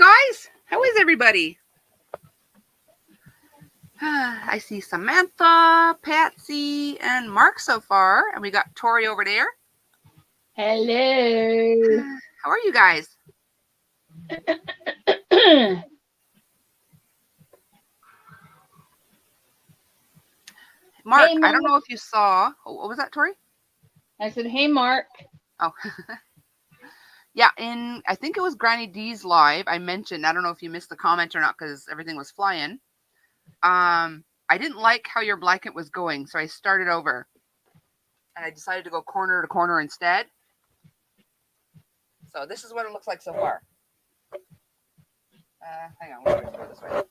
guys. How is everybody? I see Samantha, Patsy, and Mark so far, and we got Tori over there. Hello. How are you guys? Mark, Hey, I don't know if you saw. Oh, what was that, Tori? I said, hey, Mark. Oh. Yeah, I think it was Granny D's live. I mentioned, I don't know if you missed the comment or not because everything was flying. I didn't like how your blanket was going, so I started over. And I decided to go corner to corner instead. So this is what it looks like so far. Hang on, we're going to go this way.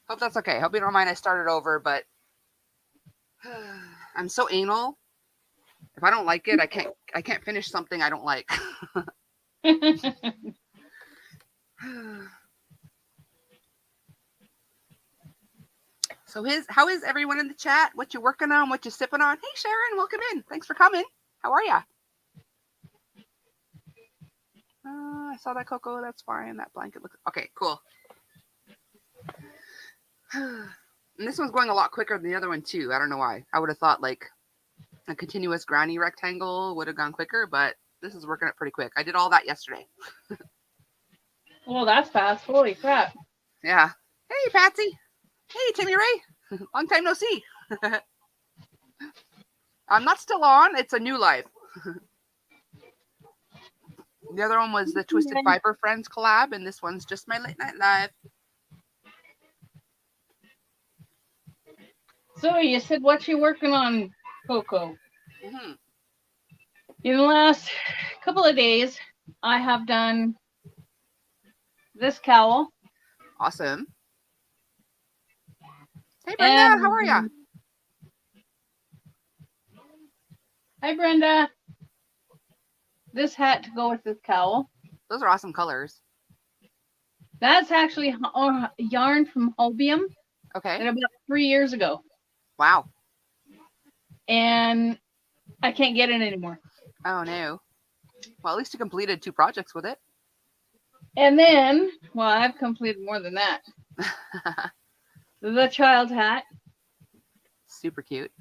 Hope that's okay. Hope you don't mind I started over, but I'm so anal. If I don't like it, I can't finish something I don't like. So how is everyone in the chat? What you working on? What you sipping on? Hey Sharon, welcome in. Thanks for coming. How are ya? I saw that, Coco. That's fine. That blanket looks okay. Cool. And this one's going a lot quicker than the other one too. I don't know why. I would have thought like a continuous granny rectangle would have gone quicker, but this is working up pretty quick. I did all that yesterday. Well, that's fast. Holy crap. Yeah. Hey, Patsy. Hey, Timmy Ray. Long time no see. I'm not still on. It's a new live. The other one was the Twisted Fiber Friends collab, and this one's just my late night live. So you said what you working on, Coco? Mm-hmm. In the last couple of days, I have done this cowl. Awesome. Hey, Brenda, how are ya? Hi, Brenda. This hat to go with this cowl. Those are awesome colors. That's actually yarn from Hobium. Okay. And about 3 years ago. Wow. And I can't get it anymore. Oh, no. Well, at least you completed 2 projects with it. And then, well, I've completed more than that. The child hat. Super cute.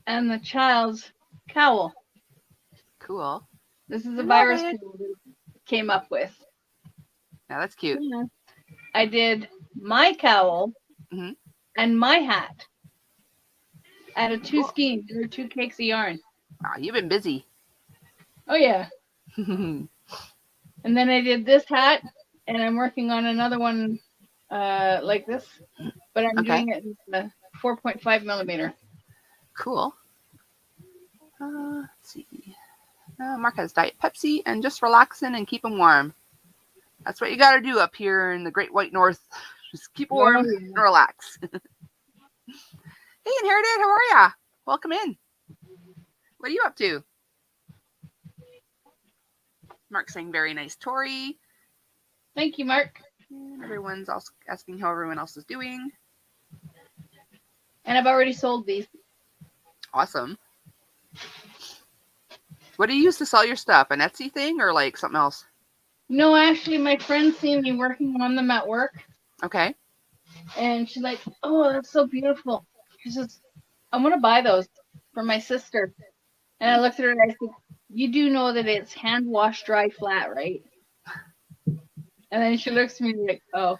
And the child's cowl. Cool. This is a virus came up with. Yeah, that's cute. Yeah. I did my cowl and my hat out of 2 skeins or 2 cakes of yarn. Wow, you've been busy. Oh, yeah. And then I did this hat, and I'm working on another one like this, but I'm doing it in a 4.5 millimeter. Cool. Let's see. Mark has Diet Pepsi and just relaxing and keep him warm. That's what you got to do up here in the Great White North. Just keep warm and relax. Hey, Inherited, how are ya? Welcome in. What are you up to? Mark's saying very nice, Tori. Thank you, Mark. And everyone's also asking how everyone else is doing. And I've already sold these. Awesome. What do you use to sell your stuff? An Etsy thing or like something else? No, actually, my friend seen me working on them at work. Okay. And she's like, oh, that's so beautiful. She says, I want to buy those for my sister. And I looked at her and I said, you do know that it's hand wash, dry, flat, right? And then she looks at me like, oh.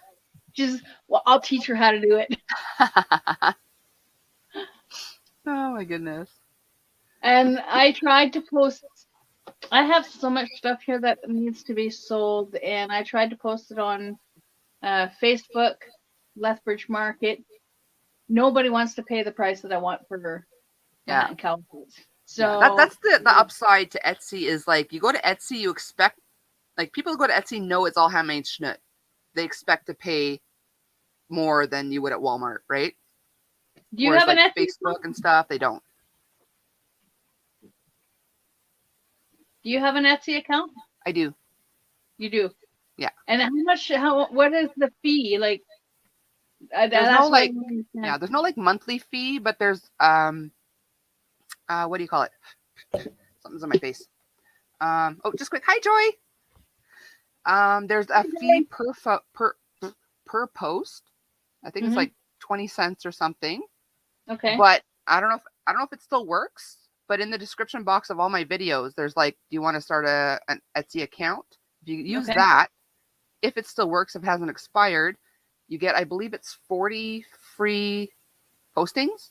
She says, well, I'll teach her how to do it. Oh, my goodness. And I tried to post. I have so much stuff here that needs to be sold. And I tried to post it on Facebook, Lethbridge Market. Nobody wants to pay the price that I want for her. Yeah. So yeah, that's the upside to Etsy is like you go to Etsy, you expect like people who go to Etsy know it's all handmade schnut. They expect to pay more than you would at Walmart, right? Do you have an Etsy Facebook and stuff? They don't. Do you have an Etsy account? I do. You do. Yeah. And how much? What is the fee? Like, There's no That's what I like, don't understand. yeah, there's no like monthly fee, but there's what do you call it? Something's on my face. Oh, just quick. Hi, Joy. There's a fee per post. I think it's Mm-hmm. like 20 cents or something. Okay. But I don't know if it still works. But in the description box of all my videos, there's like, do you want to start an Etsy account? If you use Okay. that, if it still works, if it hasn't expired, you get, I believe it's 40 free postings,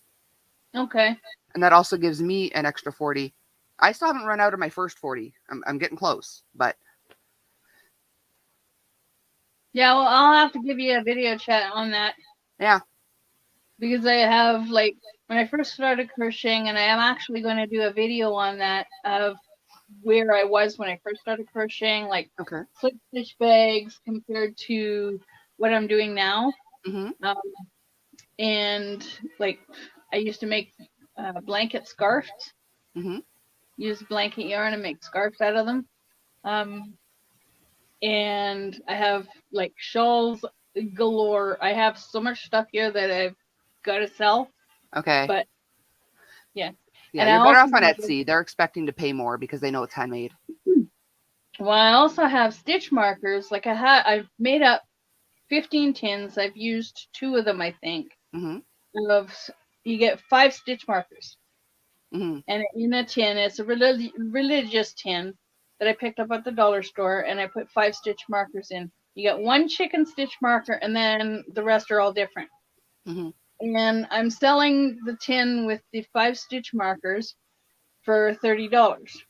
Okay. and that also gives me an extra 40. I still haven't run out of my first 40. I'm getting close, but Yeah, well, I'll have to give you a video chat on that yeah. because I have like when I first started crocheting, and I am actually going to do a video on that of where I was when I first started crocheting, like Okay. slip stitch bags compared to what I'm doing now. Mhm. Um, and like I used to make blanket scarves, Mhm. use blanket yarn and make scarves out of them. Um, and I have like shawls galore. I have so much stuff here that I've got to sell, Okay. but yeah. Yeah, And I you're better also off on Etsy. They're expecting to pay more because they know it's handmade. well, I also have stitch markers. Like I've made up 15 tins. I've used 2 of them, I think. Mhm. Of you get 5 stitch markers, Mhm. and in a tin, it's a religious tin that I picked up at the dollar store, and I put 5 stitch markers in. You get 1 chicken stitch marker, and then the rest are all different. Mhm. And I'm selling the tin with the 5 stitch markers for $30.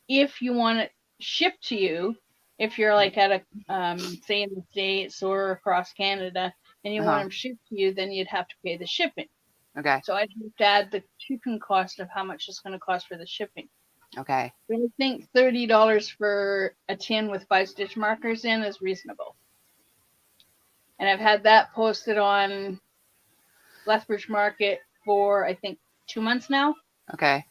If you want it shipped to you, if you're like at a say in the States or across Canada and you want Uh-huh. them shipped to you, then you'd have to pay the shipping. Okay. So I'd have to add the shipping cost of how much it's going to cost for the shipping. Okay. But I think $30 for a tin with 5 stitch markers in is reasonable. And I've had that posted on Lethbridge Market for I think 2 months now. Okay.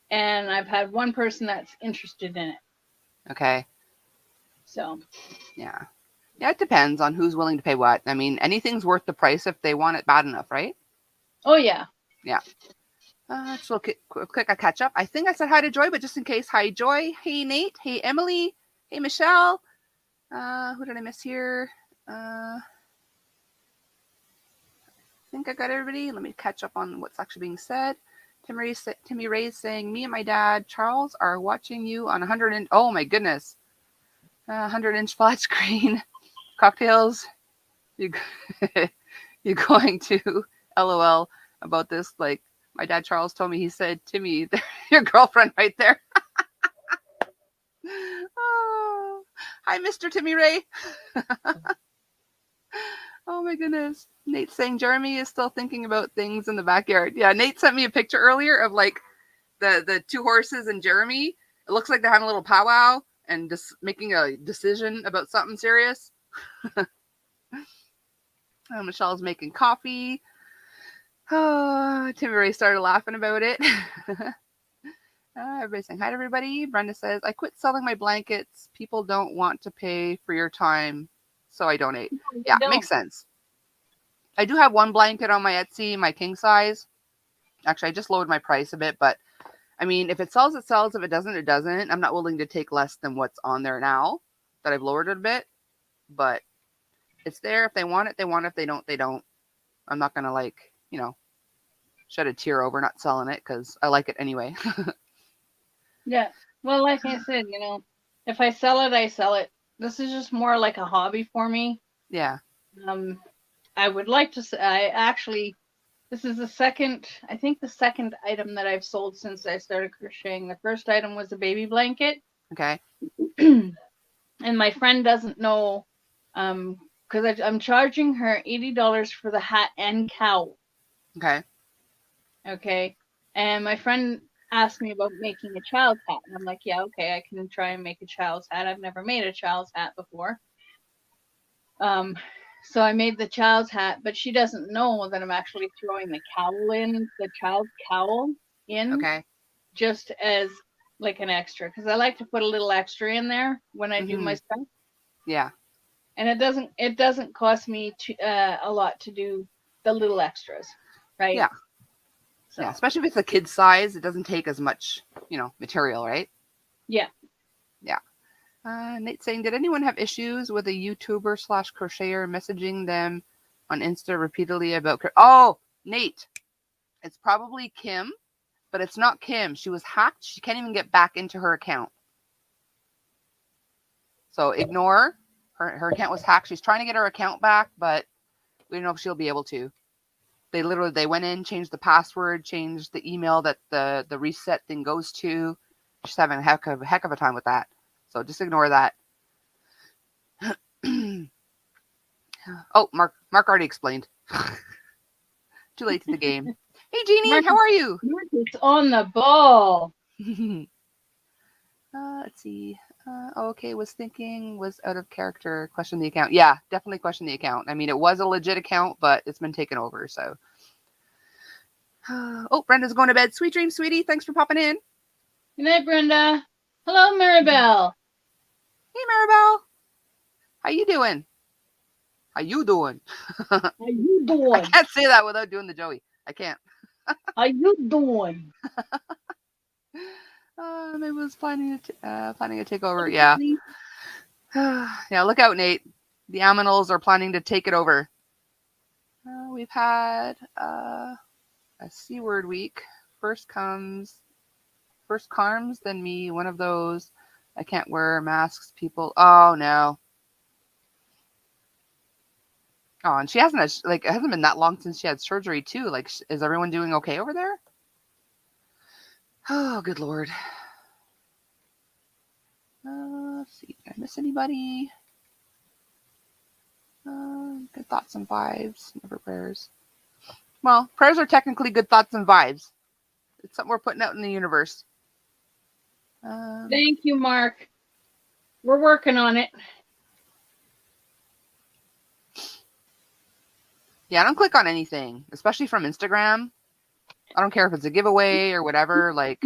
And I've had one person that's interested in it. Okay. So Yeah. Yeah, it depends on who's willing to pay what. I mean, anything's worth the price if they want it bad enough, right? oh yeah. Yeah. Just a quick a catch up. I think I said hi to Joy, but just in case, hi Joy. Hey Nate. Hey Emily. Hey Michelle. Who did I miss here? I think I got everybody. Let me catch up on what's actually being said. Timmy Ray's saying, me and my dad, Charles, are watching you on 100 inch. Oh my goodness. 100-inch flat screen. Cocktails. You, you're going to LOL about this. Like, my dad, Charles, told me, he said, Timmy, your girlfriend right there. Oh, hi, Mr. Timmy Ray. Oh my goodness. Nate's saying Jeremy is still thinking about things in the backyard. Yeah, Nate sent me a picture earlier of like the 2 horses and Jeremy. It looks like they're having a little powwow and just making a decision about something serious. Michelle's making coffee. Oh, Timmy Ray started laughing about it. Everybody's saying hi to everybody. Brenda says, I quit selling my blankets. People don't want to pay for your time, so I donate. Yeah, makes sense. I do have one blanket on my Etsy, my king size. Actually, I just lowered my price a bit, but I mean, if it sells, it sells. If it doesn't, it doesn't. I'm not willing to take less than what's on there now that I've lowered it a bit, but it's there. If they want it, they want it. If they don't, they don't. I'm not going to like, shed a tear over not selling it because I like it anyway. Yeah. Well, like I said, if I sell it, I sell it. This is just more like a hobby for me. Yeah. I would like to say, this is I think the second item that I've sold since I started crocheting. The first item was a baby blanket. Okay. And my friend doesn't know, because I'm charging her $80 for the hat and cowl. Okay. Okay. And my friend asked me about making a child's hat. And I'm like, yeah, okay, I can try and make a child's hat. I've never made a child's hat before. So I made the child's hat, but she doesn't know that I'm actually throwing the child's cowl in, Okay. just as like an extra. Because I like to put a little extra in there when I do my stuff. Yeah. and it doesn't cost me a lot to do the little extras, right? Yeah. So Yeah, especially if it's a kid size, it doesn't take as much, material, right? yeah. Yeah. Nate saying, did anyone have issues with a YouTuber / crocheter messaging them on Insta repeatedly about? Oh, Nate, it's probably Kim, but it's not Kim. She was hacked. She can't even get back into her account. So ignore her account was hacked. She's trying to get her account back, but we don't know if she'll be able to. They went in, changed the password, changed the email that the reset thing goes to. She's having a heck of a time with that. So just ignore that. Oh, Mark already explained. Too late to the game. Hey Jeannie, how are you? Marcus on the ball. Let's see. Okay, was out of character. Question the account. Yeah, definitely question the account. I mean, it was a legit account, but it's been taken over. So. Oh, Brenda's going to bed. Sweet dreams, sweetie. Thanks for popping in. Good night, Brenda. Hello, Maribel. Hey, Maribel. How you doing? How you doing? How you doing? I can't say that without doing the Joey. I can't. How you doing? Maybe was planning to take over. Yeah. Yeah. Look out, Nate. The Aminals are planning to take it over. We've had a C word week. First Carms, then me. One of those. I can't wear masks. People. Oh no. Oh, and she hasn't it hasn't been that long since she had surgery too. Like, is everyone doing okay over there? Oh, good Lord. Let's see. Did I miss anybody? Good thoughts and vibes. Never prayers. Well, prayers are technically good thoughts and vibes. It's something we're putting out in the universe. Thank you, Mark. We're working on it. Yeah, I don't click on anything, especially from Instagram. I don't care if it's a giveaway or whatever. Like,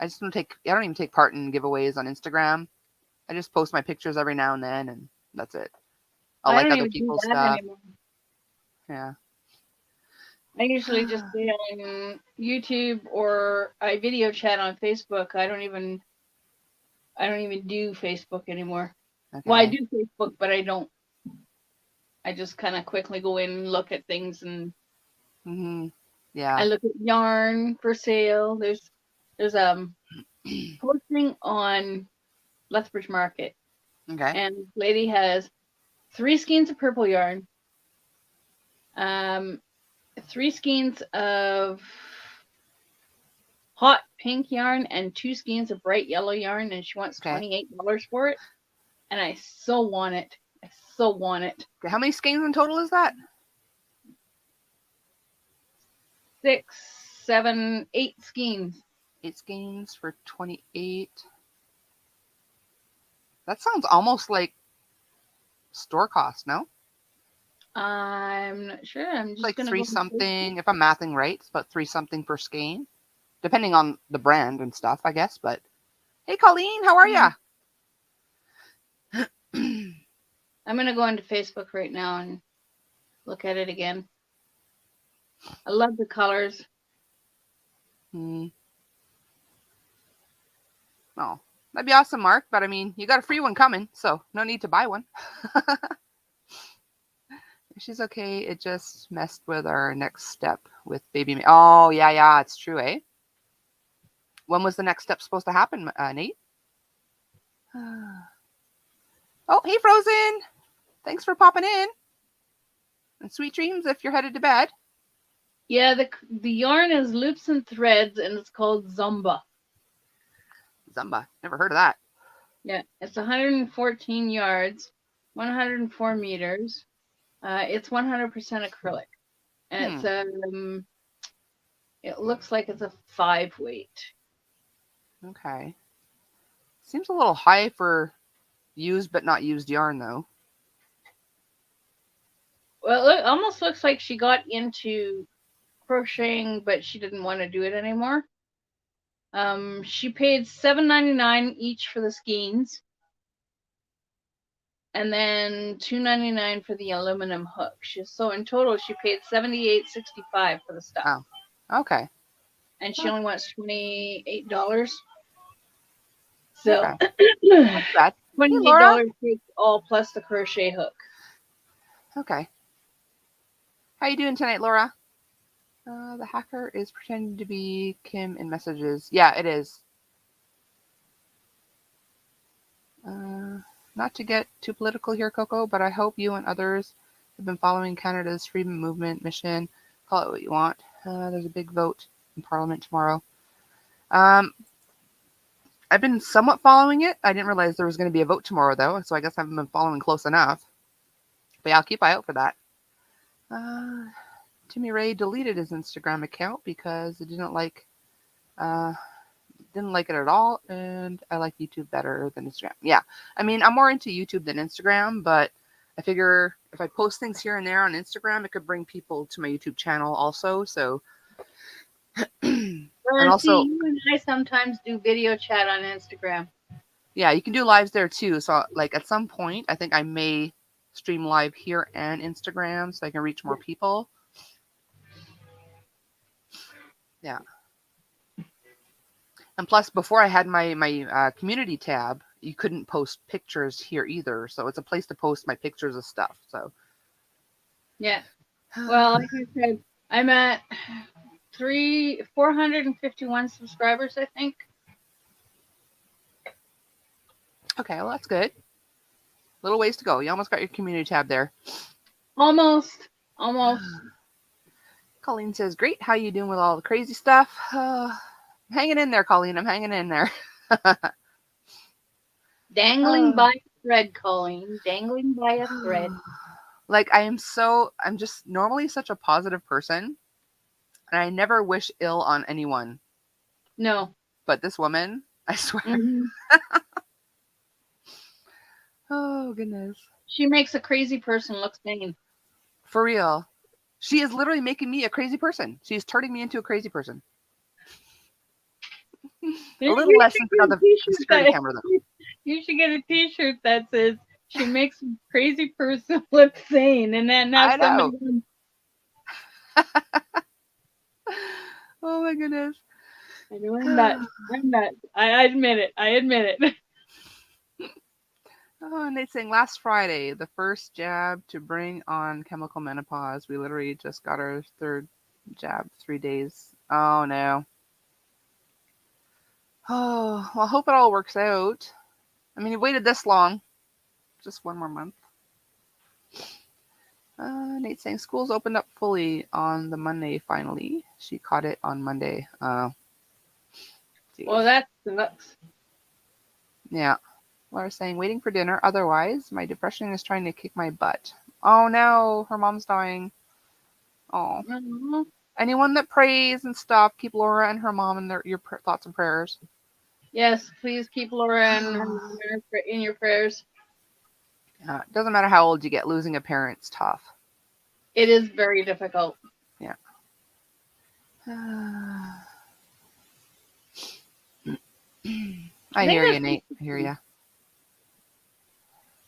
I don't even take part in giveaways on Instagram. I just post my pictures every now and then, and that's it. I like other people's stuff. Anymore. Yeah. I usually just stay on YouTube or I video chat on Facebook. I don't even do Facebook anymore. Okay. Well, I do Facebook, but I don't. I just kind of quickly go in and look at things and yeah. I look at yarn for sale. There's posting on Lethbridge Market. Okay. And this lady has 3 skeins of purple yarn, 3 skeins of hot pink yarn, and 2 skeins of bright yellow yarn, and she wants $28 for it. And I so want it. I so want it. Okay, how many skeins in total is that? 6, 7, 8 skeins. 8 skeins for 28. That sounds almost like store cost, no? I'm not sure. I'm just like gonna 3 something. If I'm mathing right, it's about 3 something per skein, depending on the brand and stuff, I guess. But hey, Colleen, how are ya? I'm gonna go into Facebook right now and look at it again. I love the colors. Oh, that'd be awesome, Mark. But I mean, you got a free one coming, so no need to buy one. She's okay. It just messed with our next step with baby. Oh, yeah, it's true, eh? When was the next step supposed to happen, Nate? Oh, hey, Frozen. Thanks for popping in. And sweet dreams if you're headed to bed. Yeah, the yarn is loops and threads, and it's called Zumba. Zumba. Never heard of that. Yeah, it's 114 yards, 104 meters. It's 100% acrylic, and it's it looks like it's a 5 weight. Okay. Seems a little high for used but not used yarn, though. Well, it almost looks like she got into crocheting, but she didn't want to do it anymore. She paid $7.99 each for the skeins. and then $2.99 for the aluminum hook. So in total, she paid $78.65 for the stuff. Oh, okay. And she only wants $28. So Okay. Not bad. Hey, Laura. $28 takes all plus the crochet hook. Okay. How you doing tonight, Laura? The hacker is pretending to be Kim in messages. Yeah, it is. Not to get too political here, Coco, but I hope you and others have been following Canada's freedom movement mission. Call it what you want. There's a big vote in Parliament tomorrow. I've been somewhat following it. I didn't realize there was going to be a vote tomorrow, though, so I guess I haven't been following close enough. But yeah, I'll keep an eye out for that. Timmy Ray deleted his Instagram account because it didn't like it at all, and I like YouTube better than Instagram. Yeah, I mean, I'm more into YouTube than Instagram, but I figure if I post things here and there on Instagram, it could bring people to my YouTube channel also. So, and also, see, you and I sometimes do video chat on Instagram. Yeah, you can do lives there too. So, like at some point, I think I may stream live here and Instagram so I can reach more people. Yeah. And plus, before I had my community tab, you couldn't post pictures here either. So it's a place to post my pictures of stuff. So yeah. Well, like I said, I'm at 451 subscribers, I think. Okay, well that's good. Little ways to go. You almost got your community tab there. Almost. Colleen says, "Great. How you doing with all the crazy stuff?" Hanging in there, Colleen. I'm hanging in there. Dangling by a thread, Colleen. Dangling by a thread. Like I'm just normally such a positive person, and I never wish ill on anyone. No. But this woman, I swear. Mm-hmm. Oh goodness. She makes a crazy person look sane. For real. She is literally making me a crazy person. She's turning me into a crazy person. A little less in front of the security camera, though. You should get a T-shirt that says "She makes a crazy person look sane," and then have somebody. Oh my goodness. I know I'm nuts. I admit it. Oh, and they're saying last Friday, the first jab to bring on chemical menopause. We literally just got our third jab 3 days. Oh no. Oh, well, I hope it all works out. I mean, you waited this long. Just one more month. Nate's saying school's opened up fully on the Monday finally. She caught it on Monday. Well, that sucks. Yeah. Laura's saying, waiting for dinner. Otherwise, my depression is trying to kick my butt. Oh no, her mom's dying. Oh. Mm-hmm. Anyone that prays and stuff, keep Laura and her mom in your thoughts and prayers. Yes, please keep Laura and her mom in your prayers. It doesn't matter how old you get, losing a parent's tough. It is very difficult. Yeah. I hear you, Nate. I hear you.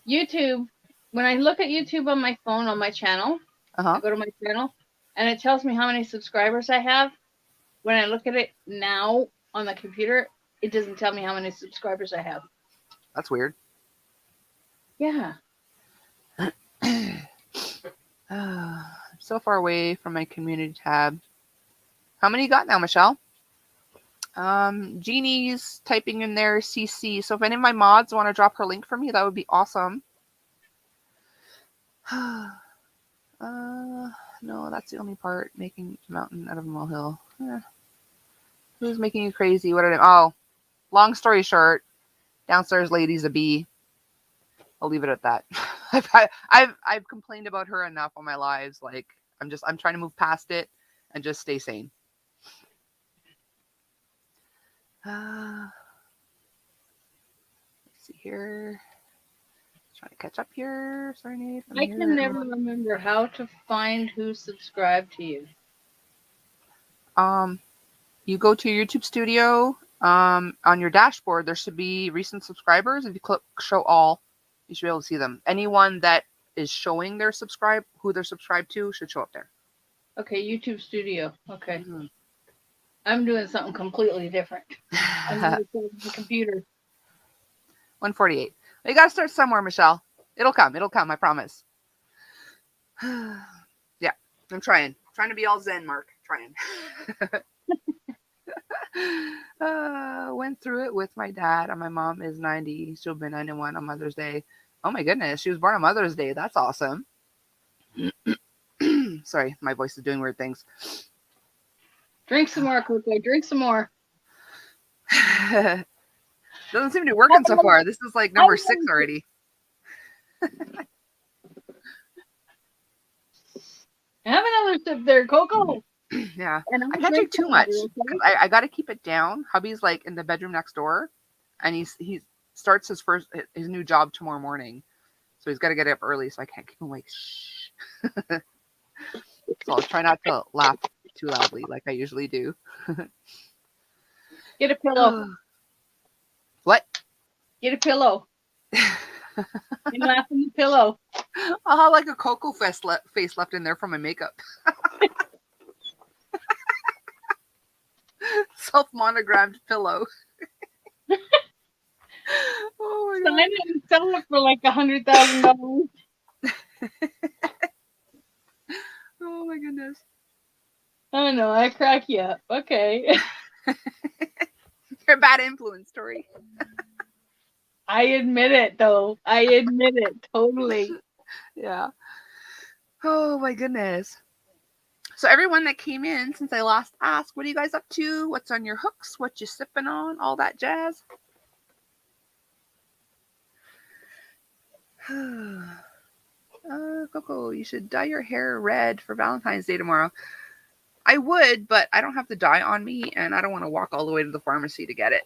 YouTube, when I look at YouTube on my phone on my channel, I go to my channel, and it tells me how many subscribers I have. When I look at it now on the computer, it doesn't tell me how many subscribers I have. That's weird. Yeah. So far away from my community tab. How many you got now, Michelle? Jeannie's typing in there CC. So if any of my mods want to drop her link for me, that would be awesome. No, that's the only part. Making a mountain out of a molehill. Who's making you crazy? What are they? Oh, long story short, downstairs lady's a bee. I'll leave it at that. I've complained about her enough on my lives. Like I'm trying to move past it and just stay sane. Let's see here. Trying to catch up here. Sorry, Nate. I can never remember how to find who subscribed to you. You go to your YouTube studio. On your dashboard, there should be recent subscribers. If you click show all, You should be able to see them. Anyone that is showing their who they're subscribed to should show up there. Okay, YouTube Studio. Okay. Mm-hmm. I'm doing something completely different. I'm going to the computer. 148. You got to start somewhere, Michelle. It'll come. It'll come. I promise. Yeah, I'm trying. Trying to be all zen, Mark. Trying. Went through it with my dad, and my mom is 90. She'll be 91 on Mother's Day. Oh my goodness, she was born on Mother's Day. That's awesome. Sorry, my voice is doing weird things. Drink some more, Coco. Drink some more. Doesn't seem to be working so far. This is like number 6 already. Have another sip there, Coco. Yeah, I can't drink too much. I got to keep it down. Hubby's like in the bedroom next door, and he starts his new job tomorrow morning, so he's got to get up early. So I can't keep him like shh. So I'll try not to laugh too loudly like I usually do. Get a pillow. What? Get a pillow. You laugh in the pillow. I'll have like a Coco face left in there from my makeup. Self-monogrammed pillow. Oh my god! I didn't sell it for like $100,000. Oh my goodness! I know, I crack you up. Okay. You're a bad influence, Tori. I admit it, though. I admit it totally. Yeah. Oh my goodness. So everyone that came in since I last asked, what are you guys up to? What's on your hooks? What you sipping on? All that jazz. Coco, you should dye your hair red for Valentine's Day tomorrow. I would, but I don't have the dye on me, and I don't want to walk all the way to the pharmacy to get it.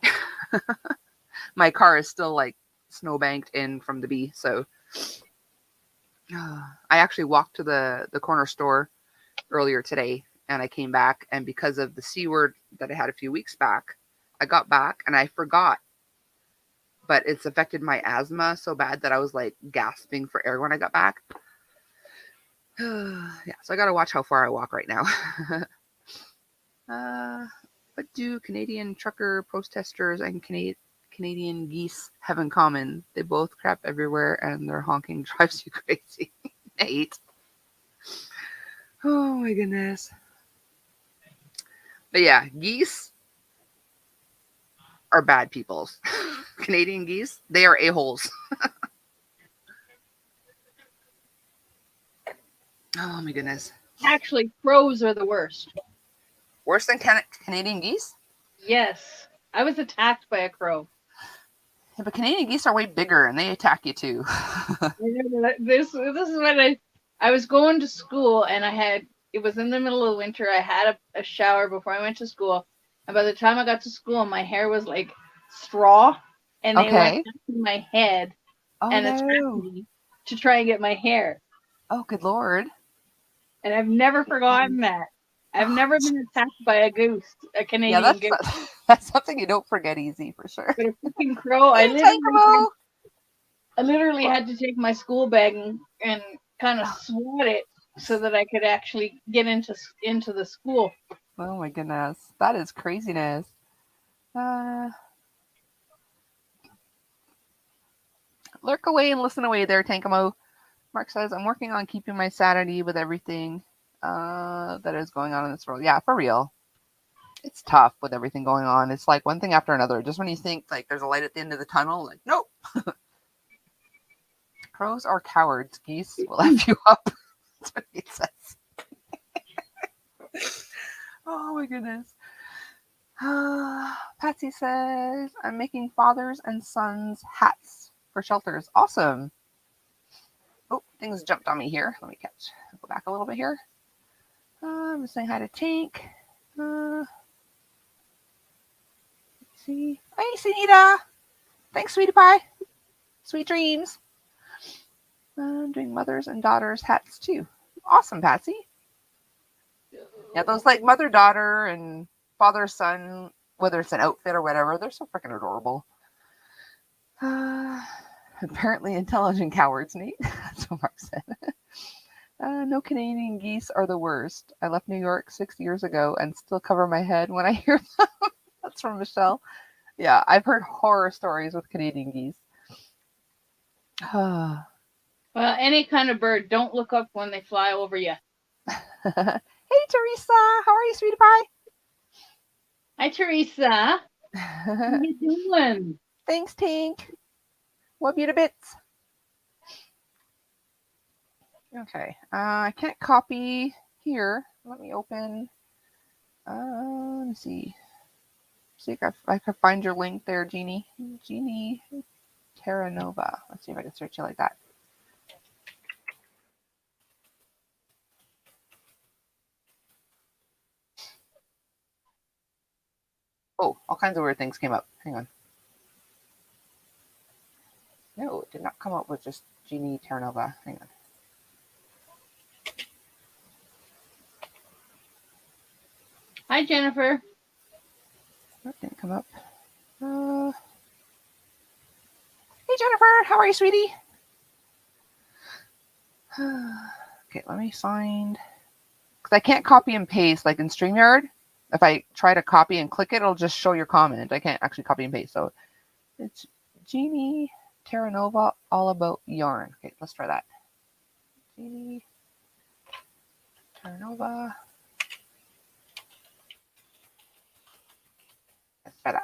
My car is still like snowbanked in from the bee, so I actually walked to the corner store earlier today, and I came back, and because of the C word that I had a few weeks back, I got back and I forgot, but it's affected my asthma so bad that I was like gasping for air when I got back. Yeah, so I gotta watch how far I walk right now. What do Canadian trucker protesters and Canadian geese have in common? They both crap everywhere, and their honking drives you crazy. Nate. Oh my goodness. But yeah, geese are bad people. Canadian geese, they are a-holes. Oh my goodness. Actually, crows are the worst. Worse than Canadian geese? Yes. I was attacked by a crow. Yeah, but Canadian geese are way bigger, and they attack you too. This is when I was going to school, and it was in the middle of winter. I had a shower before I went to school, and by the time I got to school, my hair was like straw, and they went in my head and attacked me to try and get my hair. Oh, good Lord. And I've never forgotten that. I've never been attacked by a goose, a Canadian goose. That's something you don't forget easy, for sure. But a freaking crow, I literally had to take my school bag and kind of swat it so that I could actually get into the school. Oh my goodness. That is craziness. Lurk away and listen away there, Tankamo. Mark says, I'm working on keeping my sanity with everything that is going on in this world. Yeah, for real. It's tough with everything going on. It's like one thing after another. Just when you think like there's a light at the end of the tunnel, like, nope. Crows are cowards. Geese will F you up. That's what he says. Oh my goodness. Patsy says, I'm making fathers and sons hats for shelters. Awesome. Oh, things jumped on me here. Let me go back a little bit here. I'm just saying hi to Tank. See. Hey, Sunita. Thanks, sweetie pie. Sweet dreams. I'm doing mothers and daughters hats too. Awesome, Patsy. Yeah, those like mother-daughter and father-son, whether it's an outfit or whatever, they're so freaking adorable. Apparently intelligent cowards, Nate. That's what Mark said. No, Canadian geese are the worst. I left New York 6 years ago and still cover my head when I hear them. That's from Michelle. Yeah, I've heard horror stories with Canadian geese. Well, any kind of bird, don't look up when they fly over you. Hey, Teresa. How are you, sweetie pie? Hi, Teresa. How you doing? Thanks, Tink. Love you to bits. Okay. I can't copy here. Let me open. Let me see. See if I can find your link there, Jeannie. Jeannie Terranova. Let's see if I can search you like that. Oh, all kinds of weird things came up. Hang on. No, it did not come up with just Jeannie Terranova. Hang on. Hi, Jennifer. That didn't come up. Hey, Jennifer. How are you, sweetie? Okay, let me find. Because I can't copy and paste like in StreamYard. If I try to copy and click it, it'll just show your comment. I can't actually copy and paste. So it's Jeannie Terranova, all about yarn. Okay, let's try that. Jeannie Terranova. Let's try that.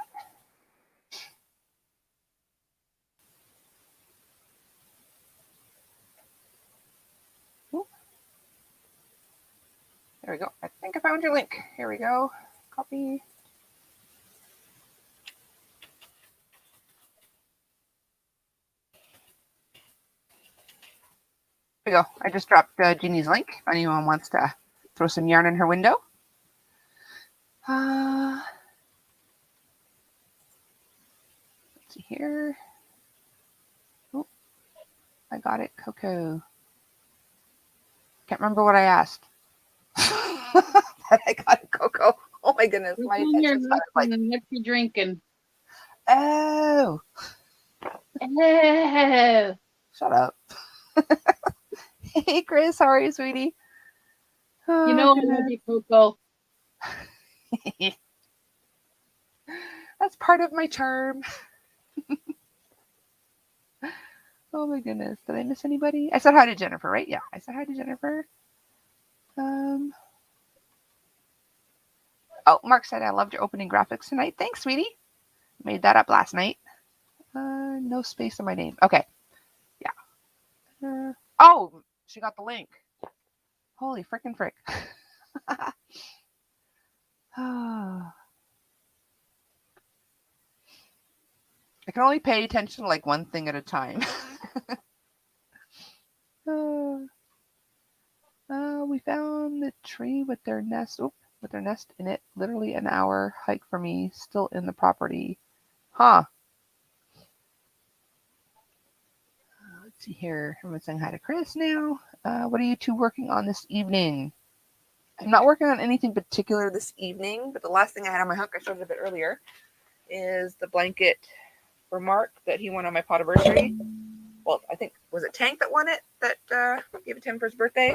Ooh. There we go. I think I found your link. Here we go. Copy. There we go. I just dropped Jeannie's link. If anyone wants to throw some yarn in her window. Let's see here. Oh, I got it. Coco. Can't remember what I asked. But I got it, Coco. Oh my goodness. My attention started like, what you drinking? Oh. Oh. Shut up. Hey, Chris. How are you, sweetie? Oh, you know I love you, Coco. That's part of my charm. Oh my goodness. Did I miss anybody? I said hi to Jennifer, right? Yeah, I said hi to Jennifer. Oh, Mark said I loved your opening graphics tonight. Thanks, sweetie. Made that up last night. No space in my name. Okay. Yeah. Oh, she got the link. Holy frickin' frick. I can only pay attention to like one thing at a time. We found the tree with their nest. With their nest in it. Literally an hour hike for me. Still in the property. Huh. Let's see here. Everyone's saying hi to Chris now. What are you two working on this evening? I'm not working on anything particular this evening, but the last thing I had on my hook, I showed it a bit earlier, is the blanket for Mark that he won on my Potiversary. Well, I think, was it Tank that won it, that gave it to him for his birthday?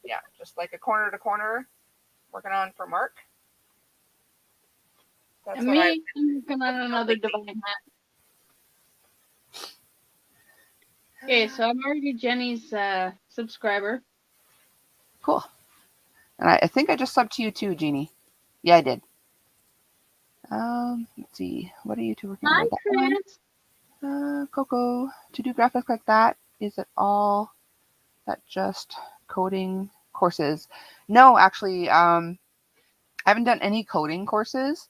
Yeah, just like a corner to corner, working on for Mark. That's and me, I'm working on another divine hat. Okay, so I'm already Jenny's subscriber. Cool. And I think I just subbed to you too, Jeannie. Yeah, I did. Let's see. What are you two working on? Hi, Chris. Coco, to do graphics like that, is it all that just coding courses? No, actually, I haven't done any coding courses.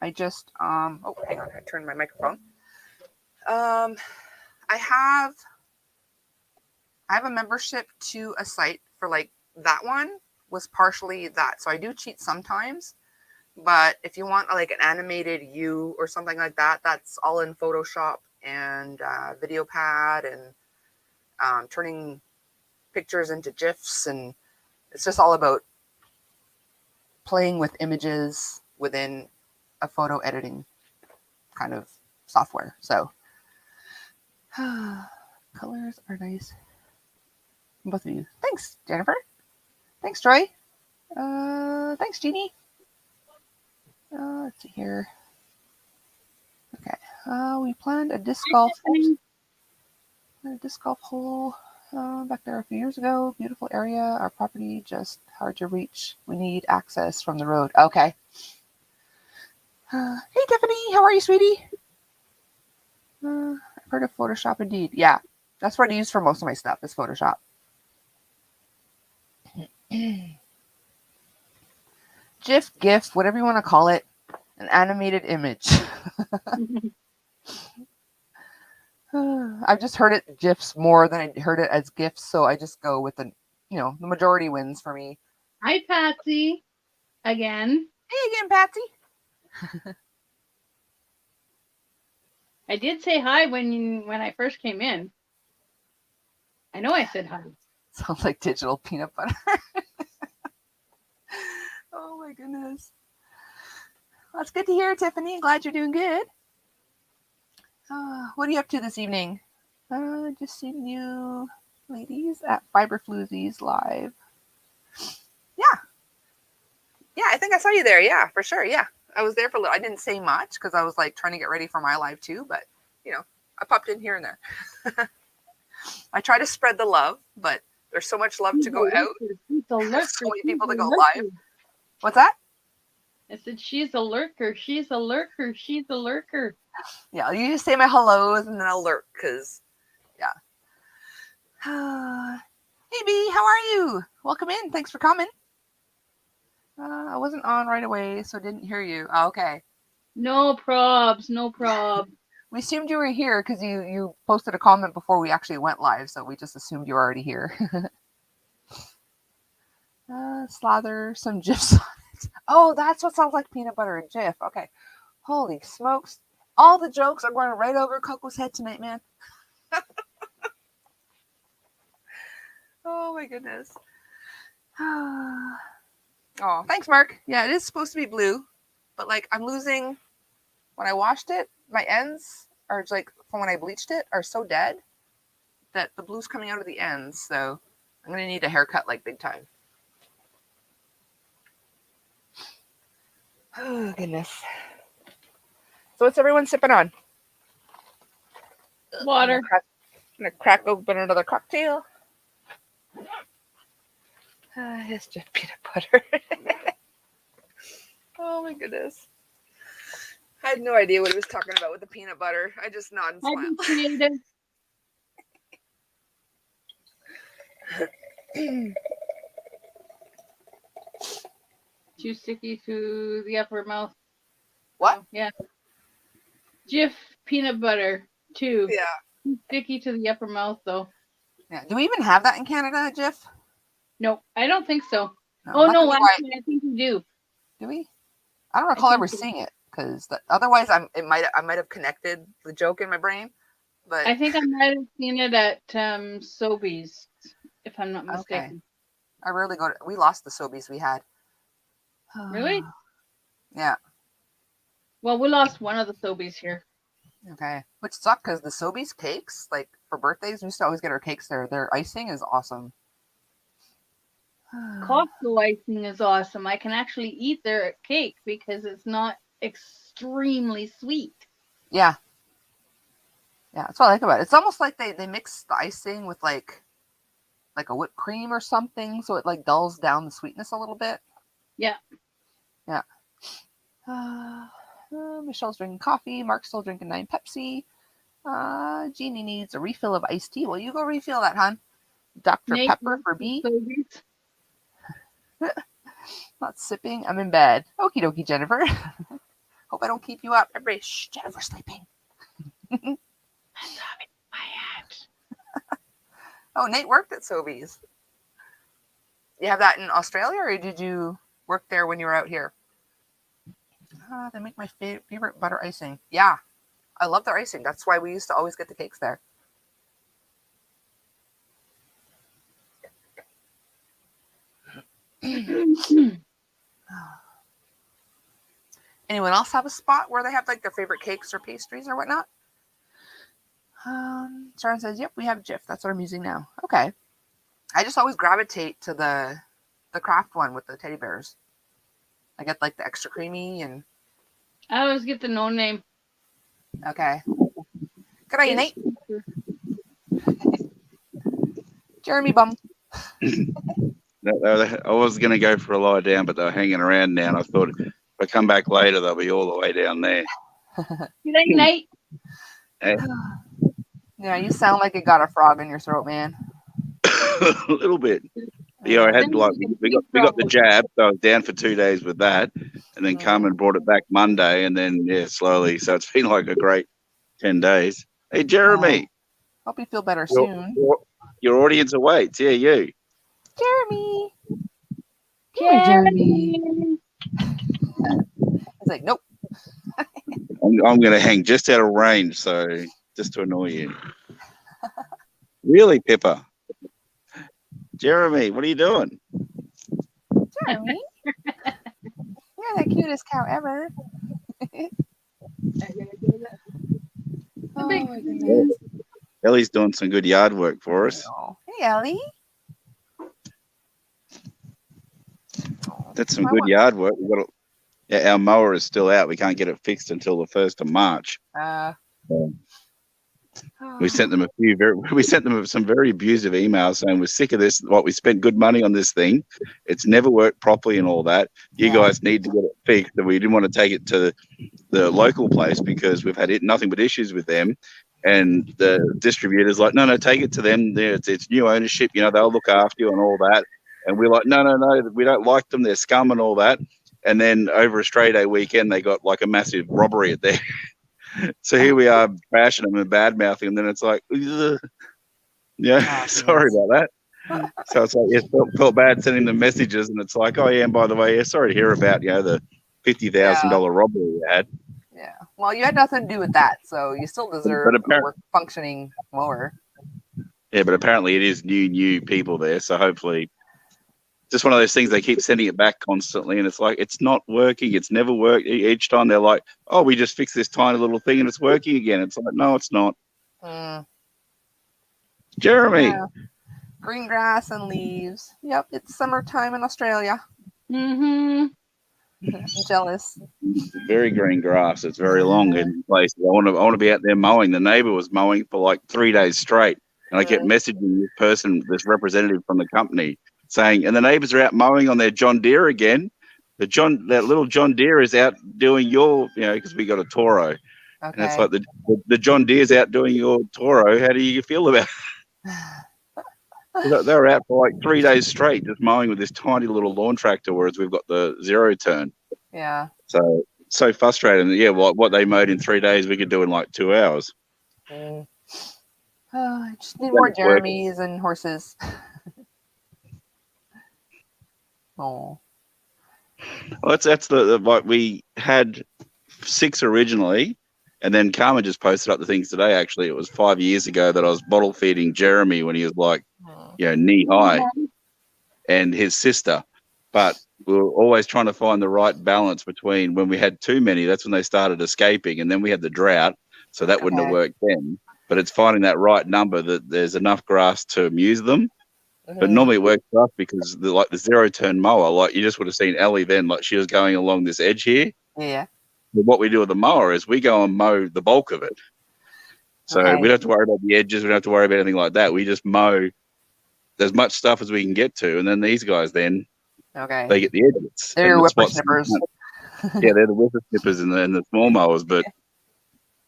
I just, oh, hang on, I turned my microphone. I have a membership to a site for like that one was partially that. So I do cheat sometimes, but if you want like an animated you or something like that, that's all in Photoshop and VideoPad and turning pictures into GIFs. And it's just all about playing with images within a photo editing kind of software. So Colors are nice. Both of you. Thanks, Jennifer. Thanks, Troy. Thanks, Jeannie. Let's see here. Okay. We planned a disc golf hole back there a few years ago. Beautiful area. Our property just hard to reach. We need access from the road. Okay. Hey, Tiffany. How are you, sweetie? I've heard of Photoshop indeed. Yeah. That's what I use for most of my stuff is Photoshop. GIF, whatever you want to call it. An animated image. I've just heard it GIFs more than I heard it as GIFs, so I just go with the majority wins for me. Hi, Patsy. Again. Hey again, Patsy. I did say hi when I first came in. I know I said hi. Sounds like digital peanut butter. Oh my goodness. Well, it's good to hear, Tiffany. Glad you're doing good. What are you up to this evening? Just seeing you ladies at Fiber Floozies live. Yeah, I think I saw you there. Yeah, for sure. Yeah, I was there for a little. I didn't say much because I was like trying to get ready for my live too, but I popped in here and there. I try to spread the love, but there's so much love to go out. There's so many people to go live. What's that? I said, she's a lurker. She's a lurker. She's a lurker. Yeah, you just say my hellos and then I'll lurk because, yeah. Hey, B, how are you? Welcome in. Thanks for coming. I wasn't on right away, so didn't hear you. Oh, okay. No probs. No probs. We assumed you were here because you posted a comment before we actually went live, so we just assumed you were already here. Slather some GIFs on it. Oh, that's what sounds like peanut butter and GIF. Okay. Holy smokes. All the jokes are going right over Coco's head tonight, man. Oh my goodness. Oh, thanks, Mark. Yeah, it is supposed to be blue, but like I'm losing when I washed it. My ends are like from when I bleached it are so dead that the blue's coming out of the ends. So I'm gonna need a haircut like big time. Oh goodness. So what's everyone sipping on? Water. I'm gonna crack open another cocktail. It's just peanut butter. Oh my goodness. I had no idea what he was talking about with the peanut butter. I just nod and smile. Too sticky to the upper mouth. What? Yeah. Jif peanut butter, too. Yeah. Too sticky to the upper mouth, though. Yeah. Do we even have that in Canada, Jif? No, I don't think so. No, no, actually, I think we do. Do we? I don't recall ever seeing it because otherwise I might have connected the joke in my brain. But I think I might have seen it at Sobeys, if I'm not mistaken. Okay. I rarely go to. We lost the Sobeys we had. Really? Yeah. Well, we lost one of the Sobeys here. Okay. Which sucked because the Sobeys cakes, like for birthdays, we used to always get our cakes there. Their icing is awesome. Costco icing is awesome. I can actually eat their cake because it's not extremely sweet. Yeah. Yeah, that's what I like about it. It's almost like they mix the icing with like a whipped cream or something, so it like dulls down the sweetness a little bit. Yeah. Yeah. Michelle's drinking coffee. Mark's still drinking 9 Pepsi. Jeannie needs a refill of iced tea. Well, you go refill that, hon. Dr. Nate, Pepper for B. Not sipping. I'm in bed. Okie dokie, Jennifer. Hope I don't keep you up. Everybody, shh, Jennifer's sleeping. I saw it in my hat. Oh, Nate worked at Sobeys. You have that in Australia, or did you work there when you were out here? They make my favorite butter icing. Yeah, I love their icing. That's why we used to always get the cakes there. Anyone else have a spot where they have like their favorite cakes or pastries or whatnot? Sharon says, "Yep, we have Jif. That's what I'm using now." Okay. I just always gravitate to the craft one with the teddy bears. I get like the extra creamy and. I always get the no name. Okay. Good day, Nate. Jeremy bum. I was going to go for a lie down, but they're hanging around now. And I thought if I come back later, they'll be all the way down there. Good day, Nate. Yeah, you sound like you got a frog in your throat, man. A little bit. Yeah, I had like we got the jab, so I was down for 2 days with that, and then Carmen brought it back Monday, and then slowly. So it's been like a great 10 days. Hey, Jeremy. Hope you feel better soon. Your audience awaits. Yeah, you. Jeremy. Jeremy. He's like, nope. I'm going to hang just out of range, so just to annoy you. Really, Pippa? Jeremy, what are you doing? Jeremy, you're the cutest cow ever. Oh, my goodness. Ellie's doing some good yard work for us. Hey, Ellie. That's some good yard work. Our mower is still out. We can't get it fixed until the 1st of March. We sent them some very abusive emails saying we're sick of this. We spent good money on this thing. It's never worked properly and all that. You guys need to get it fixed. And we didn't want to take it to the local place because we've had nothing but issues with them. And the distributor's like, no, take it to them. It's new ownership. They'll look after you and all that. And we're like, no, we don't like them. They're scum and all that. And then over Australia Day weekend, they got like a massive robbery at there. So here we are bashing them and bad mouthing them. Then it's like, sorry about that. So it's like, felt bad sending them messages. And it's like, oh, yeah, and by the way, sorry to hear about, the $50,000 robbery you had. Yeah. Well, you had nothing to do with that. So you still deserve a functioning mower. Yeah, but apparently it is new people there. So hopefully. Just one of those things, they keep sending it back constantly, and it's like, it's not working. It's never worked. Each time they're like, oh, we just fixed this tiny little thing and it's working again. It's like, no, it's not. Jeremy. Yeah. Green grass and leaves. Yep, it's summertime in Australia. Mm-hmm. I'm jealous. Very green grass. It's very long in places. I want to be out there mowing. The neighbor was mowing for like 3 days straight, and I kept messaging this representative from the company, saying, and the neighbours are out mowing on their John Deere again. That little John Deere is out doing your, because we got a Toro. Okay. And it's like the John Deere's out doing your Toro. How do you feel about it? They were out for like 3 days straight just mowing with this tiny little lawn tractor, whereas we've got the zero turn. Yeah. So frustrating. Yeah, what they mowed in 3 days, we could do in like 2 hours. I just need more Jeremys and horses. Oh, well, that's the we had 6 originally, and then Carmen just posted up the things today. Actually, it was 5 years ago that I was bottle feeding Jeremy when he was like, knee high, and his sister. But we were always trying to find the right balance between when we had too many. That's when they started escaping, and then we had the drought, so that wouldn't have worked then. But it's finding that right number that there's enough grass to amuse them. But normally it works for us because the zero turn mower, like you just would have seen Ellie then, like she was going along this edge here. Yeah. But what we do with the mower is we go and mow the bulk of it. So we don't have to worry about the edges. We don't have to worry about anything like that. We just mow as much stuff as we can get to. And then these guys they get the edges. They're whippersnippers. Yeah, they're the whippersnippers and the small mowers. But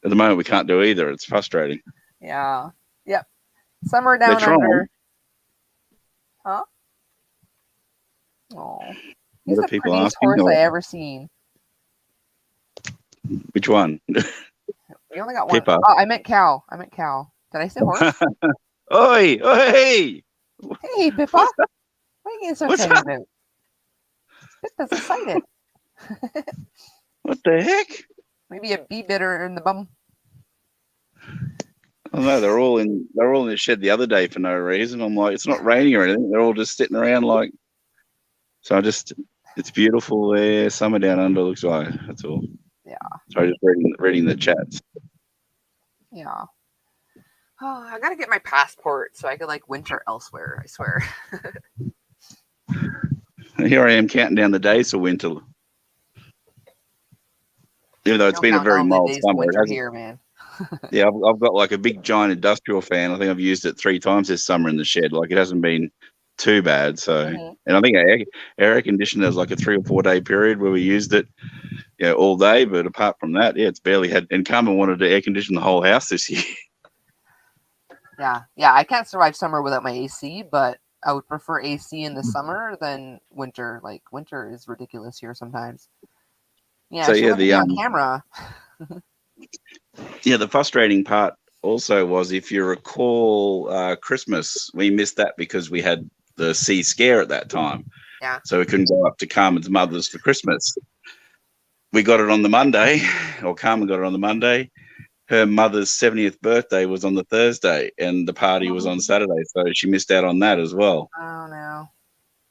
at the moment we can't do either. It's frustrating. Yeah. Yep. Summer down under. Huh? Oh, he's the prettiest horse I ever seen. Which one? You only got one. Pippa. Oh, I meant cow. Did I say horse? Oi! Hey, Pippa. What are you getting so excited about? Pippa's excited. What the heck? Maybe a bee bit her in the bum. Oh no, they're all in the shed the other day for no reason. I'm like, it's not raining or anything. They're all just sitting around like. So it's beautiful there. Summer down under looks like. That's all. Yeah. So just reading the chats. Yeah. Oh, I gotta get my passport so I could like winter elsewhere. I swear. Here I am counting down the days for winter. Even though it's Don't been a count very all the mild days of summer, it winter hasn't. here, man. Yeah, I've got like a big giant industrial fan. I think I've used it 3 times this summer in the shed. Like it hasn't been too bad. So, Mhm. and I think our air conditioner was like a 3 or 4 day period where we used it, all day. But apart from that, yeah, it's barely had. And Carmen wanted to air condition the whole house this year. Yeah, I can't survive summer without my AC, but I would prefer AC in the summer than winter. Like winter is ridiculous here sometimes. Yeah, So she yeah, looked at me on camera. the frustrating part also was, if you recall, Christmas, we missed that because we had the sea scare at that time. Yeah. So we couldn't go up to Carmen's mother's for Christmas. We got it on the Monday, or Carmen got it on the Monday. Her mother's 70th birthday was on the Thursday, and the party was on Saturday, so she missed out on that as well. Oh no.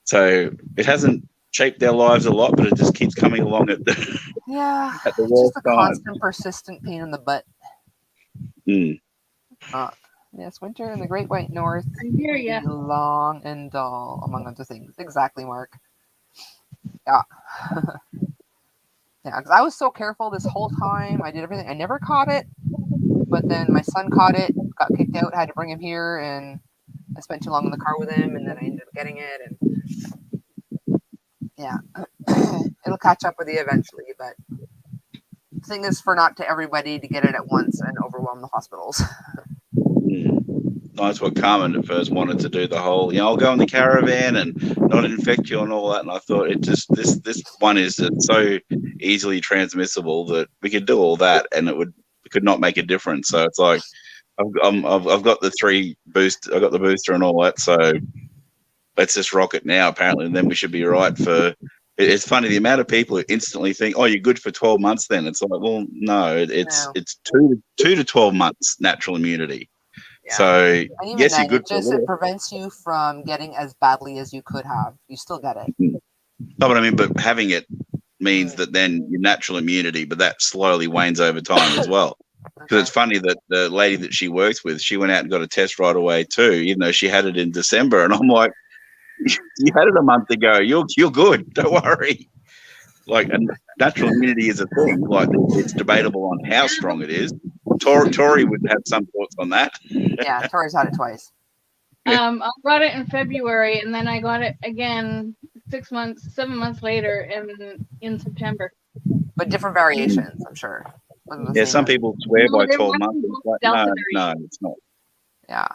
So it hasn't shaped our lives a lot, but it just keeps coming along at the Yeah, at the it's worst just a time. constant, persistent pain in the butt. Mm. Yes, winter in the Great White North I hear can ya. be long and dull, among other things. Exactly, Mark. Yeah. Yeah, because I was so careful this whole time. I did everything. I never caught it, but then my son caught it, got kicked out, had to bring him here, and I spent too long in the car with him, and then I ended up getting it. And yeah, it'll catch up with you eventually. But the thing is, for not to everybody to get it at once and overwhelm the hospitals. That's what Carmen at first wanted to do, the whole, I'll go in the caravan and not infect you and all that. And I thought this one is so easily transmissible that we could do all that and it could not make a difference. So it's like, I've got the 3 boost, I got the booster and all that. So let's just rock it now, apparently. And then we should be right for. It's funny the amount of people who instantly think, "Oh, you're good for 12 months." Then it's like, well, no, it's 2 to 12 months natural immunity. Yeah. So and even yes, then, you're good. It prevents you from getting as badly as you could have. You still get it. No, but I mean, but having it means that then your natural immunity, but that slowly wanes over time as well. Because it's funny that the lady that she works with, she went out and got a test right away too, even though she had it in December. And I'm like, you had it a month ago. You're good. Don't worry. Like, and natural immunity is a thing. Like, it's debatable on how strong it is. Tori would have some thoughts on that. Yeah, Tori's had it twice. I got it in February, and then I got it again 7 months later in September. But different variations, I'm sure. Yeah, some people swear by 12 months. Like, no, it's not. Yeah.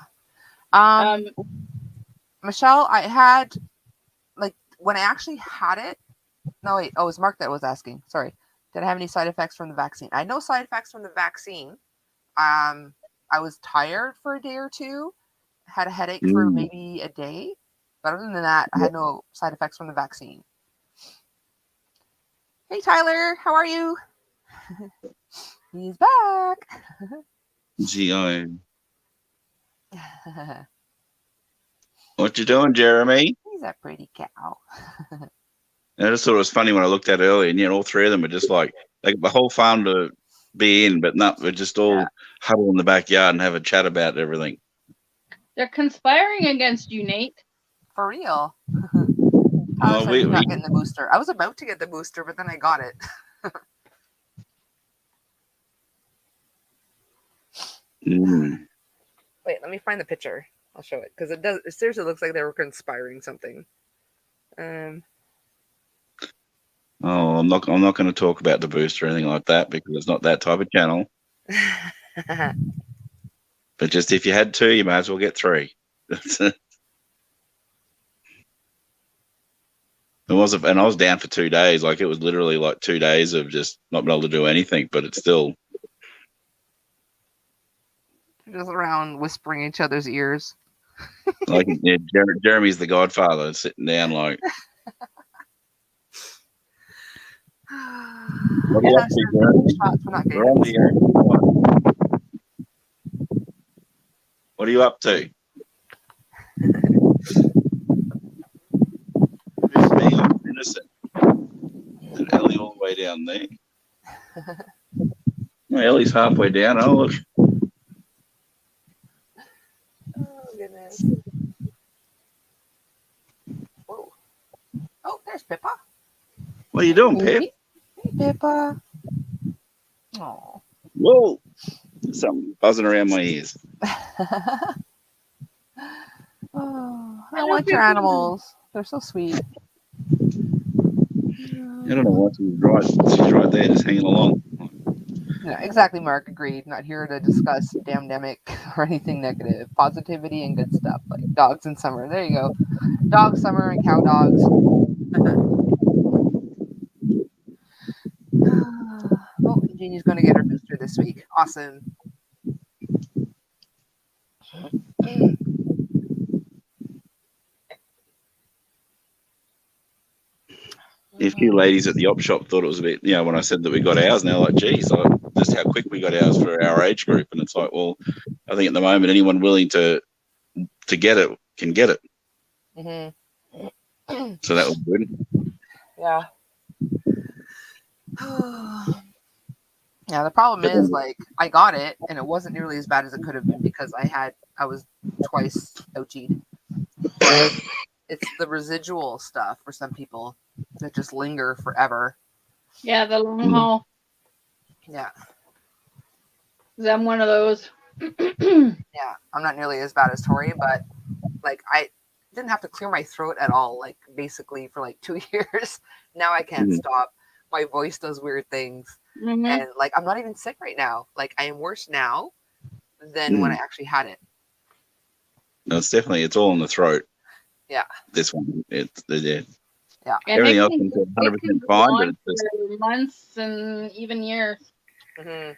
Michelle, I had, like, when I actually had it. No, wait. Oh, it was Mark that was asking. Sorry. Did I have any side effects from the vaccine? I had no side effects from the vaccine. I was tired for a day or 2. Had a headache for maybe a day. But other than that, I had no side effects from the vaccine. Hey, Tyler. How are you? He's back. Gee, what you doing, Jeremy? He's a pretty cow. I just thought it was funny when I looked at it earlier, and all 3 of them are just like the whole farm to be in, but no, we're just all huddle in the backyard and have a chat about everything. They're conspiring against you, Nate. For real. Well, I'm not getting the booster. I was about to get the booster, but then I got it. Wait, let me find the picture. I'll show it because it seriously looks like they were conspiring something. Oh, I'm not going to talk about the booster or anything like that because it's not that type of channel. But just if you had 2, you might as well get 3. And I was down for 2 days. Like, it was literally like 2 days of just not being able to do anything. But it's still just around whispering each other's ears. Like, Jeremy's the godfather, sitting down like. What are you up to, Jeremy? What are you up to? It's me, I'm innocent. And Ellie all the way down there. Well, Ellie's halfway down. Oh, look. There's Pippa. What are you doing, Pip? Maybe. Hey, Pippa. Oh. Whoa! Something buzzing around my ears. Oh, I Hello, like your Pippa. animals. They're so sweet. I don't know what she's right. She's right there, just hanging along. Yeah, exactly, Mark. Agreed. Not here to discuss damn-demic or anything negative. Positivity and good stuff, like dogs in summer. There you go. Dog summer and cow dogs. Oh, Jeannie's going to get her booster this week. Awesome. A few ladies at the op shop thought it was a bit, when I said that we got ours, and they're like, geez, just how quick we got ours for our age group. And it's like, well, I think at the moment anyone willing to get it can get it. Mm-hmm. So that was good. Yeah. Yeah, the problem is, like, I got it, and it wasn't nearly as bad as it could have been because I was twice ouchied. But it's the residual stuff for some people that just linger forever. Yeah, the long haul. Yeah. 'Cause I'm one of those. Yeah, I'm not nearly as bad as Tori, but, like, I didn't have to clear my throat at all, like, basically for, like, 2 years. Now I can't stop. My voice does weird things. Mhm. And, like, I'm not even sick right now. Like, I am worse now than when I actually had it. No, it's all in the throat. Yeah. This one, it's Yeah. And everything it else can- is 100% it can go fine, on but it's just for months and even years. Mm-hmm.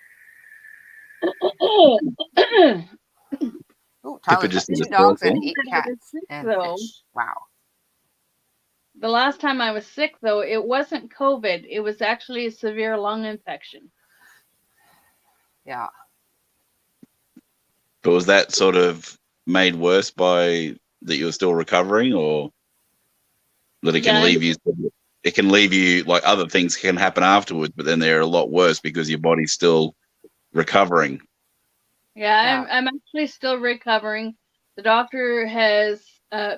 Ooh, Pippa Tyler's got just did 2 a dogs circle. and 8 cats and though. fish. Wow. The last time I was sick, though, it wasn't COVID. It was actually a severe lung infection. Yeah. But was that sort of made worse by that you were still recovering, or that it can leave you? It can leave you, like, other things can happen afterwards, but then they're a lot worse because your body's still recovering. Yeah, I'm actually still recovering. The doctor has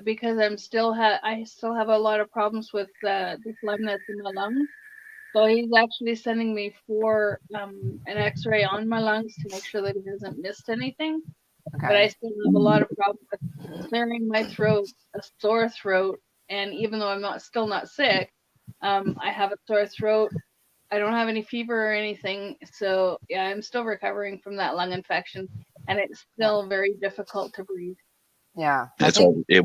because I still have a lot of problems with the phlegm that's in my lungs. So he's actually sending me for an X-ray on my lungs to make sure that he hasn't missed anything. Okay. But I still have a lot of problems with clearing my throat, a sore throat, and even though I'm still not sick, I have a sore throat. I don't have any fever or anything, so yeah, I'm still recovering from that lung infection, and it's still very difficult to breathe. Yeah. That's why. I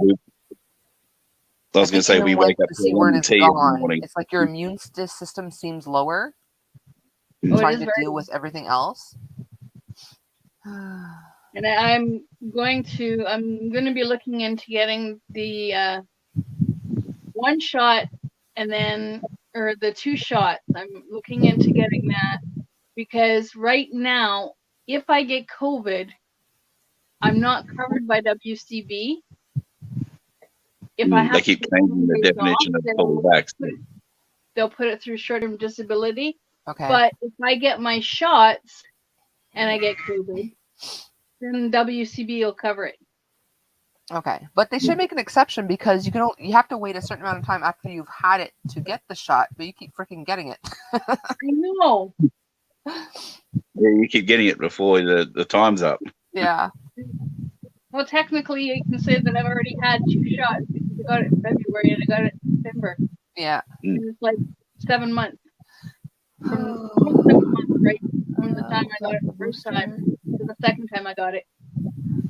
was going to say we wake up to lemon tea in the morning. It's like your immune system seems lower, Oh, trying to deal with everything else. And I'm going to be looking into getting the 1 shot or the 2 shots. I'm looking into getting that because right now, if I get COVID, I'm not covered by WCB. If I have They keep changing the definition of fully vaccinated. They'll put it through short-term disability. Okay. But if I get my shots and I get COVID, then WCB will cover it. Okay, but they should make an exception because you have to wait a certain amount of time after you've had it to get the shot, but you keep freaking getting it. I know. Yeah, you keep getting it before the time's up. Yeah. Well, technically, you can say that I've already had 2 shots because I got it in February and I got it in December. Yeah. It's like 7 months. From 7 months, right? From the time I got it the first time to the second time I got it.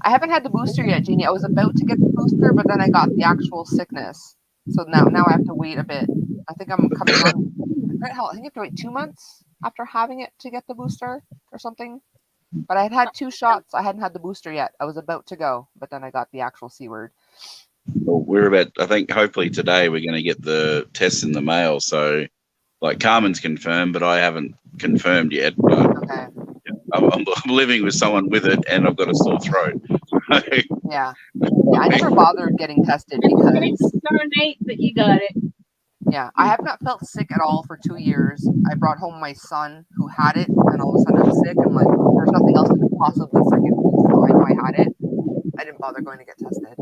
I haven't had the booster yet, Jeannie. I was about to get the booster, but then I got the actual sickness. So now I have to wait a bit. I think I'm coming on. I think you have to wait 2 months after having it to get the booster or something. But I had 2 shots. I hadn't had the booster yet. I was about to go, but then I got the actual C word. Well, I think hopefully today we're going to get the tests in the mail. So, like, Carmen's confirmed, but I haven't confirmed yet. But Okay. I'm living with someone with it, and I've got a sore throat. Yeah. I never bothered getting tested because Darn eight that you got it. Yeah, I have not felt sick at all for 2 years. I brought home my son who had it, and all of a sudden I'm sick. I'm like, there's nothing else that could possibly freaking be. So I know I had it. I didn't bother going to get tested.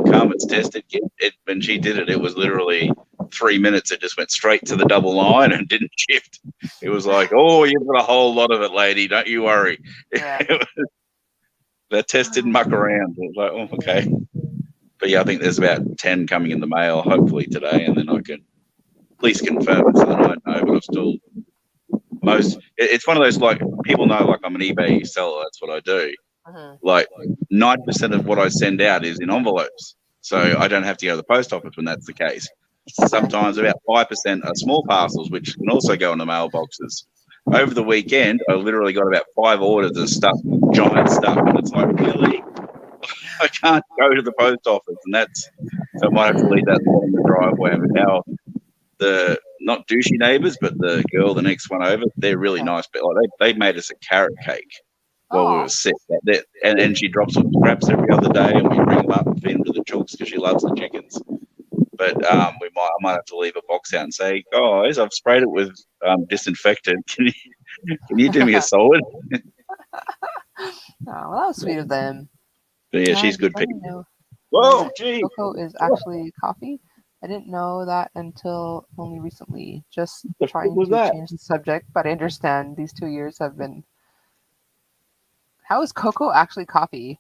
Carmen's tested it when she did it. It was literally 3 minutes. It just went straight to the double line and didn't shift. It was like, oh, you've got a whole lot of it, lady. Don't you worry. Yeah. That test didn't muck around. It was like, oh, okay. But yeah, I think there's about 10 coming in the mail, hopefully today, and then I can at least confirm it so that I know. But I'm still it's one of those, like, people know, like, I'm an eBay seller. That's what I do. Like 90% of what I send out is in envelopes, so I don't have to go to the post office when that's the case. Sometimes about 5% are small parcels, which can also go in the mailboxes. Over the weekend, I literally got about 5 orders of stuff, giant stuff, and it's like, really? I can't go to the post office, and so I might have to leave that in the driveway. I mean, now the not douchey neighbours, but the girl, the next one over, they're really nice. But like, they made us a carrot cake while we were sick, and she drops some scraps every other day, and we bring them up and feed them to the chooks because she loves the chickens. But I might have to leave a box out and say, guys, I've sprayed it with disinfectant. Can you do me a solid? Oh, well, that was sweet of them. But yeah, she's good people. Know. Whoa, gee. Coco is actually coffee. I didn't know that until only recently. Just trying to change the subject, but I understand these 2 years have been. How is Coco actually coffee?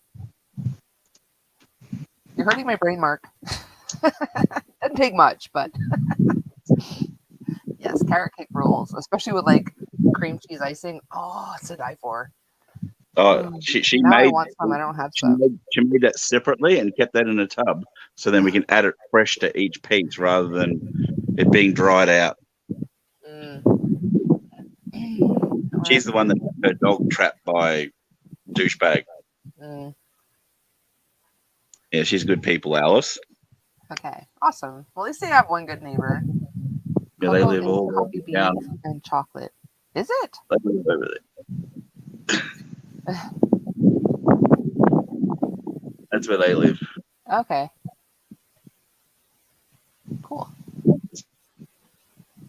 You're hurting my brain, Mark. Doesn't take much, but yes, carrot cake rules, especially with like cream cheese icing. Oh, it's to die for. Oh, she now made. I want some. I don't have some. She made that separately and kept that in a tub, so then we can add it fresh to each piece rather than it being dried out. She's the one that had her dog trapped by douchebag. Yeah, she's good people, Alice. Okay, awesome. Well, at least they have one good neighbor. Yeah, they live all coffee down and chocolate. Is it? They live over there. That's where they live. Okay. Cool.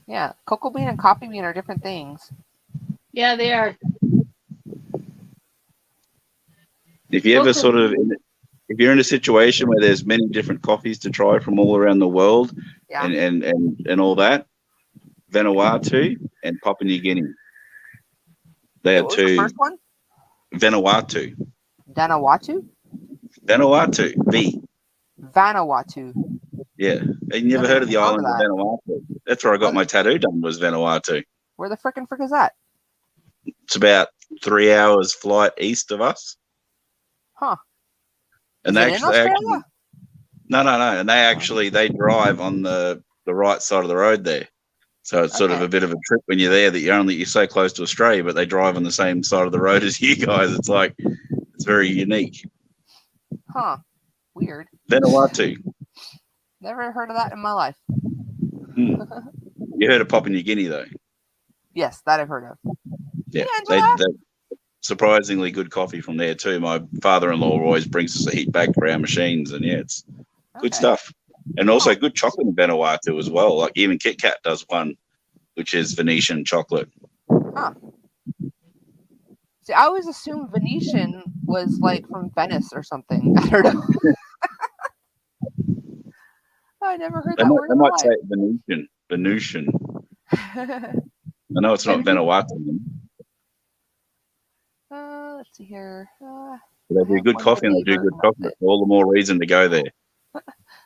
Yeah, cocoa bean and coffee bean are different things. Yeah, they are. If you ever if you're in a situation where there's many different coffees to try from all around the world, and all that, Vanuatu and Papua New Guinea. They are two. The first one? Vanuatu. Vanuatu? Vanuatu. Vanuatu. Yeah. And you never heard of the island of Vanuatu? That's where I got my tattoo done, was Vanuatu. Where the frickin' frick is that? It's about 3 hours flight east of us. Huh. And is it in Australia? No. And they drive on the right side of the road there. So it's sort of a bit of a trip when you're there that you're so close to Australia, but they drive on the same side of the road as you guys. It's like, it's very unique. Huh. Weird. Vanuatu. Never heard of that in my life. You heard of Papua New Guinea, though? Yes, that I've heard of. Yeah, they surprisingly good coffee from there too. My father-in-law always brings us a heat bag for our machines, and yeah, it's good stuff. And also good chocolate in Vanuatu as well. Like even Kit Kat does one, which is Venetian chocolate. Huh. See, I always assumed Venetian was like from Venice or something. I don't know. I never heard that word. I might say Venetian. I know it's not Vanuatu. Let's see here. They do good coffee and they do good chocolate. All the more reason to go there.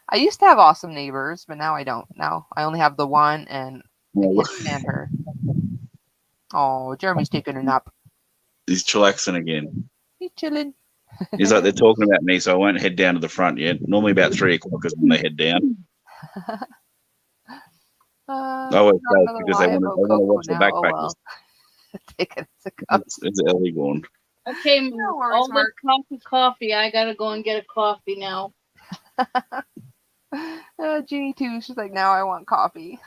I used to have awesome neighbors, but now I don't. Now I only have the one, and I can't stand her. Oh, Jeremy's taking a nap. He's chillaxing again. He's chilling. He's like, they're talking about me, so I won't head down to the front yet. Normally about 3 o'clock is when they head down. I always say because they want to watch the backpackers. It's early gone. Okay, all the coffee. I gotta go and get a coffee now. Jeannie too. She's like, now I want coffee.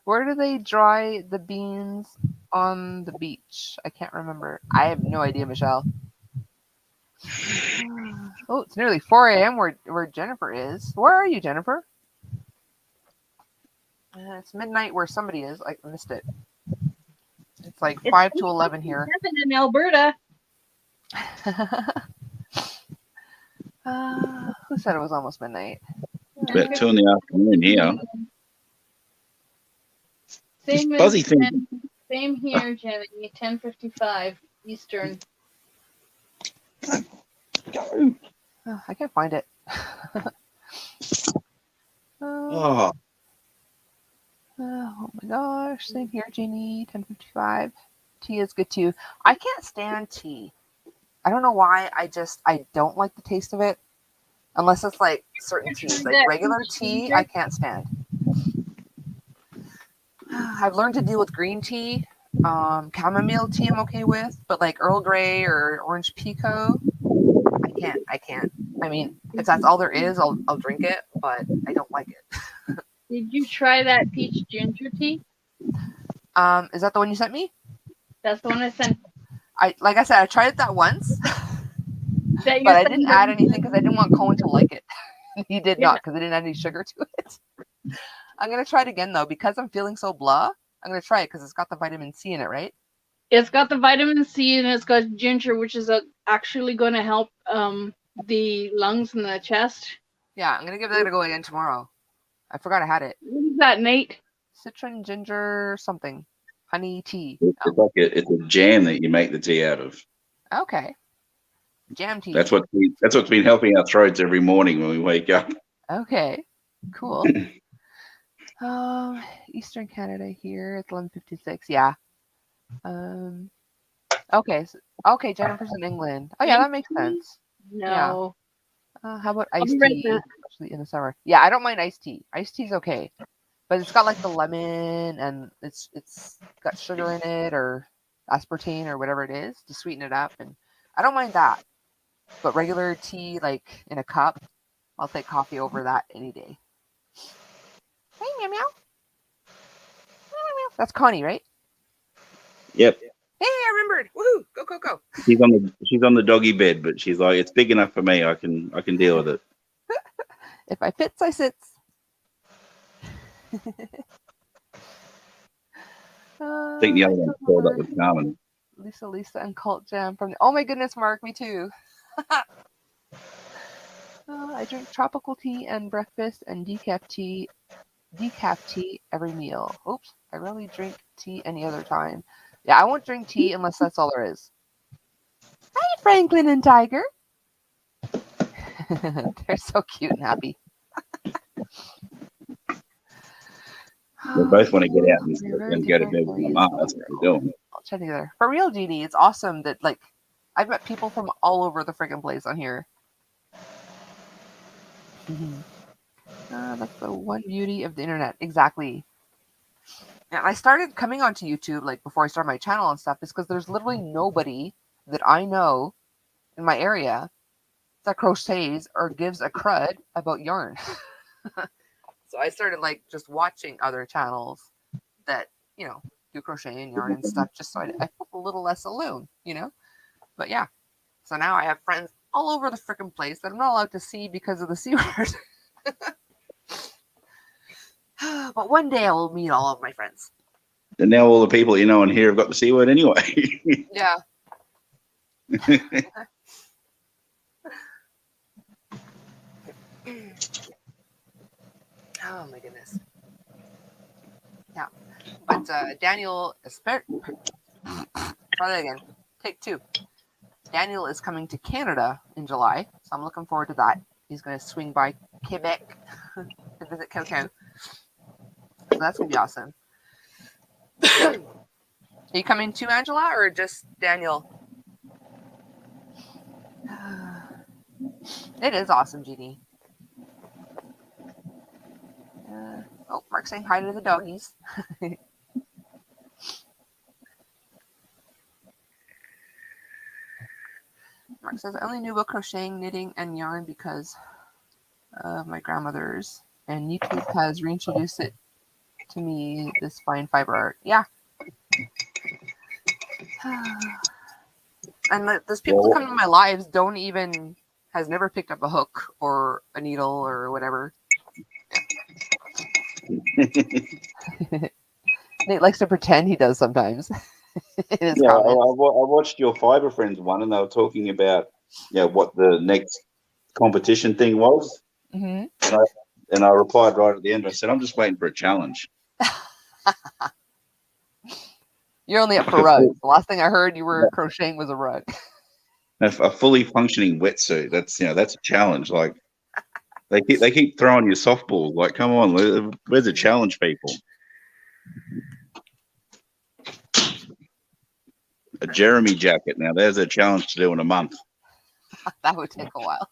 Where do they dry the beans on the beach? I can't remember. I have no idea, Michelle. Oh, it's nearly 4 a.m. where Jennifer is. Where are you, Jennifer? It's midnight where somebody is. I missed it. It's like 5 to 11 here. In Alberta. Who said it was almost midnight? It's about 2 in the afternoon here. This Same fuzzy as thing. same here, Jenny. 10:55 Eastern. Go. Oh, I can't find it. Oh, Oh my gosh, same here, Jeannie. 10:55. Tea is good too. I can't stand tea. I don't know why. I don't like the taste of it, unless it's like certain teas, like regular tea. I can't stand. I've learned to deal with green tea. Chamomile tea I'm okay with, but like Earl Grey or orange pekoe, I can't. I mean, if that's all there is, I'll drink it, but I don't like it. Did you try that peach ginger tea? Is that the one you sent me? That's the one I sent. Like I said, I tried it that once, That you but I sent didn't me. add anything because I didn't want Cohen to like it. He did Yeah. not, because I didn't add any sugar to it. I'm gonna try it again though, because I'm feeling so blah. I'm gonna try it because it's got the vitamin C in it, right? It's got the vitamin C and it's got ginger, which is actually going to help the lungs and the chest. Yeah, I'm gonna give that a go again tomorrow. I forgot I had it. What is that, Nate? Citron, ginger, something, honey tea. it's like it's a jam that you make the tea out of. Okay. Jam tea. That's what's been helping our throats every morning when we wake up. Okay. Cool. Eastern Canada here. It's 11:56. Yeah. Okay. Okay, Jennifer's in England. Oh yeah, that makes sense. No. How about I'll iced be right tea, back. especially in the summer? Yeah, I don't mind iced tea. Iced tea's okay, but it's got like the lemon and it's got sugar in it or aspartame or whatever it is to sweeten it up, and I don't mind that. But regular tea, like in a cup, I'll take coffee over that any day. Hey, meow meow. Meow, meow. That's Connie, right? Yep. Hey, I remembered. Woohoo! Go, go, go. She's on the doggy bed, but she's like, it's big enough for me. I can deal with it. If I fits, I sits. I think the other one called up with Carmen. Lisa, and Cult Jam from. Oh my goodness, Mark, me too. I drink tropical tea and breakfast and decaf tea every meal. Oops, I rarely drink tea any other time. Yeah, I won't drink tea unless that's all there is. Hi, Franklin and Tiger. They're so cute and happy. We both want to get out We're and very go to bed with different Mama. ways. That's what we're doing. All chat together. For real, Jeannie, it's awesome that like I've met people from all over the friggin' place on here. That's the one beauty of the internet. Exactly. And I started coming onto YouTube like before I started my channel and stuff is because there's literally nobody that I know in my area that crochets or gives a crud about yarn. So I started like just watching other channels that, do crochet and yarn and stuff just so I felt a little less alone, But yeah. So now I have friends all over the freaking place that I'm not allowed to see because of the C word. But one day I will meet all of my friends. And now all the people you know in here have got the C word anyway. Yeah. Oh my goodness. Yeah. But Daniel is try that again. Take two. Daniel is coming to Canada in July, so I'm looking forward to that. He's going to swing by Quebec to visit Coco. So that's going to be awesome. Are you coming too, Angela, or just Daniel? It is awesome, Jeannie. Mark's saying hi to the doggies. Mark says, I only knew about crocheting, knitting, and yarn because of my grandmother's, and YouTube has reintroduced it to me, this fine fiber art. Yeah. And those people who come into my lives has never picked up a hook or a needle or whatever. Nate likes to pretend he does sometimes. I watched your Fiber Friends one, and they were talking about what the next competition thing was. Mm-hmm. And I replied right at the end. I said, I'm just waiting for a challenge. You're only up Like for a rugs. full- The last thing I heard you were crocheting was a rug. a fully functioning wetsuit. That's a challenge. Like they keep throwing you softballs. Like, come on, where's the challenge, people? A Jeremy jacket. Now there's a challenge to do in a month. That would take a while.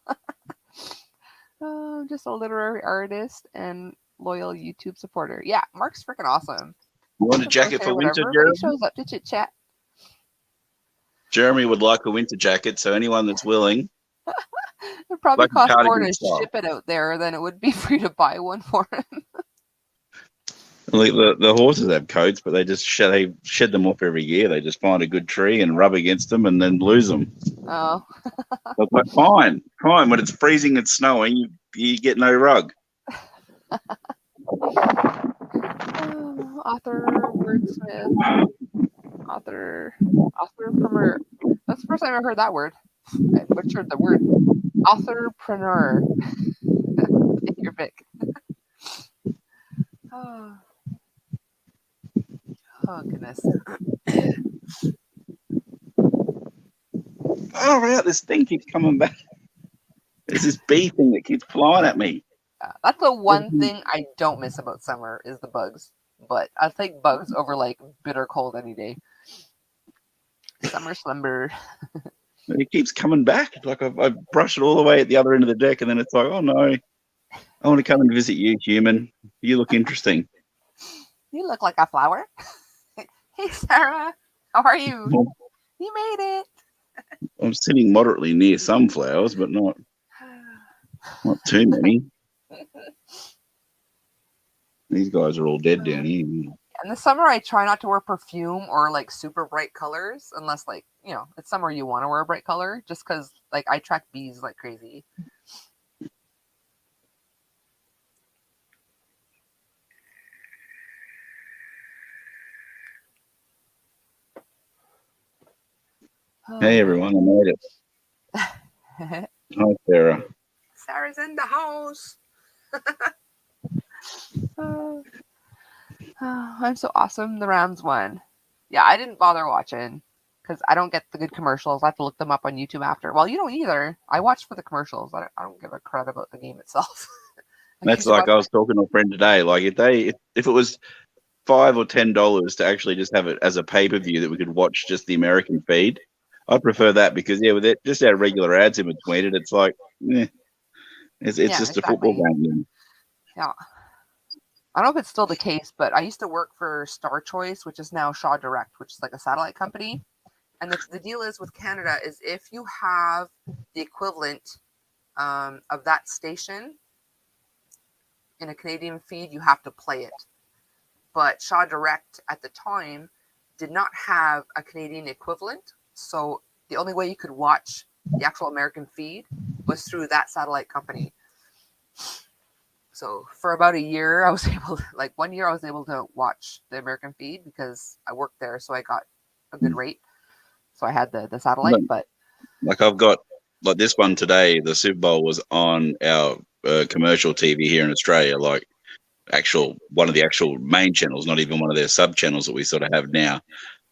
Just a literary artist and loyal YouTube supporter. Yeah, Mark's freaking awesome. You want a jacket for winter, Everybody Jeremy? shows up to chit chat. Jeremy would like a winter jacket, so anyone that's willing. It probably Like a costs more cardigan to style. ship it out there than it would be for you to buy one for him. Like the horses have coats, but they shed them off every year. They just find a good tree and rub against them and then lose them. Oh. So it's like, fine. When it's freezing and snowing, you get no rug. Author, wordsmith, author, premier. That's the first time I heard that word. I butchered the word. Authorpreneur. Take your pick. Oh goodness. Oh, yeah, this thing keeps coming back. There's this bee thing that keeps flying at me. That's the one thing I don't miss about summer is the bugs. But I'll take bugs over like bitter cold any day. Summer slumber. It keeps coming back. Like I brush it all the way at the other end of the deck, and then it's like, oh no, I want to come and visit you, human. You look interesting. You look like a flower. Hey, Sarah. How are you? You made it. I'm sitting moderately near some flowers, but not too many. These guys are all dead down here. In the summer, I try not to wear perfume or like super bright colors, unless like it's summer you want to wear a bright color, just because like I track bees like crazy. Hey everyone, I made it. Hi Sarah. Sarah's in the house. I'm so awesome. The Rams won. Yeah, I didn't bother watching because I don't get the good commercials. I have to look them up on YouTube after. Well, you don't either. I watch for the commercials. I don't give a crud about the game itself. That's like I was talking to a friend today. Like if it was $5 or $10 to actually just have it as a pay-per-view that we could watch just the American feed, I'd prefer that because with it just our regular ads in between it, it's like it's just a football game. Yeah. I don't know if it's still the case, but I used to work for Star Choice, which is now Shaw Direct, which is like a satellite company. And the deal is with Canada is if you have the equivalent of that station in a Canadian feed, you have to play it. But Shaw Direct at the time did not have a Canadian equivalent. So the only way you could watch the actual American feed was through that satellite company. So for about a year, I was able to watch the American feed because I worked there, so I got a good rate. So I had the satellite, but like I've got like this one today. The Super Bowl was on our commercial TV here in Australia, like one of the actual main channels, not even one of their sub channels that we sort of have now.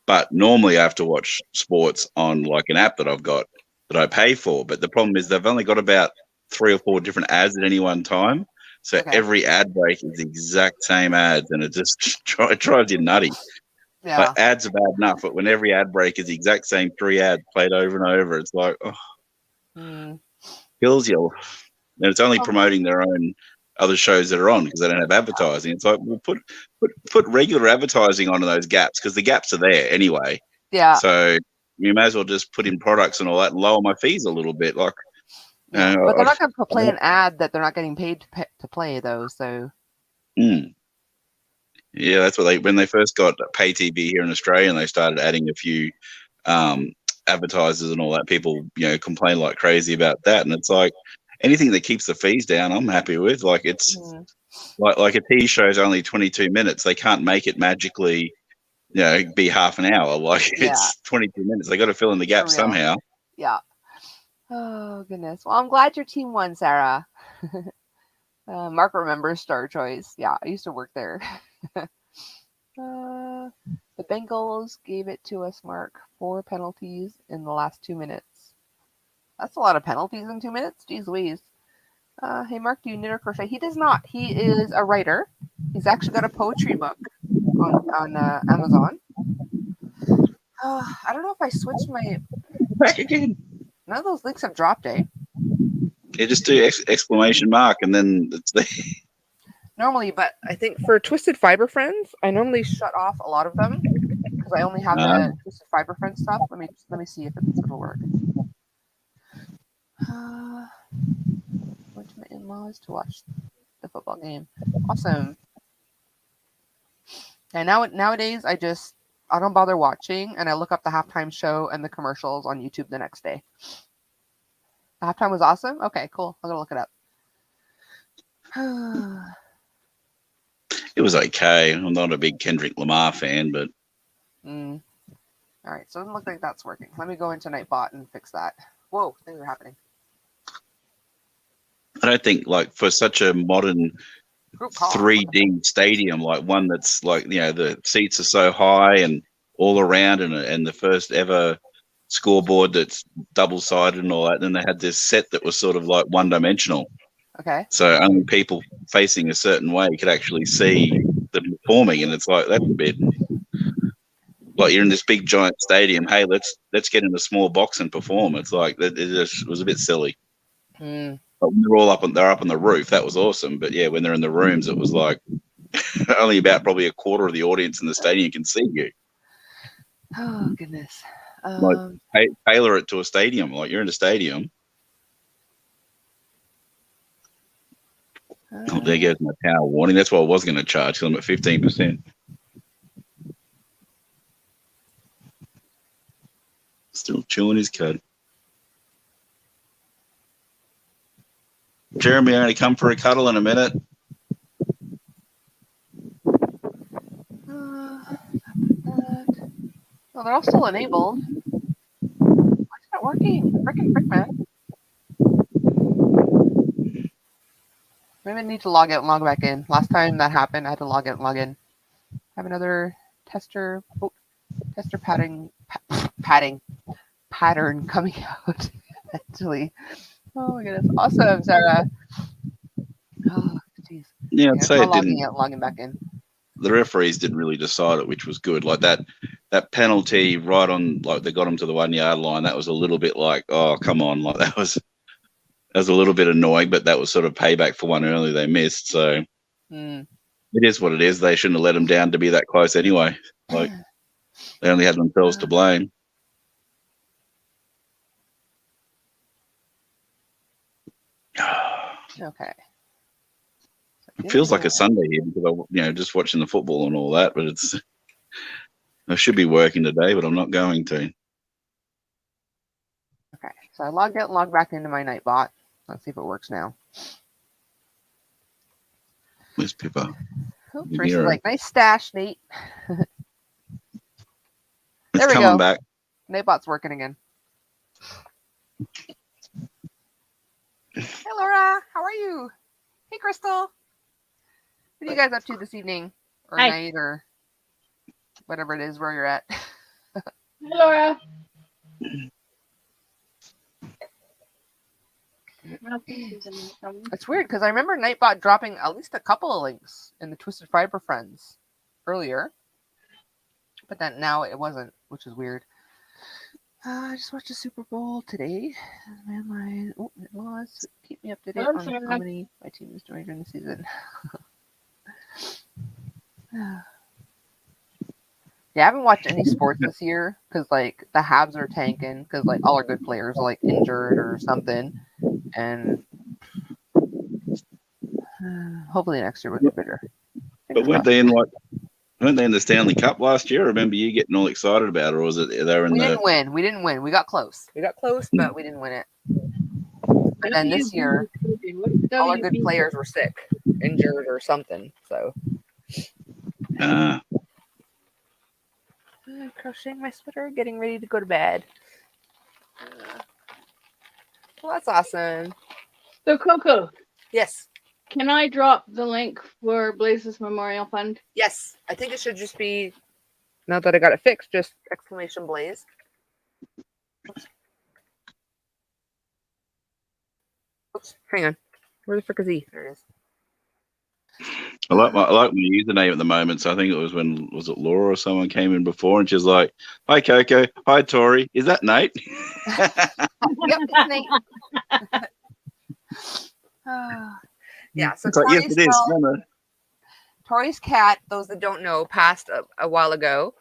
But normally I have to watch sports on like an app that I've got that I pay for. But the problem is they've only got about 3 or 4 different ads at any one time. So every ad break is the exact same ads, and it just drives you nutty. Yeah. Like, ads are bad enough, but when every ad break is the exact same 3 ads played over and over, it's like, kills you. And it's only promoting their own other shows that are on because they don't have advertising. It's like, well, put regular advertising onto those gaps because the gaps are there anyway. Yeah. So you may as well just put in products and all that and lower my fees a little bit. Like, but they're not going to play an ad that they're not getting paid to play, though. So. Yeah, that's what when they first got pay TV here in Australia and they started adding a few advertisers and all that, people complain like crazy about that. And it's like anything that keeps the fees down, I'm happy with. Like it's like a TV show is only 22 minutes. They can't make it magically, be half an hour. Like it's 22 minutes. They got to fill in the gap somehow. Yeah. Oh goodness. Well, I'm glad your team won, Sarah. Mark remembers Star Choice. Yeah, I used to work there. The Bengals gave it to us, Mark. 4 penalties in the last 2 minutes. That's a lot of penalties in 2 minutes. Jeez Louise. Hey, Mark, do you knit or crochet? He does not. He is a writer. He's actually got a poetry book on Amazon. I don't know if I switched my... Back again. None of those links have dropped, eh? Yeah, just do exclamation mark and then it's there. Normally, but I think for Twisted Fiber Friends, I normally shut off a lot of them because I only have the Twisted Fiber Friends stuff. Let me see if it'll work. Went to my in-laws to watch the football game. Awesome. And nowadays, I don't bother watching, and I look up the halftime show and the commercials on YouTube the next day. The halftime was awesome? Okay, cool. I'm going to look it up. It was okay. I'm not a big Kendrick Lamar fan, but... All right, so it doesn't look like that's working. Let me go into Nightbot and fix that. Whoa, things are happening. I don't think, like, for such a modern 3D stadium, like one that's like, you know, the seats are so high and all around, and the first ever scoreboard that's double-sided and all that, and then they had this set that was sort of like one-dimensional. Okay. So only people facing a certain way could actually see them performing, and it's like, that's a bit like you're in this big giant stadium. Hey, let's get in a small box and perform. It's like it just was a bit silly. But when they're all up on the roof, that was awesome. But yeah, when they're in the rooms, it was like only about probably a quarter of the audience in the stadium can see you. Oh goodness. Like tailor it to a stadium. Like you're in a stadium. Oh, there goes my power warning. That's what I was going to charge because I'm at 15%. Still chewing his cud. Jeremy, I'm going to come for a cuddle in a minute. Well, they're all still enabled. Why is it not working? Frickin' frick, man. Maybe I need to log out and log back in. Last time that happened, I had to log out and log in. I have another tester pattern coming out eventually. Oh my goodness. Awesome, Sarah. Oh, jeez. Yeah, I'd say it logging out and logging back in. The referees didn't really decide it, which was good. Like that penalty right on, like they got him to the 1 yard line. That was a little bit like, oh, come on. Like that was a little bit annoying, but that was sort of payback for one early they missed. So it is what it is. They shouldn't have let them down to be that close anyway. Like they only had themselves to blame. Okay. It feels like a Sunday here because I'm, just watching the football and all that. But I should be working today, but I'm not going to. Okay, so I logged out and logged back into my Nightbot. Let's see if it works now. Where's Pippa? Oh, Teresa's like, nice stash, Nate. It's coming back. Nightbot's working again. Hey, Laura. How are you? Hey, Crystal. What are you guys up to this evening or night or whatever it is where you're at? Hey, Laura. It's weird because I remember Nightbot dropping at least a couple of links in the Twisted Fiber Friends earlier, but then now it wasn't, which is weird. I just watched the Super Bowl today. Man, it was. Keep me up to date on how many my team is doing during the season. Yeah, I haven't watched any sports this year because like the Habs are tanking because like all our good players are like injured or something, and hopefully next year we'll get better. But weren't they in the Stanley Cup last year? I remember you getting all excited about it, or was it they were in We didn't win. We got close. But we didn't win it. And then this year, all our good players were sick, injured, or something. So. Crocheting my sweater, getting ready to go to bed. Well, that's awesome. So, Coco, Yes. can I drop the link for Blaze's Memorial Fund? Yes. I think it should just be, now that I got it fixed, just exclamation Blaze. Oops. Hang on. Where the frick is he? There it is. I like my username at the moment. So I think it was was it Laura or someone came in before, and she's like, "Hi Coco, hi Tori, is that Nate?" Yep, it's Nate. Yeah, so It's like, yes, Tori's, it is. No. Tori's cat, those that don't know, passed a while ago.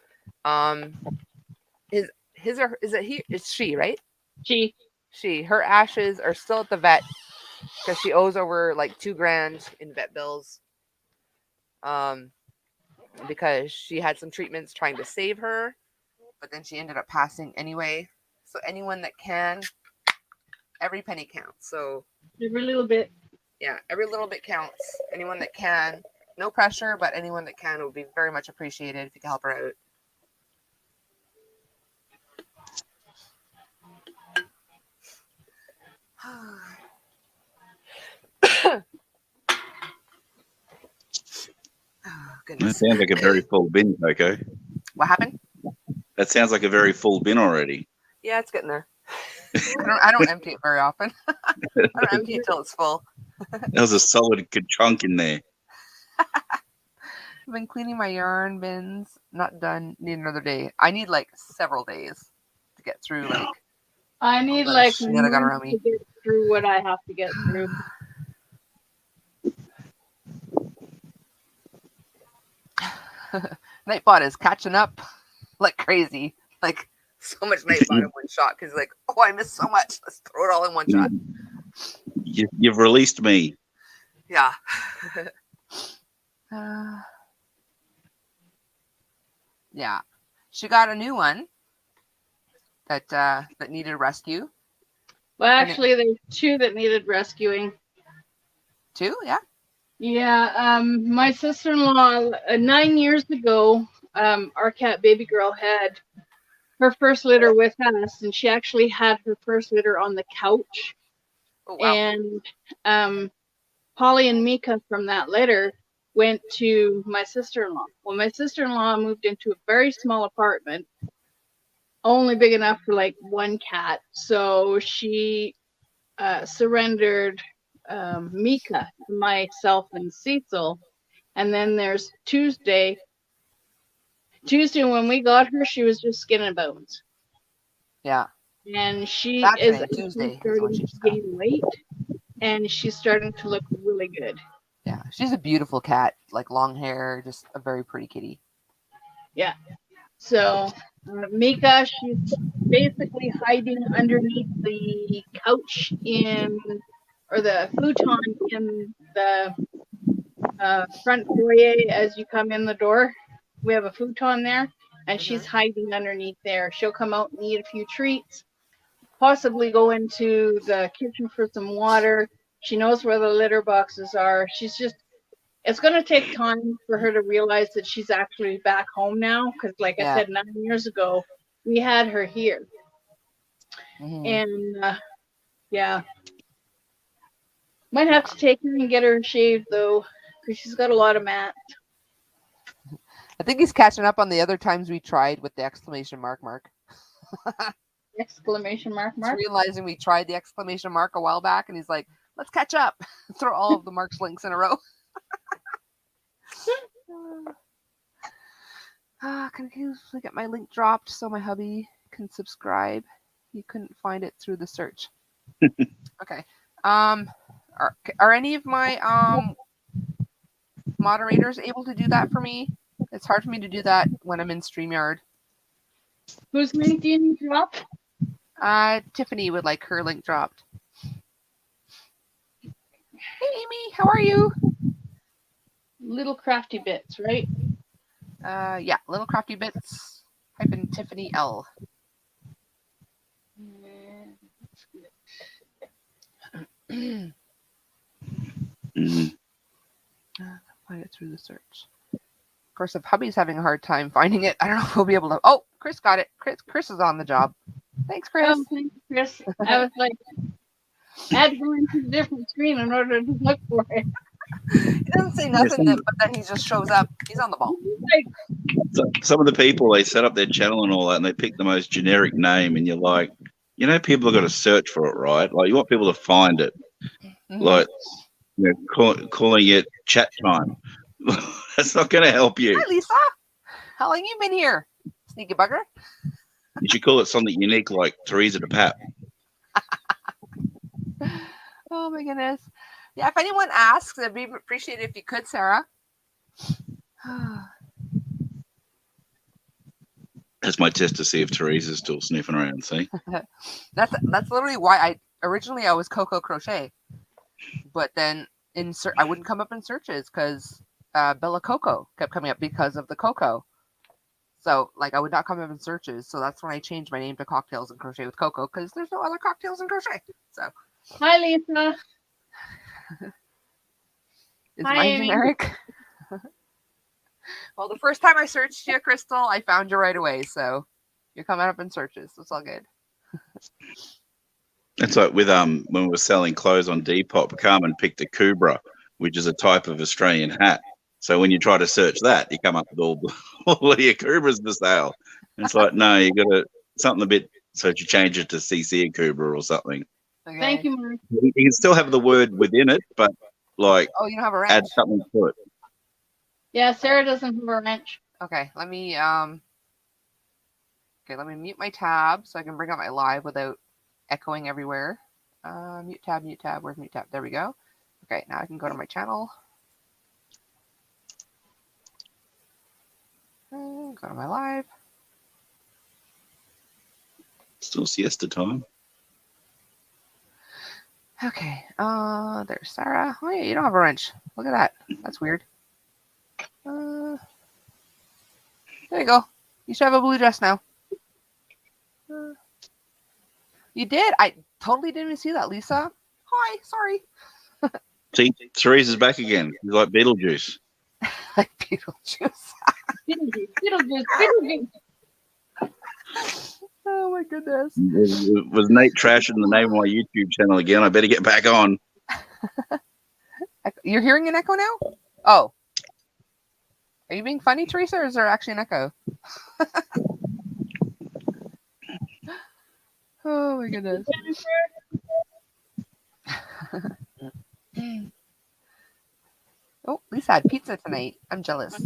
His or is it he? It's she, right? She. Her ashes are still at the vet because she owes over like $2,000 in vet bills. Because she had some treatments trying to save her, but then she ended up passing anyway. So anyone that can, every penny counts. So Every little bit. yeah, every little bit counts. Anyone that can, no pressure, but anyone that can would be very much appreciated if you can help her out. Oh, That goodness. sounds like a very full bin, Coco. What happened? That sounds like a very full bin already. Yeah, it's getting there. I don't empty it very often. I don't empty it till it's full. There was a solid good chunk in there. I've been cleaning my yarn bins. Not done. Need another day. I need like several days to get through. Like I need the like shit I got around months me. to get through what I have to get through. Nightbot is catching up like crazy. Like so much Nightbot in one shot because like, oh, I missed so much. Let's throw it all in one shot. You've released me. Yeah. Yeah. She got a new one that needed rescue. Well, actually, there's two that needed rescuing. Two? Yeah. Yeah. My sister-in-law 9 years ago, our cat baby girl had her first litter with us, and she actually had her first litter on the couch. Oh wow. And Polly and Mika from that litter went to my sister-in-law. Well, my sister-in-law moved into a very small apartment, only big enough for like one cat. So she surrendered Mika to myself and Cecil. And then there's Tuesday. When we got her, she was just skin and bones. Yeah. And she That's is right. Tuesday is starting when she to just got. gain weight, and she's starting to look really good. Yeah, she's a beautiful cat, like long hair, just a very pretty kitty. Yeah. So Mika, she's basically hiding underneath the couch or the futon in the front foyer as you come in the door. We have a futon there, and she's hiding underneath there. She'll come out and eat a few treats, possibly go into the kitchen for some water. She knows where the litter boxes are. It's going to take time for her to realize that she's actually back home now. Because like I said, 9 years ago, we had her here. And yeah, might have to take her and get her shaved though, because she's got a lot of mats. I think he's catching up on the other times we tried with the exclamation mark. Exclamation mark. He's realizing we tried the exclamation mark a while back, and he's like, let's catch up. Throw all of the marks links in a row. Can you get my link dropped so my hubby can subscribe? He couldn't find it through the search. Okay. Are any of my moderators able to do that for me? It's hard for me to do that when I'm in StreamYard. Whose link do you need dropped? Tiffany would like her link dropped. Hey Amy, how are you? Little Crafty Bits, right? Yeah, Little Crafty Bits _ Tiffany L. Find it through the search. Of course, if hubby's having a hard time finding it, I don't know if we'll be able to. Oh, Chris got it. Chris is on the job. Thanks, Chris. Oh, thanks, Chris. I was like, I had to go into a different screen in order to look for it. He doesn't say nothing, but then he just shows up. He's on the ball. Like, Some of the people, they set up their channel and all that, and they pick the most generic name, and you're like, people have got to search for it, right? Like, you want people to find it. Mhm. Like, calling it chat time. That's not going to help you. Hi, Lisa. How long you been here, sneaky bugger? You should call it something unique like Teresa the Pap. Oh my goodness. Yeah, if anyone asks, I'd be appreciated if you could, Sarah. That's my test to see if Teresa's still sniffing around, see? That's literally why I was Coco Crochet, but then I wouldn't come up in searches because Bella Coco kept coming up because of the Coco. So like I would not come up in searches. So that's when I changed my name to Cocktails and Crochet with Coco because there's no other cocktails and crochet. So hi, Lisa. is Hi, mine Amy. generic? Well, the first time I searched you, Crystal, I found you right away. So you're coming up in searches. It's all good. It's like with when we were selling clothes on Depop, Carmen picked a Kubra, which is a type of Australian hat. So when you try to search that, you come up with all of your Kubras for sale. And it's like, no, you got to something a bit. So you change it to CC Kubra or something. Okay. Thank you, Mark. You can still have the word within it, but like Oh, you don't have a wrench. add something to it. Yeah, Sarah doesn't have a wrench. Okay, let me mute my tab so I can bring up my live without echoing everywhere. Mute tab. Where's mute tab? There we go. Okay, now I can go to my channel. Go to my live. Still siesta time. Okay, there's Sarah. Oh yeah, you don't have a wrench. Look at that. That's weird. There you go. You should have a blue dress now. You did? I totally didn't even see that, Lisa. Hi, sorry. See, Teresa's back again. She's like Beetlejuice. Like Beetlejuice. Beetlejuice. Oh my goodness. Was Nate trashing the name of my YouTube channel again? I better get back on. You're hearing an echo now? Oh. Are you being funny, Teresa, or is there actually an echo? Oh my goodness. Oh, Lisa had pizza tonight. I'm jealous.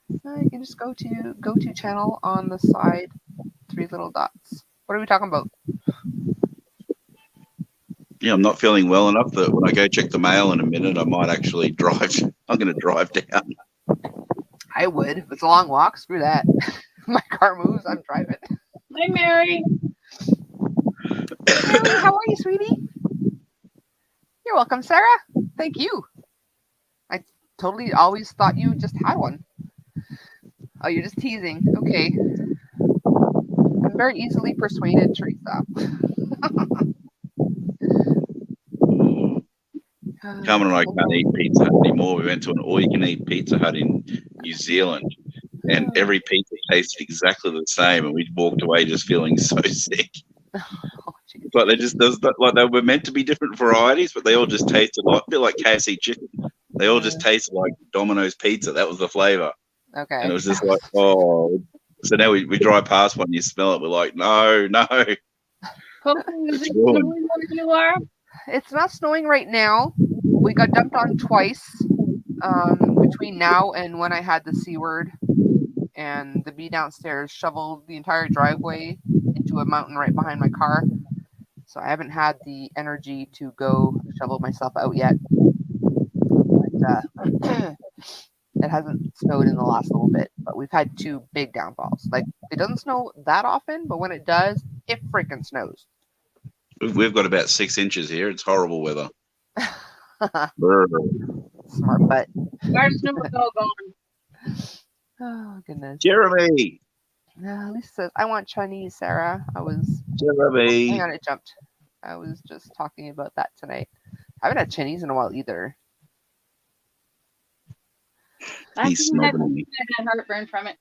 You can just go to channel on the side, 3 little dots. What are we talking about? Yeah, I'm not feeling well enough that when I go check the mail in a minute, I might actually drive. I'm going to drive down. I would. If it's a long walk, screw that. My car moves, I'm driving. Hi, Mary. Hey, Mary, how are you, sweetie? You're welcome, Sarah. Thank you. I totally always thought you just had one. Oh, you're just teasing. Okay. I'm very easily persuaded, Teresa. Carmen and I can't eat Pizza Hut anymore. We went to an all-you-can-eat Pizza Hut in New Zealand, and every pizza tasted exactly the same, and we walked away just feeling so sick. Oh, It's like they were meant to be different varieties, but they all just tasted like a bit like KFC chicken. They all just tasted like Domino's pizza. That was the flavor, okay. and it was just like, oh. So now we drive past one, you smell it, we're like, no. Coco, is it snowing where you are? It's not snowing right now. We got dumped on twice between now and when I had the C word, and the bee downstairs shoveled the entire driveway into a mountain right behind my car. So I haven't had the energy to go shovel myself out yet. But, it hasn't snowed in the last little bit, but we've had 2 big downfalls. Like, it doesn't snow that often, but when it does, it freaking snows. We've got about 6 inches here. It's horrible weather. Smart butt. Our snow is all gone. Oh, goodness. Jeremy. Lisa says, I want Chinese, Sarah. Jeremy. Hang on, it jumped. I was just talking about that tonight. I haven't had Chinese in a while either. I He's had snobbing me. heartburn from it.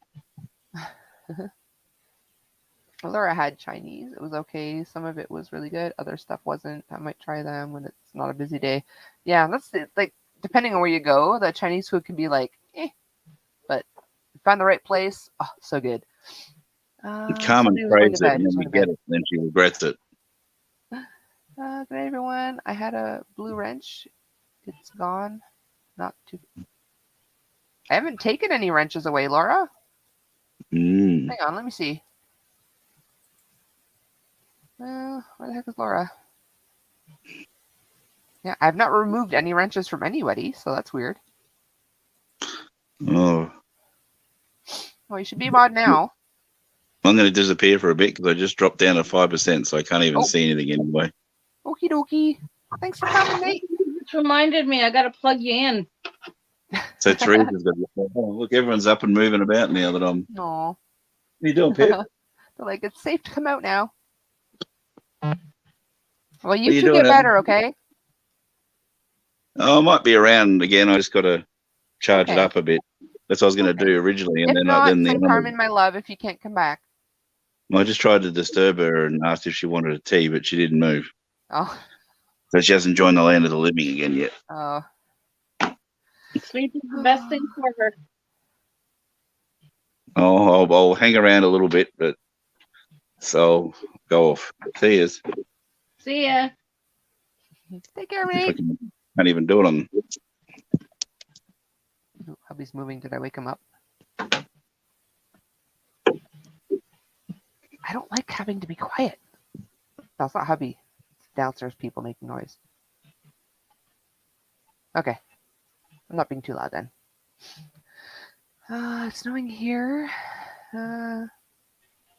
Laura had Chinese. It was okay. Some of it was really good. Other stuff wasn't. I might try them when it's not a busy day. Yeah, that's it. Like, depending on where you go, the Chinese food can be like, but find the right place. Oh, so good. Carmen Somebody was going to craves it bed. and then Who's going we to get bed? it and then she regrets it. Good night, everyone. I had a blue wrench. It's gone. Not too. I haven't taken any wrenches away, Laura. Mm. Hang on, let me see. Where the heck is Laura? Yeah, I've not removed any wrenches from anybody, so that's weird. Oh, Well, you should be mod now. I'm going to disappear for a bit because I just dropped down to 5%, so I can't even see anything anyway. Okie dokie. Thanks for coming, Nate. It's reminded me I got to plug you in. So Teresa's got to oh, look, everyone's up and moving about now that I'm. Aw. What are you doing, Pip? They're like, it's safe to come out now. Well, What are you you two doing, get better, okay? Oh, I might be around again. I just got to charge it Okay. up a bit. That's what I was going to do originally, and If then not, then the send Carmen my love if you can't come back. I just tried to disturb her and asked if she wanted a tea, but she didn't move. Oh. So she hasn't joined the land of the living again yet. Oh. Sleep is the best thing for her. Oh, I'll hang around a little bit, but so go off. See yous. See ya. Take care, If I mate. can't even do it on. Oh, hubby's moving. Did I wake him up? I don't like having to be quiet. That's not hubby. It's downstairs people making noise. Okay. I'm not being too loud then. It's snowing here. It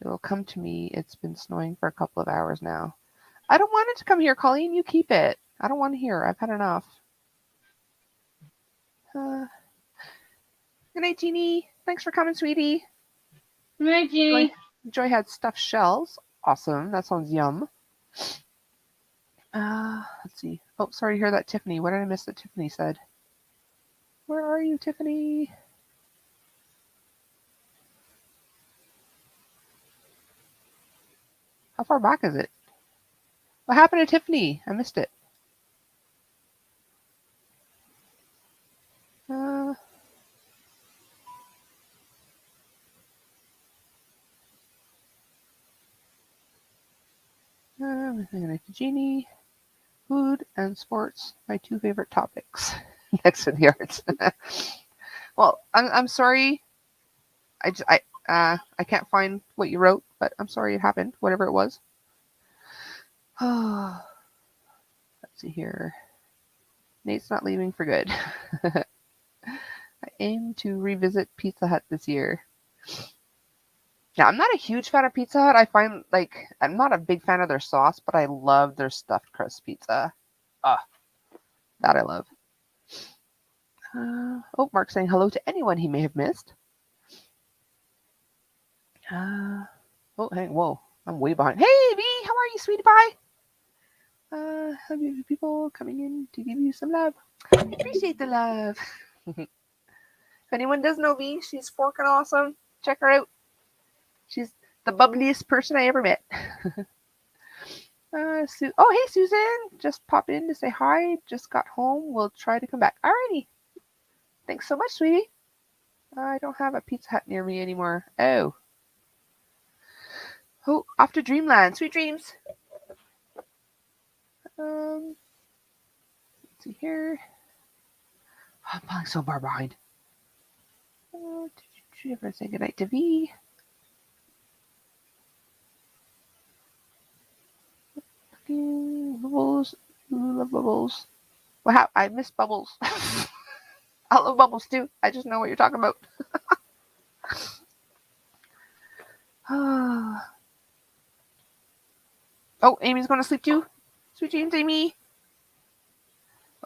will come to me. It's been snowing for a couple of hours now. I don't want it to come here, Colleen. You keep it. I don't want to hear. I've had enough. Good night, Jeannie. Thanks for coming, sweetie. Good night, Jeannie. Joy had stuffed shells. Awesome. That sounds yum. Let's see. Oh, sorry to hear that, Tiffany. What did I miss that Tiffany said? Where are you, Tiffany? How far back is it? What happened to Tiffany? I missed it. Jeannie, food and sports, my two favorite topics. Next to the arts. Well, I'm sorry. I can't find what you wrote, but I'm sorry it happened. Whatever it was. Let's see here. Nate's not leaving for good. I aim to revisit Pizza Hut this year. Now, I'm not a huge fan of Pizza Hut. I find, like, I'm not a big fan of their sauce, but I love their stuffed crust pizza. That I love. Oh, Mark's saying hello to anyone he may have missed. Oh, hey, whoa. I'm way behind. Hey, B, how are you, sweetie pie? Have you people coming in to give you some love? Appreciate the love. If anyone does know B, she's forking awesome. Check her out. She's the bubbliest person I ever met. Oh, hey, Susan. Just pop in to say hi. Just got home. We'll try to come back. Alrighty. Thanks so much, sweetie. I don't have a Pizza Hut near me anymore. Oh, off to Dreamland. Sweet dreams. Let's see here. Oh, I'm falling so far behind. Did you ever say goodnight to V? Bubbles. Ooh, love Bubbles. Well, I miss Bubbles. I love Bubbles too. I just know what you're talking about. Oh, Amy's going to sleep too. Sweet dreams, Amy.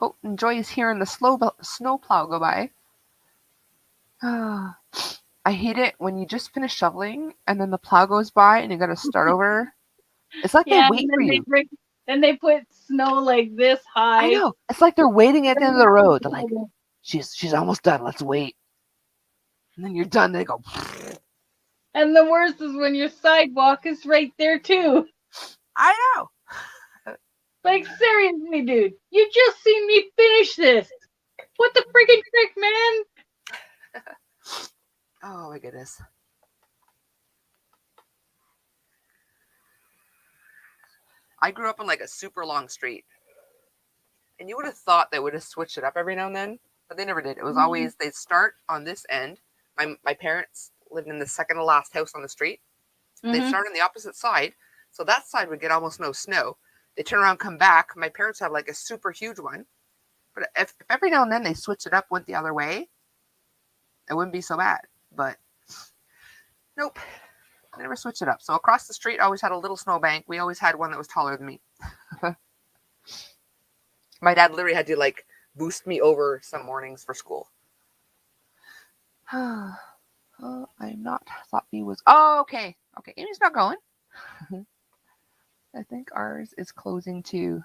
Oh, and Joy is hearing the snowplow go by. I hate it when you just finish shoveling and then the plow goes by and you got to start over. It's like they wait for you. Then they put snow like this high. I know. It's like they're waiting at the end of the road. They're like, she's almost done. Let's wait. And then you're done. They go. And the worst is when your sidewalk is right there too. I know. Like, seriously, dude. You just seen me finish this. What the friggin' frick, man? Oh my goodness. I grew up on like a super long street. And you would have thought they would have switched it up every now and then, but they never did. It was always they'd start on this end. My parents lived in the second to last house on the street. They'd start on the opposite side, so that side would get almost no snow. They turn around, come back. My parents have like a super huge one, but if every now and then they switch it up, went the other way, it wouldn't be so bad. But nope, they never switched it up. So across the street, I always had a little snowbank. We always had one that was taller than me. My dad literally had to like boost me over some mornings for school. Oh, I'm not. Thought he was. Oh, okay. Okay, Amy's not going. I think ours is closing too.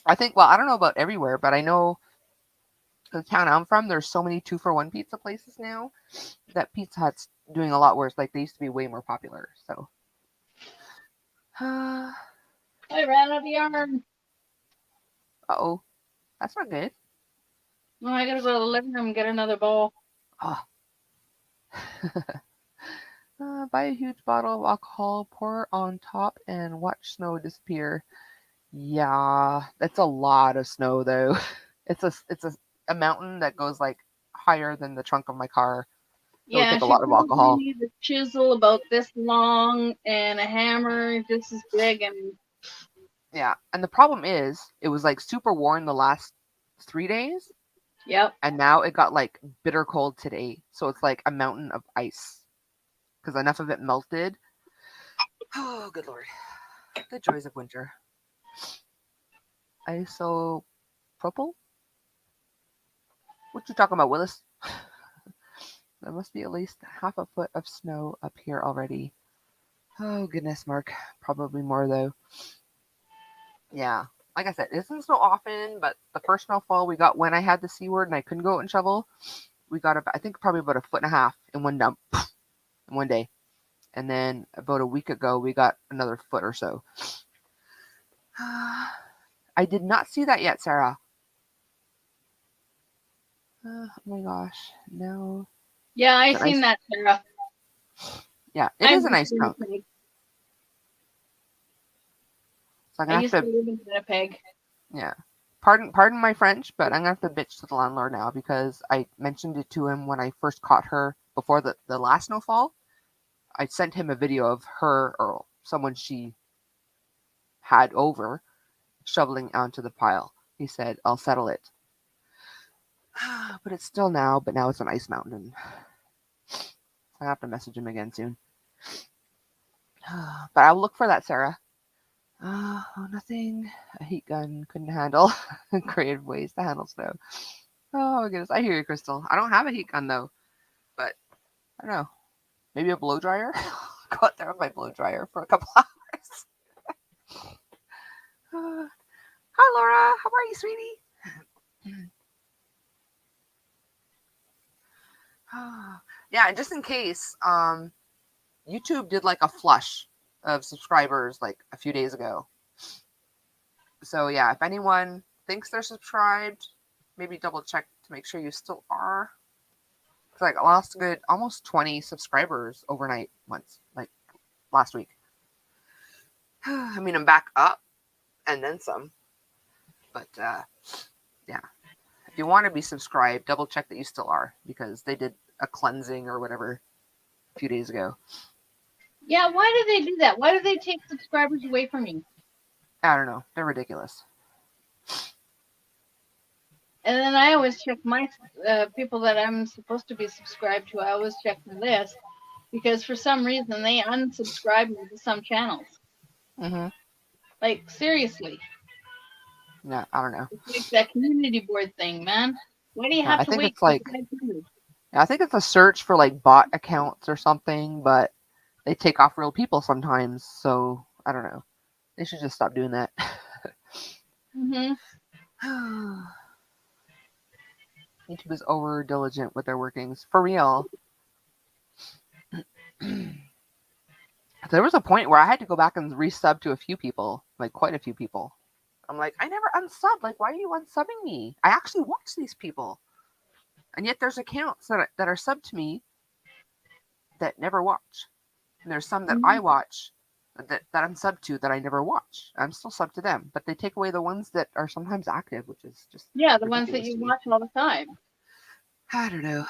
I think, well, I don't know about everywhere, but I know the town I'm from, there's so many 2-for-1 pizza places now that Pizza Hut's doing a lot worse. Like, they used to be way more popular. So, I ran out of yarn. uh-oh. That's not good. No, I gotta go to the living room and get another bowl. Oh. Buy a huge bottle of alcohol, pour on top, and watch snow disappear. Yeah, that's a lot of snow though. It's a mountain that goes like higher than the trunk of my car. It would Yeah, take a she lot of probably alcohol. needs a chisel about this long and a hammer just as big, and Yeah, and the problem is, it was like super warm the last 3 days, yep. and now it got like bitter cold today. So it's like a mountain of ice because enough of it melted. Oh, good lord! The joys of winter. Isopropyl? What you talking about, Willis? There must be at least half a foot of snow up here already. Oh goodness, Mark. Probably more though. Yeah. Like I said, it doesn't snow often, but the first snowfall we got when I had the C word and I couldn't go out and shovel, we got about, I think probably about a foot and a half in one dump in one day. And then about a week ago we got another foot or so. I did not see that yet, Sarah. Oh my gosh. No. Yeah, I It's a seen nice, that, Sarah. yeah, it I'm is a nice from chunk. Winnipeg. So I'm I gonna used have to to, live in Winnipeg. yeah. Pardon my French, but I'm gonna have to bitch to the landlord now because I mentioned it to him when I first caught her before the last snowfall. I sent him a video of her or someone she had over shoveling onto the pile. He said, I'll settle it. But it's still now, but now it's an ice mountain. I have to message him again soon. But I'll look for that, Sarah. Oh, nothing. A heat gun couldn't handle. Creative ways to handle snow. Oh my goodness, I hear you, Crystal. I don't have a heat gun though, but I don't know. Maybe a blow dryer. Go out there with my blow dryer for a couple hours. Hi, Laura. How are you, sweetie? Yeah, and just in case, YouTube did like a flush of subscribers like a few days ago. So yeah, if anyone thinks they're subscribed, maybe double check to make sure you still are. Cause like I lost a good almost 20 subscribers overnight once, like last week. I mean, I'm back up and then some. But yeah, if you want to be subscribed, double check that you still are because they did a cleansing or whatever a few days ago. Yeah, why do they do that? Why do they take subscribers away from you? I don't know. They're ridiculous. And then I always check my people that I'm supposed to be subscribed to. I always check the list because for some reason they unsubscribe me to some channels. Mm-hmm. Like, seriously. Yeah, I don't know. It's like that community board thing, man. Why do you Yeah, have I to think wait it's like, 500? I think it's a search for like bot accounts or something, but they take off real people sometimes. So I don't know. They should just stop doing that. Mm-hmm. YouTube is over diligent with their workings for real. There was a point where I had to go back and resub to a few people, like quite a few people. I'm like, I never unsubbed. Like, why are you unsubbing me? I actually watch these people. And yet there's accounts that are subbed to me that never watch. And there's some that I watch that I'm subbed to that I never watch. I'm still subbed to them. But they take away the ones that are sometimes active, which is just Yeah, the ones that you watch all the time. I don't know.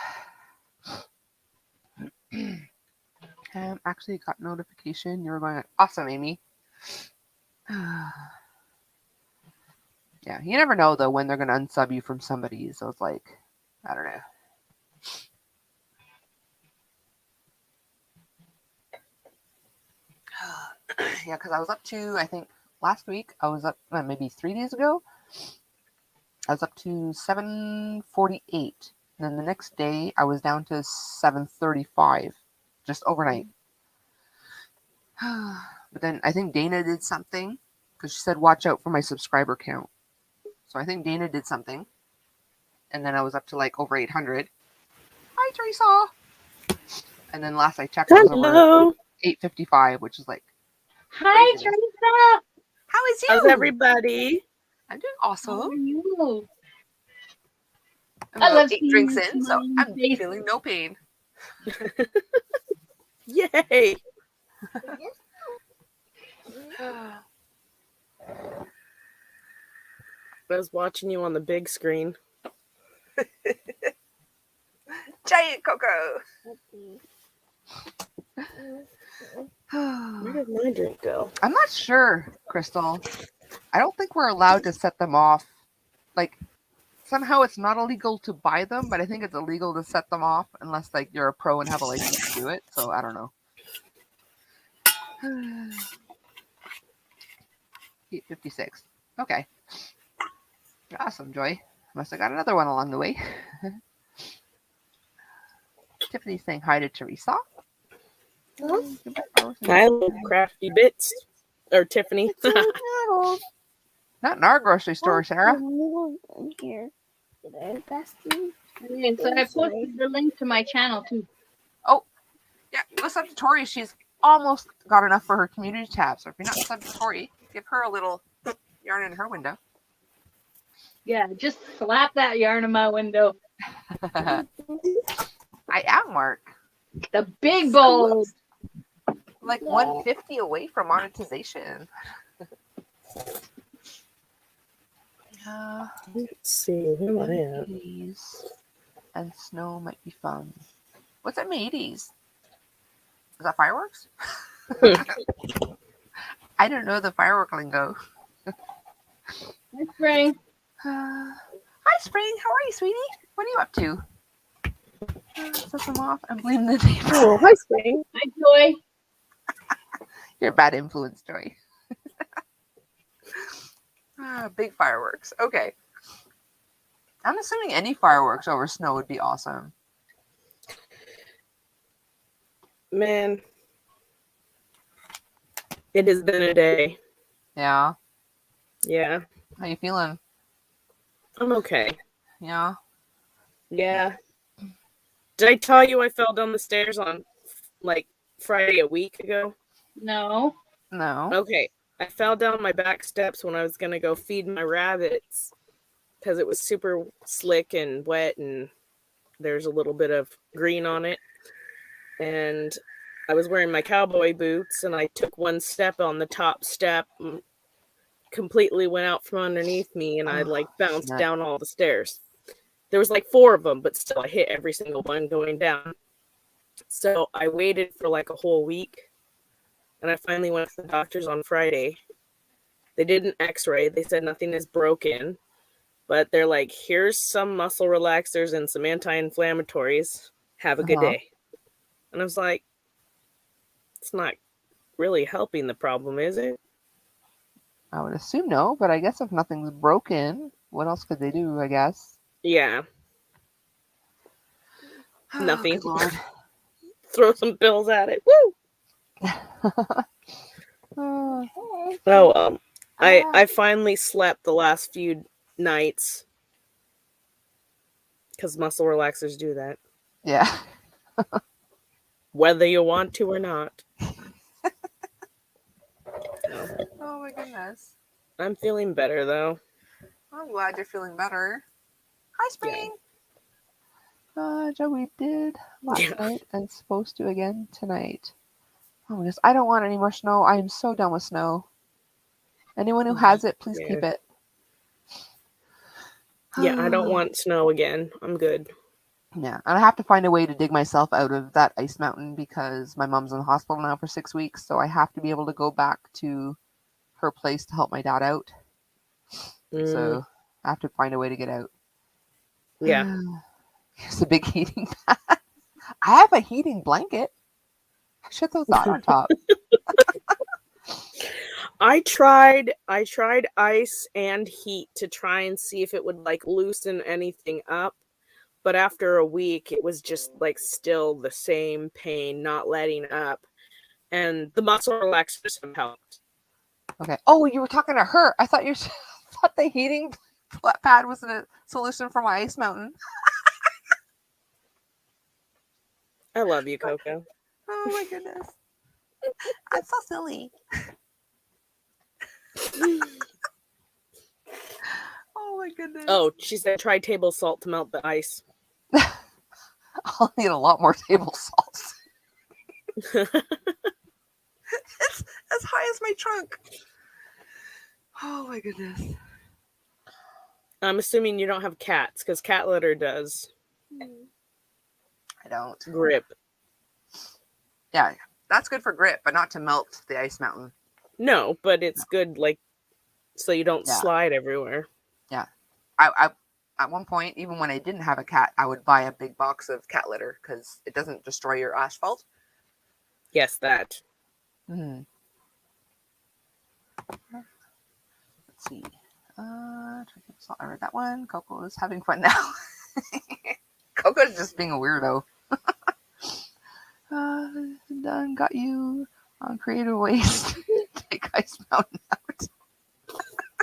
Actually got notification. You were going awesome, Amy. Yeah, you never know though when they're gonna unsub you from somebody. So it's like, I don't know. Yeah, because I was up to, I think last week I was up maybe 3 days ago. I was up to 748. And then the next day I was down to 735, just overnight. But then I think Dana did something because she said, watch out for my subscriber count. So I think Dana did something. And then I was up to like over 800. Hi, Teresa. And then last I checked, I was over 855, which is like. Hi, craziness. Teresa. How is you? How's everybody? I'm doing awesome. How are you? I'm I about love 8 seeing drinks you in, so smiling I'm face. feeling no pain. Yay! I was watching you on the big screen. Giant Coco. Where did my drink go? I'm not sure, Crystal. I don't think we're allowed to set them off. Like, somehow it's not illegal to buy them, but I think it's illegal to set them off unless like you're a pro and have a license to do it. So I don't know. 856. Okay. Awesome, Joy. Must have got another one along the way. Tiffany's saying hi to Teresa. I love crafty bits. Or Tiffany. Not in our grocery store, Sarah. Here. Okay, so I posted the link to my channel too. Oh, yeah. Go sub to Tori. She's almost got enough for her community tab. So if you're not subbed to Tori, give her a little yarn in her window. Yeah, just slap that yarn in my window. I am, Mark. The big bowl. Like 150 away from monetization. Let's see, who am I at? And snow might be fun. What's that mateys? Is that fireworks? I don't know the firework lingo. Hi, Spring. Hi, Spring. How are you, sweetie? What are you up to? Set them off and blame the day. Oh, hi, Spring. Hi, Joy. You're a bad influence, Joy. Big fireworks. Okay. I'm assuming any fireworks over snow would be awesome. Man, it has been a day. Yeah. Yeah, How you feeling? I'm okay. Yeah. Yeah. Did I tell you I fell down the stairs on like Friday a week ago? No. No. Okay. I fell down my back steps when I was going to go feed my rabbits because it was super slick and wet and there's a little bit of green on it. And I was wearing my cowboy boots and I took one step on the top step and completely went out from underneath me and I like bounced down all the stairs. There was like 4 of them, but still I hit every single one going down. So I waited for like a whole week. And I finally went to the doctor's on Friday. They did an x-ray. They said nothing is broken. But they're like, here's some muscle relaxers and some anti-inflammatories. Have a good day. And I was like, it's not really helping the problem, is it? I would assume no, but I guess if nothing's broken, what else could they do, I guess? Yeah. Nothing. Good Lord. Throw some pills at it. Woo! So I finally slept the last few nights because muscle relaxers do that. Yeah. whether you want to or not. So, Oh my goodness. I'm feeling better though. I'm glad you're feeling better. Hi, Spring. Joey did last Yeah. night and supposed to again tonight. Oh my goodness. I don't want any more snow. I am so done with snow. Anyone who has it, please keep it. Yeah, I don't want snow again. I'm good. Yeah, and I have to find a way to dig myself out of that ice mountain because my mom's in the hospital now for 6 weeks, so I have to be able to go back to her place to help my dad out. So I have to find a way to get out. Yeah. It's a big heating pad. I have a heating blanket. I should throw that on top. I tried ice and heat to try and see if it would like loosen anything up. But after a week, it was just like still the same pain, not letting up. And the muscle relaxers have helped. Okay. Oh, you were talking to her. I thought thought the heating pad was a solution for my ice mountain. I love you, Coco. Oh my goodness. I'm so silly. Oh my goodness. Oh, she said try table salt to melt the ice. I'll need a lot more table salt. It's as high as my trunk. Oh my goodness. I'm assuming you don't have cats, because cat litter does I don't. grip. Yeah, that's good for grip, but not to melt the ice mountain. No, but it's good, like, so you don't slide everywhere. Yeah. I at one point, even when I didn't have a cat, I would buy a big box of cat litter because it doesn't destroy your asphalt. Yes, that. Mm-hmm. Let's see. I read that one. Coco is having fun now. Coco's just being a weirdo. Done. Got you on creative ways to take Ice Mountain out.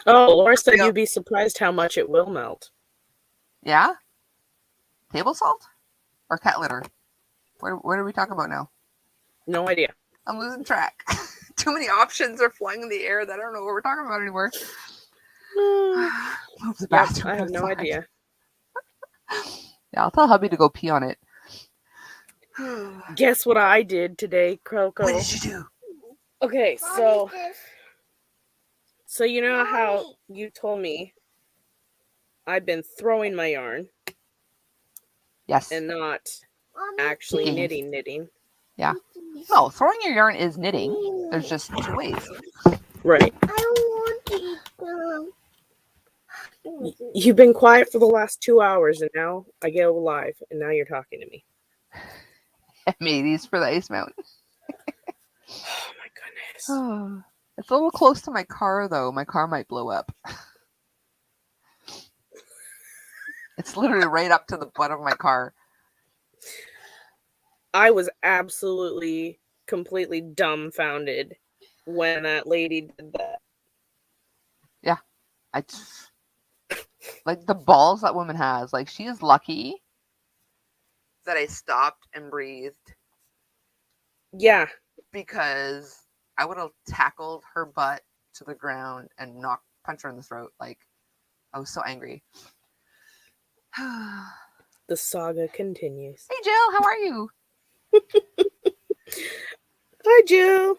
Oh, Laura said you'd be surprised how much it will melt. Yeah? Table salt? Or cat litter? What are we talking about now? No idea. I'm losing track. Too many options are flying in the air that I don't know what we're talking about anymore. Move the bathroom. I have no idea. Yeah, I'll tell hubby to go pee on it. Guess what I did today, Coco? What did you do? Okay, so you know how you told me I've been throwing my yarn? Yes. And not actually knitting. Yeah. No, throwing your yarn is knitting. There's just two ways. Right. You've been quiet for the last 2 hours, and now I go live, and now you're talking to me. I made these for the Ice Mountain. Oh my goodness. Oh, it's a little close to my car, though. My car might blow up. It's literally right up to the butt of my car. I was absolutely, completely dumbfounded when that lady did that. Yeah. Like the balls that woman has. Like, she is lucky that I stopped and breathed. Yeah. Because I would have tackled her butt to the ground and punch her in the throat. Like, I was so angry. The saga continues. Hey, Jill, how are you? Hi, Jill.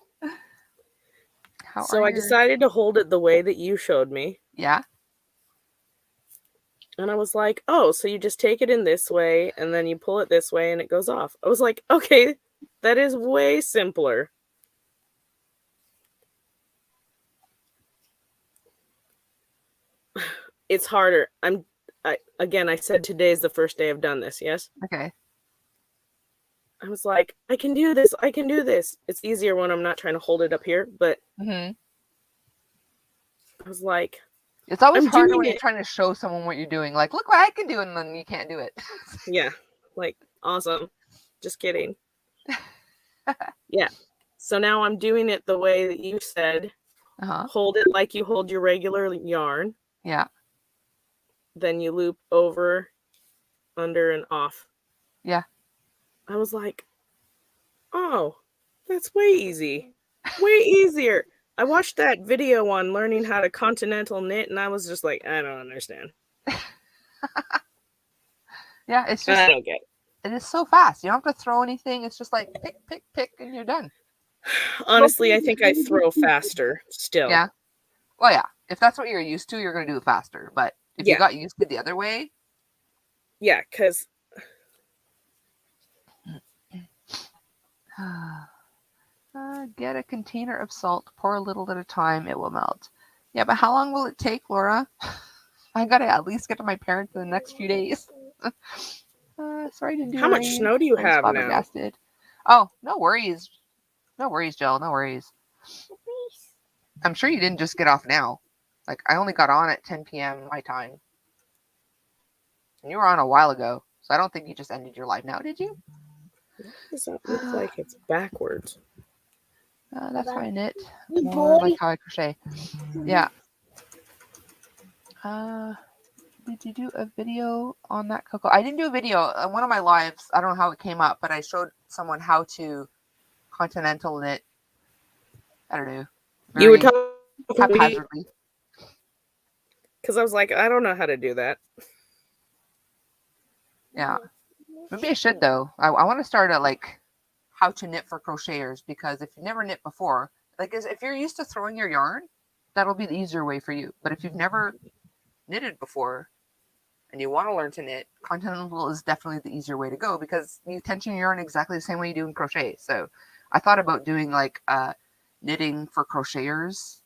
So I decided to hold it the way that you showed me. Yeah. And I was like, oh, so you just take it in this way, and then you pull it this way, and it goes off. I was like, okay, that is way simpler. It's harder. I said today is the first day I've done this, yes? Okay. I was like, I can do this. I can do this. It's easier when I'm not trying to hold it up here, but I was like, it's always harder when you're trying to show someone what you're doing. Like, look what I can do, and then you can't do it. Yeah. Like, awesome. Just kidding. Yeah. So now I'm doing it the way that you said. Hold it like you hold your regular yarn. Yeah. Then you loop over, under, and off. Yeah. I was like, Oh, that's way easy. Way easier. I watched that video on learning how to continental knit, and I was just like, I don't understand. Yeah, it's I just, don't get it. it is so fast. You don't have to throw anything. It's just like pick, pick, pick, and you're done. Honestly, I think I throw faster still. Yeah. Well, yeah. If that's what you're used to, you're going to do it faster. But if you Yeah. got used to the other way, Yeah, because get a container of salt, pour a little at a time, it will melt. Yeah, but how long will it take, Laura? I gotta at least get to my parents in the next few days. Sorry to do how the much rain. snow do you I'm just have now? flabbergasted. Oh, no worries. No worries, Jill. No worries. I'm sure you didn't just get off now. Like, I only got on at 10 p.m. my time. And you were on a while ago. So I don't think you just ended your live now, did you? Does that look like it's backwards? That's how I knit. More like how I crochet. Yeah. Did you do a video on that, Coco? I didn't do a video. On one of my lives, I don't know how it came up, but I showed someone how to continental knit. I don't know. You were Very talking haphazardly. because I was like, I don't know how to do that. Yeah. Maybe I should, though. I want to start at, like, how to knit for crocheters, because if you've never knit before, like, if you're used to throwing your yarn, that'll be the easier way for you. But if you've never knitted before and you want to learn to knit, continental is definitely the easier way to go, because you tension your yarn exactly the same way you do in crochet. So I thought about doing like a knitting for crocheters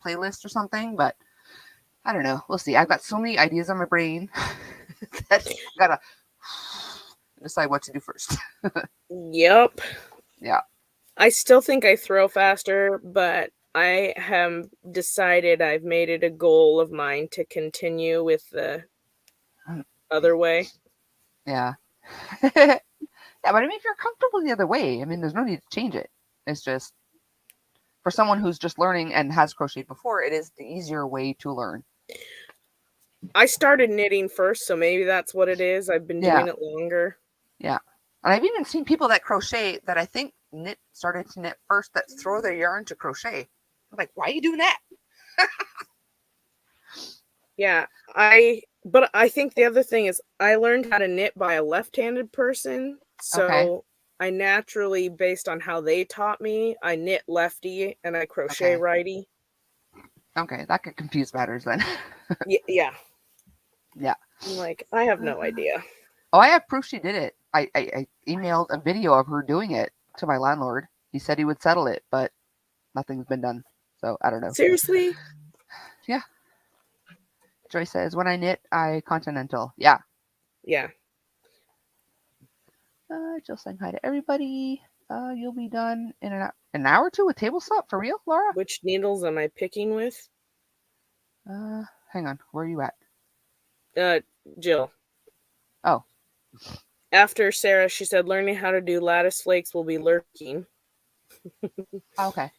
playlist or something, but I don't know. We'll see. I've got so many ideas on my brain that I gotta decide what to do first. Yep. Yeah. I still think I throw faster, but I have decided I've made it a goal of mine to continue with the other way. Yeah. Yeah, but I mean, if you're comfortable the other way, I mean, there's no need to change it. It's just, for someone who's just learning and has crocheted before, it is the easier way to learn. I started knitting first, so maybe that's what it is. I've been doing it longer. Yeah. And I've even seen people that crochet that I think started to knit first, that throw their yarn to crochet. I'm like, why are you doing that? Yeah, but I think the other thing is I learned how to knit by a left-handed person. So I naturally, based on how they taught me, I knit lefty and I crochet righty. Okay, that could confuse matters then. Yeah. Yeah. I'm like, I have no idea. Oh, I have proof she did it. I emailed a video of her doing it to my landlord. He said he would settle it, but nothing's been done. So I don't know. Seriously? Yeah. Joy says, when I knit, I continental. Yeah. Yeah. Jill saying hi to everybody. You'll be done in an hour or two with table stop? For real, Laura? Which needles am I picking with? Hang on. Where are you at? Jill. Oh. After Sarah, she said learning how to do lattice flakes will be lurking. Okay.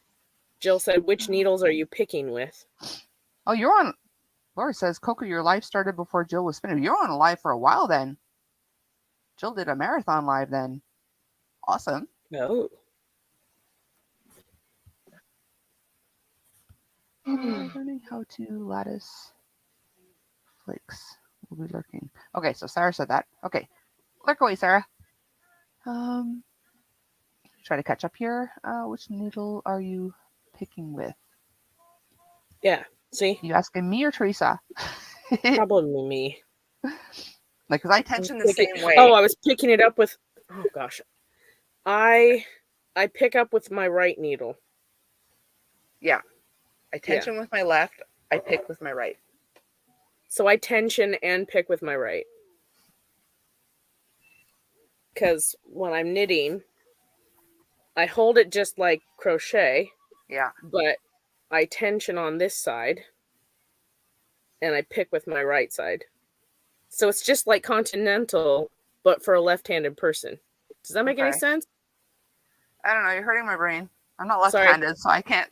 Jill said, which needles are you picking with? Oh, you're on. Laura says, Coco, your live started before Jill was finished. You're on a live for a while then. Jill did a marathon live then. Awesome. Oh. Learning how to lattice flakes will be lurking. Okay, so Sarah said that. Okay. Lurk away, Sarah. Try to catch up here. Which needle are you picking with? Yeah. See? You asking me or Teresa? Probably me. Like, because I tension the same way. Oh, I was picking it up with. Oh gosh, I pick up with my right needle. Yeah, I tension with my left. I pick with my right. So I tension and pick with my right. Because when I'm knitting, I hold it just like crochet. Yeah. But I tension on this side, and I pick with my right side. So it's just like continental, but for a left-handed person. Does that make any sense? I don't know. You're hurting my brain. I'm not left-handed, so I can't.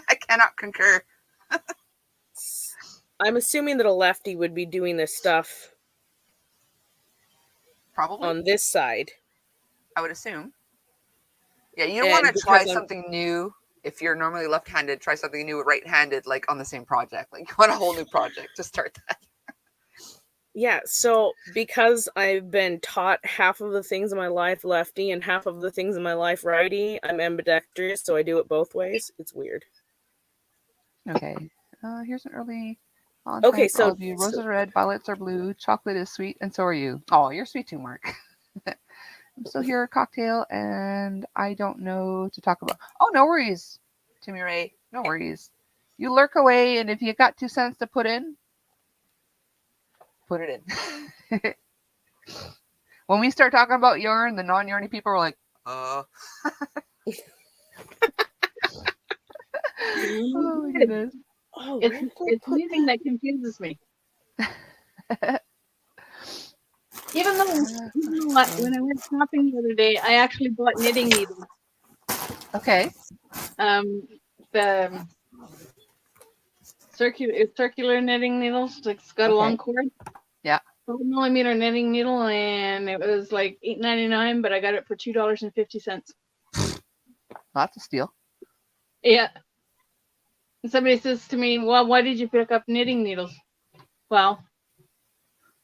I cannot concur. I'm assuming that a lefty would be doing this stuff probably on this side. I would assume. Yeah, you don't And want to try because I'm- something new if you're normally left-handed. Try something new right-handed, like on the same project. Like you want a whole new project to start that. Yeah, so because I've been taught half of the things in my life lefty and half of the things in my life righty, I'm ambidextrous, so I do it both ways. It's weird. Okay. Here's an early Valentine Okay, for all so of you. Roses are red, violets are blue, chocolate is sweet, and so are you. Oh, you're sweet too, Mark. I'm still here, cocktail, and I don't know to talk about. Oh, no worries, Timmy Ray. No worries. You lurk away, and if you got 2 cents to put in, put it in. When we start talking about yarn, the non-yarny people are like, oh my goodness. oh, It's where did I it's put anything that confuses me. Even though when I went shopping the other day, I actually bought knitting needles. Okay. The circular knitting needles. It's got a long cord. Yeah. 12mm knitting needle, and it was like $8.99, but I got it for $2.50. That's a steal. Yeah. And somebody says to me, "Well, why did you pick up knitting needles?" Well,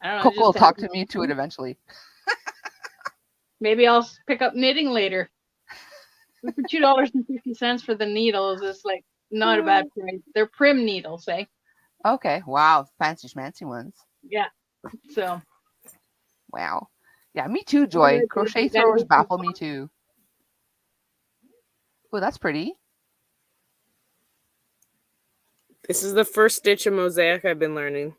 I don't know. Coco will just talk to me to it eventually. Maybe I'll pick up knitting later. But for $2.50 for the needles is like not a bad price. They're prim needles, eh? Okay. Wow. Fancy schmancy ones. Yeah. So. Wow. Yeah, me too, Joy. Crochet throwers baffle me too. Oh, that's pretty. This is the first stitch of mosaic I've been learning.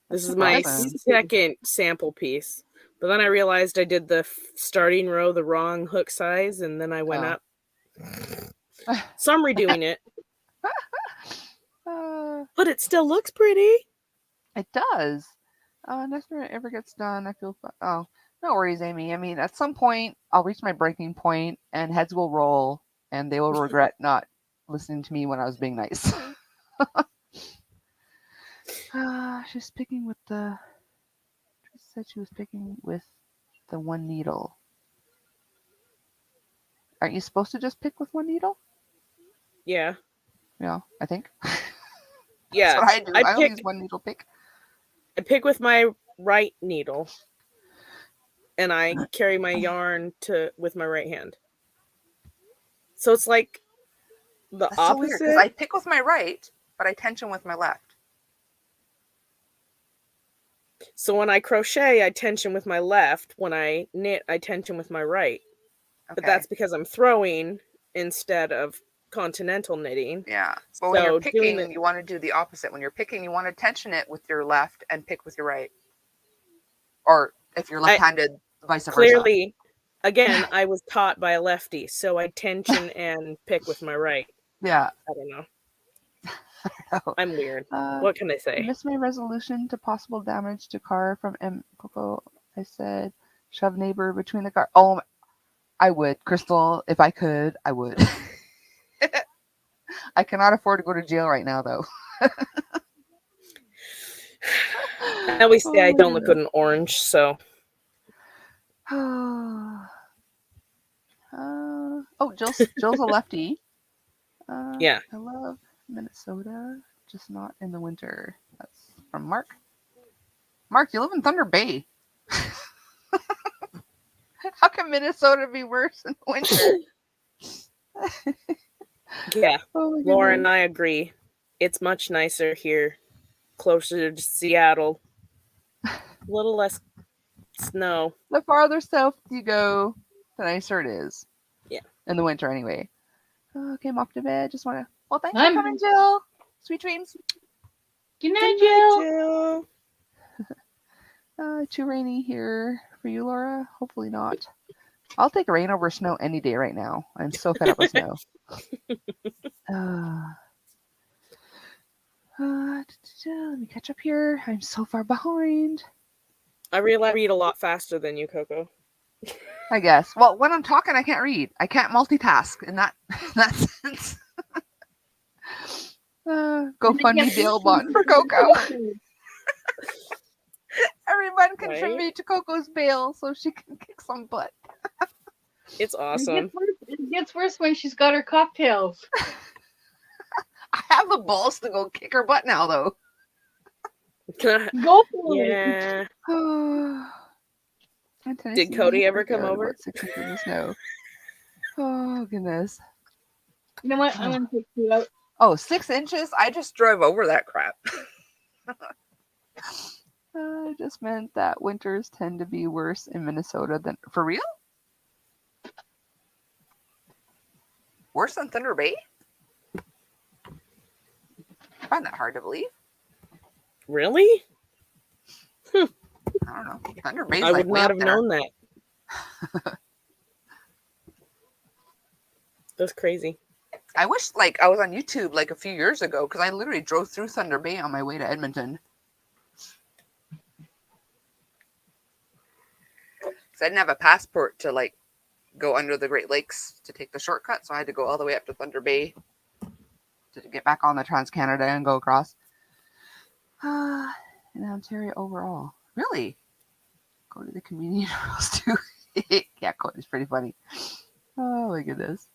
This is my awesome. second sample piece. But then I realized I did the starting row the wrong hook size, and then I went up. So I'm redoing it. But it still looks pretty. It does. Next time it ever gets done, I feel no worries, Amy. I mean, at some point, I'll reach my breaking point, and heads will roll, and they will regret not listening to me when I was being nice. She's picking with the. She said she was picking with the one needle. Aren't you supposed to just pick with one needle? Yeah. Yeah, I think. Yeah. That's what I do. I only use one needle pick. I pick with my right needle, and I carry my yarn with my right hand. So it's like the That's opposite. so weird because I pick with my right, but I tension with my left. So when I crochet, I tension with my left. When I knit, I tension with my right. Okay. But that's because I'm throwing instead of continental knitting. Yeah. But when you're picking, you want to do the opposite. When you're picking, you want to tension it with your left and pick with your right. Or if you're left-handed, vice versa. Clearly, again, I was taught by a lefty, so I tension and pick with my right. Yeah. I don't know. I'm weird. What can I say? I missed my resolution to possible damage to car from Coco. I said, shove neighbor between the car. Oh, I would. Crystal, if I could, I would. I cannot afford to go to jail right now, though. I always say I don't look good in orange, so. Jill's a lefty. Yeah. I love Minnesota, just not in the winter. That's from Mark. Mark, you live in Thunder Bay. How can Minnesota be worse in the winter? Yeah, Laura and I agree. It's much nicer here, closer to Seattle. A little less snow. The farther south you go, the nicer it is. Yeah. In the winter, anyway. Okay, I'm off to bed. Just want to. Well, thanks for coming, Jill. Sweet dreams. Good night, Jill. Too rainy here for you, Laura. Hopefully not. I'll take rain over snow any day right now. I'm so fed up with snow. Let me catch up here. I'm so far behind. I realize I read a lot faster than you, Coco. I guess. Well, when I'm talking, I can't read. I can't multitask in that sense. GoFundMe bail button for Coco. Everyone contribute to Coco's bail so she can kick some butt. It's awesome. It gets worse when she's got her cocktails. I have the balls to go kick her butt now, though. Go for it. Yeah. And Did Tennessee Cody ever are come down over? about 6 inches of snow. Oh, goodness. You know what? I'm gonna take you out. Oh, 6 inches? I just drove over that crap. It just meant that winters tend to be worse in Minnesota than... For real? Worse than Thunder Bay? I find that hard to believe. Really? I don't know. Thunder Bay's I like would way not up have there. known that. That's crazy. I wish like I was on YouTube like a few years ago because I literally drove through Thunder Bay on my way to Edmonton. Because I didn't have a passport to like go under the Great Lakes to take the shortcut, so I had to go all the way up to Thunder Bay to get back on the Trans-Canada and go across. In Ontario overall. Really? Go to the community rules too. Yeah, Cody's pretty funny. Oh my goodness.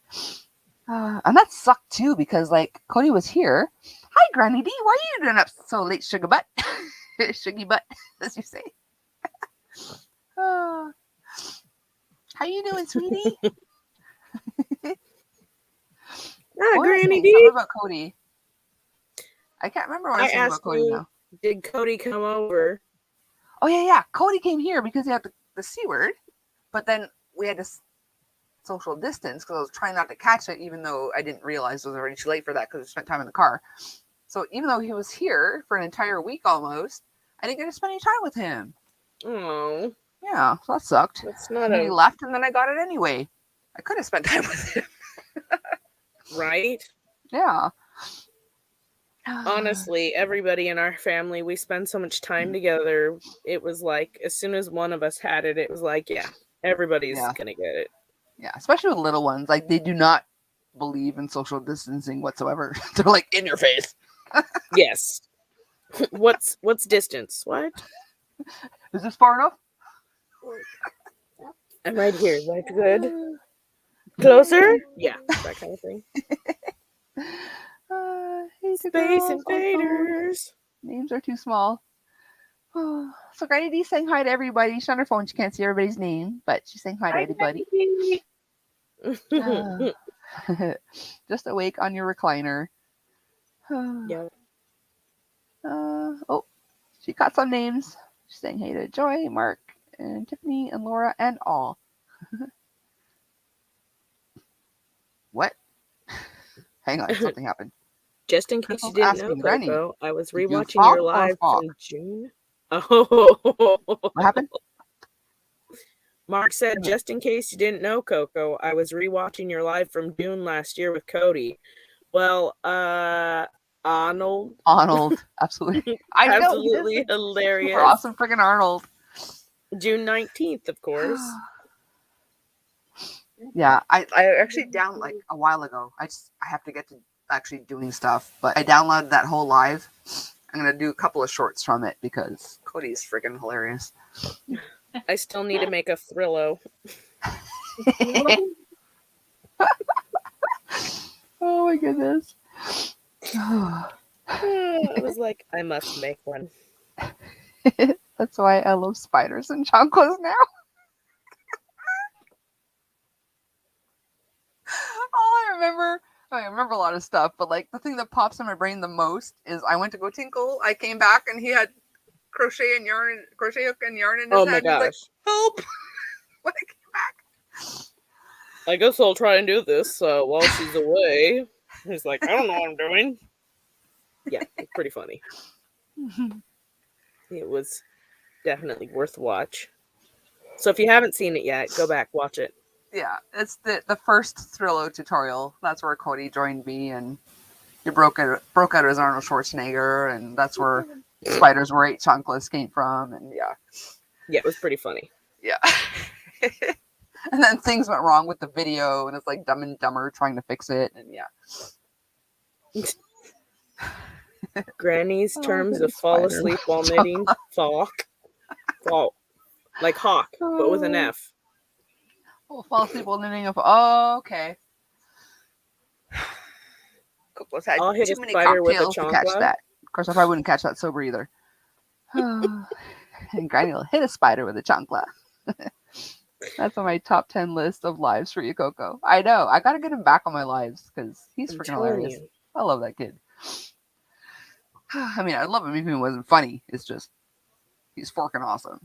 And that sucked too because like Cody was here. Hi, Granny D. Why are you doing up so late, sugar butt? Shuggy butt, as you say. How you doing, sweetie? Granny Something D. about Cody. I can't remember what I I was saying about asked Cody you, now. did Cody come over? Oh yeah. Cody came here because he had the C word, but then we had to social distance because I was trying not to catch it, even though I didn't realize it was already too late for that because I spent time in the car. So even though he was here for an entire week almost, I didn't get to spend any time with him. Oh, Yeah, so that sucked. that's not And then he a left, and then I got it anyway. I could have spent time with him. right. Yeah. Honestly, everybody in our family, we spend so much time together. It was like as soon as one of us had it, it was like, yeah, everybody's Yeah. gonna get it. Yeah, especially with little ones. Like, they do not believe in social distancing whatsoever. They're like, in your face. Yes. What's distance? What? Is this far enough? I'm right here. That's good. Closer? Yeah, that kind of thing. Hey, Space girls, Invaders. names are too small. So Granny D's saying hi to everybody. She's on her phone. She can't see everybody's name, but she's saying hi to everybody. Just awake on your recliner. Yeah. Oh, she got some names. She's saying hey to Joy, Mark, and Tiffany, and Laura, and all. What? Hang on, something happened. Just in case Crystal's you didn't know, asking Granny, Coco, I was did you rewatching fog your or live fog? from June. Oh, What happened? Mark said, just in case you didn't know, Coco, I was rewatching your live from June last year with Cody. Well, Arnold. Arnold, absolutely. I know. Absolutely hilarious. Super awesome freaking Arnold. June 19th, of course. Yeah, I actually downloaded like a while ago. I have to get to actually doing stuff, but I downloaded that whole live. I'm gonna do a couple of shorts from it because Cody's freaking hilarious. I still need to make a Thrillo. Oh my goodness. I was like, I must make one. That's why I love spiders and chocolates now. I remember a lot of stuff, but like the thing that pops in my brain the most is I went to go tinkle. I came back and he had crochet hook and yarn in his Oh hand. my He's like, gosh. help! When I came back. I guess I'll try and do this while she's away. He's like, I don't know what I'm doing. Yeah, it's pretty funny. It was definitely worth watch. So if you haven't seen it yet, go back, watch it. Yeah, it's the first Thrillo tutorial. That's where Cody joined me, and he broke out as Arnold Schwarzenegger, and that's where Spiders Were 8 Chunkless came from, and yeah. Yeah, it was pretty funny. Yeah. And then things went wrong with the video, and it's like Dumb and Dumber trying to fix it, and yeah. Granny's terms of fall Spider. asleep while knitting, fall, like hawk, but with an F. We'll fall asleep while knitting a. Oh, okay. Coco's had I'll hit too a many spider with a cocktails to catch chancla. that. Of course, I probably wouldn't catch that sober either. And Granny will hit a spider with a chancla. That's on my top 10 list of lives for you, Coco. I know. I gotta get him back on my lives because he's I'm freaking telling hilarious. you. I love that kid. I mean, I love him even if he wasn't funny. It's just he's forking awesome.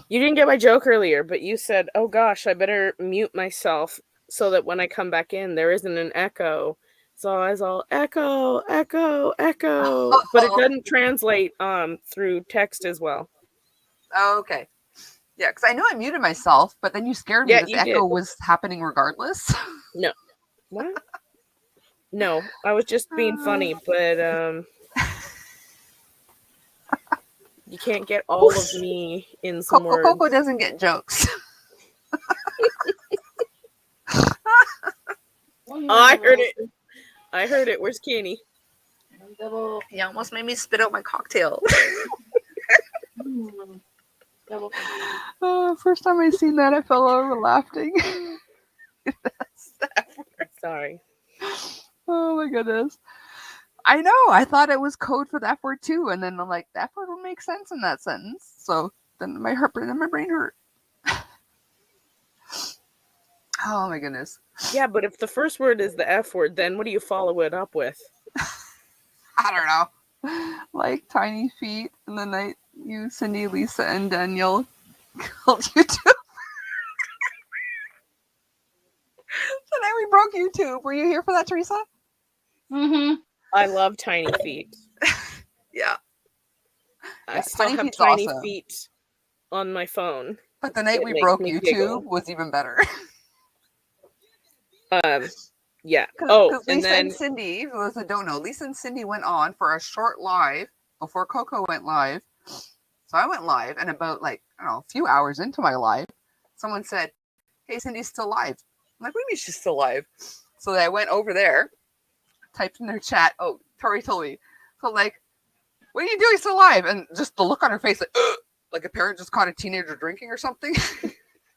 You didn't get my joke earlier, but you said, "Oh gosh, I better mute myself so that when I come back in, there isn't an echo." So I was all echo, echo, echo, but it doesn't translate through text as well. Oh, okay. Yeah, because I know I muted myself, but then you scared me Yeah, that the you echo did. was happening regardless. No, what? No, I was just being funny, but you can't get all of me in some words. Coco doesn't get jokes. I heard it. I heard it. Where's Kenny? Double. He almost made me spit out my cocktail. Double. First time I seen that, I fell over laughing. Sorry. Oh my goodness. I know. I thought it was code for the F word too, and then I'm like, the F word would make sense in that sentence. So then my brain hurt. Oh my goodness. Yeah, but if the first word is the F word, then what do you follow it up with? I don't know. Like tiny feet, and then you, Cindy, Lisa, and Daniel killed YouTube. Tonight we broke YouTube. Were you here for that, Teresa? Mm-hmm. I love tiny feet. Yeah. I Yeah, still Tiny have Feet's tiny awesome. feet on my phone. But the night It we makes broke me YouTube giggle. was even better. Yeah. Because Oh, and Lisa then and Cindy, for those that don't know, Lisa and Cindy went on for a short live before Coco went live. So I went live, and about I don't know, a few hours into my live, someone said, "Hey, Cindy's still live." I'm like, "What do you mean she's still live?" So I went over there, typed in their chat. Oh, Tori told me. So like, "What are you doing still live?" And just the look on her face, like a parent just caught a teenager drinking or something.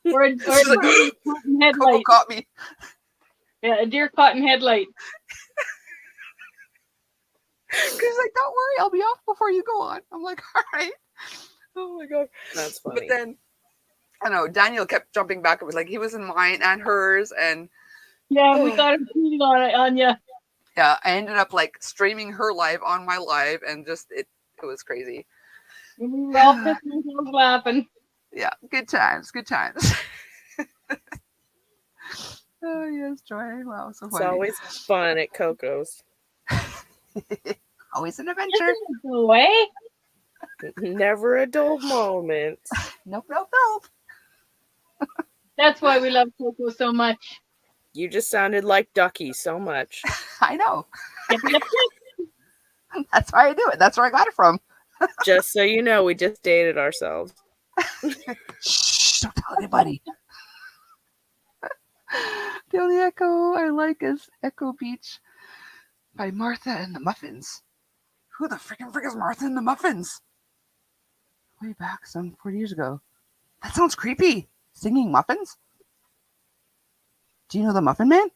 Or a deer caught in Coco headlight. caught me. Yeah, a deer caught in headlight. She's like, "Don't worry, I'll be off before you go on." I'm like, "All right." Oh my god, that's funny. But then, I know Daniel kept jumping back. It was like he was in mine and hers, and Yeah, we got him cheating on you. yeah, I ended up streaming her live on my live, and just it was crazy. We were all pissing ourselves laughing. Yeah, good times. Oh yes, Joy. Wow, so It's funny. always fun at Coco's. Always an adventure. Away. Never a dull moment. Nope. That's why we love Coco so much. You just sounded like Ducky so much. I know. Yep, yep, yep. That's why I do it. That's where I got it from. Just so you know, we just dated ourselves. Shh! Don't tell anybody. The only echo I like is Echo Beach by Martha and the Muffins. Who the freaking frick is Martha and the Muffins? Way back some 40 years ago. That sounds creepy. Singing muffins? Do you know the Muffin Man?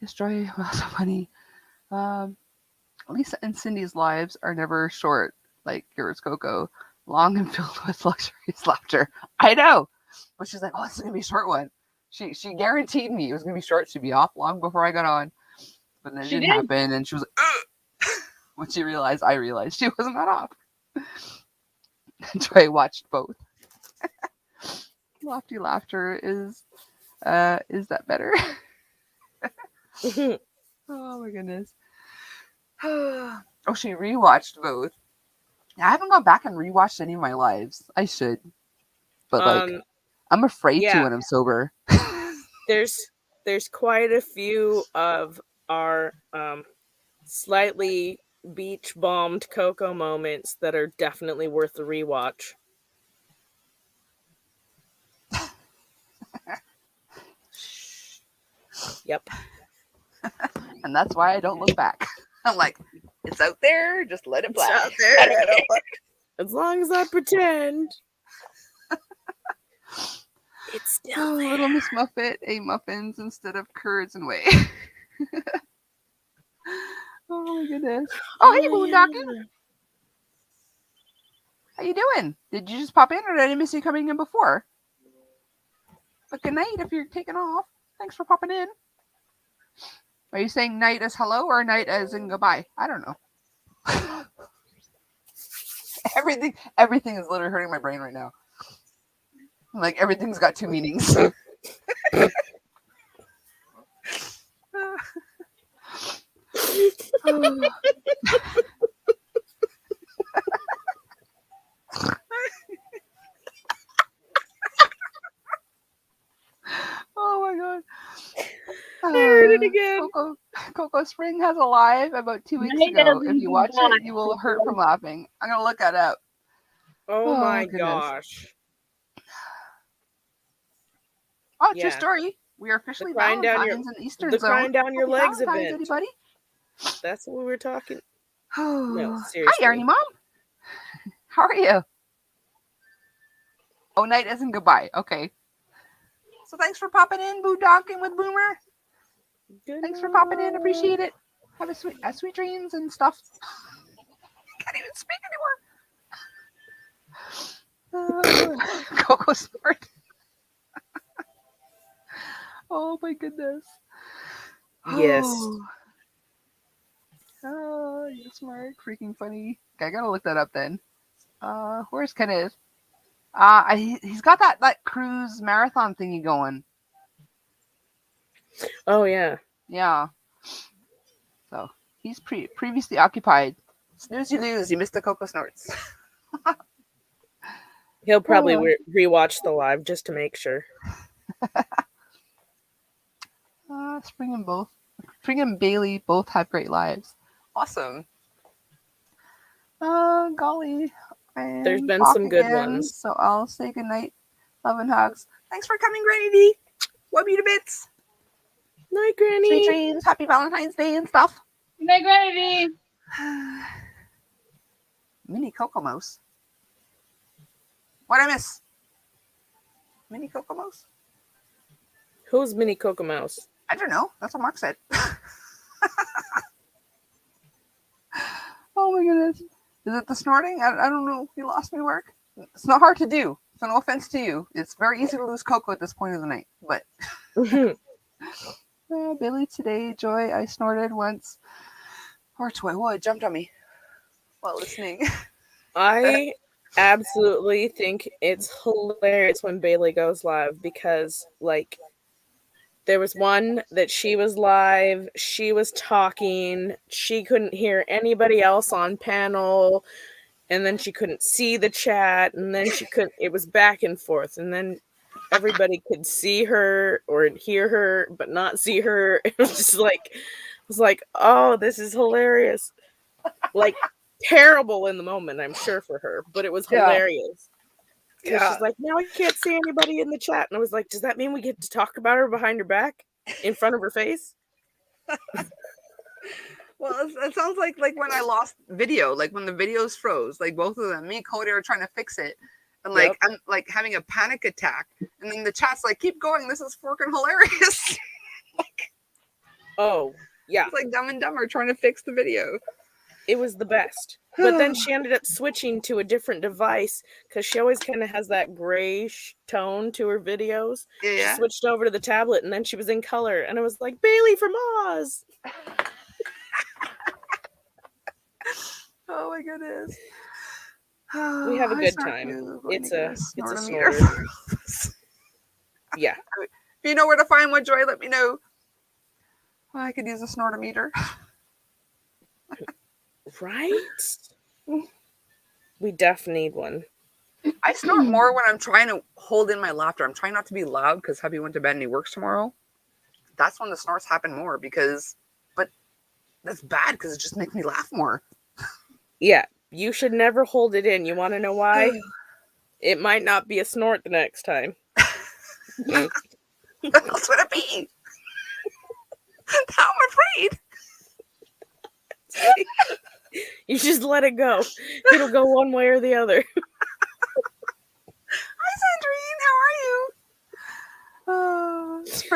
Yes, Joy. Wow, so funny. Lisa and Cindy's lives are never short, like yours, Coco. Long and filled with luxurious laughter. I know. But she's like, "Oh, this is gonna be a short one." She guaranteed me it was gonna be short. She'd be off long before I got on. But then it didn't happen, and she was like, ugh! When she realized, I realized she wasn't that off. Joy watched both. Lofty laughter is that better? Oh my goodness. Oh, she rewatched both. I haven't gone back and rewatched any of my lives. I should. But I'm afraid to when I'm sober. There's quite a few of our slightly beach bombed Coco moments that are definitely worth the rewatch. Yep. And that's why I don't look back. I'm like, it's out there, just let it fly. It's out there. As long as I pretend. It's still Oh, there. little Miss Muffet ate muffins instead of curds and whey. Oh my goodness. Oh, hey, Boondocking. yeah. How you doing? Did you just pop in, or did I miss you coming in before? But good night if you're taking off. Thanks for popping in. Are you saying night as hello or night as in goodbye? I don't know. Everything is literally hurting my brain right now. Like everything's got two meanings. Oh my god. I heard it again. Coco Spring has a live about 2 weeks Night ago. as If in you watch goodbye. it, you will hurt from laughing. I'm gonna look that up. Oh, Oh, my goodness. gosh. Oh, true Yeah. story. We are officially The crying down Valentine's your- in Eastern the Zone. crying down your Happy legs Valentine's, event. anybody? That's what we were talking. No, Oh. seriously. Hi, Arnie Mom. How are you? Oh, night isn't goodbye. Okay. So thanks for popping in, Boondocking with Boomer. Good Thanks for popping in. night. Appreciate it. Have a sweet dreams and stuff. Can't even speak anymore. Coco Sport. Oh my goodness. Yes. Oh, you're smart. Freaking funny. Okay, I gotta look that up then. Where's Kenneth? He's got that cruise marathon thingy going. Oh, yeah. Yeah. So he's previously occupied. Snooze you lose. You missed the Coco Snorts. He'll probably rewatch the live just to make sure. Spring and Bailey both have great lives. Awesome. Golly. There's I'm been off some good again, ones. So I'll say goodnight. Love and hugs. Thanks for coming, Granny D. Love you to bits. Night, Granny. Sweet dreams. Happy Valentine's Day and stuff. Good night, Granny. Mini Coco Mouse. What'd I miss? Mini Coco Mouse? Who's Mini Coco Mouse? I don't know. That's what Mark said. Oh my goodness. Is it the snorting? I don't know. You lost me, Mark. It's not hard to do. So no offense to you. It's very easy to lose Coco at this point of the night. But Billy, today, Joy, I snorted once. Or Toy, what? Jumped on me while listening. I absolutely think it's hilarious when Bailey goes live because, like, there was one that she was live, she was talking, she couldn't hear anybody else on panel, and then she couldn't see the chat, and then it was back and forth, and then everybody could see her or hear her, but not see her. It was like, oh, this is hilarious. Like, terrible in the moment, I'm sure, for her, but it was hilarious. Yeah. She's like, now I can't see anybody in the chat. And I was like, does that mean we get to talk about her behind her back in front of her face? Well, it sounds like when I lost video, like when the videos froze, like both of them, me and Cody are trying to fix it. And like, I'm like having a panic attack. And then the chat's like, keep going. This is freaking hilarious. Like, oh, yeah. It's like Dumb and Dumber trying to fix the video. It was the best. But then she ended up switching to a different device because she always kind of has that grayish tone to her videos. Yeah. She switched over to the tablet and then she was in color. And I was like, Bailey from Oz. Oh my goodness. We have a good time. It's a snorter. Yeah. If you know where to find one, Joy, let me know. I could use a snortometer. Right? We definitely need one. I snort more when I'm trying to hold in my laughter. I'm trying not to be loud because hubby went to bed and he works tomorrow. That's when the snorts happen more but that's bad because it just makes me laugh more. Yeah, you should never hold it in. You want to know why? It might not be a snort the next time. What else would it be? Now I'm afraid. You just let it go. It'll go one way or the other. Hi, Sandrine. How are you?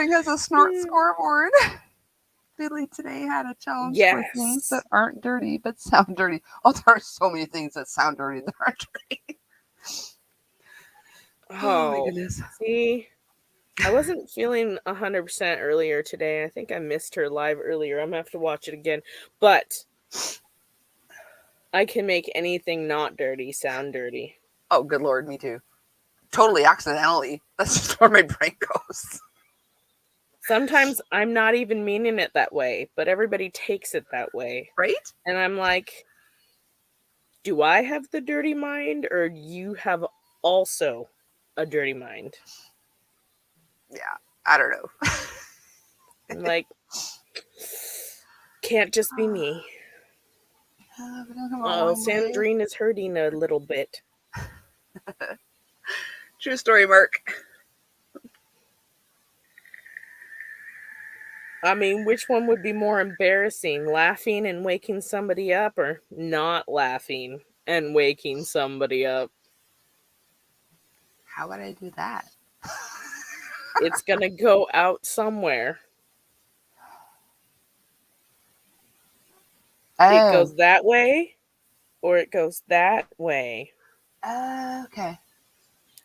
Spring has a snort scoreboard. Billy today had a challenge for things that Yes. aren't dirty but sound dirty. Oh, there are so many things that sound dirty that aren't dirty. Oh my Oh, goodness. see, I wasn't feeling 100% earlier today. I think I missed her live earlier. I'm gonna have to watch it again. But I can make anything not dirty sound dirty. Oh, good Lord, me too. Totally accidentally. That's just where my brain goes. Sometimes I'm not even meaning it that way, but everybody takes it that way. Right? And I'm like, do I have the dirty mind, or you have also a dirty mind? Yeah, I don't know. I'm like, can't just be me. Oh, Sandrine is hurting a little bit. True story, Mark. I mean, which one would be more embarrassing, laughing and waking somebody up, or not laughing and waking somebody up? How would I do that? It's gonna go out somewhere. It goes that way, or it goes that way. Okay.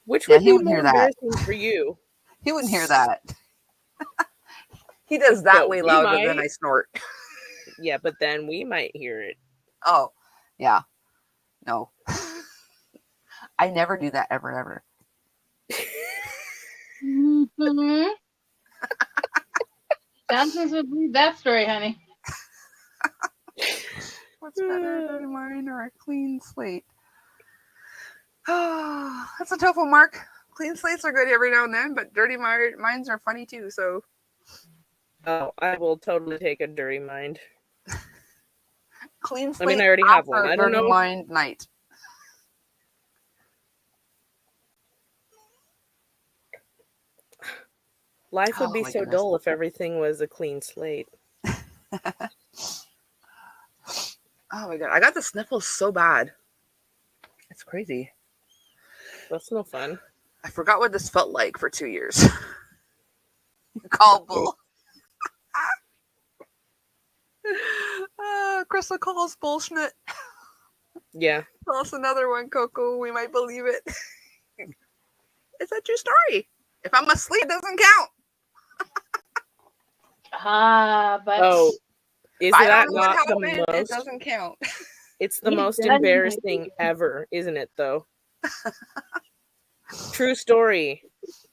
Which would he be wouldn't more hear that. embarrassing for you? He wouldn't hear that. He does that But way we louder than might. I snort. Yeah, but then we might hear it. Oh, yeah. No. I never do that ever. Mm-hmm. Thousands would believe that story, honey. What's better, a dirty mind or a clean slate? Oh, that's a tough one, Mark. Clean slates are good every now and then, but dirty minds are funny too, so. Oh, I will totally take a dirty mind. Clean I slate mean, I already have one. after I don't dirty know. mind night. Life would Oh, be my so goodness. dull if everything was a clean slate. Oh my god, I got the sniffles so bad. It's crazy. That's no fun. I forgot what this felt like for 2 years. Call bull. Crystal calls bullshit. Yeah. Tell us another one, Coco. We might believe it. It's a true story. If I'm asleep, it doesn't count. But Oh, is If I that don't know what not the happened, it most? doesn't count. It's the It most doesn't. embarrassing ever, isn't it, though? True story.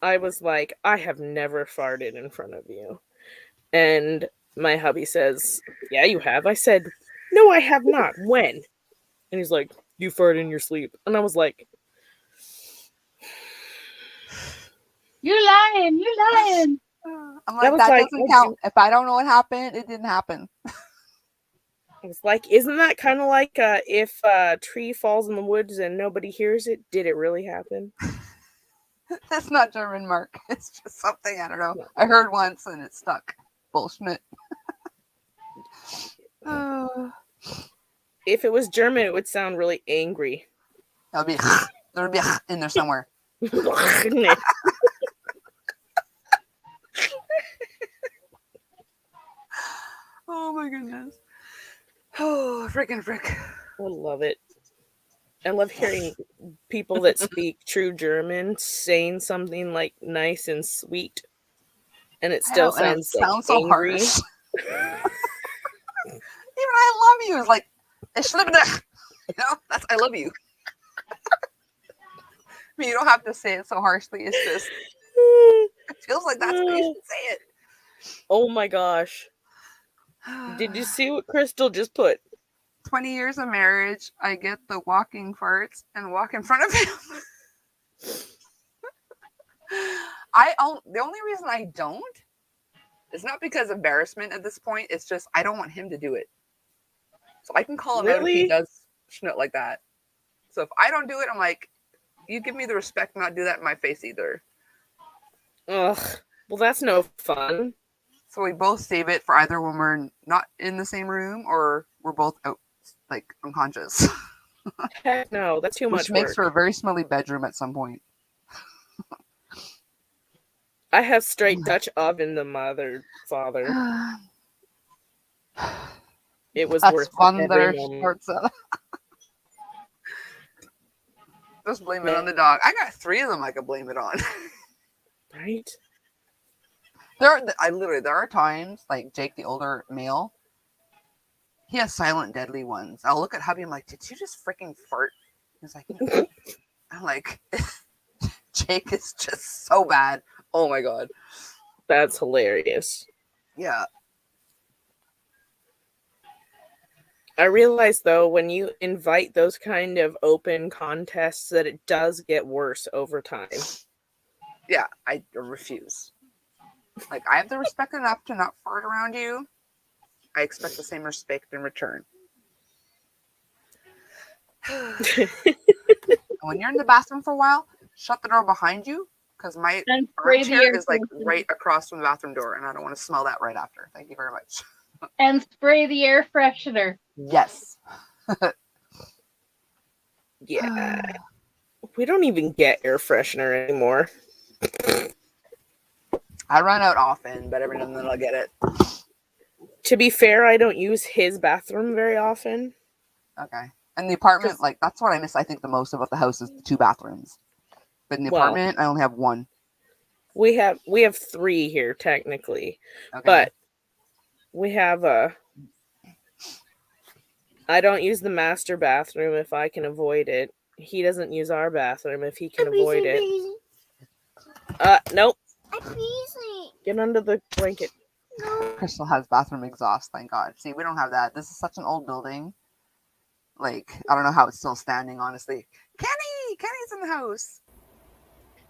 I was like, I have never farted in front of you. And my hubby says, yeah, you have. I said, no, I have not. When? And he's like, you fart in your sleep. And I was like, You're lying. I'm I like, was that like, doesn't count. If I don't know what happened, it didn't happen. I was like, isn't that kind of like if a tree falls in the woods and nobody hears it? Did it really happen? That's not German, Mark. It's just something, I don't know. No. I heard once and it stuck. Bullshit. Oh, If it was German, it would sound really angry. there'll be in there somewhere. Oh my goodness. Oh, freaking frick. I love it. I love hearing people that speak true German saying something like nice and sweet, and it still And it sounds like sounds so angry. harsh. Even I love you is like, you know, that's I love you. I mean, you don't have to say it so harshly. It's just, it feels like that's how you should say it. Oh my gosh. Did you see what Crystal just put? 20 years of marriage, I get the walking farts and walk in front of him. The only reason I don't is not because of embarrassment at this point. It's just I don't want him to do it. So I can call him out if he does schnut like that. So if I don't do it, I'm like, you give me the respect not do that in my face either. Ugh. Well, that's no fun. So we both save it for either when we're not in the same room or we're both out, like unconscious. Heck no, that's too much Which makes work. for a very smelly bedroom at some point. I have straight Dutch oven the mother father. It was That's worth fun every there, moment. Schwartzel. Just blame it on the dog. I got 3 of them I could blame it on. Right? There are times, like Jake, the older male, he has silent deadly ones. I'll look at hubby, I'm like, did you just freaking fart? He's like, no. I'm like, Jake is just so bad. Oh my God. That's hilarious. Yeah. I realize though, when you invite those kind of open contests, that it does get worse over time. Yeah, I refuse. Like, I have the respect enough to not fart around you. I expect the same respect in return. When you're in the bathroom for a while, shut the door behind you, because my And spray the armchair air is like freshener. right across from the bathroom door, and I don't want to smell that right after. Thank you very much. And spray the air freshener. Yes. Yeah. We don't even get air freshener anymore. I run out often, but every now and then I'll get it. To be fair, I don't use his bathroom very often. Okay. And the apartment, Just- like, that's what I miss, I think, the most about the house is the 2 bathrooms. But in the Well, apartment, I only have 1. We have 3 here technically, Okay. but we have I don't use the master bathroom if I can avoid it. He doesn't use our bathroom if he can avoid it. Nope. Get under the blanket. Crystal has bathroom exhaust, thank God. See, we don't have that. This is such an old building. Like, I don't know how it's still standing, honestly. Kenny's in the house.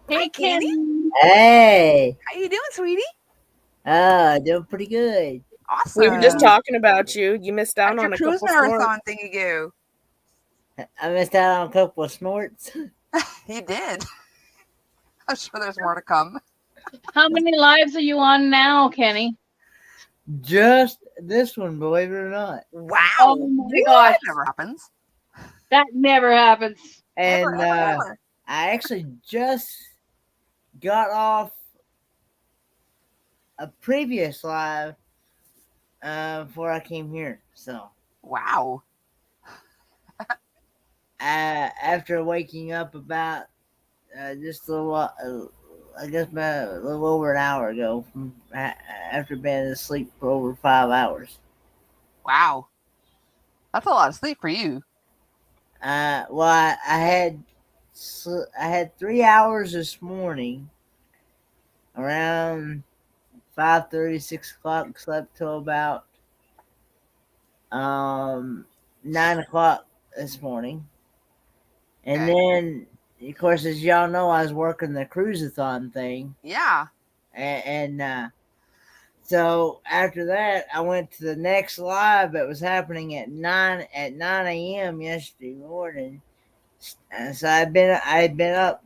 Hey, Hi, Kenny. Kenny. Hey, How you doing, sweetie? doing pretty good. Awesome. We were just talking about you. You missed out At your on a cruise couple snorts. marathon thingy go. I missed out on a couple of snorts. You did. I'm sure there's more to come. How many lives are you on now, Kenny? Just this one, believe it or not. Wow. Oh my What? gosh. That never happens. That never happens. And Ever. I actually just got off a previous live before I came here. So Wow. after waking up about just a little, I guess about a little over an hour ago, after being asleep for over 5 hours. Wow. That's a lot of sleep for you. Well, I had 3 hours this morning, around 5:30, 6 o'clock. Slept till about 9 o'clock this morning, and Okay. then, of course, as y'all know, I was working the cruise-a-thon thing, Yeah. and so after that, I went to the next live that was happening at 9 a.m. yesterday morning. So I had been up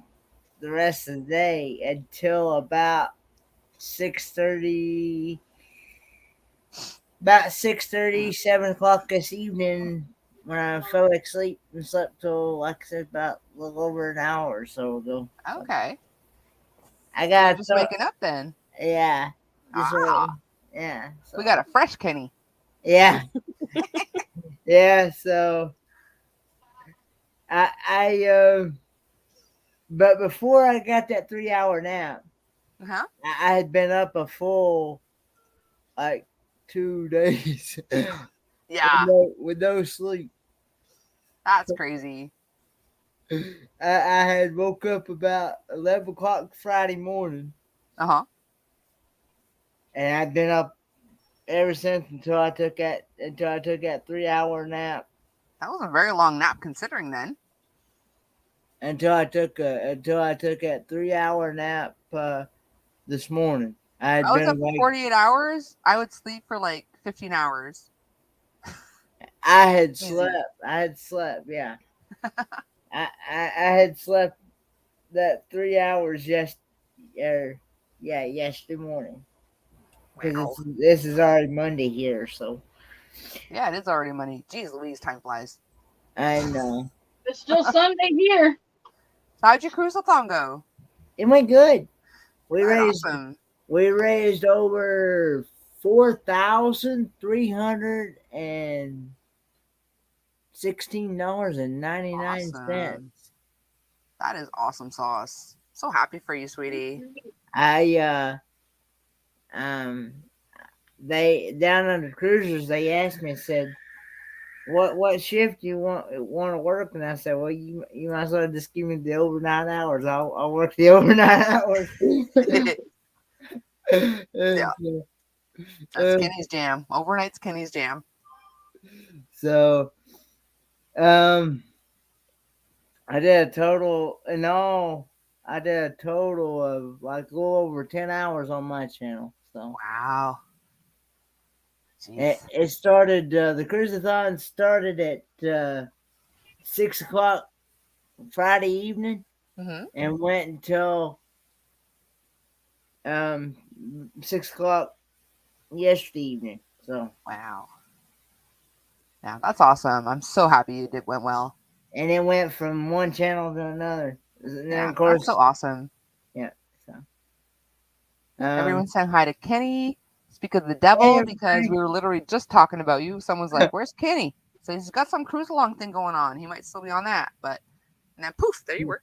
the rest of the day until about 6:30, 7 o'clock this evening, when I fell asleep and slept till, like I said, about a little over an hour or so ago. Okay. I You're got just waking up then. Yeah. Ah. Yeah. So, We got a fresh Kenny. yeah. Yeah. So but before I got that 3-hour nap, Uh-huh. I had been up a full, like, 2 days. Yeah. with no sleep. That's crazy. I had woke up about 11 o'clock Friday morning, Uh-huh. and I'd been up ever since until I took that 3-hour nap. That was a very long nap considering then. Until I took that 3-hour nap this morning. I had I was been up for awake. 48 hours. I would sleep for like 15 hours. I had Easy. slept. Yeah. I had slept that 3 hours yesterday morning. Because Wow. this is already Monday here, so Yeah, it is already Monday. Jeez Louise, time flies. I know. It's still Sunday here. How'd your cruise-a-thon go? It went good. we That's raised awesome. we raised over $4,316.99. Awesome. That is awesome sauce. So happy for you, sweetie. I they down on the cruisers they asked me, said, what shift do you want to work? And I said, well, you might as well just give me the overnight hours. I'll work the overnight hours. Yeah. So, That's Kenny's jam. Overnight's Kenny's jam. so um I did a total in all. I did a total of like a little over 10 hours on my channel. So Wow. it, Jeez. it started. The cruisathon started at 6 o'clock Friday evening Mm-hmm. and went until 6 o'clock yesterday evening. So Wow. Yeah, that's awesome. I'm so happy it went well. and it went from one channel to another. And then Yeah, of course, that's so awesome. yeah. So Everyone saying hi to Kenny. Speak of the devil, because we were literally just talking about you. Someone's like, "Where's Kenny?" So he's got some cruise along thing going on. He might still be on that, but and then poof, there you were.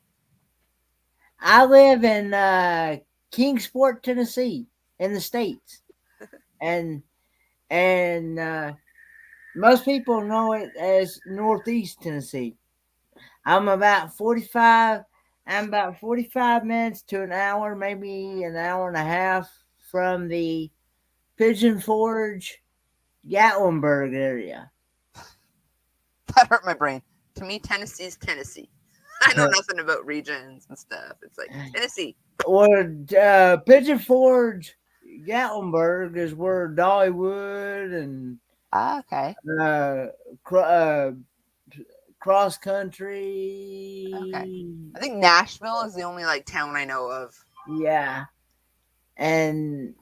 I live in Kingsport, Tennessee, in the States, and most people know it as Northeast Tennessee. I'm about 45. I'm about 45 minutes to an hour, maybe an hour and a half from the Pigeon Forge, Gatlinburg area. That hurt my brain. To me, Tennessee's Tennessee. I know nothing about regions and stuff. It's like Tennessee. Or Pigeon Forge, Gatlinburg is where Dollywood and Okay. cross country. Okay. I think Nashville is the only like town I know of. Yeah, and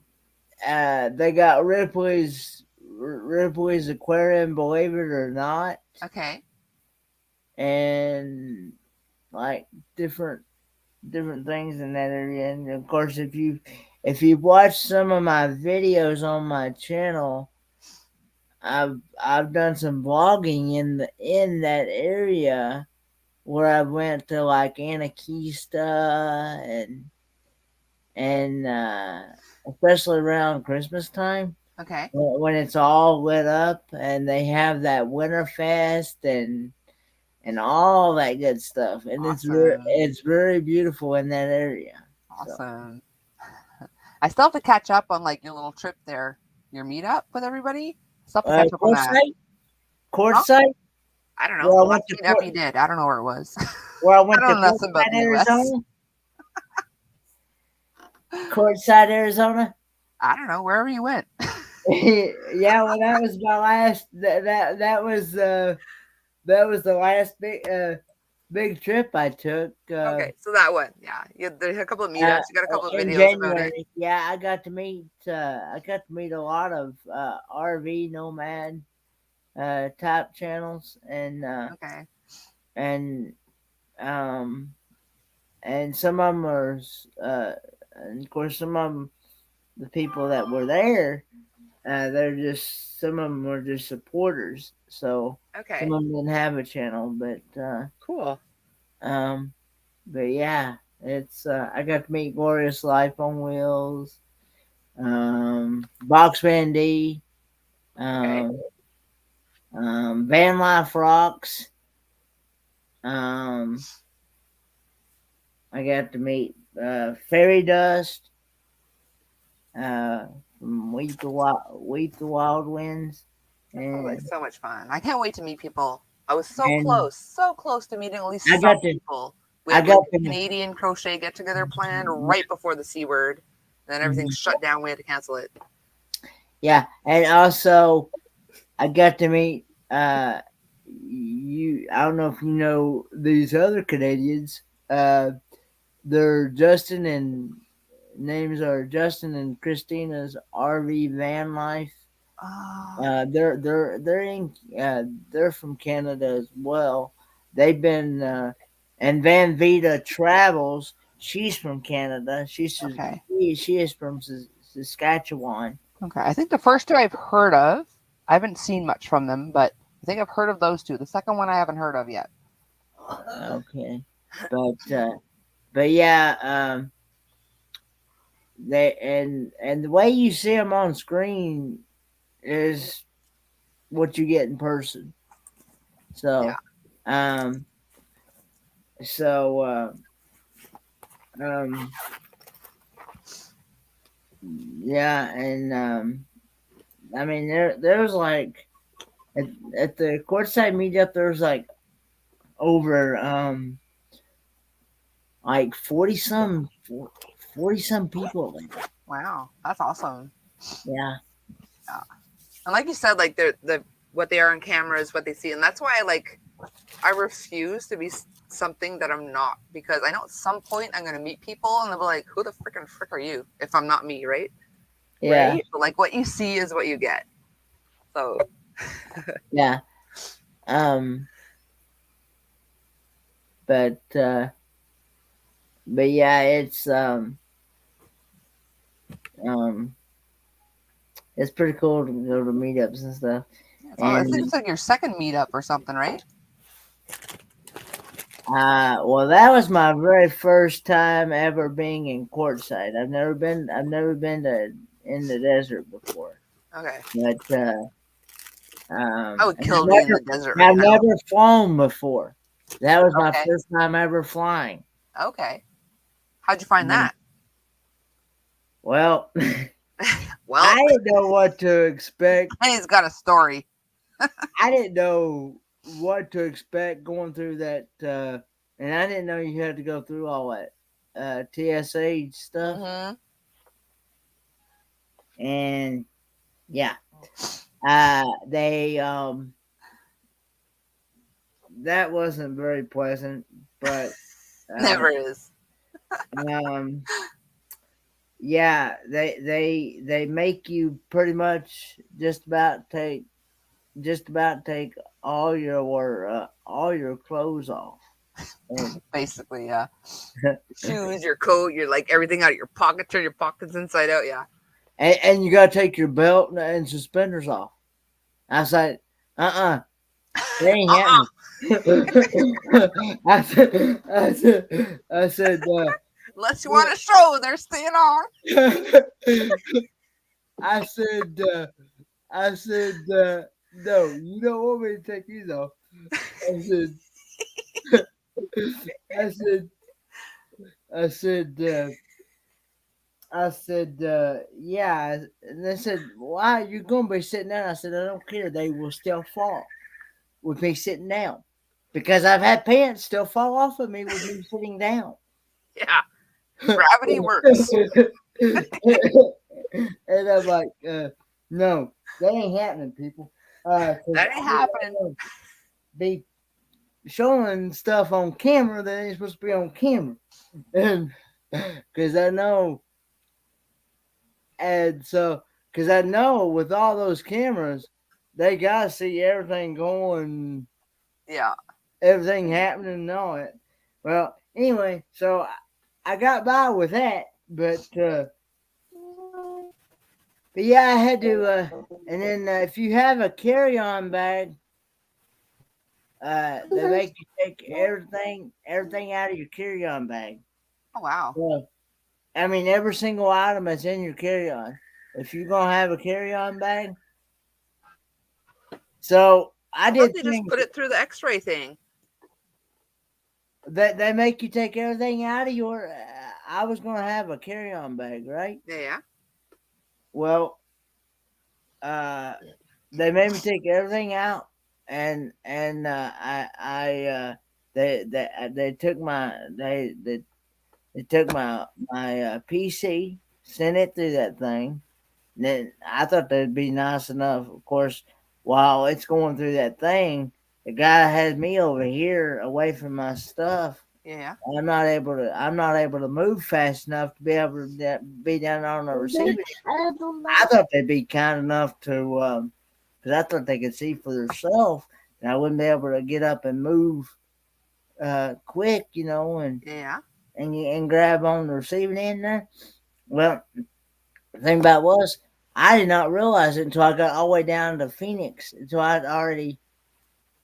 they got Ripley's Aquarium, believe it or not, Okay. and like different things in that area. And of course, if you've watched some of my videos on my channel, I've done some vlogging in that area where I went to like Anakista and especially around Christmas time. Okay. When it's all lit up and they have that winter fest and all that good stuff, and Awesome. it's very beautiful in that area. Awesome. So. I still have to catch up on like your little trip there, your meetup with everybody. Still have to catch up on that. Courtside. I don't know. Well, The last meetup you did. I don't know where it was. Where I went I to don't know nothing about the US. Arizona. Courtside, Arizona. I don't know wherever you went. Yeah, well, that was my last. That was the last big trip I took. Okay, so that one, yeah, there's a couple of meetups. You got a couple of in videos about January. it. Yeah, I got to meet a lot of RV nomad type channels Okay. and and some of them are and of course some of them, the people that were there, they're just, some of them were just supporters, so Okay. some of them didn't have a channel, but Cool. but yeah, it's I got to meet Glorious Life on Wheels, Box Van D, Van Life Rocks. I got to meet Fairy Dust, from Weep the Wild Winds. Oh, like so much fun. I can't wait to meet people. I was so And close to meeting at least I some got to- people. We had a Canadian crochet get together planned right before the C word. Then everything shut down. We had to cancel it. Yeah, and also I got to meet I don't know if you know these other Canadians. They're Justin and names are Justin and Christina's RV Van Life. Oh. They're from Canada as well. They've been and Van Vita Travels. she's from Canada. Okay. She is from Saskatchewan. Okay. I think the first two I've heard of. I haven't seen much from them, but I think I've heard of those two. The second one I haven't heard of yet. Okay, but yeah, they and the way you see them on screen is what you get in person. So, um, so yeah, and I mean there was like at the courtside meetup there was like over like 40 some people there. Wow, that's awesome. Yeah. And like you said, like the what they are on camera is what they see, and that's why I refuse to be something that I'm not, because I know at some point I'm gonna meet people and they'll be like, "Who the freaking frick are you?" If I'm not me, right? Yeah. Right? But like what you see is what you get. So Yeah. But yeah, it's pretty cool to go to meetups and stuff. I think it's like your second meetup or something, right? Well, that was my very first time ever being in courtside. I've never been to in the desert before. Okay. But I would kill to be in the desert right I've now. never flown before. That was my Okay. first time ever flying. Okay. How'd you find that? Well, Well, I didn't know what to expect. he's got a story. I didn't know what to expect going through that, and I didn't know you had to go through all that TSA stuff. Mm-hmm. And yeah, they that wasn't very pleasant, but Never is. yeah, they make you pretty much just about take all your clothes off. Basically, yeah. Shoes, your coat, your like everything out of your pocket, turn your pockets inside out, yeah. And you gotta take your belt and suspenders off. I was like, that ain't happening. I said, Unless you want to show, they're staying on. I said, no, you don't want me to take these off. I said, yeah. And they said, why you gonna be sitting down? I said, I don't care. They will still fall with me sitting down, because I've had pants still fall off of me with me sitting down. Yeah. Gravity works. And I'm like, no, that ain't happening, people. That ain't happening. Be showing stuff on camera that ain't supposed to be on camera, and because I know, and so because I know with all those cameras, they gotta see everything going, Yeah. everything happening and all that. Well, anyway, so I got by with that, but yeah, I had to, and then if you have a carry-on bag, they make you take everything out of your carry-on bag. Oh wow. So, I mean, every single item that's in your carry-on. If you're gonna have a carry-on bag, so I did. They just put it through the X-ray thing. That they make you take everything out of your. I was gonna have a carry-on bag, right? Yeah. Well, they made me take everything out, and they took my PC, sent it through that thing. And then I thought they'd be nice enough. Of course, while it's going through that thing, the guy had me over here away from my stuff. Yeah. I'm not able to move fast enough to be able to be down on the receiver. I thought they'd be kind enough to, because I thought they could see for themselves, and I wouldn't be able to get up and move quick, and Yeah. and grab on the receiving end there. Well, the thing about it was, I did not realize it until I got all the way down to Phoenix, until I'd already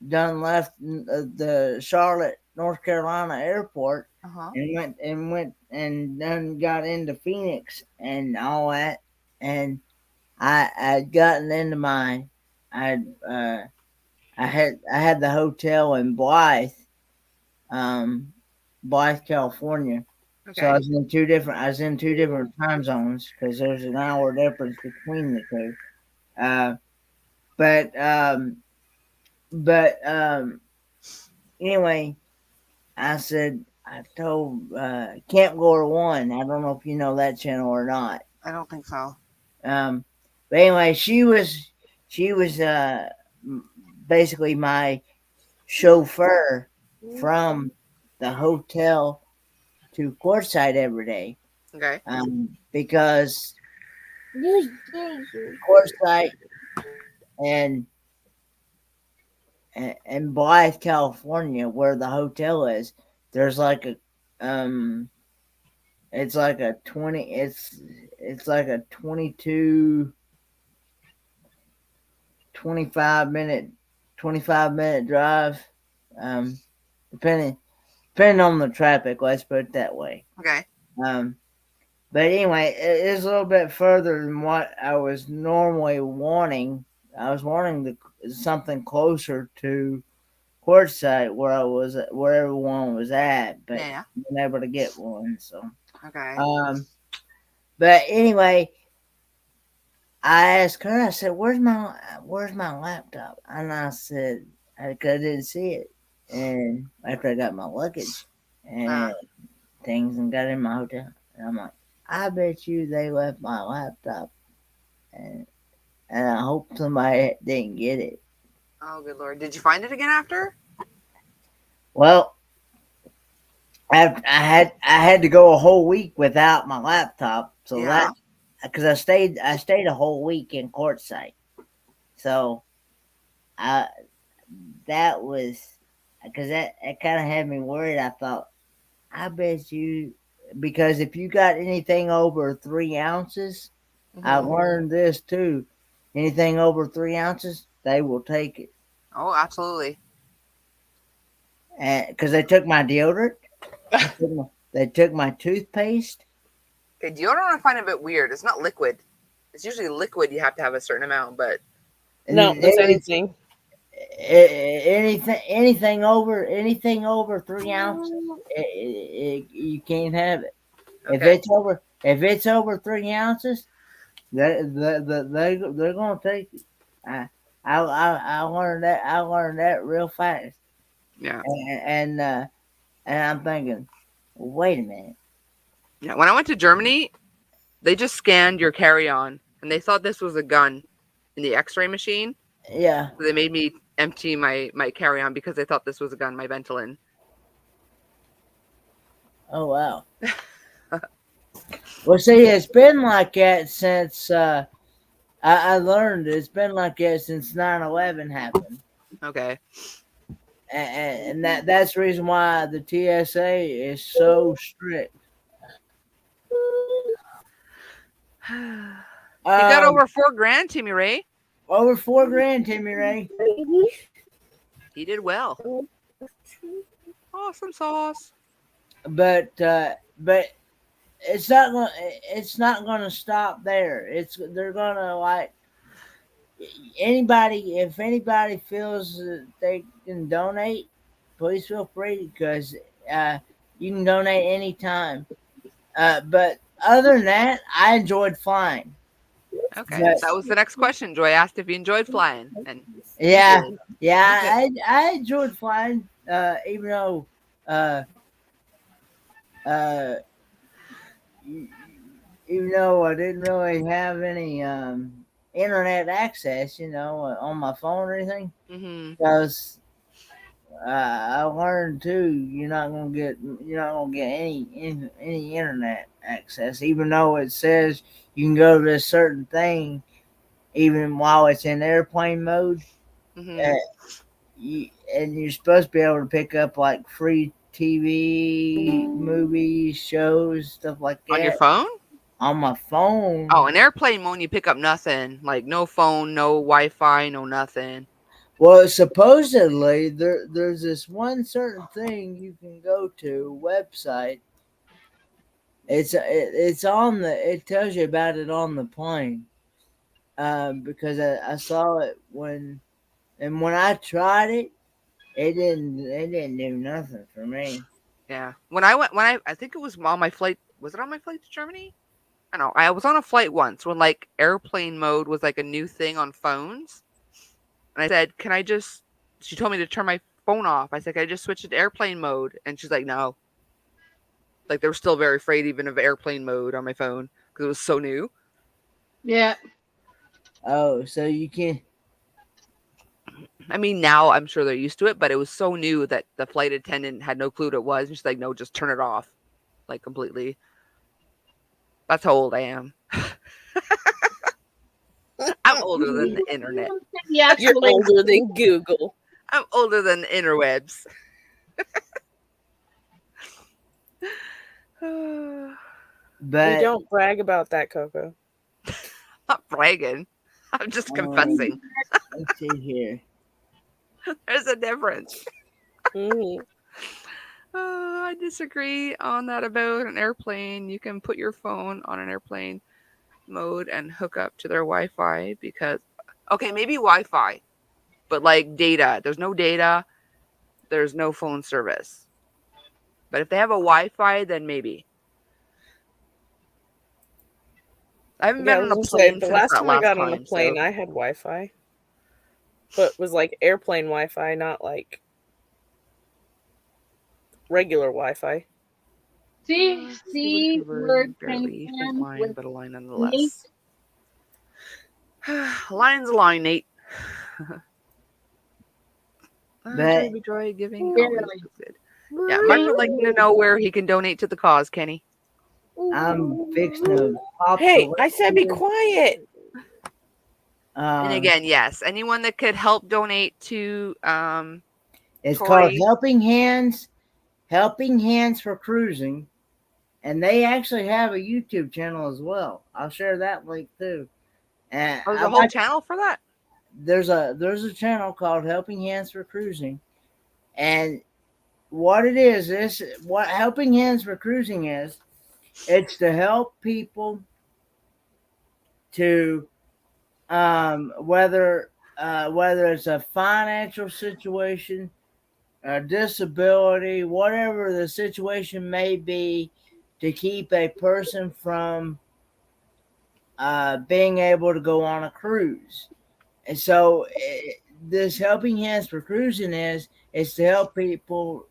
done left the Charlotte, North Carolina airport, Uh-huh. and went and then got into Phoenix and all that, and I'd gotten into I had the hotel in Blythe, California. Okay. So I was in two different time zones because there's an hour difference between the two. But anyway, I told Camp Gore One. I don't know if you know that channel or not. I don't think so. But anyway, she was basically my chauffeur from the hotel to Quartzsite every day. Okay. Because Quartzsite and Blythe, California, where the hotel is, there's like a it's like a 22 25 minute drive, depending on the traffic, let's put it that way. Okay. But anyway, it's a little bit further than what I was normally wanting. I was wanting something closer to Quartzsite where everyone was at, but Yeah. wasn't able to get one. So Okay. but anyway, I asked her. I said, "Where's my laptop?" And I said, "I didn't see it." And after I got my luggage and things and got in my hotel, and I'm like, "I bet you they left my laptop," and I hope somebody didn't get it. Oh, good Lord. Did you find it again after? Well, I had to go a whole week without my laptop, so Yeah. because I stayed a whole week in Quartzsite, so that was because that kind of had me worried. I thought, I bet you, because if you got anything over 3 ounces, I learned this too. Anything over 3 ounces, they will take it. Oh, absolutely. Because they took my deodorant, they took my toothpaste. Okay, deodorant I find a bit weird. It's not liquid. It's usually liquid. You have to have a certain amount, but No, it's anything. Anything over 3 ounces, you can't have it. okay. If it's over 3 ounces, they're gonna take it. I learned that real fast. Yeah. And I'm thinking, wait a minute. Yeah. When I went to Germany, they just scanned your carry-on, and they thought this was a gun in the X-ray machine. Yeah. So they made me empty my carry-on because they thought this was a gun, my Ventolin. Oh wow. Well, see, it's been like that since I learned it's been like that since 9/11 happened. Okay. And that's the reason why the TSA is so strict. You got over $4,000, Timmy Ray. Over $4,000, Timmy Ray. He did well. Awesome sauce. But it's not gonna stop there. They're gonna, like, if anybody feels that they can donate, please feel free, because you can donate anytime. But other than that, I enjoyed flying. Okay, that was the next question. Joy asked if you enjoyed flying, and yeah, I enjoyed flying, even though I didn't really have any internet access, on my phone or anything. Because I learned too, you're not gonna get any internet access, even though it says you can go to this certain thing, even while it's in airplane mode. And you're supposed to be able to pick up like free TV, movies, shows, stuff like that. On your phone? On my phone. Oh, in airplane mode, you pick up nothing. Like no phone, no Wi-Fi, no nothing. Well, supposedly there's this one certain thing you can go to, website. It's on the. It tells you about it on the plane. Because I saw it when I tried it, it didn't do nothing for me. Yeah. I think it was on my flight. Was it on my flight to Germany? I don't know. I was on a flight once when like airplane mode was like a new thing on phones. And I said, "Can I just?" She told me to turn my phone off. I said, "Can I just switch it to airplane mode?" And she's like, "No." Like they were still very afraid even of airplane mode on my phone because it was so new. Yeah. Oh, so you can. I mean, now I'm sure they're used to it, but it was so new that the flight attendant had no clue what it was. And she's like, "No, just turn it off, like completely." That's how old I am. I'm older than the internet. Yeah, You're older than Google. I'm older than the interwebs. But We don't brag about that, Coco. Not bragging. I'm just confessing. Let's see here. There's a difference. Mhm. I disagree on that about an airplane. You can put your phone on an airplane mode and hook up to their Wi-Fi because, okay, maybe Wi-Fi, but like data. There's no data. There's no phone service. But if they have a Wi-Fi, then maybe. I haven't Yeah, I been was on a gonna say, plane the since last that time I last got on a time. plane, So. I had Wi-Fi, but it was like airplane Wi-Fi, not like regular Wi-Fi. See, word Barely faint can line, with but a line Nate. nonetheless. A line's a line, Nate. But Joy giving. Barely. Always good. Yeah, Mark would like to know where he can donate to the cause, Kenny. I'm fixing to pop. Hey, the I said be record. quiet. And again, yes, anyone that could help donate to It's called Tori. Helping Hands for Cruising, and they actually have a YouTube channel as well. I'll share that link too. And There's a whole channel for that. there's a channel called Helping Hands for Cruising, and what it is what Helping Hands for Cruising is. It's to help people to whether it's a financial situation, a disability, whatever the situation may be, to keep a person from being able to go on a cruise. And so this Helping Hands for Cruising is to help people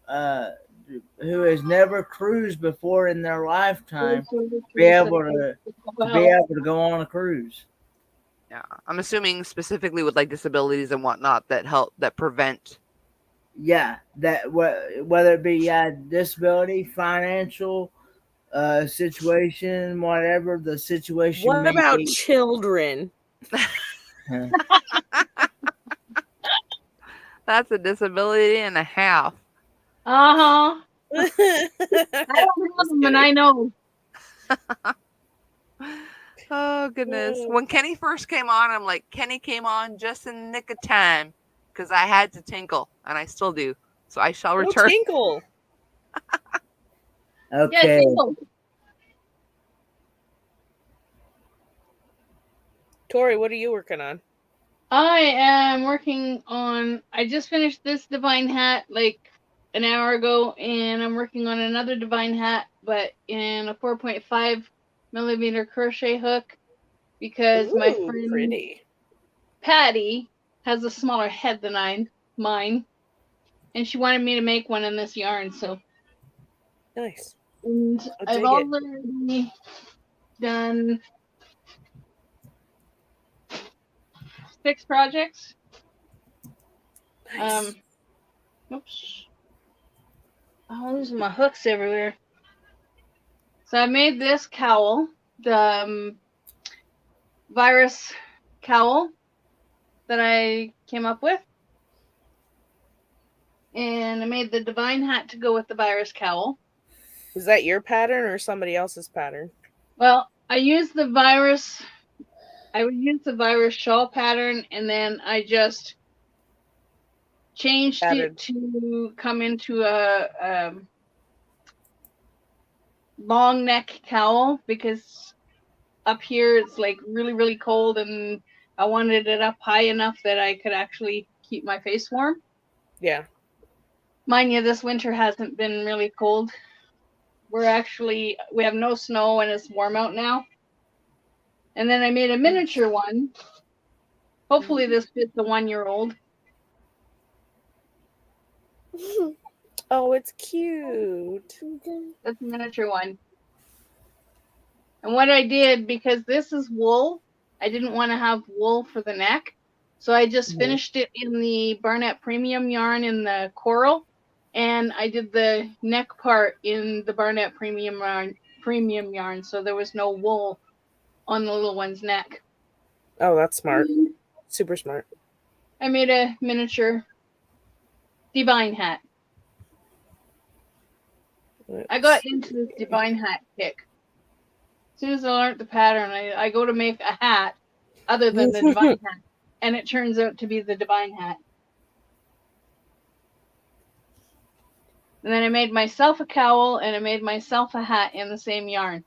who has never cruised before in their lifetime be able to go on a cruise. Yeah, I'm assuming specifically with like disabilities and whatnot that prevent. Yeah, that whether it be disability, financial situation, whatever the situation What may about be. children? That's a disability and a half. I don't have them, and I know. Oh goodness! When Kenny first came on, I'm like, Kenny came on just in the nick of time because I had to tinkle, and I still do. So I shall return. Tinkle. Okay. Yeah, Tori, what are you working on? I am working on. I just finished this divine hat like an hour ago, and I'm working on another divine hat, but in a 4.5 millimeter crochet hook because my friend Pretty. Patty has a smaller head than mine, and she wanted me to make one in this yarn. So Nice. and I've already done 6 projects. Nice. Oops. I'm losing my hooks everywhere. So I made this cowl, the virus cowl that I came up with. And I made the divine hat to go with the virus cowl. Is that your pattern or somebody else's pattern? Well, I used the virus. I would use the virus shawl pattern, and then I just changed it to come into a long neck cowl because up here it's like really, really cold, and I wanted it up high enough that I could actually keep my face warm. Yeah. Mind you, this winter hasn't been really cold. We have no snow and it's warm out now. And then I made a miniature one. Hopefully this fits the 1-year-old. Oh, it's cute. That's a miniature one. And what I did, because this is wool, I didn't want to have wool for the neck. So I just finished it in the Barnett Premium yarn in the coral. And I did the neck part in the Barnett Premium yarn. So there was no wool on the little one's neck. Oh, that's smart. Super smart. I made a miniature divine hat. I got into this divine hat kick. As soon as I learned the pattern, I go to make a hat other than the divine hat. And it turns out to be the divine hat. And then I made myself a cowl and I made myself a hat in the same yarn.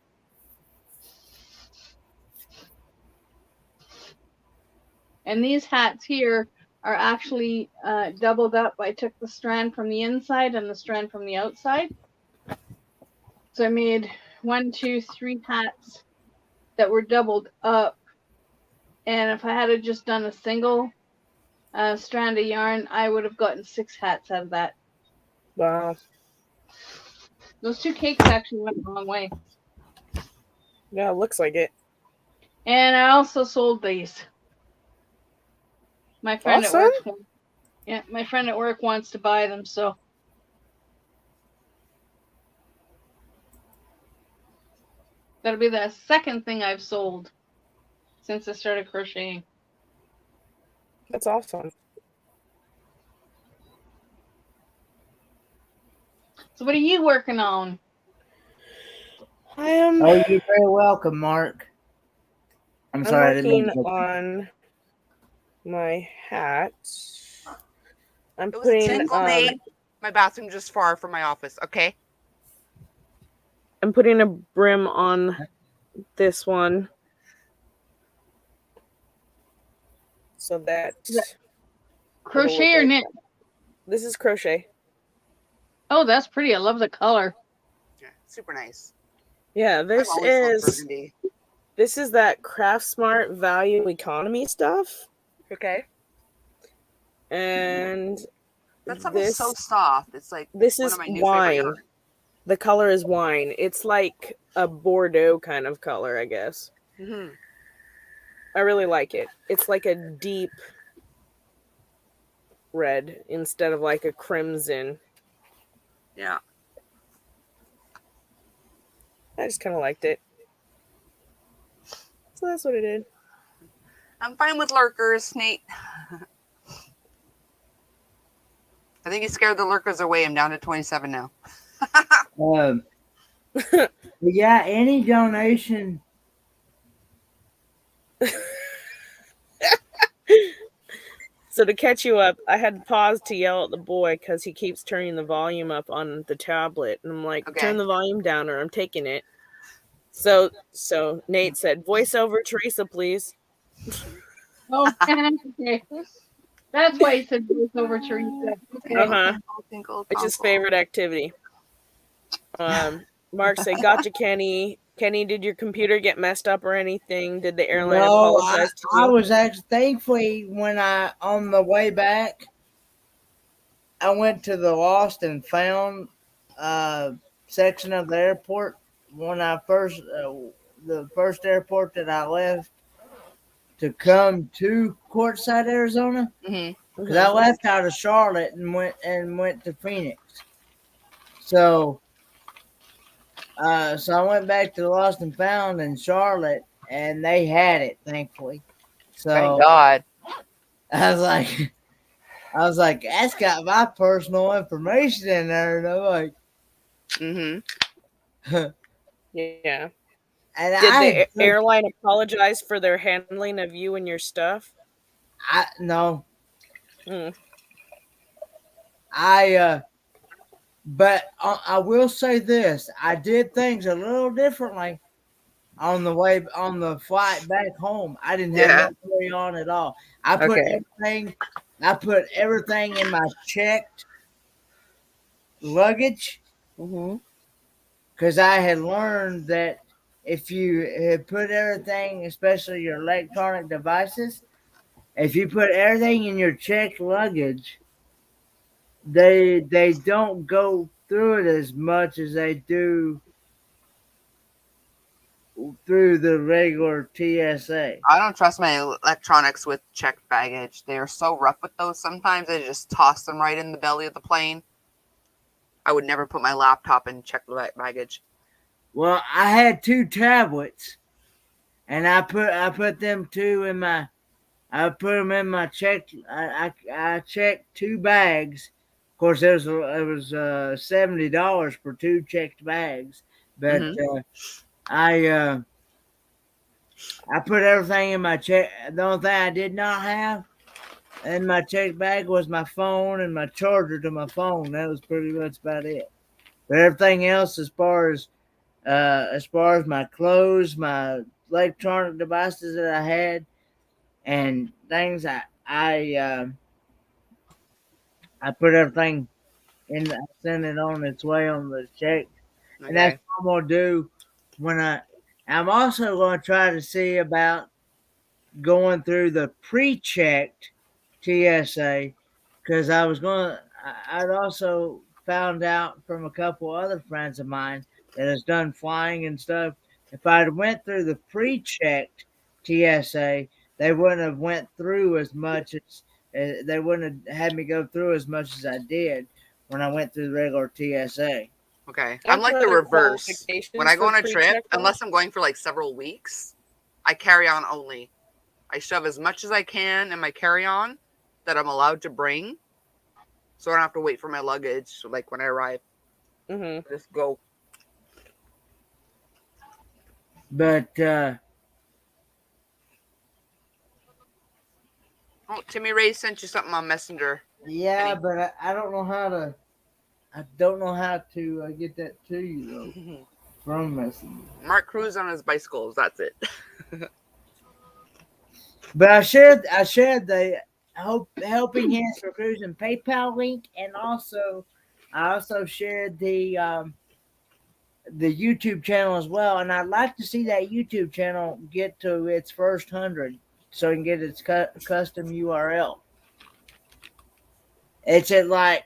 And these hats here are actually doubled up. I took the strand from the inside and the strand from the outside. So I made 1, 2, 3 hats that were doubled up. And if I had just done a single strand of yarn, I would have gotten 6 hats out of that. Wow. Those 2 cakes actually went a long way. Yeah, it looks like it. And I also sold these. My friend Awesome. at work. Yeah, my friend at work wants to buy them, so. That'll be the second thing I've sold since I started crocheting. That's awesome. So what are you working on? I am Oh, you're very welcome, Mark. I'm sorry. working on my hat. I'm It was putting single Nate. My bathroom's just far from my office. Okay. I'm putting a brim on this one so that Crochet or knit? this is crochet. Oh, that's pretty. I love the color. Yeah, super nice. Yeah, I've always loved burgundy. this is that Craft Smart value economy stuff. Okay. And That stuff is so soft. It's like this one is of my new wine. favorite yarns. The color is wine. It's like a Bordeaux kind of color, I guess. Mm-hmm. I really like it. It's like a deep red instead of like a crimson. Yeah. I just kind of liked it. So that's what I did. I'm fine with lurkers, Nate. I think he scared the lurkers away. I'm down to 27 now. Yeah, any donation. So to catch you up, I had to pause to yell at the boy because he keeps turning the volume up on the tablet. And I'm like, Okay. turn the volume down or I'm taking it. So Nate said, voice over Teresa, please. Oh, okay. That's why he said voice over Teresa. Okay. Uh-huh. It's his favorite activity. Mark said, gotcha, Kenny. Kenny, did your computer get messed up or anything? Did the airline apologize to you? I was actually thankfully when on the way back, I went to the lost and found section of the airport when I first the first airport that I left to come to Quartzsite, Arizona. Mm-hmm. Because I left out of Charlotte and went to Phoenix. So I went back to the Lost and Found in Charlotte, and they had it, thankfully. So Thank God. I was like, I was like, that's got my personal information in there. And I'm like, Mm-hmm. Yeah. and Did the airline apologize for their handling of you and your stuff? No, Mm. but I will say this: I did things a little differently on the flight back home. I didn't have Yeah. no carry on at all. I put Okay. everything in my checked luggage Mm-hmm. because I had learned that if you had put everything, especially your electronic devices, if you put everything in your checked luggage, they don't go through it as much as they do through the regular TSA. I don't trust my electronics with checked baggage. They are so rough with those sometimes. They just toss them right in the belly of the plane. I would never put my laptop in checked baggage. Well, I had 2 tablets, and I put them two in my. I put them in my check. I checked 2 bags. Of course, it was $70 for 2 checked bags, but Mm-hmm. I put everything in my check. The only thing I did not have in my check bag was my phone and my charger to my phone. That was pretty much about it. But everything else, as far as my clothes, my electronic devices that I had, and things, I put everything in. I sent it on its way on the check, and that's Okay. what I'm gonna do when I'm also gonna try to see about going through the pre-checked TSA because I'd also found out from a couple other friends of mine that has done flying and stuff. If I'd went through the pre-checked TSA, they wouldn't have went through as much as they wouldn't have had me go through as much as I did when I went through the regular TSA. Okay. I'm That's like the other reverse. When qualifications I go for on a trip, pre-check. unless I'm going for like several weeks, I carry on only. I shove as much as I can in my carry on that I'm allowed to bring. So I don't have to wait for my luggage. So like when I arrive, Mm-hmm. I just go. But Oh, Timmy Ray sent you something on Messenger. yeah, Penny. but I don't know how to. I don't know how to get that to you though from Messenger. Mark Cruz on his bicycles. That's it. But I shared the helping hands for cruising PayPal link, and I also shared the YouTube channel as well. And I'd like to see that YouTube channel get to its first 100, so I can get its custom URL. It's at like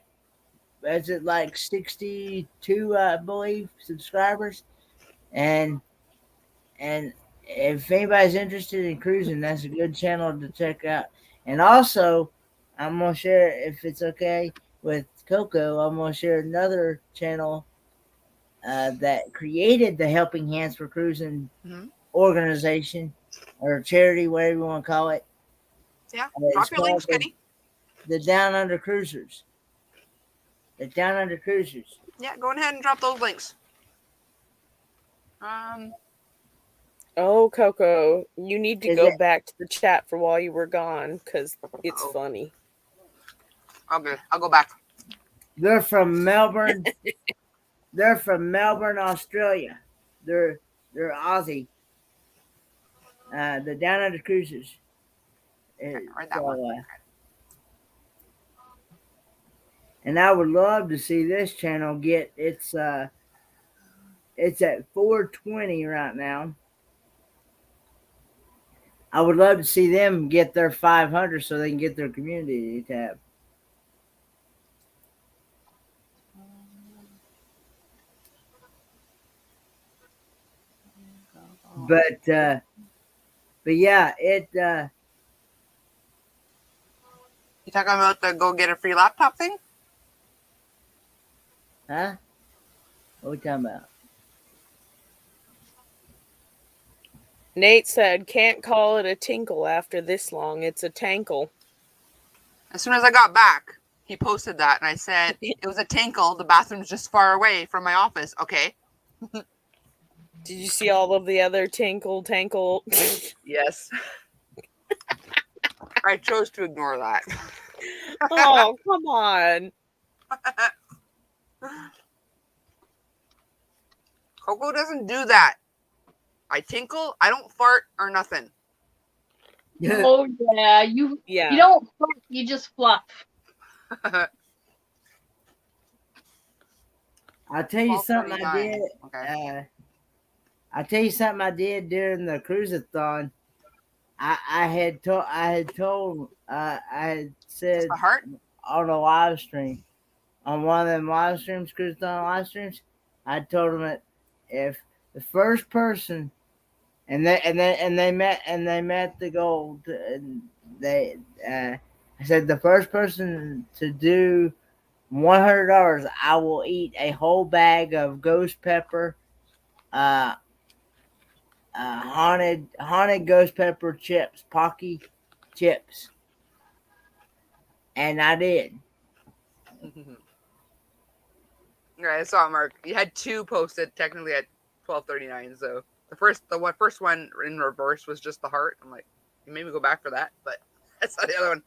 62, I believe, subscribers, and and if anybody's interested in cruising, that's a good channel to check out. And also, I'm gonna share, if it's okay with Coco, I'm gonna share another channel that created the Helping Hands for Cruising Mhm. organization or charity, whatever you want to call it. Yeah. It's Drop your called links, Penny. the Down Under Cruisers. The Down Under Cruisers. Yeah, go ahead and drop those links. Um, Oh, Coco, you need to Is go it? back to the chat for while you were gone because it's oh, funny. okay. I'll go back. They're from Melbourne. They're from Melbourne, Australia. They're Aussie. The Down Under Cruisers. Okay, write that one. So, and I would love to see this channel get it's at 420 right now. I would love to see them get their 500 so they can get their community tab. But yeah, You talking about the go get a free laptop thing? huh? What are we talking about? Nate said, can't call it a tinkle after this long. It's a tankle. As soon as I got back, he posted that, and I said it was a tinkle. The bathroom's just far away from my office. Okay. Did you see all of the other tankle? Yes. I chose to ignore that. Oh, come on. Coco doesn't do that. I tinkle. I don't fart or nothing. Oh yeah, you don't fluff, you just fluff. I'll tell you something I 12:39. did. Okay. I'll tell you something I did during the cruisathon. I had said Just a heart? on a live stream, on one of them live streams, cruisathon live streams, I told them that if the first person and they met the goal, and I said the first person to do $100, I will eat a whole bag of ghost pepper, haunted ghost pepper chips, Pocky chips, and I did. Right, I saw it, Mark. You had two posted technically at 12:39. So the first one in reverse was just the heart. I'm like, you made me go back for that, but that's not the other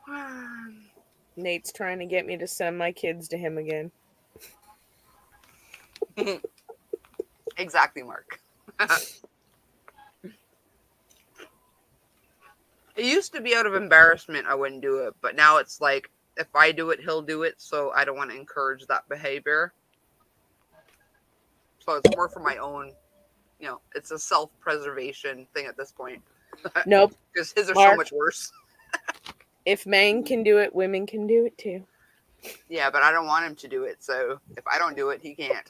one. Nate's trying to get me to send my kids to him again. Exactly, Mark. It used to be out of embarrassment I wouldn't do it, but now it's like if I do it, he'll do it. So I don't want to encourage that behavior. So it's more for my own, it's a self-preservation thing at this point. Nope. Because his are Mark, so much worse. If men can do it, women can do it too. Yeah, but I don't want him to do it. So if I don't do it, he can't.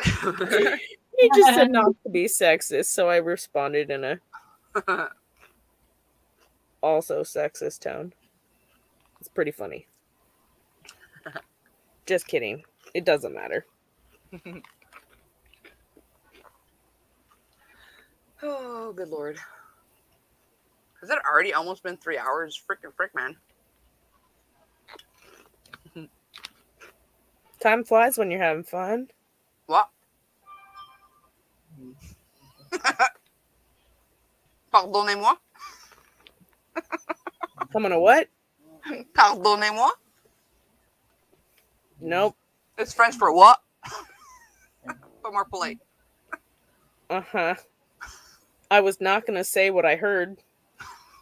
He just said not to be sexist, so I responded in a also sexist tone. It's pretty funny. Just kidding. It doesn't matter. Oh, good Lord. Has it already almost been 3 hours? Frick, man. Time flies when you're having fun. What? Pardonnez-moi? Coming to what? Pardonnez-moi? Nope. It's French for what? But more polite. Uh-huh. I was not going to say what I heard.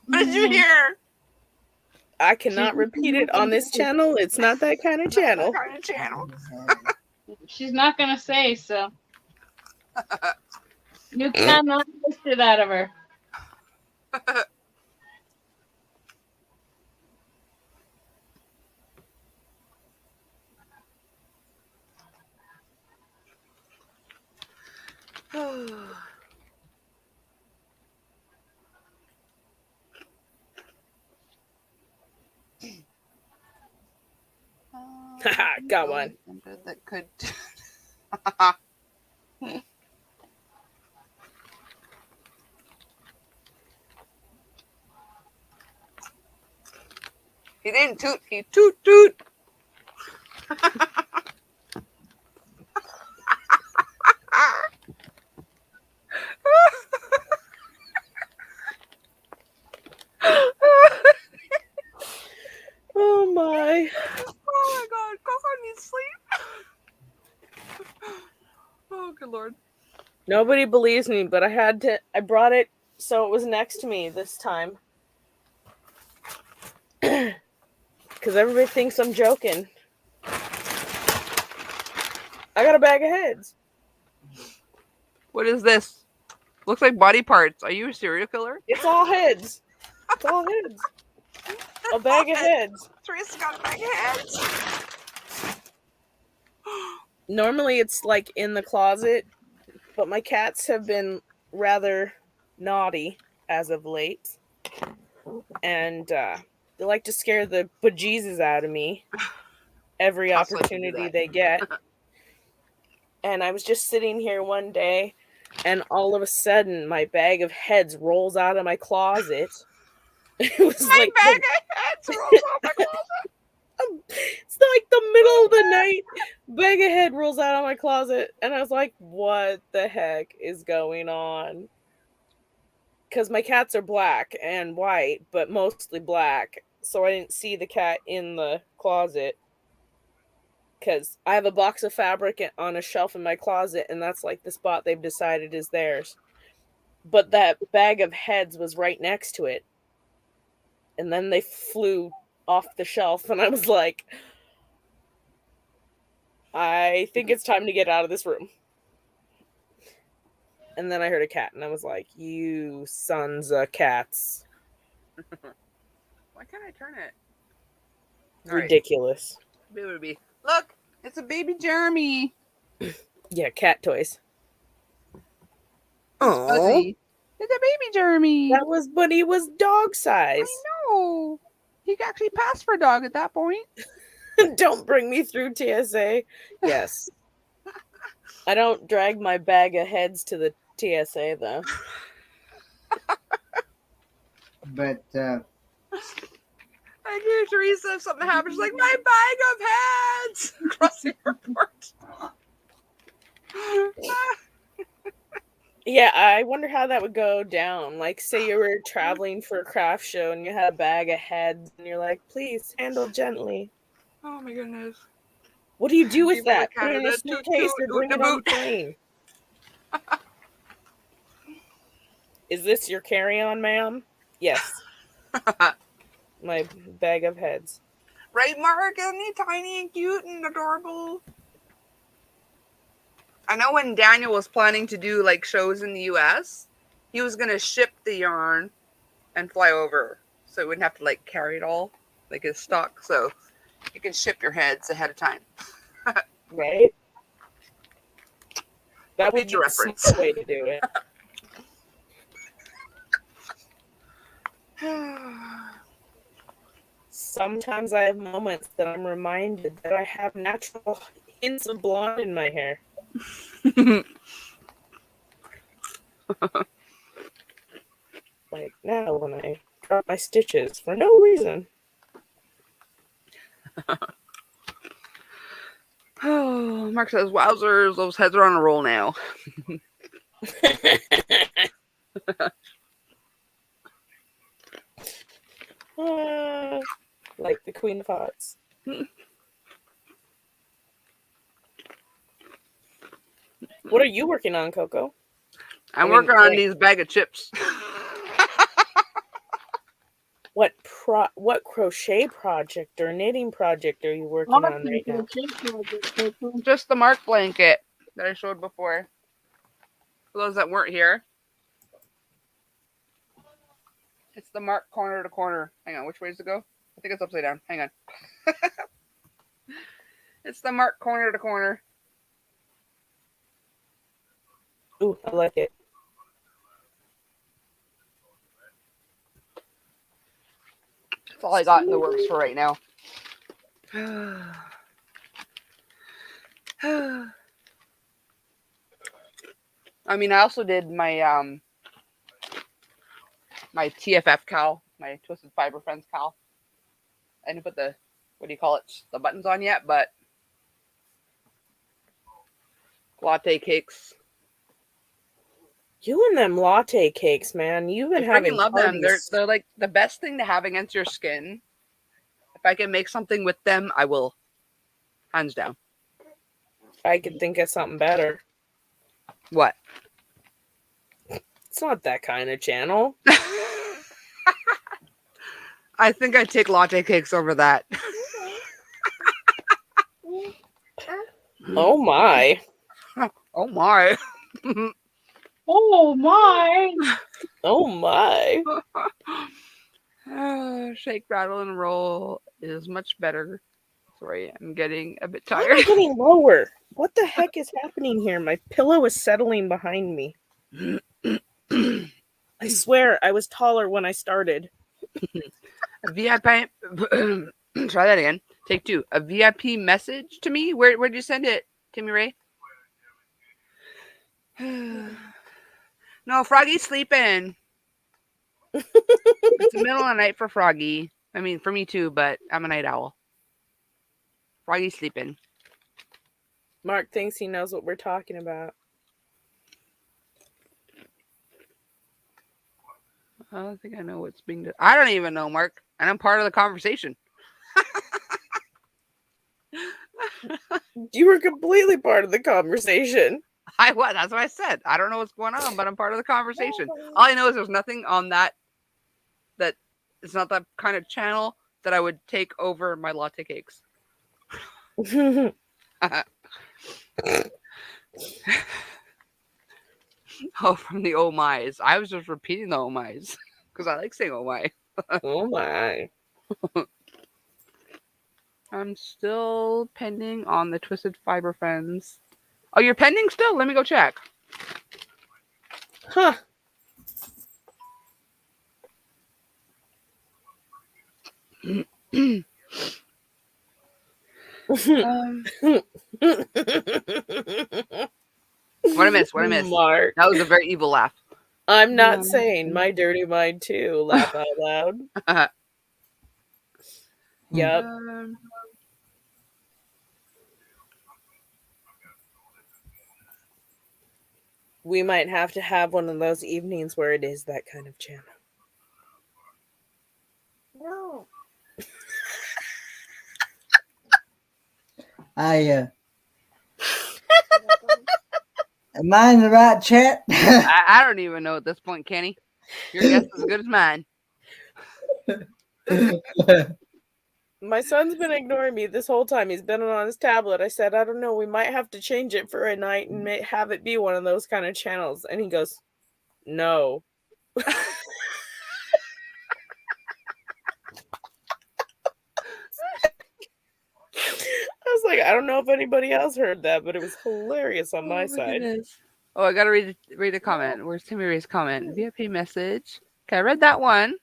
What did you hear? I cannot repeat it on this channel. It's not that kind of channel. She's not gonna say so. You cannot twist it out of her. Got one. That could. He didn't toot. He toot. Oh my. Oh my God, Coco needs sleep. Oh, good Lord. Nobody believes me, but I brought it so it was next to me this time. Because everybody thinks I'm joking. I got a bag of heads. What is this? Looks like body parts. Are you a serial killer? It's all heads. It's all heads. A bag of heads. Teresa's got a bag of heads. Normally it's like in the closet, but my cats have been rather naughty as of late. And they like to scare the bejesus out of me every opportunity they get. And I was just sitting here one day, and all of a sudden my bag of heads rolls out of my closet. It was My like bag of heads rolls out my closet. it's like the middle of the night. Bag of head rolls out of my closet, and I was like, "What the heck is going on?" Because my cats are black and white, but mostly black, so I didn't see the cat in the closet. Because I have a box of fabric on a shelf in my closet, and that's like the spot they've decided is theirs. But that bag of heads was right next to it. And then they flew off the shelf, and I was like, I think it's time to get out of this room. And then I heard a cat, and I was like, you sons of cats. Why can't I turn it? All right. Ridiculous. Baby. Look, it's a baby Jeremy. Yeah, cat toys. It's Oh, fuzzy. It's a baby Jeremy. but he was dog size. I know. He actually passed for a dog at that point. Don't bring me through TSA. Yes. I don't drag my bag of heads to the TSA, though. But I hear Teresa if something happens, she's like, my bag of heads across the airport. Yeah, I wonder how that would go down. Like, say you were traveling for a craft show and you had a bag of heads, and you're like, please handle gently. Oh my goodness. What do you do with People that? in Put it in a Canada, suitcase or bring it on the plane? Is this your carry-on, ma'am? Yes. My bag of heads. Right, Mark? Isn't he tiny and cute and adorable? I know when Daniel was planning to do like shows in the US, he was gonna ship the yarn and fly over, so he wouldn't have to like carry it all like his stock. So you can ship your heads ahead of time. Right? That would be Future the reference. simple way to do it. Sometimes I have moments that I'm reminded that I have natural hints of blonde in my hair. Like now when I drop my stitches for no reason. Oh, Mark says, wowzers, those heads are on a roll now. Like the Queen of Hearts. What are you working on, Coco? I'm working on these bag of chips. What crochet project or knitting project are you working on right now? Just the Mark blanket that I showed before. For those that weren't here. It's the Mark corner to corner. Hang on, which way does it go? I think it's upside down. Hang on. It's the Mark corner to corner. Ooh, I like it. That's all I got in the works for right now. I mean, I also did my my TFF cowl, my Twisted Fiber Friends cowl. I didn't put the, what do you call it, the buttons on yet, but latte cakes. You and them latte cakes, man. You've been I having freaking love them. parties. They're like the best thing to have against your skin. If I can make something with them, I will. Hands down. I could think of something better. What? It's not that kind of channel. I think I'd take latte cakes over that. Oh my. Oh my. Oh my! Oh my. Shake, rattle, and roll is much better. Sorry, I'm getting a bit Why am tired. I getting lower? What the heck is happening here? My pillow is settling behind me. I swear I was taller when I started. A VIP. Try that again. Take two. A VIP message to me. Where'd you send it, Timmy Ray? No, Froggy's sleeping. It's the middle of the night for Froggy. I mean, for me too, but I'm a night owl. Froggy's sleeping. Mark thinks he knows what we're talking about. I don't think I know what's being done. I don't even know, Mark, and I'm part of the conversation. You were completely part of the conversation. I was. That's what I said. I don't know what's going on, but I'm part of the conversation. All I know is there's nothing on that. That it's not that kind of channel that I would take over my latte cakes. Oh, from the oh my's. I was just repeating the oh my's because I like saying oh my. Oh my. I'm still pending on the Twisted Fiber Friends. Oh, you're pending still? Let me go check. Huh. What I missed? What I missed? Mark. That was a very evil laugh. I'm not saying my dirty mind too. Laugh out loud. Yep. We might have to have one of those evenings where it is that kind of channel. No. Am I in the right chat? I don't even know at this point, Kenny. Your guess is as good as mine. My son's been ignoring me this whole time. He's been on his tablet. I said, I don't know, we might have to change it for a night and have it be one of those kind of channels. And he goes, no. I was like, I don't know if anybody else heard that, but it was hilarious on my side. Goodness. Oh, I gotta read a comment. Where's Timmy Ray's comment? VIP message. Okay, I read that one.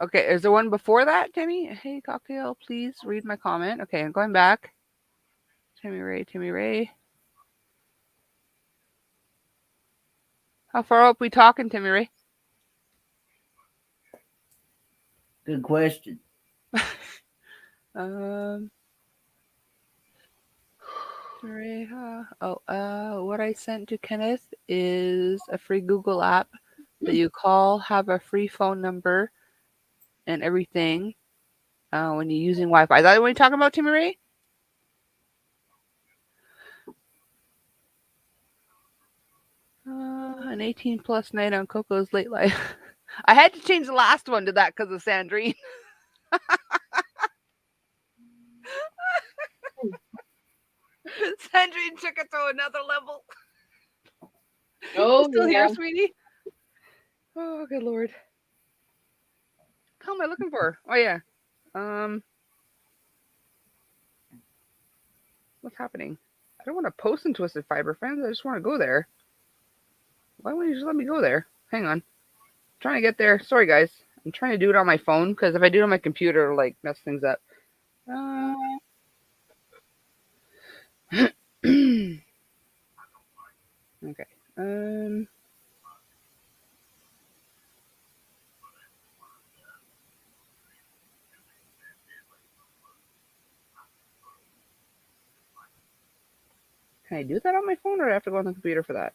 Okay, is there one before that, Timmy? Hey, cocktail, please read my comment. Okay, I'm going back. Timmy Ray. How far up we talking, Timmy Ray? Good question. What I sent to Kenneth is a free Google app that you call, have a free phone number and everything when you're using Wi-Fi. Is that what you're talking about, Timmy Ray? An 18 plus night on Coco's late life. I had to change the last one to that because of Sandrine. Sandrine took it to another level. Oh, You still yeah. here, sweetie? Oh, good Lord. How am I looking for? Oh, yeah. What's happening? I don't want to post in Twisted Fiber Friends. I just want to go there. Why wouldn't you just let me go there? Hang on. I'm trying to get there. Sorry, guys. I'm trying to do it on my phone because if I do it on my computer, it'll like mess things up. Okay. Can I do that on my phone, or do I have to go on the computer for that?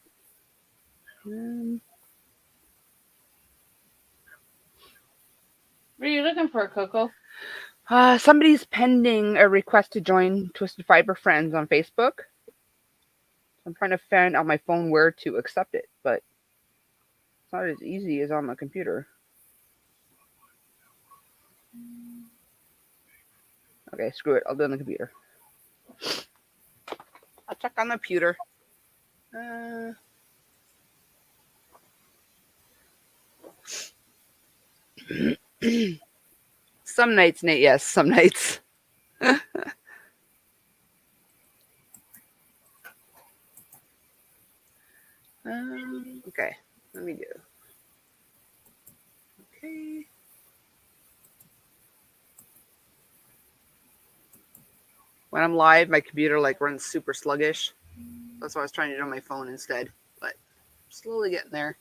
What are you looking for, Coco? Somebody's pending a request to join Twisted Fiber Friends on Facebook. I'm trying to find on my phone where to accept it, but it's not as easy as on my computer. Okay, screw it. I'll do it on the computer. I'll check on the computer. Some nights, Nate. Yes, some nights. Okay, let me do. Okay. When I'm live, my computer like runs super sluggish. That's why I was trying to do it on my phone instead, but slowly getting there.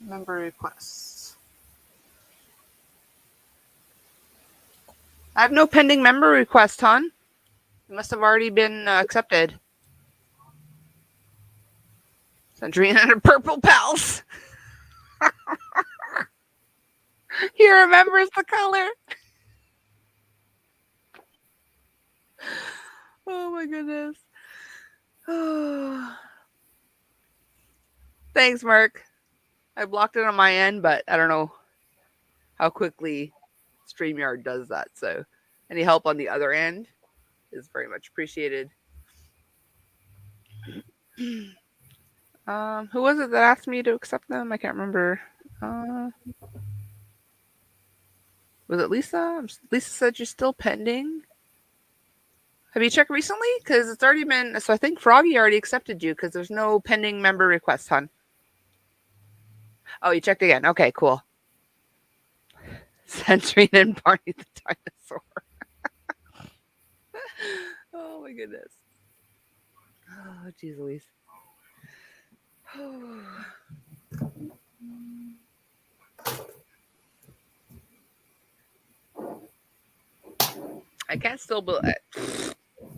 Member requests. I have no pending member request, hon. It must have already been accepted. Sandrine and her purple pals. He remembers the color. Oh my goodness. Thanks, Mark. I blocked it on my end, but I don't know how quickly StreamYard does that. So any help on the other end is very much appreciated. Who was it that asked me to accept them? I can't remember. Was it Lisa? Lisa said you're still pending. Have you checked recently? Because it's already been. So I think Froggy already accepted you because there's no pending member request, hon. Oh, you checked again. Okay, cool. Sandrine and Barney the dinosaur. Oh my goodness. Oh, jeez Louise. I can't still believe.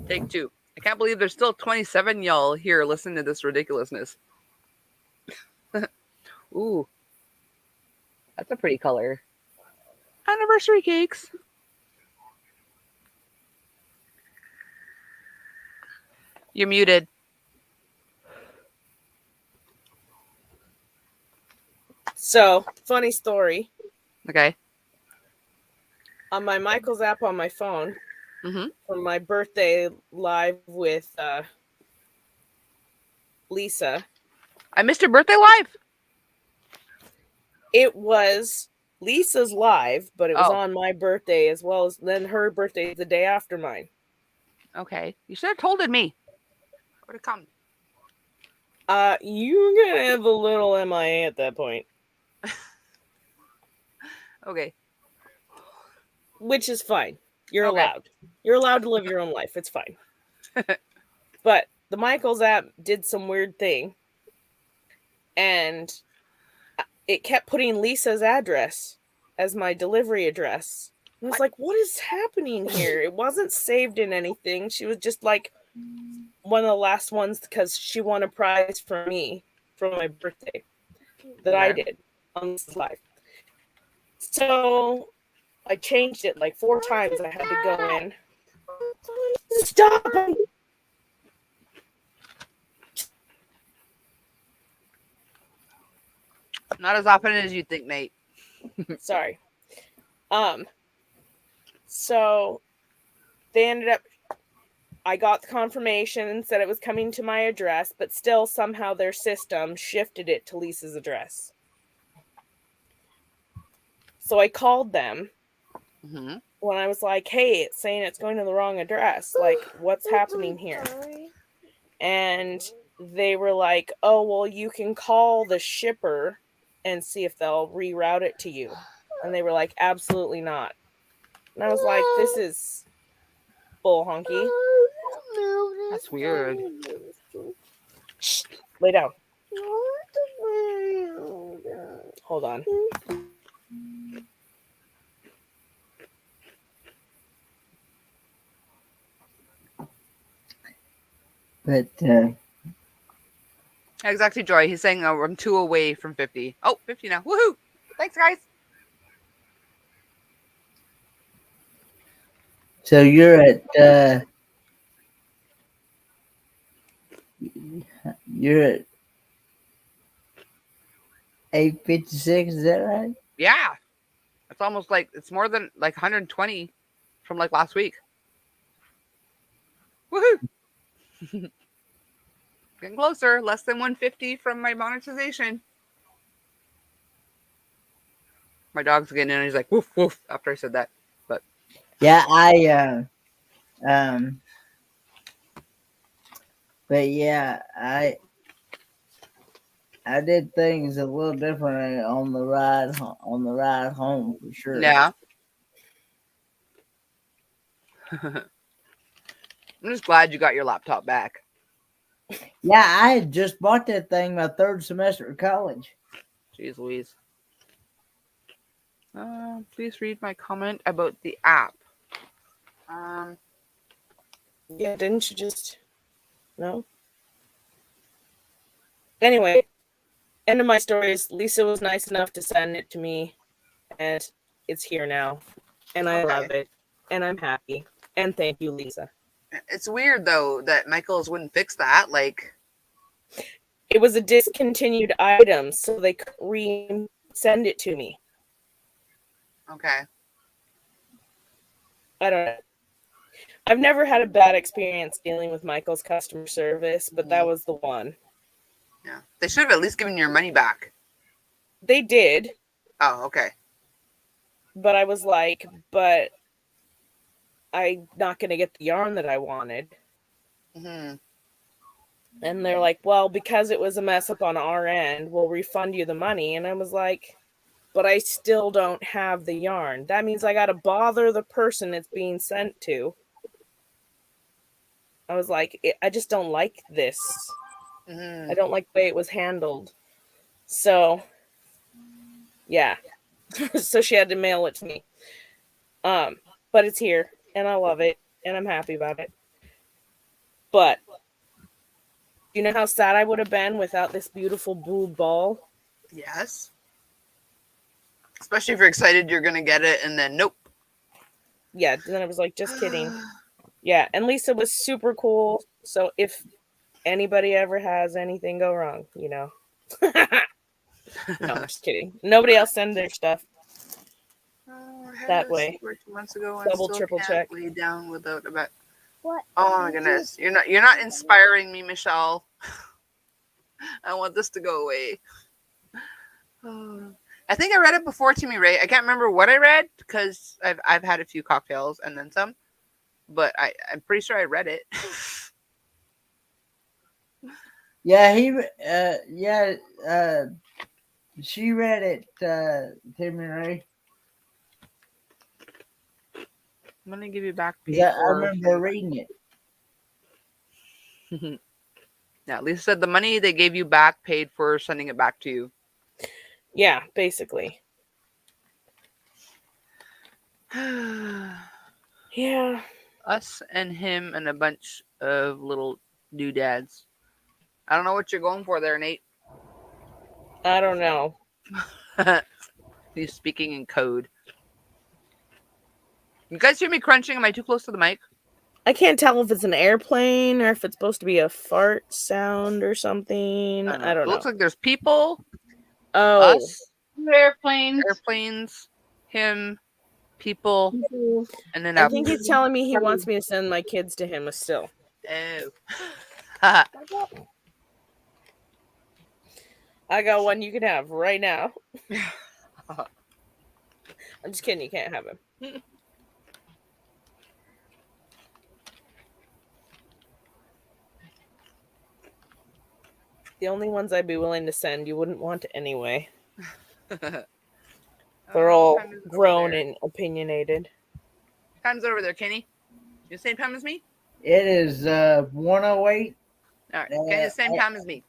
Take two. I can't believe there's still 27 y'all here listening to this ridiculousness. Ooh. That's a pretty color. Anniversary cakes. You're muted. So, funny story. Okay. On my Michael's app on my phone, Mm-hmm. for my birthday live with Lisa. I missed your birthday live. It was Lisa's live, but it was Oh. on my birthday as well as then her birthday is the day after mine. Okay. You should have told me. I would have come. You're gonna have a little MIA at that point. Okay. Which is fine. You're Okay. allowed. You're allowed to live your own life. It's fine. But the Michaels app did some weird thing. And it kept putting Lisa's address as my delivery address. I was like, what is happening here? It wasn't saved in anything. She was just like one of the last ones because she won a prize for me for my birthday that I did on this live. So I changed it like 4 times. I had to go in. Stop! Not as often as you think, Nate. Sorry. So they ended up, I got the confirmation and said it was coming to my address, but still somehow their system shifted it to Lisa's address. So I called them Mm-hmm. when I was like, hey, it's saying it's going to the wrong address. Like, what's happening here? And they were like, oh, well, you can call the shipper and see if they'll reroute it to you. And they were like, absolutely not. And I was like, this is bull honky. That's weird. Shh, lay down. Hold on. But Exactly, Joy. He's saying I'm 2 away from 50. Oh, 50 now. Woohoo! Thanks, guys. so you're at 856, is that right? Yeah. It's almost like it's more than like 120 from like last week. Woohoo! Getting closer. Less than 150 from my monetization. My dog's getting in and he's like, woof, woof, after I said that. But Yeah, but yeah, I did things a little different on the ride home for sure. yeah. I'm just glad you got your laptop back. Yeah, I had just bought that thing my 3rd semester of college. Jeez Louise. Please read my comment about the app. Yeah, didn't you just... No? Anyway, end of my story is Lisa was nice enough to send it to me, and it's here now. And I love it. And I'm happy. And thank you, Lisa. It's weird, though, that Michaels wouldn't fix that. Like, it was a discontinued item, so they could re-send it to me. Okay. I don't know. I've never had a bad experience dealing with Michael's customer service, but that was the one. Yeah. They should have at least given your money back. They did. Oh, okay. But I was like, but I'm not going to get the yarn that I wanted. Mm-hmm. And they're like, well, because it was a mess up on our end, we'll refund you the money. And I was like, but I still don't have the yarn. That means I got to bother the person it's being sent to. I was like, I just don't like this. Mm-hmm. I don't like the way it was handled. So, yeah. So she had to mail it to me. But it's here, and I love it, and I'm happy about it. But, you know how sad I would have been without this beautiful blue ball? Yes. Especially if you're excited you're going to get it, and then nope. Yeah, then I was like, just kidding. Yeah, and Lisa was super cool. So if anybody ever has anything go wrong, you know. No, I'm just kidding. Nobody else send their stuff that way. 2 months ago and Double, still triple can't check. lay down without a bet. What? Oh my goodness. You're not inspiring me, Michelle. I want this to go away. I think I read it before to me, Ray. I can't remember what I read because I've had a few cocktails and then some. But I'm pretty sure I read it. Yeah, she read it, Timmy Ray. I'm gonna give you back. Yeah, I remember reading it. Yeah, Lisa said the money they gave you back paid for sending it back to you. Yeah, basically. Yeah. Us and him and a bunch of little doodads. I don't know what you're going for there, Nate. I don't know. He's speaking in code. You guys hear me crunching? Am I too close to the mic? I can't tell if it's an airplane or if it's supposed to be a fart sound or something. I don't It know. looks like there's people, Oh, us, Airplanes. airplanes, him, people, and then I think he's telling me he wants me to send my kids to him still. Oh. I got one you can have right now. I'm just kidding. You can't have him. The only ones I'd be willing to send, you wouldn't want anyway. They're all grown and opinionated. Time's over there, Kenny. You the same time as me? It is 1:08. All right, Kenny, the same time as me.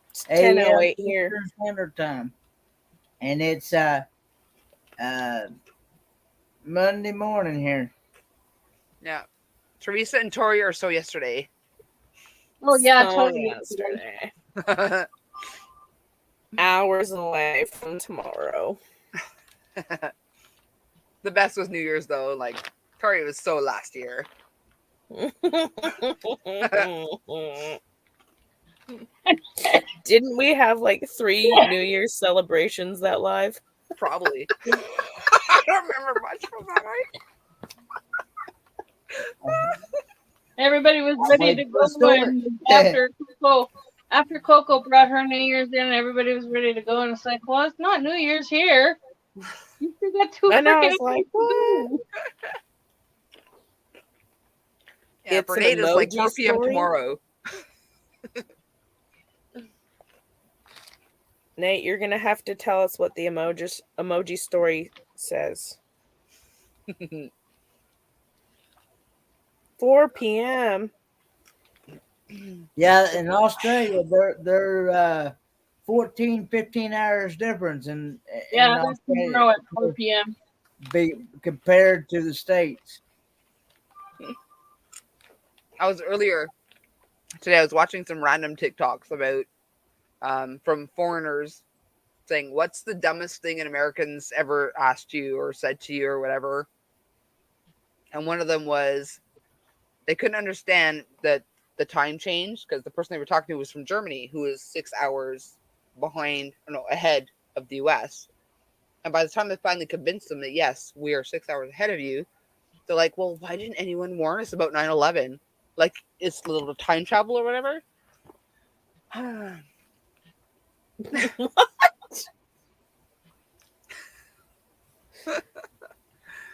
It's 10:08 here. Eastern Standard Time, and it's Monday morning here. Yeah. Teresa and Tori are so yesterday. Oh yeah, So totally. yesterday. Hours away from tomorrow. The best was New Year's though. Like Tori was so last year. Didn't we have like 3 New Year's celebrations that live? Probably. I don't remember much from that night. Everybody was ready to go after Coco brought her New Year's in. Everybody was ready to go, and it's like, well, it's not New Year's here. You still got 2 I know. freaking It's like what? Yeah, It's for an Nate it's like emoji 4 p.m. story? tomorrow. Nate, you're gonna have to tell us what the emoji story says. 4 p.m. Yeah, in Australia, they're 14, 15 hours difference in Yeah, there's Australia tomorrow at 4 p.m. compared to the States. I was earlier today. I was watching some random TikToks about from foreigners saying, "What's the dumbest thing an Americans ever asked you or said to you or whatever?" And one of them was they couldn't understand that the time change because the person they were talking to was from Germany, who is 6 hours behind, no, ahead of the U.S. And by the time they finally convinced them that yes, we are 6 hours ahead of you, they're like, "Well, why didn't anyone warn us about 9/11? Like it's a little time travel or whatever."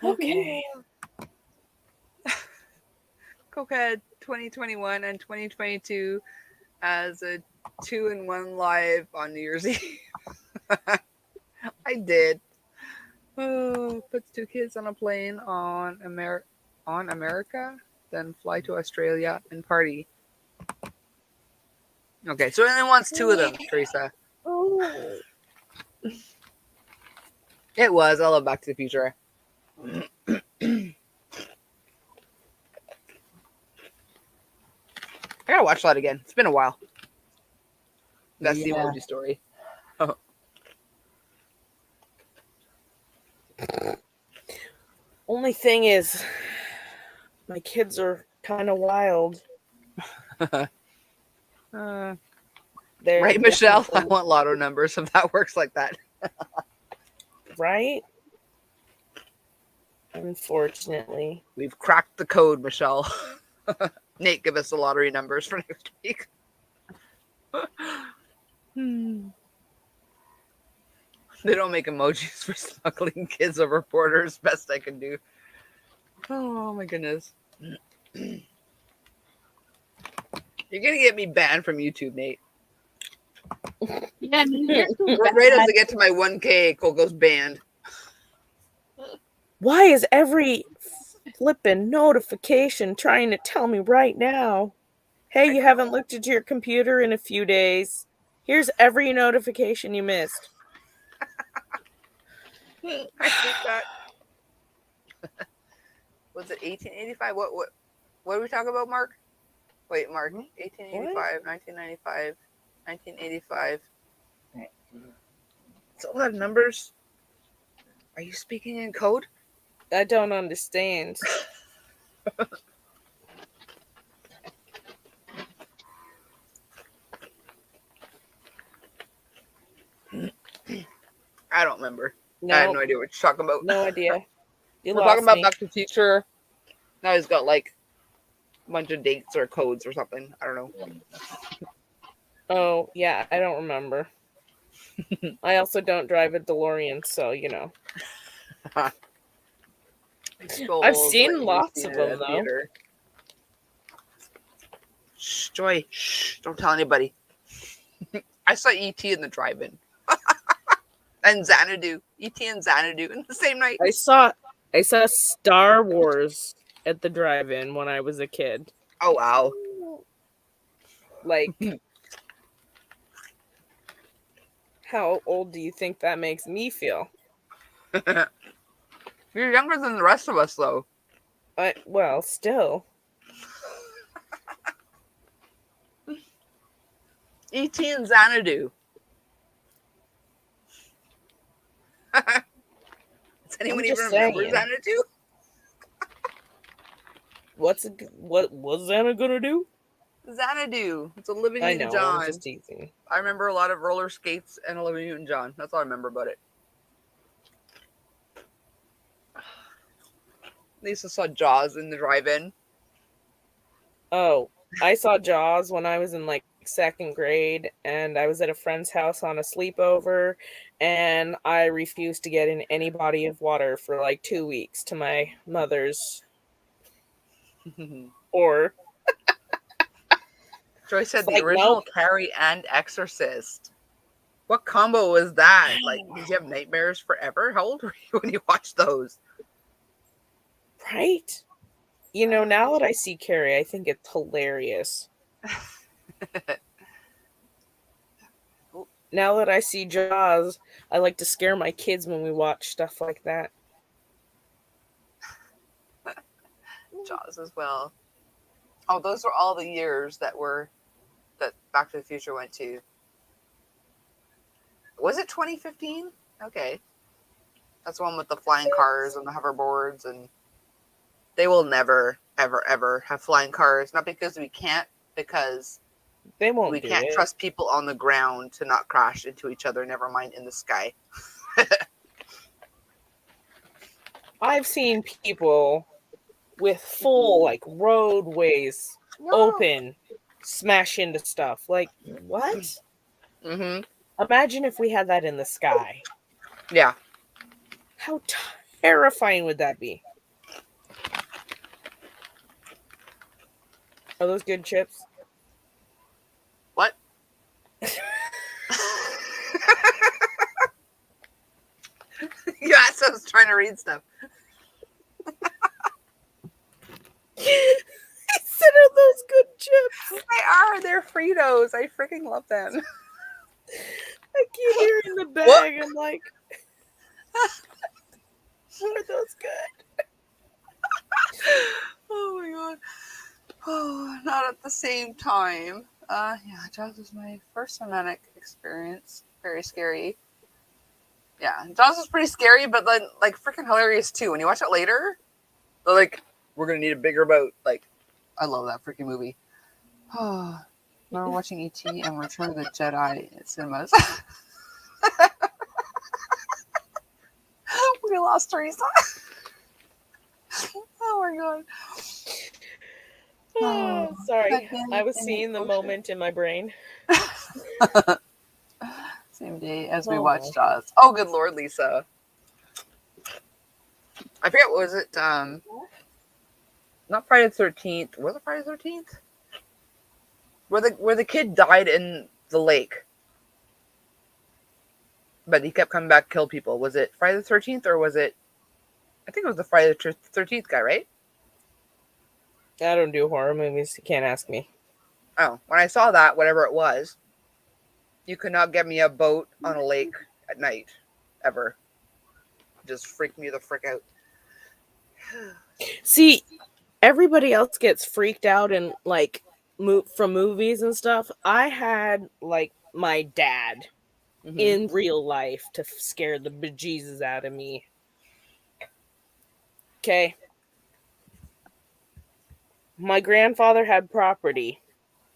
Okay. Coco had 2021 and 2022 as a 2-in-1 live on New Year's Eve. I did. Oh, puts 2 kids on a plane on America, then fly to Australia and party. Okay, so it only wants 2 of them, Teresa. Oh. It was. I love Back to the Future. I gotta watch that again. It's been a while. That's the Yeah. emoji story. Oh. Only thing is, my kids are kind of wild. Right, They're Michelle? I definitely- want lotto numbers if that works like that. right? Unfortunately. We've cracked the code, Michelle. Nate, give us the lottery numbers for next week. They don't make emojis for smuggling kids over borders. Best I can do. Oh my goodness. You're gonna get me banned from YouTube, Nate. Yeah, New Year's was Right as bad. I get to my 1K, Coco's banned. Why is every flippin' notification trying to tell me right now? Hey, you haven't looked at your computer in a few days. Here's every notification you missed. I hate that. Was it 1885? What did we talk about, Mark? Wait, Mark. 1885, 1995, 1985. It's a lot of numbers. Are you speaking in code? I don't understand. I don't remember. No, I have no idea what you're talking about. no idea. You We're lost talking about me. Back to the Future. Now he's got like a bunch of dates or codes or something. I don't know. Oh, yeah, I don't remember. I also don't drive a DeLorean, so, you know. I've seen lots of them, though. Shh, Joy. Shh, don't tell anybody. I saw E.T. in the drive-in. And Xanadu. E.T. and Xanadu in the same night. I saw Star Wars at the drive-in when I was a kid. Oh, wow. Like, how old do you think that makes me feel? You're younger than the rest of us, though. Well, still. E.T. and Xanadu. Does anyone just even remember saying. Xanadu? What was Xana gonna do? Xanadu. It's Olivia I know, Newton-John. I'm just teasing. I remember a lot of roller skates and Olivia Newton-John. That's all I remember about it. Lisa saw Jaws in the drive-in. Oh, I saw Jaws when I was in like second grade, and I was at a friend's house on a sleepover, and I refused to get in any body of water for like 2 weeks to my mother's or Joy said the Like, original nope. Carrie and Exorcist. What combo was that? Like, did you have nightmares forever? How old were you when you watched those? right? You know, now that I see Carrie, I think it's hilarious. now that I see Jaws, I like to scare my kids when we watch stuff like that. Jaws as well. Oh, those were all the years that Back to the Future went to. Was it 2015? Okay. That's the one with the flying cars and the hoverboards, and they will never, ever, ever have flying cars. Not because we can't, because They won't we do can't it. trust people on the ground to not crash into each other, never mind in the sky. I've seen people with full like roadways open smash into stuff. Like, what? Mm-hmm. Imagine if we had that in the sky. Yeah. How terrifying would that be? Are those good chips? What? Yeah, so I was trying to read stuff. I said, are those good chips? They are. They're Fritos. I freaking love them. I keep hearing the bag. I'm like, are those good? Oh my god. Oh, not at the same time. Yeah, Jaws was my first traumatic experience. Very scary. Yeah, Jaws was pretty scary, but then like freaking hilarious too. When you watch it later, they're like, "We're gonna need a bigger boat." Like, I love that freaking movie. Oh, remember watching E.T. and Return of the Jedi at cinemas. We lost Teresa. Oh my god. Oh, sorry. Again, I was in seeing the ocean. moment in my brain. Same day as we Oh. watched Jaws. Oh, good lord, Lisa. I forget, what was it? Not Friday the 13th. Was it Friday the 13th? Where the kid died in the lake. But he kept coming back to kill people. Was it Friday the 13th or was it... I think it was the Friday the 13th guy, right? I don't do horror movies. You can't ask me. Oh, when I saw that, whatever it was, you could not get me a boat on a lake at night. Ever. Just freaked me the frick out. See, everybody else gets freaked out and like from movies and stuff. I had like my dad Mm-hmm. in real life to scare the bejesus out of me. Okay. My grandfather had property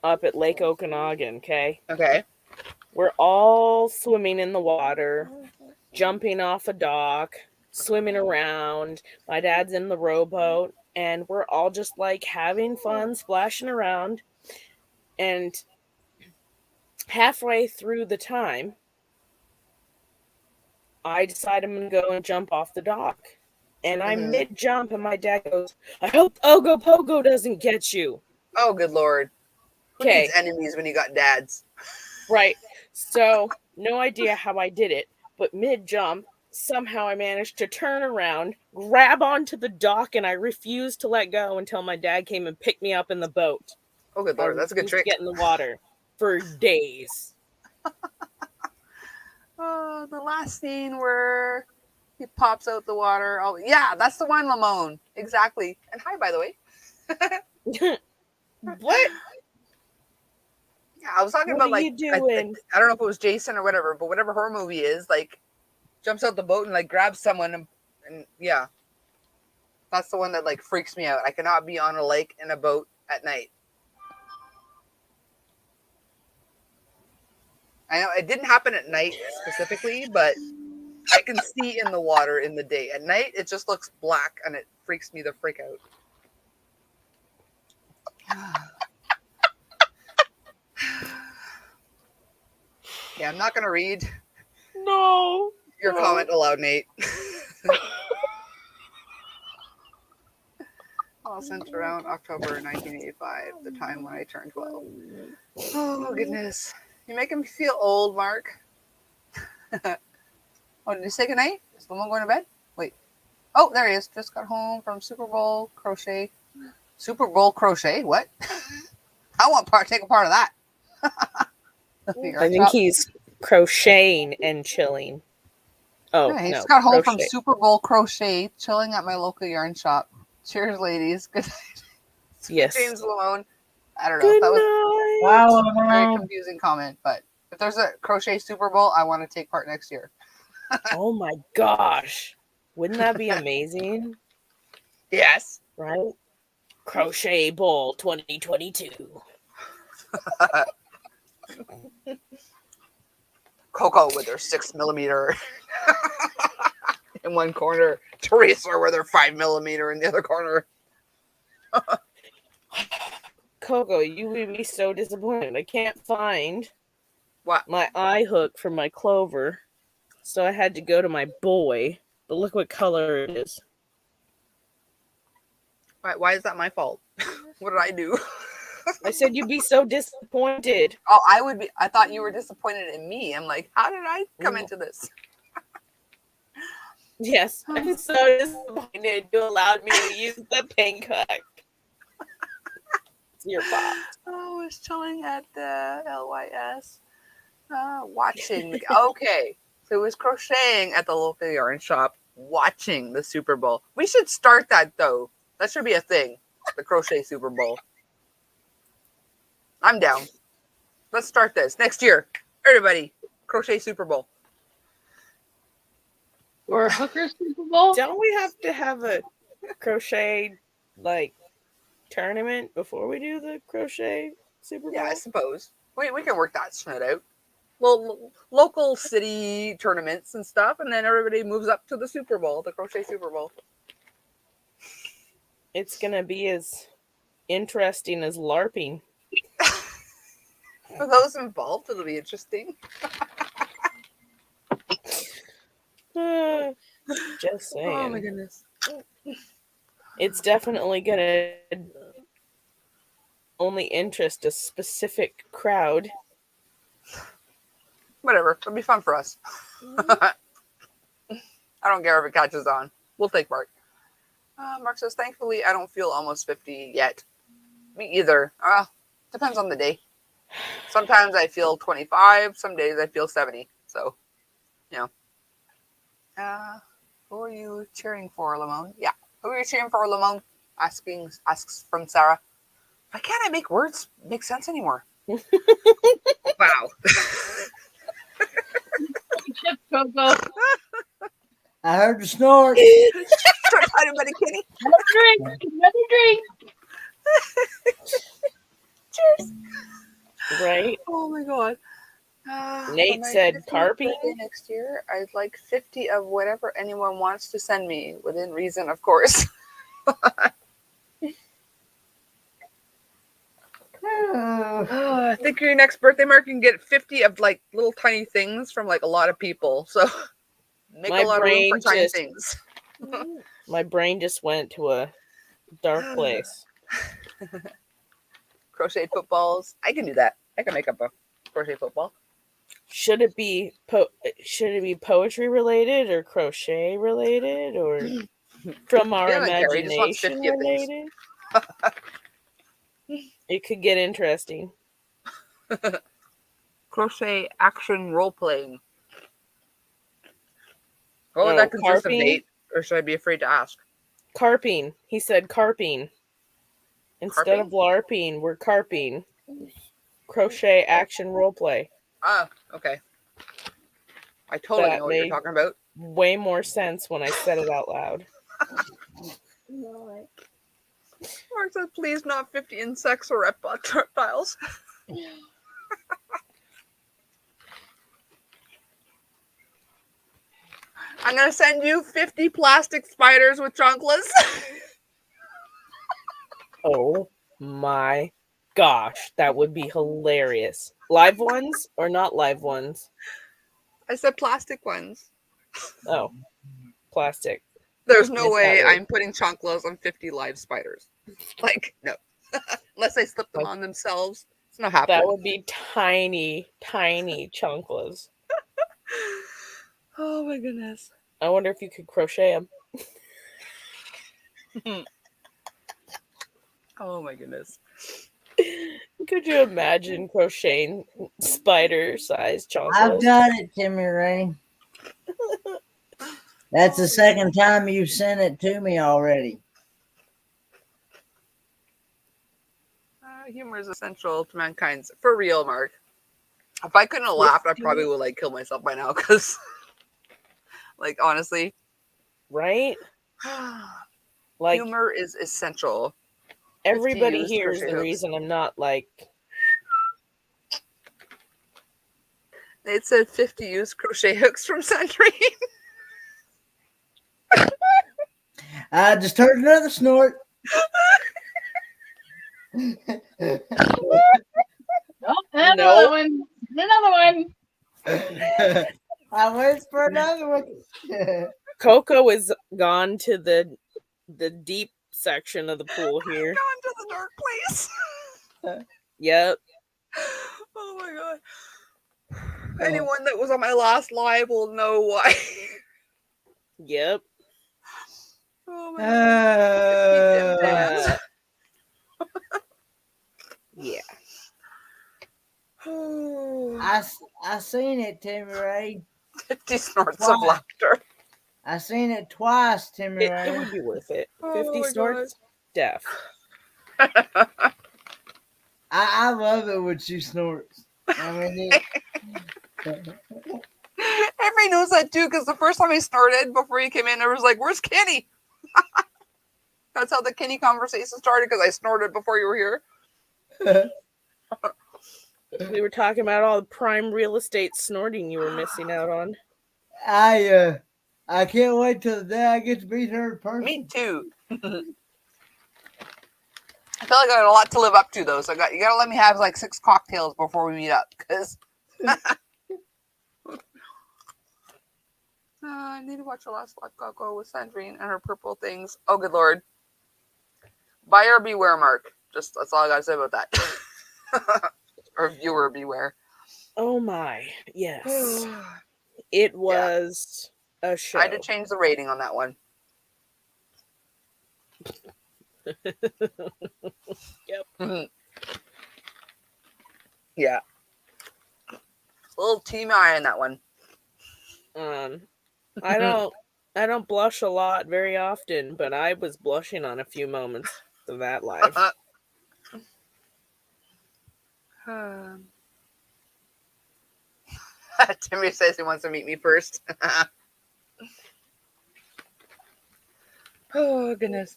up at Lake Okanagan, okay? Okay. We're all swimming in the water, jumping off a dock, swimming around. My dad's in the rowboat, and we're all just like having fun, splashing around. And halfway through the time, I decide I'm going to go and jump off the dock. And I'm mid-jump, and my dad goes, I hope Ogo Pogo doesn't get you. Oh, good lord. Who Okay. needs enemies when you got dads? Right. So, no idea how I did it, but mid-jump, somehow I managed to turn around, grab onto the dock, and I refused to let go until my dad came and picked me up in the boat. Oh, good lord. That's a good trick. Get in the water for days. Oh, the last scene where he pops out the water. Oh, yeah, that's the one, Lamone. Exactly. And hi, by the way. What? Yeah, I was talking What about are like you doing? I don't know if it was Jason or whatever, but whatever horror movie is, like jumps out the boat and like grabs someone and yeah. That's the one that like freaks me out. I cannot be on a lake in a boat at night. I know it didn't happen at night specifically, but I can see in the water in the day. At night, it just looks black and it freaks me the freak out. Yeah, I'm not going to read No. your comment aloud, Nate. All sent around October 1985, the time when I turned 12. Oh, goodness. You're making me feel old, Mark. Oh, did you say goodnight? Is Lamone going to bed? Wait. Oh, there he is. Just got home from Super Bowl crochet. Super Bowl crochet? What? I want to take a part of that. I think he's crocheting and chilling. Oh, Yeah, he no, just got home from crochet. Super Bowl crochet, chilling at my local yarn shop. Cheers, ladies. Good night. Yes. James Lamone. I don't know. Good That was night. Wow, a very confusing comment, but if there's a crochet Super Bowl, I want to take part next year. Oh my gosh. Wouldn't that be amazing? Yes. Right? Crochet Bowl 2022. Coco with their 6mm in one corner. Teresa with her 5mm in the other corner. Coco, you would be so disappointed. I can't find What? my eye hook for my clover, so I had to go to my boy. But look what color it is. Why is that my fault? What did I do? I said you'd be so disappointed. Oh, I would be. I thought you were disappointed in me. I'm like, how did I come into this? Yes, I'm so disappointed you allowed me to use the pink hook. It's your fault. Oh, I was chilling at the LYS, watching. Okay, so it was crocheting at the local yarn shop, watching the Super Bowl. We should start that though. That should be a thing. The crochet Super Bowl. I'm down. Let's start this next year. Everybody, crochet Super Bowl. Or hooker Super Bowl. Don't we have to have a crochet tournament before we do the crochet Super Bowl? Yeah, I suppose we can work that shit out. Well, local city tournaments and stuff, and then everybody moves up to the Super Bowl, the crochet Super Bowl. It's gonna be as interesting as LARPing. For those involved, it'll be interesting. Just saying. Oh my goodness. It's definitely gonna only interest a specific crowd. Whatever. It'll be fun for us. I don't care if it catches on. We'll take part. Mark says, thankfully, I don't feel almost 50 yet. Me either. Depends on the day. Sometimes I feel 25. Some days I feel 70. So, you know. Who are you cheering for, Lamone? Yeah. Who are you cheering for, Lamone? Asks from Sarah. Why can't I make words make sense anymore? Wow. Chip Coco. I heard the snort. Anybody kidding? Another drink. Another drink. Cheers. Right? Oh my god. Nate for my said 50th carping. birthday next year, I'd like 50 of whatever anyone wants to send me, within reason, of course. I think your next birthday, Mark, you can get 50 of like little tiny things from like a lot of people. So make My a lot of room for brain tiny just- things. My brain just went to a dark place. Crochet footballs. I can do that. I can make up a crochet football. Should it be poetry related or crochet related or from our Yeah, Gary just wants imagination 50 of things. related? It could get interesting. Crochet action role playing. What would Oh, that consist of, carping? Nate? Or should I be afraid to ask? Carping. He said carping. Instead of LARPing, we're carping. Crochet action role play. Ah, okay. I totally That know what you're made- talking about. Way more sense when I said it out loud. Mark said, please not 50 insects or reptiles. I'm going to send you 50 plastic spiders with chunkless. Oh my gosh, that would be hilarious. Live ones or not live ones? I said plastic ones. Oh, plastic. There's no Missed way that word. I'm putting chunkless on 50 live spiders. Like, no. Unless they slip them on themselves. It's not happening. That would be tiny, tiny chunkless. Oh my goodness. I wonder if you could crochet them. Oh my goodness. Could you imagine crocheting spider-sized I've chonkles? done it, Timmy Ray. That's the second time you've sent it to me already. Humor is essential to mankind's for real, Mark. If I couldn't have laughed, I probably would like kill myself by now. Because, like, honestly, Right? Like humor is essential. everybody 50 here is crochet the hooks. reason I'm not like It said 50 used crochet hooks from Sandrine. I just heard another snort. Oh, another one. Another one. I went for another one. Coco is gone to the deep section of the pool here. Gone to the dark place. Yep. Oh my god. Anyone that was on my last live will know why. Yep. Oh my god. Yeah. I seen it, Timmy Ray. 50 snorts of laughter. I seen it twice, Timmy Ray. It would be worth it. Oh 50 my snorts? Def. I love it when she snorts. I mean, Everybody knows that too, because the first time I snorted before you came in, I was like, "Where's Kenny?" That's how the Kenny conversation started, because I snorted before you were here. We were talking about all the prime real estate snorting you were missing out on. I can't wait till the day I get to meet her in person. Me too. I feel like I got a lot to live up to, though. So you gotta let me have like 6 cocktails before we meet up, because I need to watch the last live Coco with Sandrine and her purple things. Oh, good lord! Buyer beware, Mark. Just that's all I gotta say about that. Or viewer beware. Oh my. Yes. It was a show. I had to change the rating on that one. Yep. Yeah. A little TMI on that one. I don't blush a lot very often, but I was blushing on a few moments of that live. Timmy says he wants to meet me first. Oh, goodness.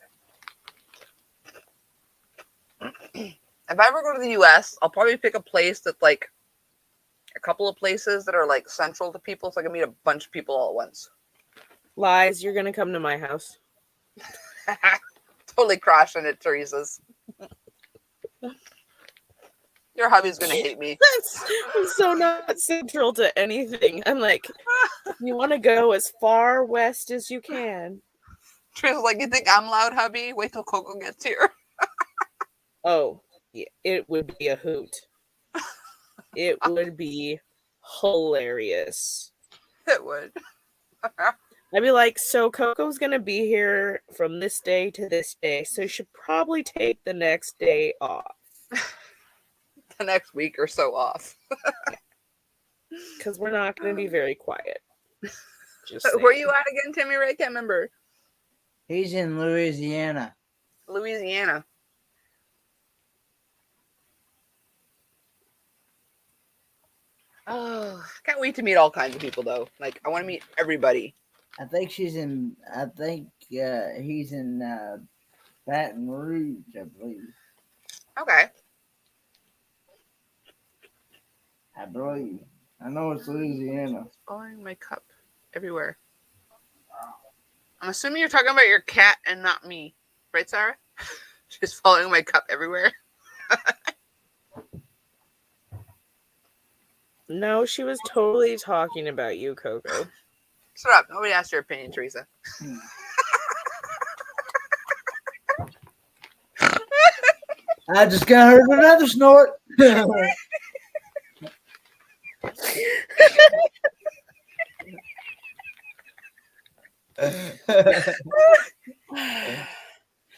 If I ever go to the US, I'll probably pick a place that's like a couple of places that are like central to people so I can meet a bunch of people all at once. Lies, you're gonna come to my house. Totally crashing at Teresa's. Your hubby's gonna hate me. That's so not central to anything. I'm like, you want to go as far west as you can. Teresa's like, you think I'm loud, hubby? Wait till Coco gets here. Oh, yeah, it would be a hoot. It would be hilarious. It would. I'd be like, so Coco's gonna be here from this day to this day, so you should probably take the next day off. The next week or so off. Because we're not gonna be very quiet. Just Where saying. you at again, Timmy Ray? Can't remember. He's in Louisiana. Louisiana. Oh, can't wait to meet all kinds of people though. Like, I want to meet everybody. I think he's in Baton Rouge, I believe. Okay. I believe. I know it's Louisiana. Following my cup everywhere. I'm assuming you're talking about your cat and not me, right, Sarah? She's following my cup everywhere. No, she was totally talking about you, Coco. Shut up. Nobody asked your opinion, Teresa. I just got heard another snort.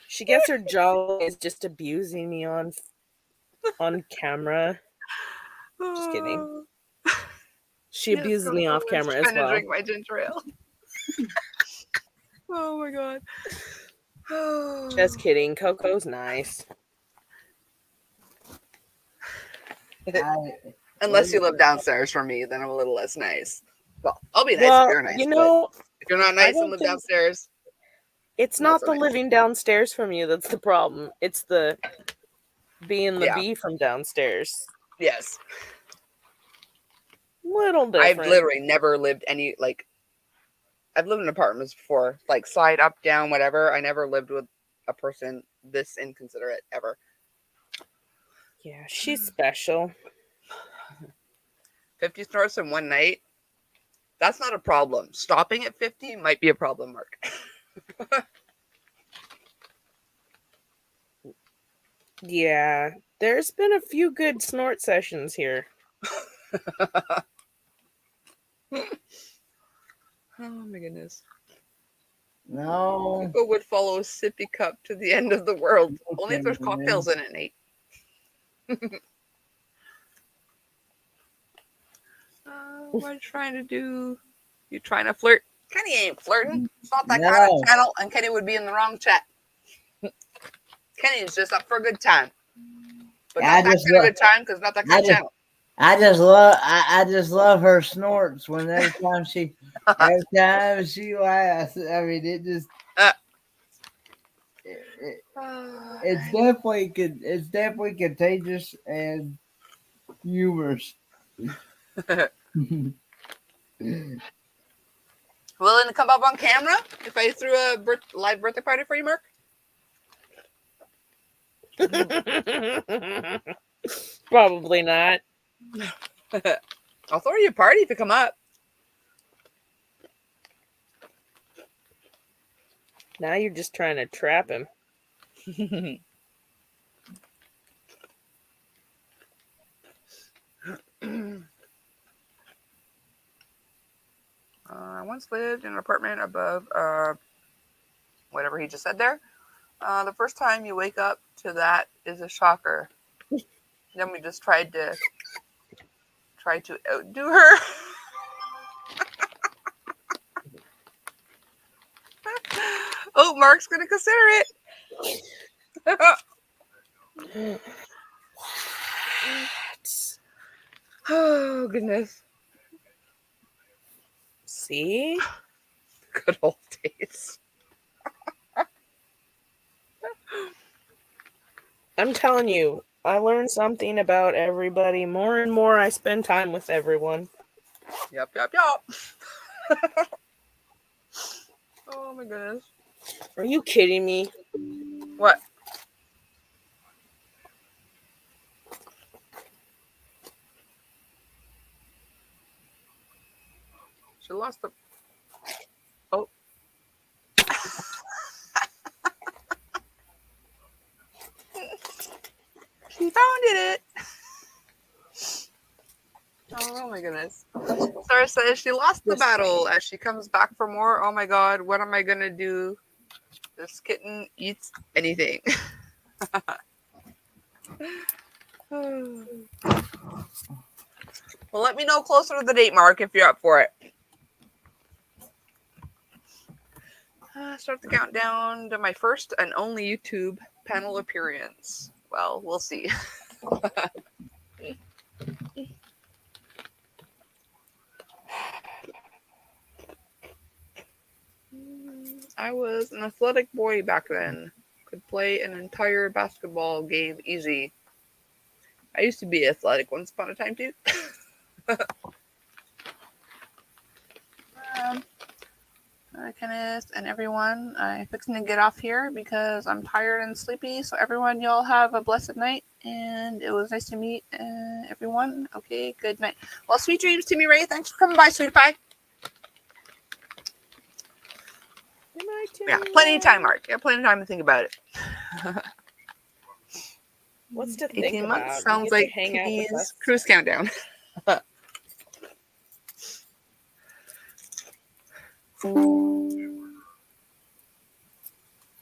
She gets her jollies just abusing me on on camera. Just kidding. She Yes, abuses me Coco off was camera as trying to well. drink my ginger ale. Oh my god. Just kidding. Coco's nice. Unless you live downstairs from me, then I'm a little less nice. Well, I'll be nice if Well, you're nice. you know, but if you're not nice and don't live think- downstairs, it's not not so the nice. living downstairs from you that's the problem. It's the being the Yeah. bee from downstairs. yes. Little different. I've literally never lived I've lived in apartments before, like side, up, down, whatever. I never lived with a person this inconsiderate ever. Yeah, she's special. 50 snorts in one night, that's not a problem. Stopping at 50 might be a problem, Mark. Yeah, there's been a few good snort sessions here. Oh my goodness. No. Coco would follow a sippy cup to the end of the world. Only if there's cocktails in it, Nate. What are you trying to do? You trying to flirt? Kenny ain't flirting. It's not that kind No. of channel, and Kenny would be in the wrong chat. Kenny is just up for a good time. But I not that just kind of love- good time, because not that kind of just- channel. I just love her snorts when every time she laughs. I mean, it just it's definitely contagious and humorous. Willing to come up on camera if I threw a live birthday party for you, Mark? Probably not. I'll throw you a party if you come up. Now you're just trying to trap him. I once lived in an apartment above whatever he just said there. The first time you wake up to that is a shocker. Then we just tried to outdo her. Oh, Mark's gonna consider it. Oh goodness. See? Good old days. I'm telling you, I learned something about everybody. More and more I spend time with everyone. Yup. Oh my goodness. Are you kidding me? What? She lost the. Oh. She found it. Oh my goodness. Sarah says she lost the battle as she comes back for more. Oh my god, what am I gonna do? This kitten eats anything. Well, let me know closer to the date, Mark, if you're up for it. Start the countdown to my first and only YouTube panel appearance. Well, we'll see. I was an athletic boy back then. Could play an entire basketball game easy. I used to be athletic once upon a time too. Kenneth and everyone, I'm fixing to get off here because I'm tired and sleepy. So everyone, y'all have a blessed night, and it was nice to meet everyone. Okay, good night. Well, sweet dreams, Timmy Ray. Thanks for coming by, sweetie pie. Yeah, plenty of time, Mark. Yeah, plenty of time to think about it. What's to think 18 months about? sounds You get to like hang out with Kitty's us. cruise countdown.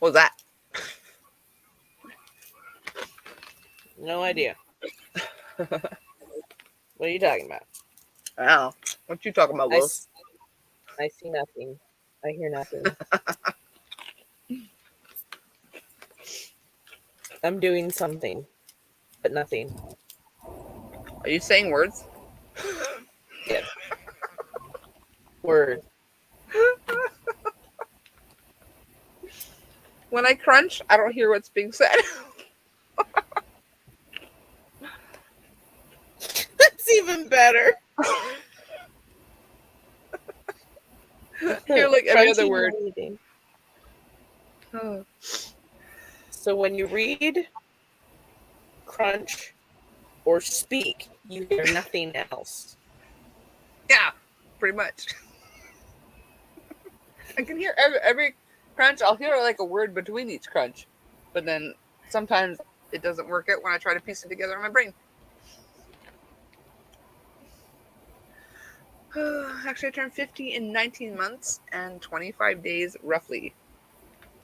What was that? No idea. What are you talking about? Wow. What you talking about, I, Will? I see nothing. I hear nothing. I'm doing something, but nothing. Are you saying words? Yes. Word. When I crunch, I don't hear what's being said. That's even better. I hear like every other Crunching word. and reading. Oh. So when you read, crunch, or speak, you hear nothing else. Yeah, pretty much. I can hear every crunch. I'll hear like a word between each crunch, but then sometimes it doesn't work out when I try to piece it together in my brain. Actually, I turned 50 in 19 months and 25 days, roughly.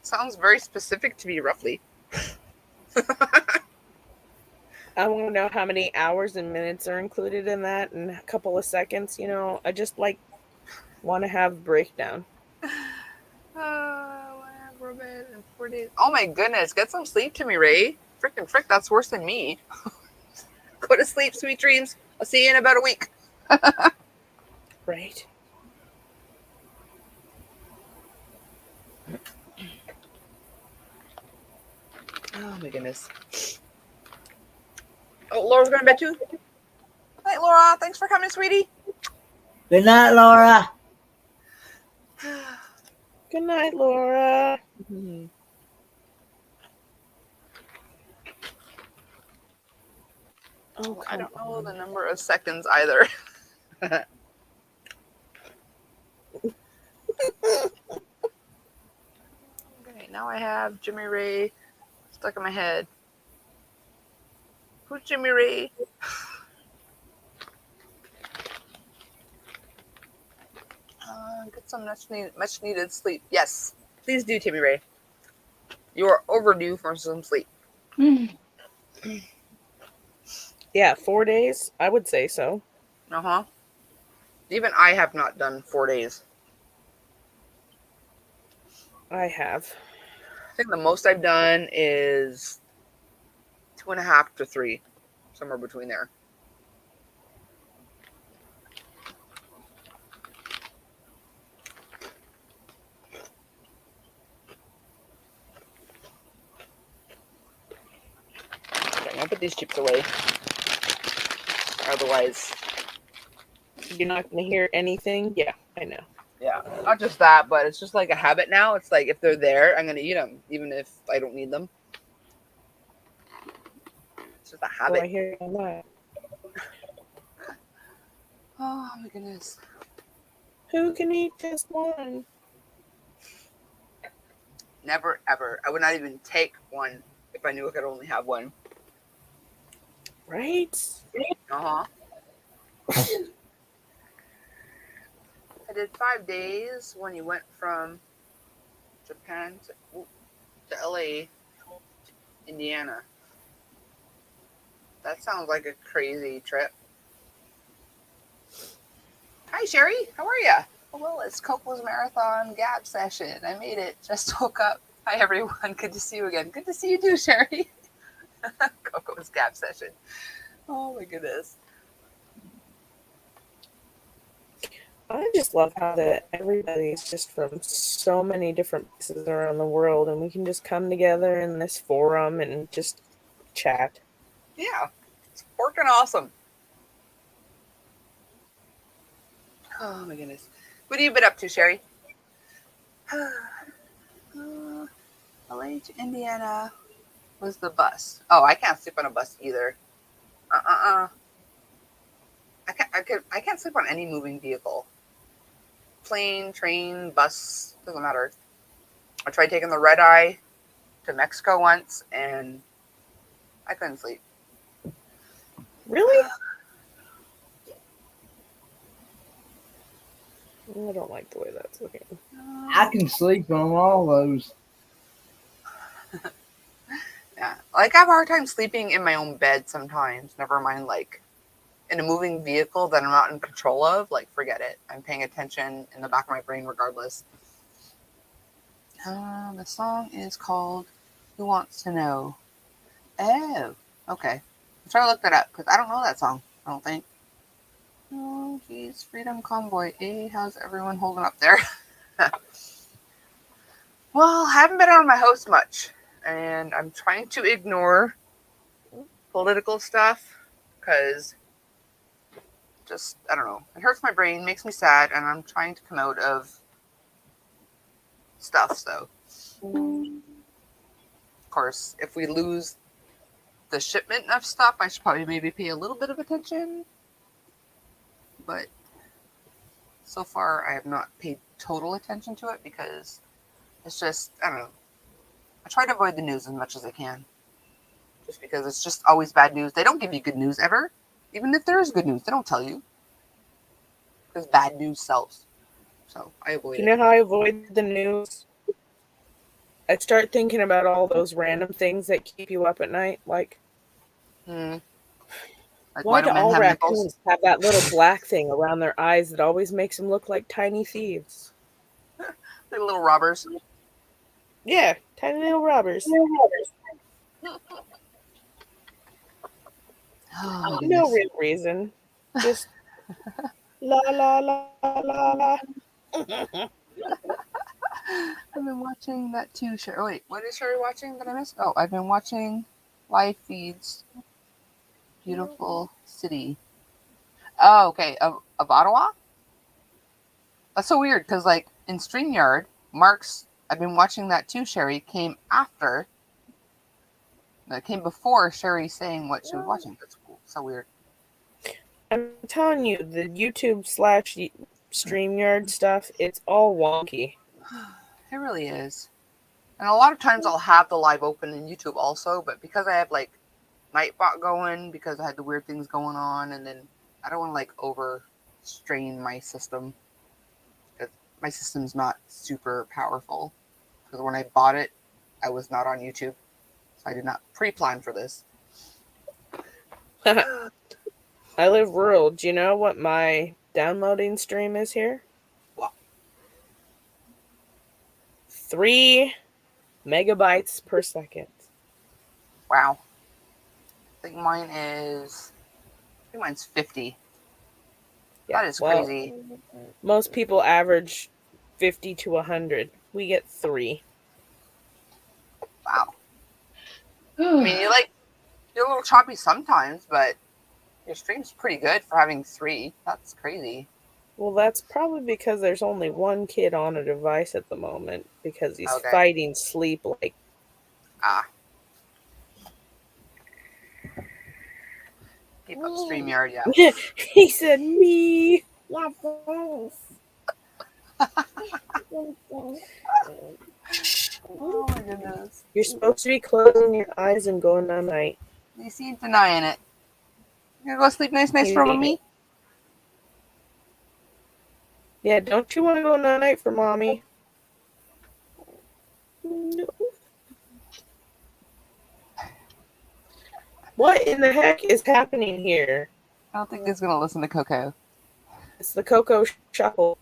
Sounds very specific to me, roughly. I want to know how many hours and minutes are included in that and a couple of seconds. I just want to have breakdown. Go bed in 4 days. Oh my goodness, get some sleep to me, Ray. Frickin' frick, that's worse than me. Go to sleep, sweet dreams. I'll see you in about a week. Right. Oh my goodness. Oh, Laura's going to bed too? Night, Laura. Thanks for coming, sweetie. Good night, Laura. Good night, Laura. Oh, I don't know the number of seconds either. Okay, now I have Jimmy Ray stuck in my head. Who's Jimmy Ray? Get some much needed sleep. Yes, please do, Timmy Ray. You are overdue for some sleep. Yeah, 4 days. I would say so. Even I have not done 4 days. I have. I think the most I've done is 2.5 to 3, somewhere between there. Okay, I'll put these chips away. Otherwise, you're not going to hear anything. Yeah, I know. Yeah, not just that, but it's just like a habit now. It's like if they're there, I'm going to eat them, even if I don't need them. It's just a habit. Oh, I hear that. Oh my goodness. Who can eat just one? Never, ever. I would not even take one if I knew I could only have one. Right? I did 5 days when you went from Japan to LA, Indiana. That sounds like a crazy trip. Hi, Sherry. How are you? Oh, well, it's Coco's marathon gab session. I made it. Just woke up. Hi, everyone. Good to see you again. Good to see you too, Sherry. Coco's gab session. Oh, my goodness. I just love how that everybody's just from so many different places around the world, and we can just come together in this forum and just chat. Yeah, it's working awesome. Oh my goodness. What have you been up to, Sherry? LA to Indiana was the bus. Oh, I can't sleep on a bus either. I can't sleep on any moving vehicle. Plane, train, bus, doesn't matter. I tried taking the red eye to Mexico once and I couldn't sleep. Really? I don't like the way that's looking. I can sleep on all those. Yeah. Like I have a hard time sleeping in my own bed sometimes. Never mind like in a moving vehicle that I'm not in control of. Like forget it. I'm paying attention in the back of my brain regardless. The song is called "Who Wants to Know." Oh, okay. I'm trying to look that up because I don't know that song. I don't think. Oh, geez, Freedom Convoy. Hey, how's everyone holding up there? Well, I haven't been on my host much, and I'm trying to ignore political stuff because just, I don't know, it hurts my brain, makes me sad, and I'm trying to come out of stuff. So, of course, if we lose the shipment of stuff, I should probably maybe pay a little bit of attention. But so far, I have not paid total attention to it because it's just, I don't know. I try to avoid the news as much as I can. Just because it's just always bad news. They don't give you good news ever. Even if there is good news, they don't tell you. Because bad news sells. So I avoid You it. know how I avoid the news? I start thinking about all those random things that keep you up at night. Like, Like why do men all have raccoons nipples? have that little black thing around their eyes that always makes them look like tiny thieves? They're little robbers. Yeah, tiny little robbers. Oh my No goodness. real reason. Just la la la la la. I've been watching that too. Oh wait, what is Sherry watching that I missed? Oh, I've been watching live feeds. Beautiful city. Oh, okay. Of Ottawa? That's so weird because, like, in StreamYard, Mark's, I've been watching that too, Sherry, came after, that came before Sherry saying what she was watching. That's cool. So weird. I'm telling you, the YouTube / StreamYard stuff, it's all wonky. It really is. And a lot of times I'll have the live open in YouTube also, but because I have, like, Nightbot going, because I had the weird things going on, and then I don't want to, like, over strain my system. Because my system's not super powerful. Because when I bought it, I was not on YouTube. So I did not pre-plan for this. I live rural. Do you know what my downloading stream is here? What? 3 megabytes per second. Wow. I think mine's 50. Yeah, That is well, crazy. most people average 50 to 100. We get 3. Wow. I mean, you're a little choppy sometimes, but your stream's pretty good for having 3. That's crazy. Well, that's probably because there's only one kid on a device at the moment because he's Okay. fighting sleep like. Ah. Keep up StreamYard, yeah. He said, me. Oh my goodness. You're supposed to be closing your eyes and going night night. You see denying it. You gonna go sleep nice for me? Yeah, don't you want to go night night for mommy? No. What in the heck is happening here? I don't think he's gonna listen to Coco. It's the Coco shuffle.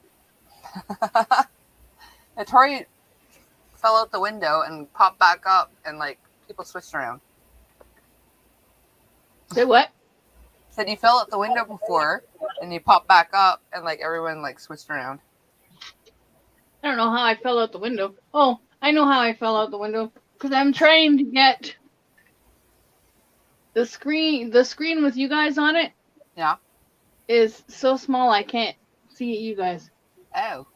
And Tori fell out the window and popped back up, and like people switched around. Say what? Said you fell out the window before, and you popped back up, and like everyone like switched around. I don't know how I fell out the window. Oh, I know how I fell out the window. Because I'm trying to get the screen with you guys on it. Yeah. Is so small I can't see you guys. Oh.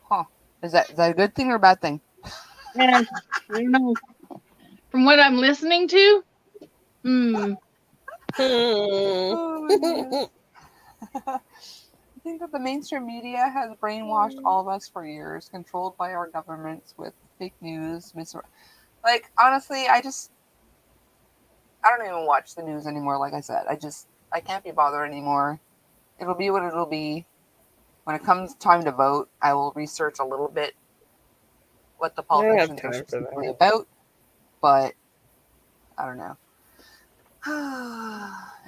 Huh. Is that a good thing or a bad thing? And I don't know. From what I'm listening to, Oh my goodness. I think that the mainstream media has brainwashed all of us for years, controlled by our governments with fake news. Like, honestly, I don't even watch the news anymore, like I said. I can't be bothered anymore. It'll be what it'll be. When it comes time to vote, I will research a little bit what the politicians are specifically about. But I don't know.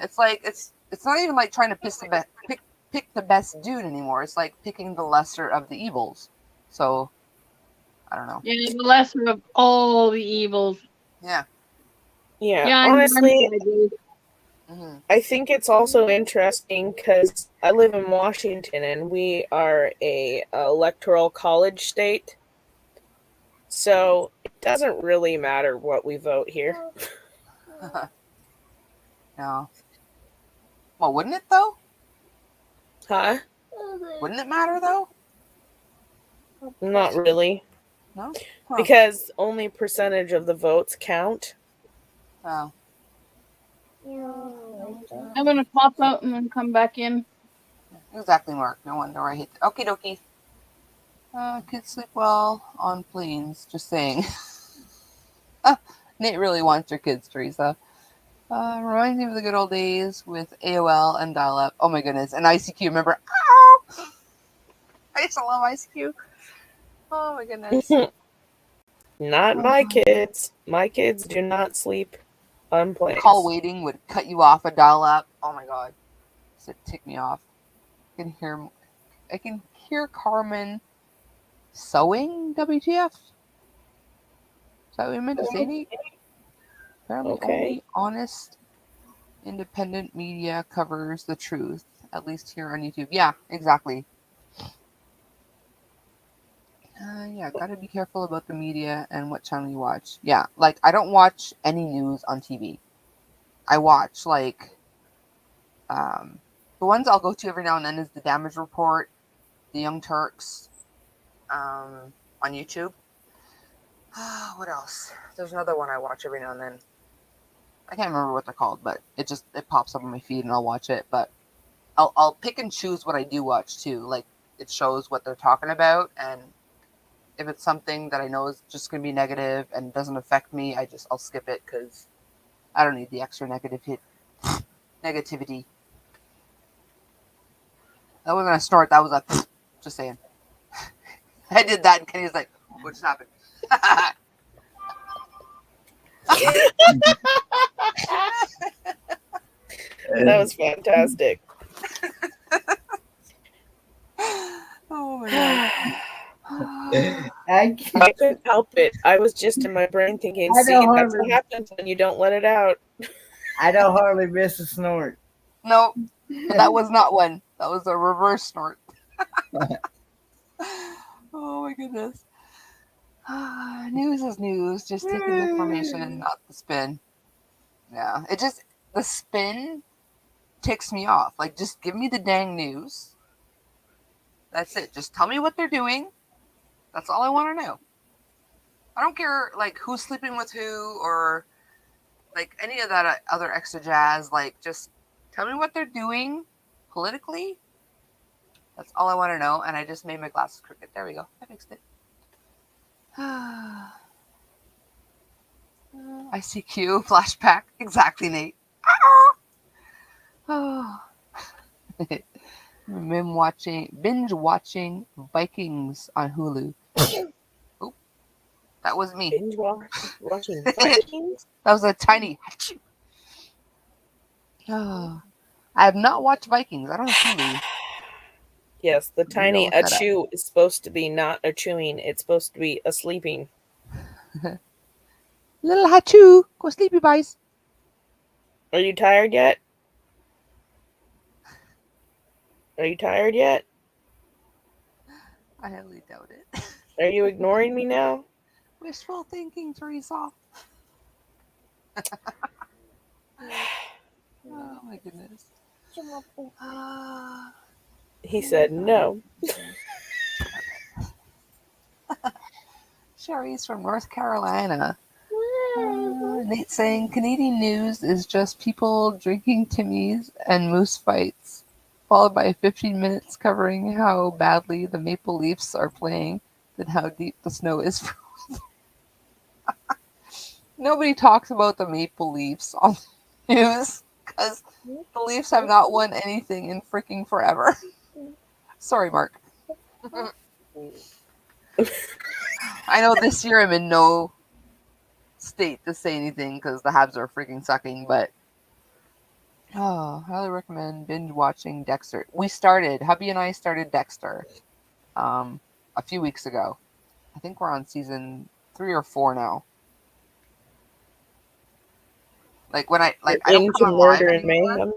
It's like it's not even like trying to pick the best dude anymore. It's like picking the lesser of the evils. So I don't know. Yeah, the lesser of all the evils. Yeah. Yeah, Yeah, honestly, Hmm. I think it's also interesting because I live in Washington and we are a electoral college state, so it doesn't really matter what we vote here. No. Well, wouldn't it though? Huh? Wouldn't it matter though? Not really, No. Huh. because only percentage of the votes count. Oh. I'm gonna pop out and then come back in. Exactly, Mark. No wonder I hate. Okie dokie. Kids sleep well on planes. Just saying. Nate really wants your kids, Teresa. Reminds me of the good old days with AOL and dial-up. Oh my goodness, and ICQ. Remember? Ow! I used to love ICQ. Oh my goodness. Not my kids. My kids do not sleep on planes. Call waiting would cut you off a dial-up. Oh my god, it ticked me off. I can hear Carmen sewing. WTF? Is that what you meant to say, Nate? Apparently, Okay. only honest, independent media covers the truth. At least here on YouTube. Yeah, exactly. Yeah, gotta be careful about the media and what channel you watch. Yeah, like I don't watch any news on TV. I watch like the ones I'll go to every now and then is the Damage Report, the Young Turks, on YouTube. What else? There's another one I watch every now and then. I can't remember what they're called, but it pops up on my feed and I'll watch it. But I'll pick and choose what I do watch too. Like it shows what they're talking about, and if it's something that I know is just going to be negative and doesn't affect me, I'll skip it because I don't need the extra negativity. That wasn't a snort. That was a just saying. I did that, and Kenny's like, "What just happened?" That was fantastic. Oh my god. I I couldn't help it. I was just in my brain thinking, I see, don't that's what hardly- happens when you don't let it out. don't hardly miss a snort. No, that was not one. That was a reverse snort. Oh my goodness. News is news. Just taking the information, not the spin. Yeah, the spin ticks me off. Like, just give me the dang news. That's it. Just tell me what they're doing. That's all I want to know. I don't care, like, who's sleeping with who or, like, any of that other extra jazz. Like, just tell me what they're doing politically. That's all I want to know. And I just made my glasses crooked. There we go. I fixed it. ICQ flashback. Exactly, Nate. Oh. Binge watching Vikings on Hulu. Oh, that was me. Binge watching Vikings? That was a tiny. Oh, I have not watched Vikings. I don't have Hulu. Yes, the tiny look that up. achew is supposed to be not a chewing. It's supposed to be a sleeping. Little Hachu, go sleepy, boys. Are you tired yet? Are you tired yet? I highly doubt it. Are you ignoring me now? Wishful thinking, Teresa. Oh my goodness. He said no. Sherry's from North Carolina. Nate saying Canadian news is just people drinking Timmies and moose fights, followed by 15 minutes covering how badly the Maple Leafs are playing, then how deep the snow is frozen. Nobody talks about the Maple Leafs on the news because the Leafs have not won anything in freaking forever. Sorry, Mark. I know this year I'm in no state to say anything because the Habs are freaking sucking. But highly recommend binge watching Dexter. Hubby and I started Dexter a few weeks ago. I think we're on season 3 or 4 now. Like when I don't Into come on live murder and anymore. mayhem.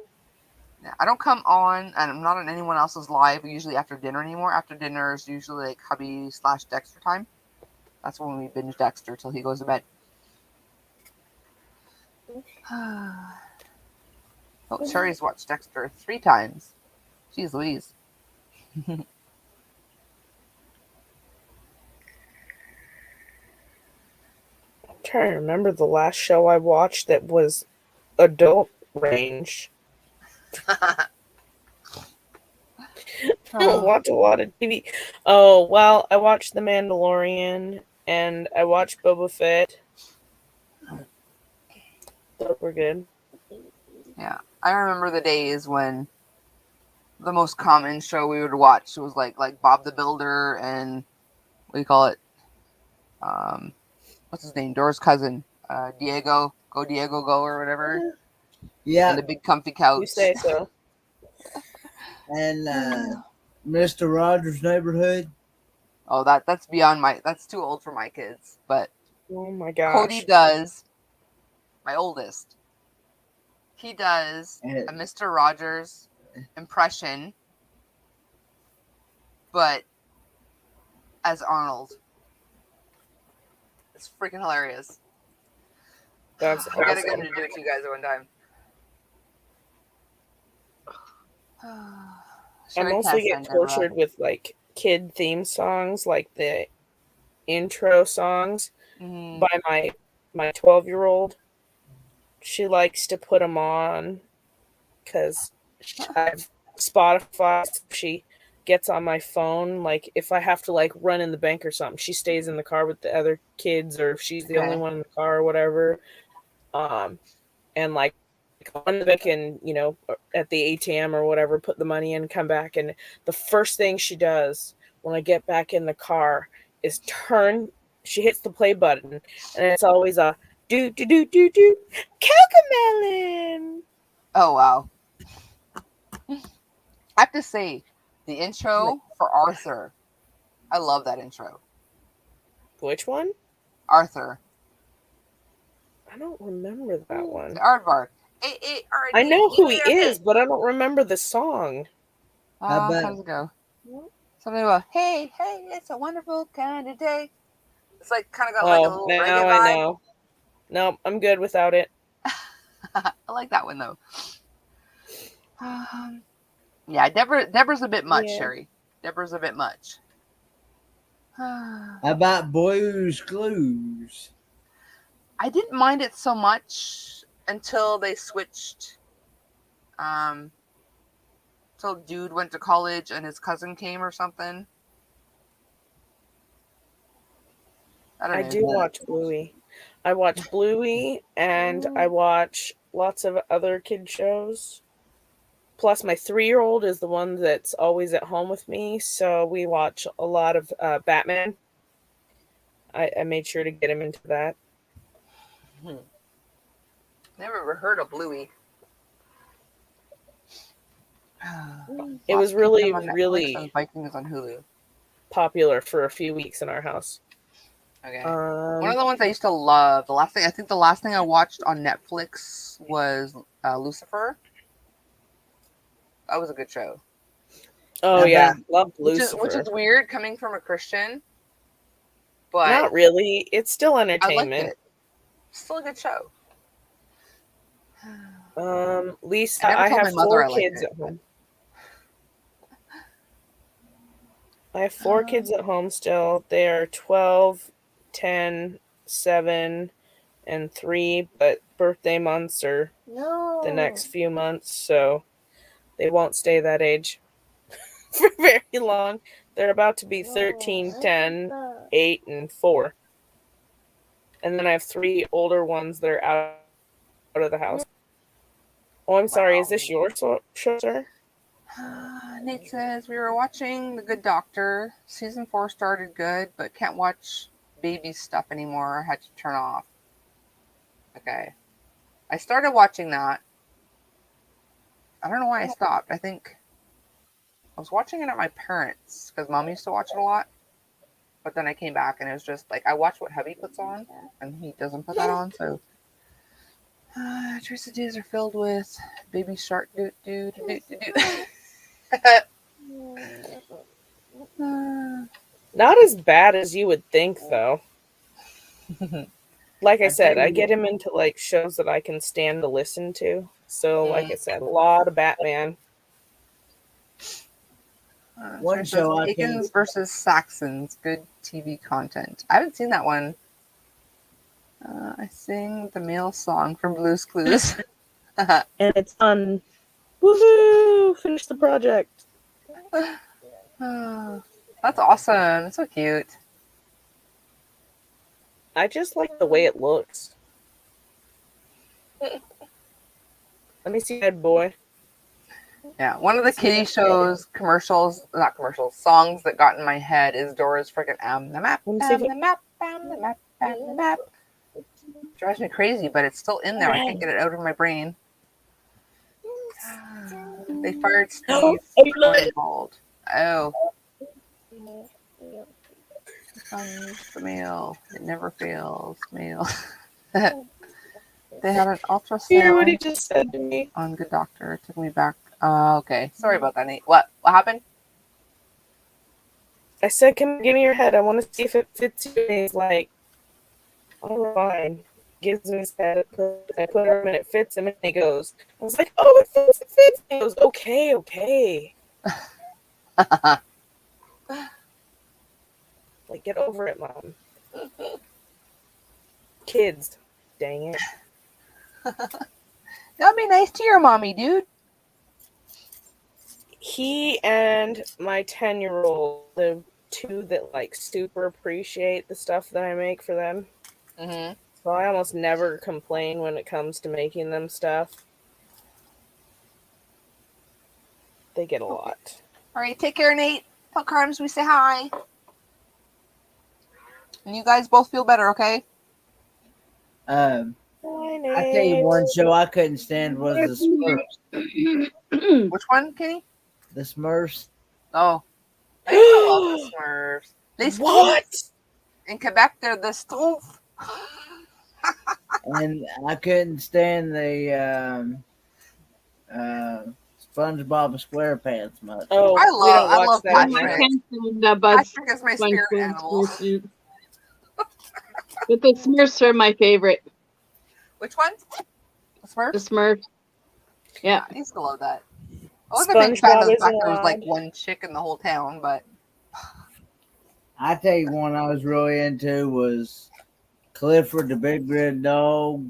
I don't come on, and I'm not on anyone else's live usually after dinner anymore. After dinner is usually like hubby / Dexter time. That's when we binge Dexter till he goes to bed. Sherry's watched Dexter 3 times. Jeez Louise. I'm trying to remember the last show I watched that was adult range. I don't watch a lot of TV. Oh, well, I watched The Mandalorian and I watched Boba Fett. Those were good. Yeah, I remember the days when the most common show we would watch was like Bob the Builder and what do you call it? What's his name? Dora's cousin, Diego. Go Diego, go or whatever. And Yeah, the big comfy couch. You say so. and Mr. Rogers' Neighborhood. Oh, that's beyond that's too old for my kids. But Oh my gosh. Cody does, my oldest. He does And a Mr. Rogers impression, but as Arnold. It's freaking hilarious. That's I gotta get him awesome. to do it to you guys one time. I mostly get tortured with like kid theme songs, like the intro songs by my 12-year-old. She likes to put them on because I've Spotify. She gets on my phone. Like if I have to like run in the bank or something, she stays in the car with the other kids, or if she's the only one in the car or whatever. And like go in the bank and at the ATM or whatever, put the money in, come back, and the first thing she does when I get back in the car is turn. She hits the play button, and it's always a do do do do do Cocomelon. Oh wow! I have to say, the intro for Arthur, I love that intro. Which one? Arthur. I don't remember that one. The Aardvark. I know who he is, but I don't remember the song. How does it go? Something about hey, it's a wonderful kind of day. It's like kind of got like a little reggae vibe. I know. No, I'm good without it. I like that one though. Yeah, Deborah's a bit much, Sherry. Deborah's a bit much. How about Blue's Clues? I didn't mind it so much until they switched. Till dude went to college and his cousin came or something. I do watch Bluey. I watch Bluey and I watch lots of other kid shows. Plus, my 3-year-old is the one that's always at home with me, so we watch a lot of Batman. I made sure to get him into that. Never ever heard of Bluey. It was really Vikings on Hulu. Popular for a few weeks in our house. Okay. One of the ones I used to love. The last thing I watched on Netflix was Lucifer. That was a good show. Oh yeah, love Lucifer. Which is weird coming from a Christian, but not really. It's still entertainment. I liked it. Still a good show. Lisa, I have 4 kids at home. I have 4 kids at home still. They are 12, 10, 7, and 3, but birthday months are the next few months, so they won't stay that age for very long. They're about to be 13, 10, 8, and 4. And then I have 3 older ones that are out of the house. Oh, I'm sorry. Is this your show, sir? Nate says, we were watching The Good Doctor. Season 4 started good, but can't watch baby stuff anymore. I had to turn off. Okay. I started watching that. I don't know why I stopped. I think I was watching it at my parents' because mom used to watch it a lot. But then I came back and it was just like I watch what hubby puts on, and he doesn't put that on. So Teresa days are filled with baby shark doo doo doo doo doo. Not as bad as you would think, though. Like I said, I get him into like shows that I can stand to listen to. So, like I said, a lot of Batman. One show I Aikens can't. versus Saxons, good TV content. I haven't seen that one. I sing the male song from Blue's Clues. And it's done. Woohoo! Finish the project. Oh, that's awesome. That's so cute. I just like the way it looks. Let me see, head boy. Yeah, one of the kitty shows not commercials, songs that got in my head is Dora's freaking the map, Let me see if the map, the map, the map. Drives me crazy, but it's still in there. I can't get it out of my brain. They fired Steve Bald. Oh. Comes the mail. It never fails. Mail. They had an ultrasound. Hear what he just said to me. On Good Doctor. It took me back. Okay. Sorry about that, Nate. What happened? I said, "Come give me your head. I want to see if it fits you." And he's like, "All right." Gives me his head. I put him and it fits him, and he goes. I was like, "Oh, it fits. It fits." He goes, "Okay, okay." Like, get over it, Mom. Kids, dang it. That'd be nice to your mommy, dude. He and my 10-year-old, the two that like super appreciate the stuff that I make for them. Mm-hmm. So I almost never complain when it comes to making them stuff. They get a lot. All right, take care, Nate. Tell Carms we say hi. And you guys both feel better, okay? Bye, I tell you, one show I couldn't stand was the Smurfs. Which one, Kenny? The Smurfs. Oh. I used to love the Smurfs. They What? In Quebec, they're the Schtroumpf. And I couldn't stand the SpongeBob SquarePants much. Oh, I love that. Patrick. Patrick is my spirit animal. But the Smurfs are my favorite. Which one? The Smurfs? The Smurfs. Yeah. I used to love that. I wasn't a big fan of the fact there was like allowed. one chick in the whole town, but I tell you, one I was really into was Clifford the Big Red Dog.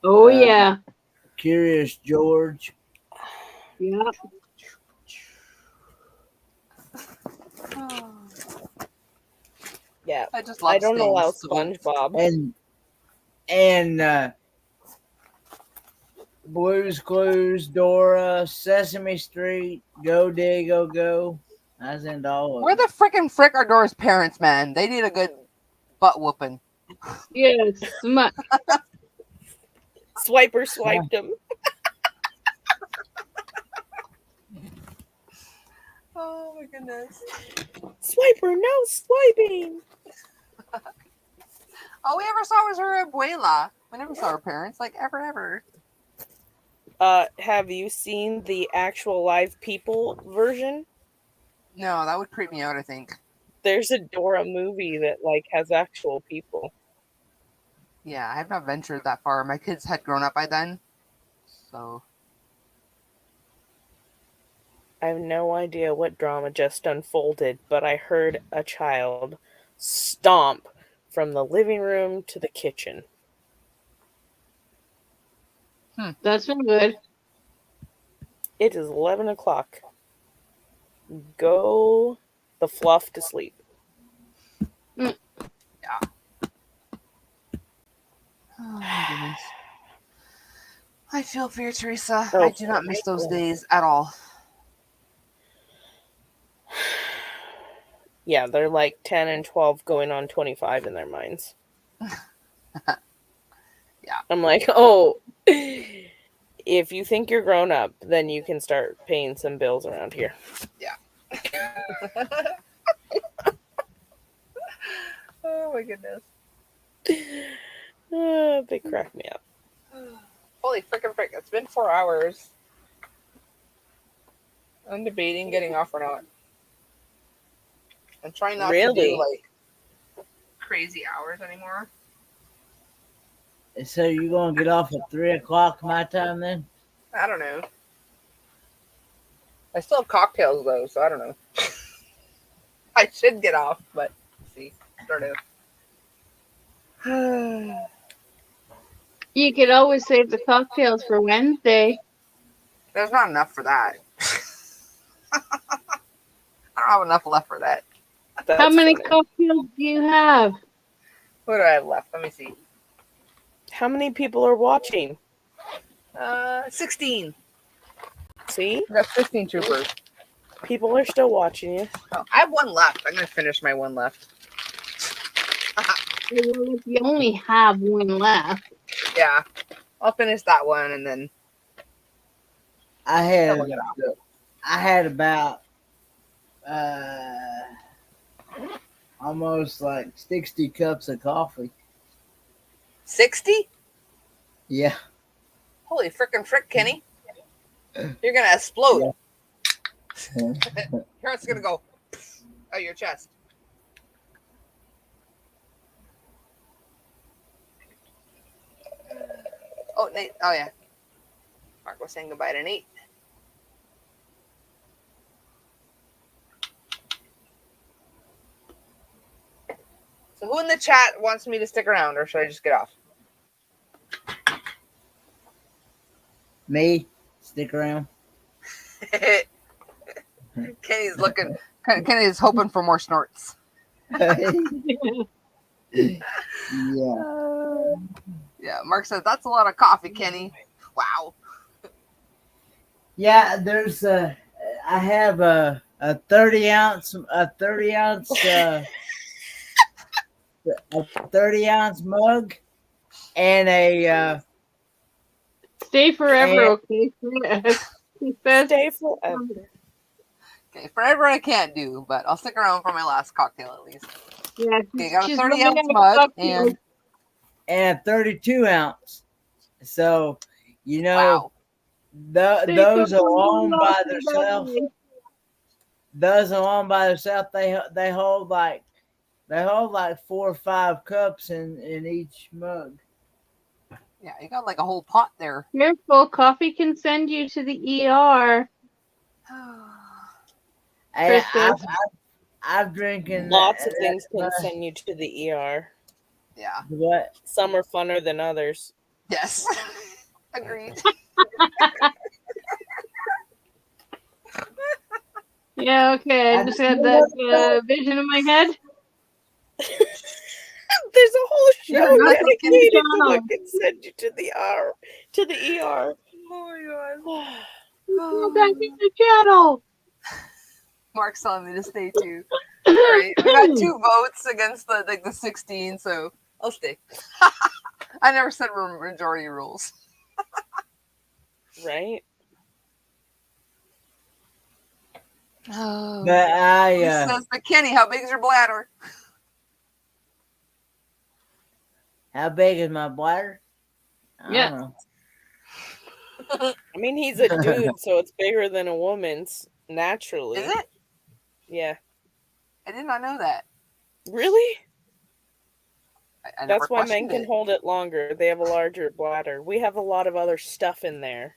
Oh yeah. Curious George. Yeah. Yeah. I just love I don't allow things. SpongeBob. And Blue's Clues, Dora, Sesame Street, Go Dig Go Go. I was into all of Where them. the frickin' frick are Dora's parents, man? They need a good butt whooping. Yes. Swiper swiped him. Oh my goodness. Swiper, no swiping. All we ever saw was her abuela. We never saw her parents, like ever. Have you seen the actual live people version? No, that would creep me out, I think. There's a Dora movie that like has actual people. Yeah, I have not ventured that far. My kids had grown up by then. So I have no idea what drama just unfolded, but I heard a child stomp from the living room to the kitchen. That's not good. It is 11 o'clock. Go the fluff to sleep. yeah. Oh my goodness. I feel for you, Teresa. Oh, I do not miss those days at all. Yeah, they're like 10 and 12 going on 25 in their minds. Yeah. I'm like, oh, if you think you're grown up, then you can start paying some bills around here. Oh my goodness. They crack me up. Holy frickin' frick. It's been 4 hours. I'm debating getting off or not. I'm trying not to do Really? like crazy hours anymore. So you gonna get off at 3 o'clock my time then? I don't know. I still have cocktails though, so I don't know. I should get off, but let's see. Sort of. You could always save the cocktails for Wednesday. There's not enough for that. I don't have enough left for that. That's How many funny. cocktails do you have? What do I have left? Let me see. How many people are watching? 16. See? I got 15 troopers. People are still watching you. Oh, I have one left. I'm gonna finish my one left. Well, if you only have one left. Yeah, I'll finish that one and then I had we'll get off. I had about almost like 60 cups of coffee. 60? Yeah. Holy frickin' frick, Kenny! You're gonna explode. Your heart's gonna go out your chest. Oh, Nate. Oh, yeah. Mark was saying goodbye to Nate. So who in the chat wants me to stick around, or should I just get off? Me, stick around. Kenny's looking. Kenny's hoping for more snorts. Yeah. Yeah, Mark says that's a lot of coffee, Kenny. Wow. Yeah, there's I have a 30 ounce a 30 ounce mug and a Stay forever, okay? He says, Stay forever. Okay, forever I can't do, but I'll stick around for my last cocktail at least. yeah, Okay, got a she's 30 running ounce out of mug cocktails. and a 32 ounce. So you know wow. those Stay so alone by long, themselves. don't Those alone by themselves, they hold like 4 or 5 cups in each mug. Yeah, you got like a whole pot there. Careful, coffee can send you to the ER. And Krista. I've drinking Lots of things can send you to the ER. Yeah. What? Some are funner than others. Yes. Agreed. Yeah, okay. I just had that vision in my head. There's a whole show That's dedicated to a what can send you to the ER. To the ER. Oh my Go god. back in the channel. Mark's telling me to stay too. All right, we got 2 votes against the 16, so I'll stay. I never said majority rules. Right? Oh. But He says, but Kenny, how big is your bladder? how big is my bladder? I Yeah. don't know. I mean, he's a dude, so it's bigger than a woman's naturally. Is it? Yeah. I did not know that. Really? I never That's why men questioned can it. hold it longer. They have a larger bladder. We have a lot of other stuff in there.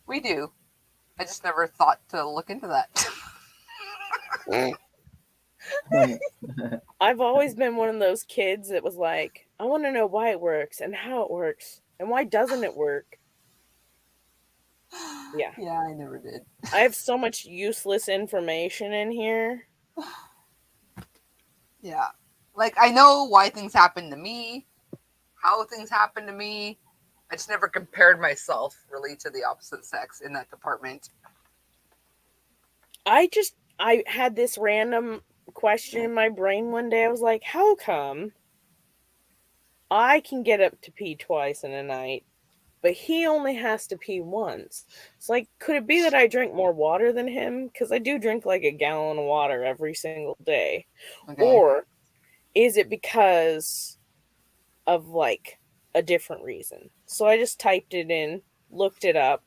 We do. I just never thought to look into that. I've always been one of those kids that was like, I want to know why it works and how it works and why doesn't it work? Yeah. Yeah, I never did. I have so much useless information in here. Yeah. Like, I know why things happen to me, how things happen to me. I just never compared myself really to the opposite sex in that department. I had this random question in my brain one day. I was like, how come I can get up to pee twice in a night, but he only has to pee once. It's like, could it be that I drink more water than him? Because I do drink like a gallon of water every single day. Okay. Or is it because of like a different reason? So I just typed it in, looked it up,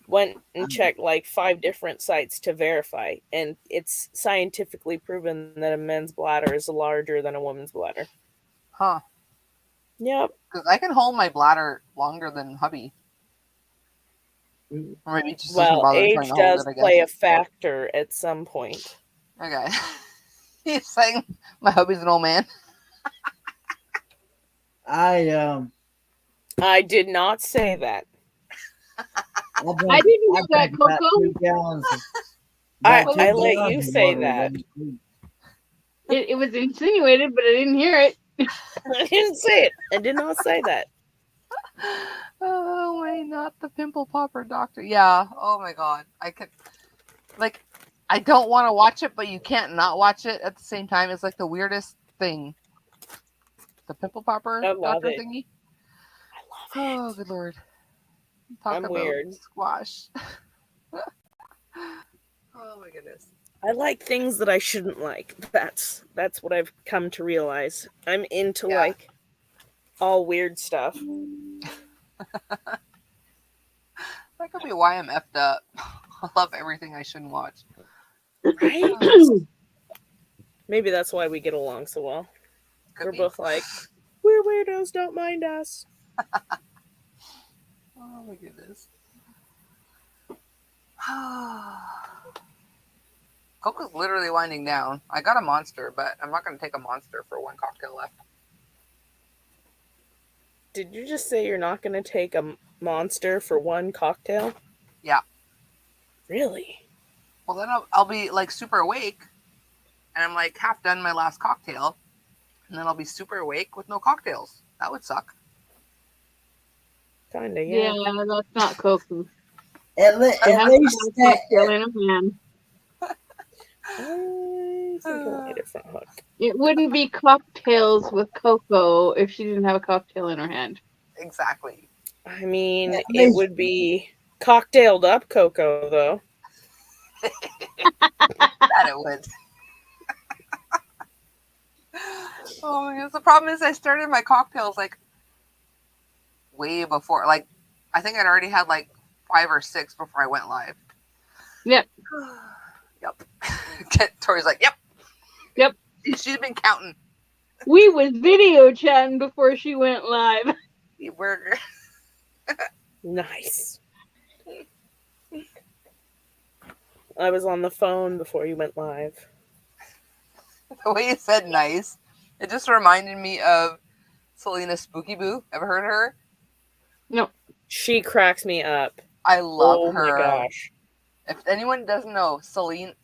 went and checked like 5 different sites to verify, and it's scientifically proven that a men's bladder is larger than a woman's bladder. Huh. Yep. Because I can hold my bladder longer than hubby. Or maybe it just doesn't Well, bother me age trying to hold does it, I play a guess. factor at some point. Okay. He's saying my hubby's an old man. I did not say that. I didn't know that, drink about Coco. 2 gallons. I about 2 let you gallons of say water that. every week. It was insinuated, but I didn't hear it. I didn't say it. I did not say that. Oh, wait, not the pimple popper doctor. Yeah. Oh my god. I could, like, I don't want to watch it, but you can't not watch it at the same time. It's like the weirdest thing. The pimple popper I love doctor it. thingy. I love Oh, it. good lord. Talk I'm about weird. squash. Oh my goodness. I like things that I shouldn't like. That's what I've come to realize. I'm into Yeah. like all weird stuff. That could be why I'm effed up. I love everything I shouldn't watch. Right? Maybe that's why we get along so well. Could We're be. both like, we're weirdos, don't mind us. Oh my goodness. Coco's literally winding down. I got a monster, but I'm not going to take a monster for 1 cocktail left. Did you just say you're not going to take a monster for 1 cocktail? Yeah. Really? Well, then I'll be like super awake, and I'm like half done my last cocktail, and then I'll be super awake with no cocktails. That would suck. Kinda, Yeah, yeah. that's not Coco. At I have least a cocktail in a hand. I think I want a different hook. It wouldn't be cocktails with Coco if she didn't have a cocktail in her hand. Exactly. I mean, At it least- would be cocktailed up Coco, though. That it would. Oh my goodness. The problem is I started my cocktails like way before. Like, I think I'd already had like 5 or 6 before I went live. Yep. Yep. Tori's like, yep. Yep. She's been counting. We was video chatting before she went live. You burger. Nice. I was on the phone before you went live. The way you said nice, it just reminded me of Selena Spooky Boo. Ever heard of her? No. She cracks me up. I love Oh her. my gosh. If anyone doesn't know, Celine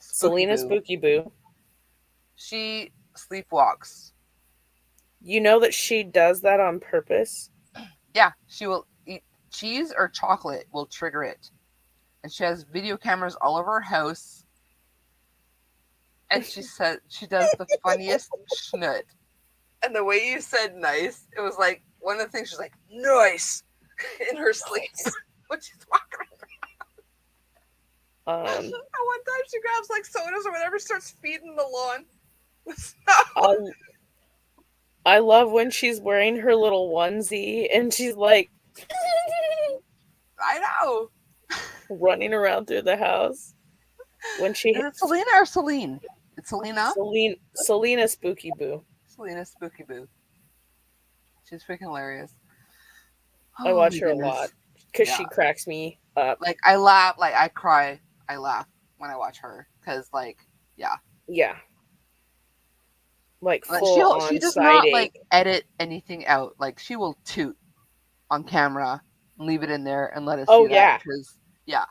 Selena Boo, Spooky Boo. she sleepwalks. You know that she does that on purpose? Yeah, she will eat cheese or chocolate will trigger it. And she has video cameras all over her house. And she said she does the funniest schnut. And the way you said nice, it was like one of the things she's like, nice in her sleep when she's walking around. And one time she grabs like sodas or whatever, starts feeding the lawn with snow. I love when she's wearing her little onesie and she's like I know. running around through the house. When she Is it Selena or Celine? It's Selena? Selena Spooky Boo. Selena Spooky Boo. She's freaking hilarious. I Oh watch my her a goodness. lot because Yeah. she cracks me up. Like, I laugh, like, I cry, I laugh when I watch her. Because, like, yeah. Yeah. Like Like, full on she does side not, ache. like, edit anything out. Like, she will toot on camera and leave it in there and let us Oh, see yeah. that. Because, yeah.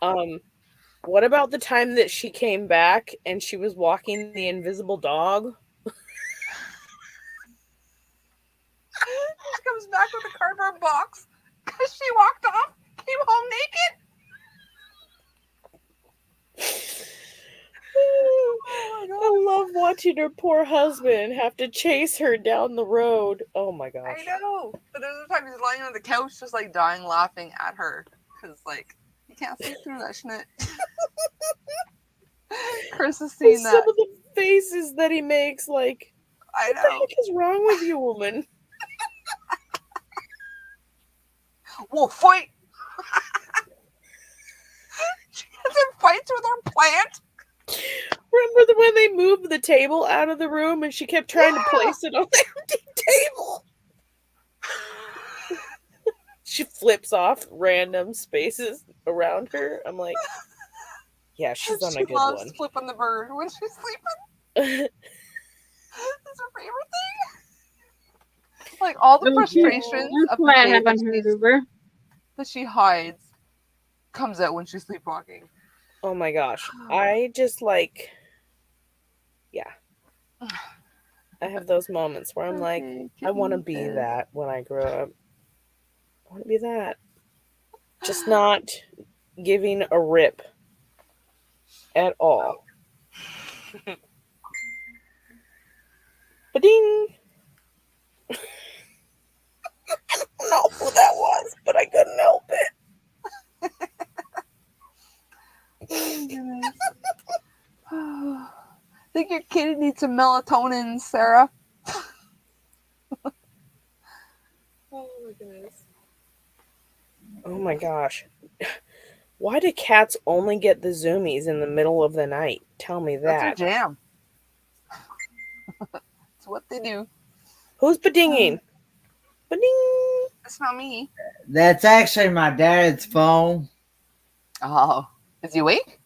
What about the time that she came back and she was walking the invisible dog? She comes back with a cardboard box because she walked off, came home naked. I love watching watching her poor husband have to chase her down the road. Oh my gosh. I know. But there's a time he's lying on the couch just like dying laughing at her. Because like he can't sleep through that shit. Chris has seen Some that. of the faces that he makes, like, I what the know. heck is wrong with you, woman? Whoa, fight! She gets in fights with her plant. Remember when they moved the table out of the room and she kept trying to place it on the empty table? She flips off random spaces around her. I'm like, yeah, she's on a She good loves one. flipping the bird when she's sleeping. That's her favorite thing. Like all the frustrations That's of the why I day haven't heard of her. that she hides comes out when she's sleepwalking. Oh my gosh. I just like, yeah. I have those moments where I'm like, I want to be that when I grow up. I want to be that. Just not giving a rip at all. Ba-ding! I don't know who that was, but I couldn't help it. Oh, goodness. I think your kid needs some melatonin, Sarah. Oh my goodness. Oh my gosh. Why do cats only get the zoomies in the middle of the night? Tell me That's that. her jam. It's what they do. Who's ba-dinging? Ba-ding! It's not me. That's actually my dad's phone. Oh. Is he awake?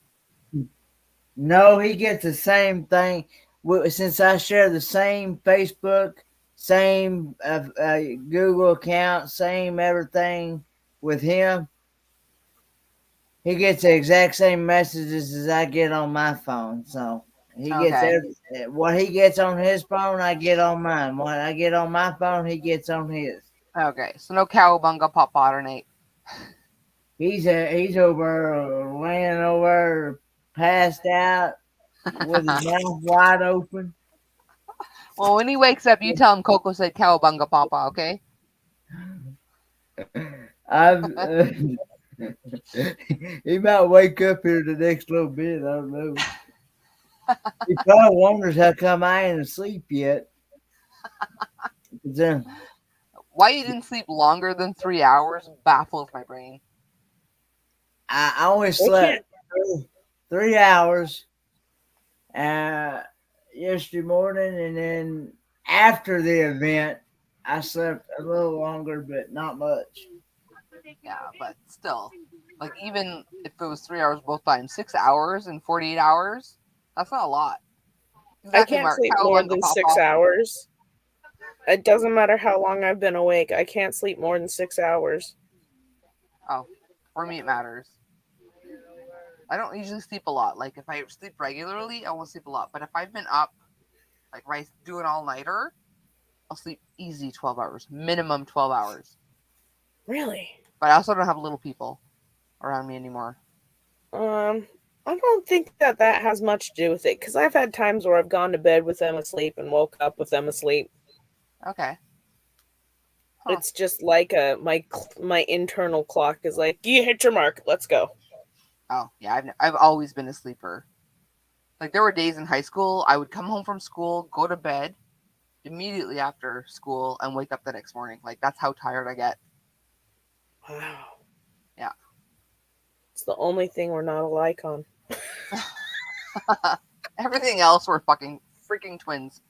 No, he gets the same thing. Since I share the same Facebook, same Google account, same everything with him, he gets the exact same messages as I get on my phone. So he gets Okay. what he gets on his phone, I get on mine. What I get on my phone, he gets on his. Okay. So no cowabunga pop Nate. He's over laying over, passed out with his mouth wide open. Well, when he wakes up, you tell him Coco said cowabunga papa, okay? I've he might wake up here the next little bit. I don't know. He probably wonders how come I ain't asleep yet. Why you didn't sleep longer than 3 hours baffles my brain. I only slept 3 hours yesterday morning, and then after the event, I slept a little longer, but not much. Yeah, but still, like even if it was 3 hours both times, 6 hours and 48 hours, that's not a lot. I can't sleep more than 6 hours. It doesn't matter how long I've been awake. I can't sleep more than 6 hours. Oh, for me it matters. I don't usually sleep a lot. Like if I sleep regularly, I won't sleep a lot. But if I've been up, like right doing all nighter, I'll sleep easy 12 hours, minimum 12 hours. Really? But I also don't have little people around me anymore. I don't think that has much to do with it, because I've had times where I've gone to bed with them asleep and woke up with them asleep. Okay. Huh. It's just like my internal clock is like, you hit your mark, let's go. Oh yeah, I've always been a sleeper. Like there were days in high school I would come home from school, go to bed immediately after school, and wake up the next morning. Like that's how tired I get. Wow. Yeah. It's the only thing we're not alike on. Everything else we're fucking freaking twins.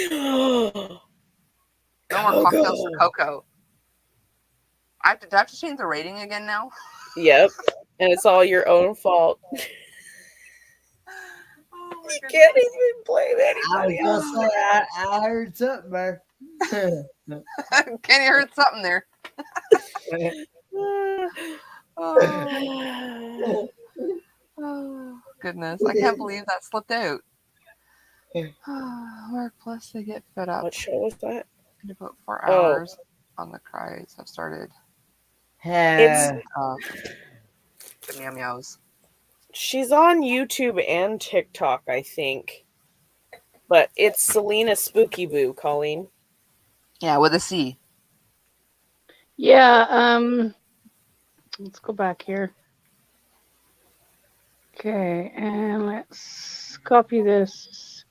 No more cocktails for Coco. Do I have to change the rating again now? Yep. And it's all your own fault. Oh You can't even blame anybody I was else. gonna say I heard something there. Kenny heard something there. Oh, goodness. I can't believe that slipped out. Work plus they get fed up. What show was that? In about 4 hours on the cries have started. It's The meow meows. she's on YouTube and TikTok, I think. But it's Selena Spooky Boo, Colleen. Yeah, with a C. Yeah, let's go back here. Okay, and let's copy this.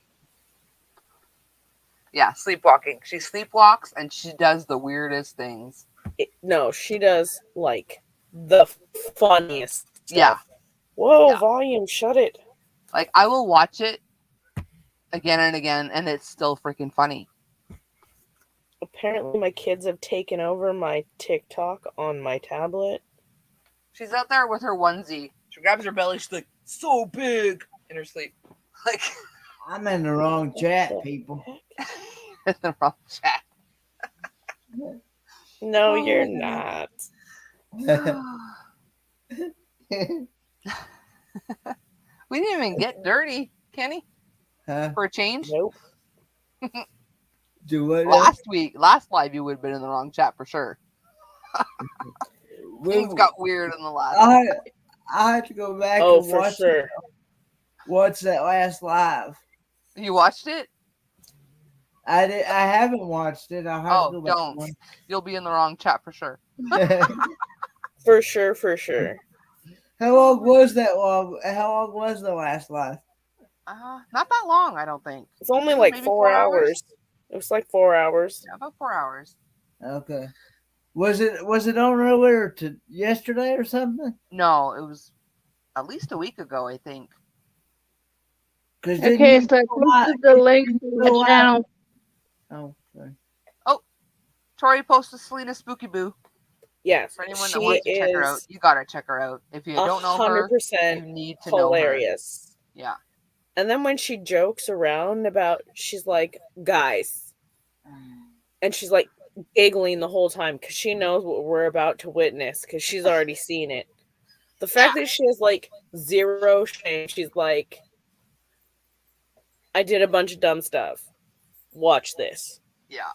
Yeah, sleepwalking. She sleepwalks and she does the weirdest things. No, she does like the funniest stuff. Yeah. Whoa, Yeah. volume, shut it. Like, I will watch it again and again, and it's still freaking funny. Apparently, my kids have taken over my TikTok on my tablet. She's out there with her onesie. She grabs her belly. She's like, so big in her sleep. Like, I'm in the wrong chat, people. in the wrong chat. No, you're not. We didn't even get dirty, Kenny, Huh? for a change. Nope. Do what? Last live, you would have been in the wrong chat for sure. Things got weird in the last. I had to go back Oh, and for watch sure. Watch that last live. You watched it? I haven't watched it. I'll have to go back. Don't. You'll be in the wrong chat for sure. For sure, for sure. How long was that long? How long was the last live? Not that long, I don't think. It's only like Maybe 4 hours. It was like 4 hours. Yeah, about 4 hours. Okay. Was it on earlier to yesterday or something? No, it was at least a week ago, I think. Okay, so I posted the link to the channel. Oh, sorry. Tori posted Selena Spooky Boo. Yes, For anyone that she wants to check her out, is you gotta check her out. If you don't know her, 100% you need to know her. hilarious. Yeah. And then when she jokes around about, she's like, guys. And she's like giggling the whole time because she knows what we're about to witness because she's already seen it. The fact that she has like zero shame, she's like, I did a bunch of dumb stuff. Watch this. Yeah.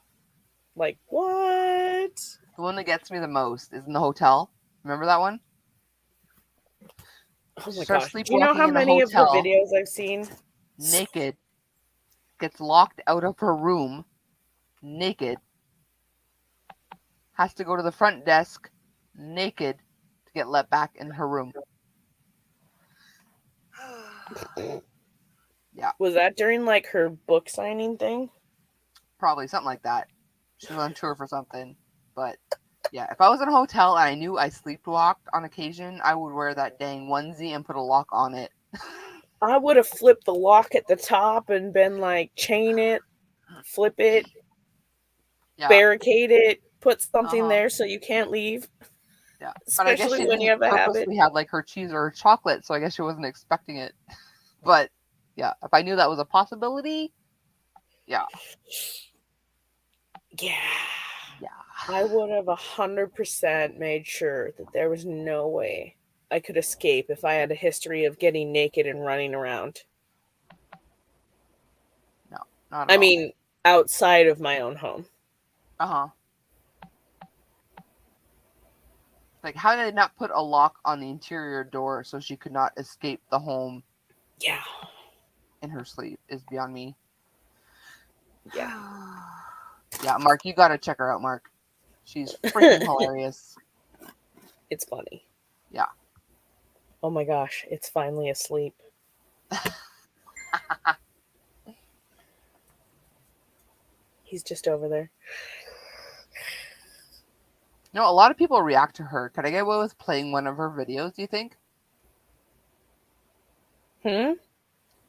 Like, what? The one that gets me the most is in the hotel. Remember that one? Oh my Starts gosh. Do you know sleepwalking how in the many of the hotel. videos I've seen? Naked. Gets locked out of her room. Naked. Has to go to the front desk. Naked. To get let back in her room. Yeah. Was that during like her book signing thing? Probably something like that. She was on tour for something. But yeah, if I was in a hotel and I knew I sleepwalked on occasion, I would wear that dang onesie and put a lock on it. I would have flipped the lock at the top and been like, chain it, flip it, barricade it, put something there so you can't leave. Yeah, but I guess Especially she when you have a habit. purposely had like her cheese or her chocolate, so I guess she wasn't expecting it. But yeah, if I knew that was a possibility, yeah. I would have 100% made sure that there was no way I could escape if I had a history of getting naked and running around. No, not at I all. mean, outside of my own home. Like, how did they not put a lock on the interior door so she could not escape the home? Yeah. In her sleep is beyond me. Yeah. Yeah, Mark, you gotta check her out, Mark. She's freaking hilarious. It's funny. Yeah. Oh my gosh, it's finally asleep. He's just over there. No, a lot of people react to her. Could I get away with playing one of her videos, do you think? Think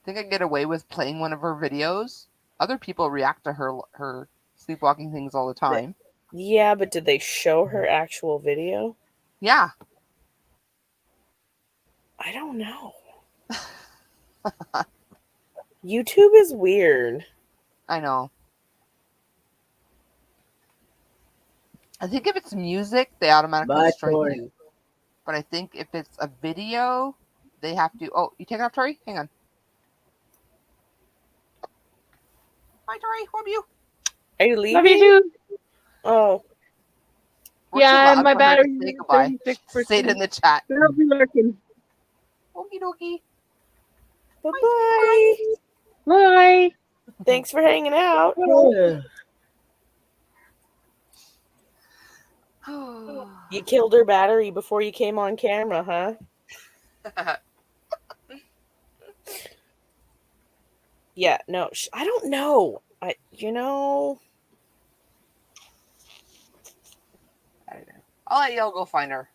I could get away with playing one of her videos? Other people react to her sleepwalking things all the time. Yeah, but did they show her actual video? Yeah. I don't know. YouTube is weird. I know. I think if it's music, they automatically strike you. But I think if it's a video, they have to... Oh, you take it off, Tori? Hang on. Bye, Tori. Love you. Are you leaving? Love you too. Oh. We're too Yeah, loud my for her to battery say is goodbye. 36%. Say it in the chat. It'll be working. Okie dokie. Bye-bye. Bye. Thanks for hanging out. Yeah. You killed her battery before you came on camera, huh? Yeah, no, I don't know. I don't know. I don't know. I'll let y'all go find her.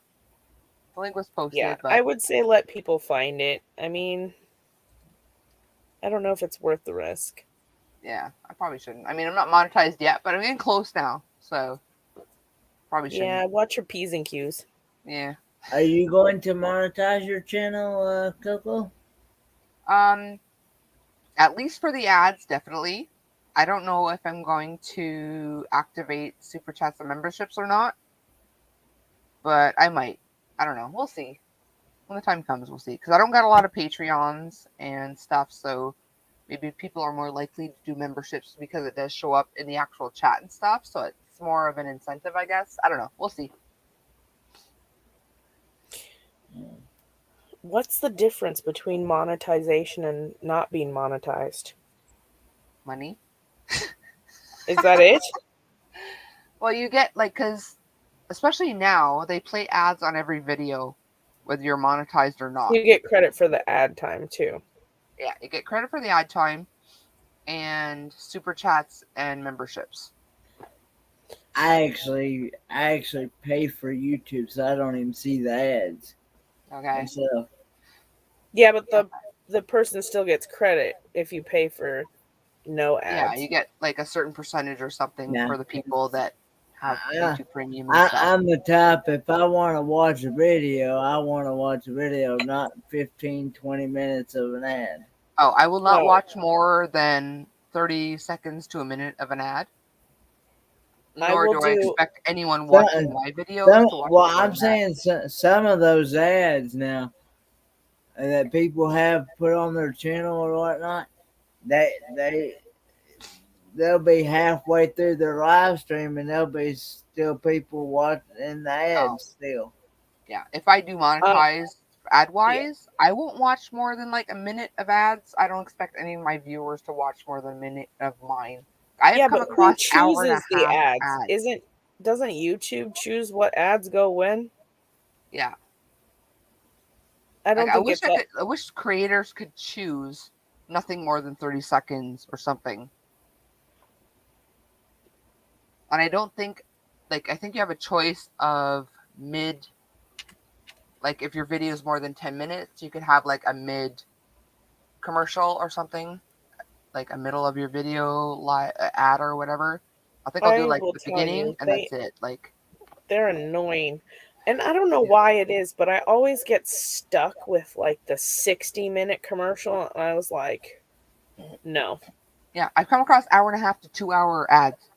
The link was posted, Yeah, but I would say let people find it. I mean, I don't know if it's worth the risk. yeah, I probably shouldn't. I mean, I'm not monetized yet, but I'm getting close now, so probably shouldn't. Yeah, watch your P's and Q's. Yeah. Are you going to monetize your channel, Coco? At least for the ads, definitely. I don't know if I'm going to activate super chats and memberships or not, but I might. I don't know. We'll see. When the time comes, we'll see. Because I don't got a lot of Patreons and stuff, so maybe people are more likely to do memberships because it does show up in the actual chat and stuff. So it's more of an incentive, I guess. I don't know. We'll see. What's the difference between monetization and not being monetized? Money. Is that it? Well, you get because especially now they play ads on every video, whether you're monetized or not. You get credit for the ad time too. Yeah, you get credit for the ad time and super chats and memberships. I actually pay for YouTube, so I don't even see the ads Okay. myself. Yeah, but the person still gets credit if you pay for no ads. Yeah, you get like a certain percentage or something Yeah. for the people that have I- YouTube Premium and stuff. I'm the type, if I want to watch a video, I want to watch a video, not 15, 20 minutes of an ad. Oh, I will not Oh. watch more than 30 seconds to a minute of an ad. Nor do I expect anyone watching my videos to watch. Well, I'm saying some of those ads now that people have put on their channel or whatnot, they'll be halfway through their live stream and there'll be still people watching the ads still. Yeah, if I do monetize ad wise, I won't watch more than like a minute of ads. I don't expect any of my viewers to watch more than a minute of mine. I have come across who hour and a chooses the half ads? Doesn't YouTube choose what ads go when? Yeah. I don't think it's I wish creators could choose nothing more than 30 seconds or something. And I don't think I think you have a choice of mid, like if your video is more than 10 minutes, you could have like a mid commercial or something, like a middle of your video ad or whatever. I think I'll do like the beginning and that's it. Like they're annoying. And I don't know why it is, but I always get stuck with like the 60-minute commercial. And I was like, no. Yeah, I've come across hour and a half to 2 hour ads.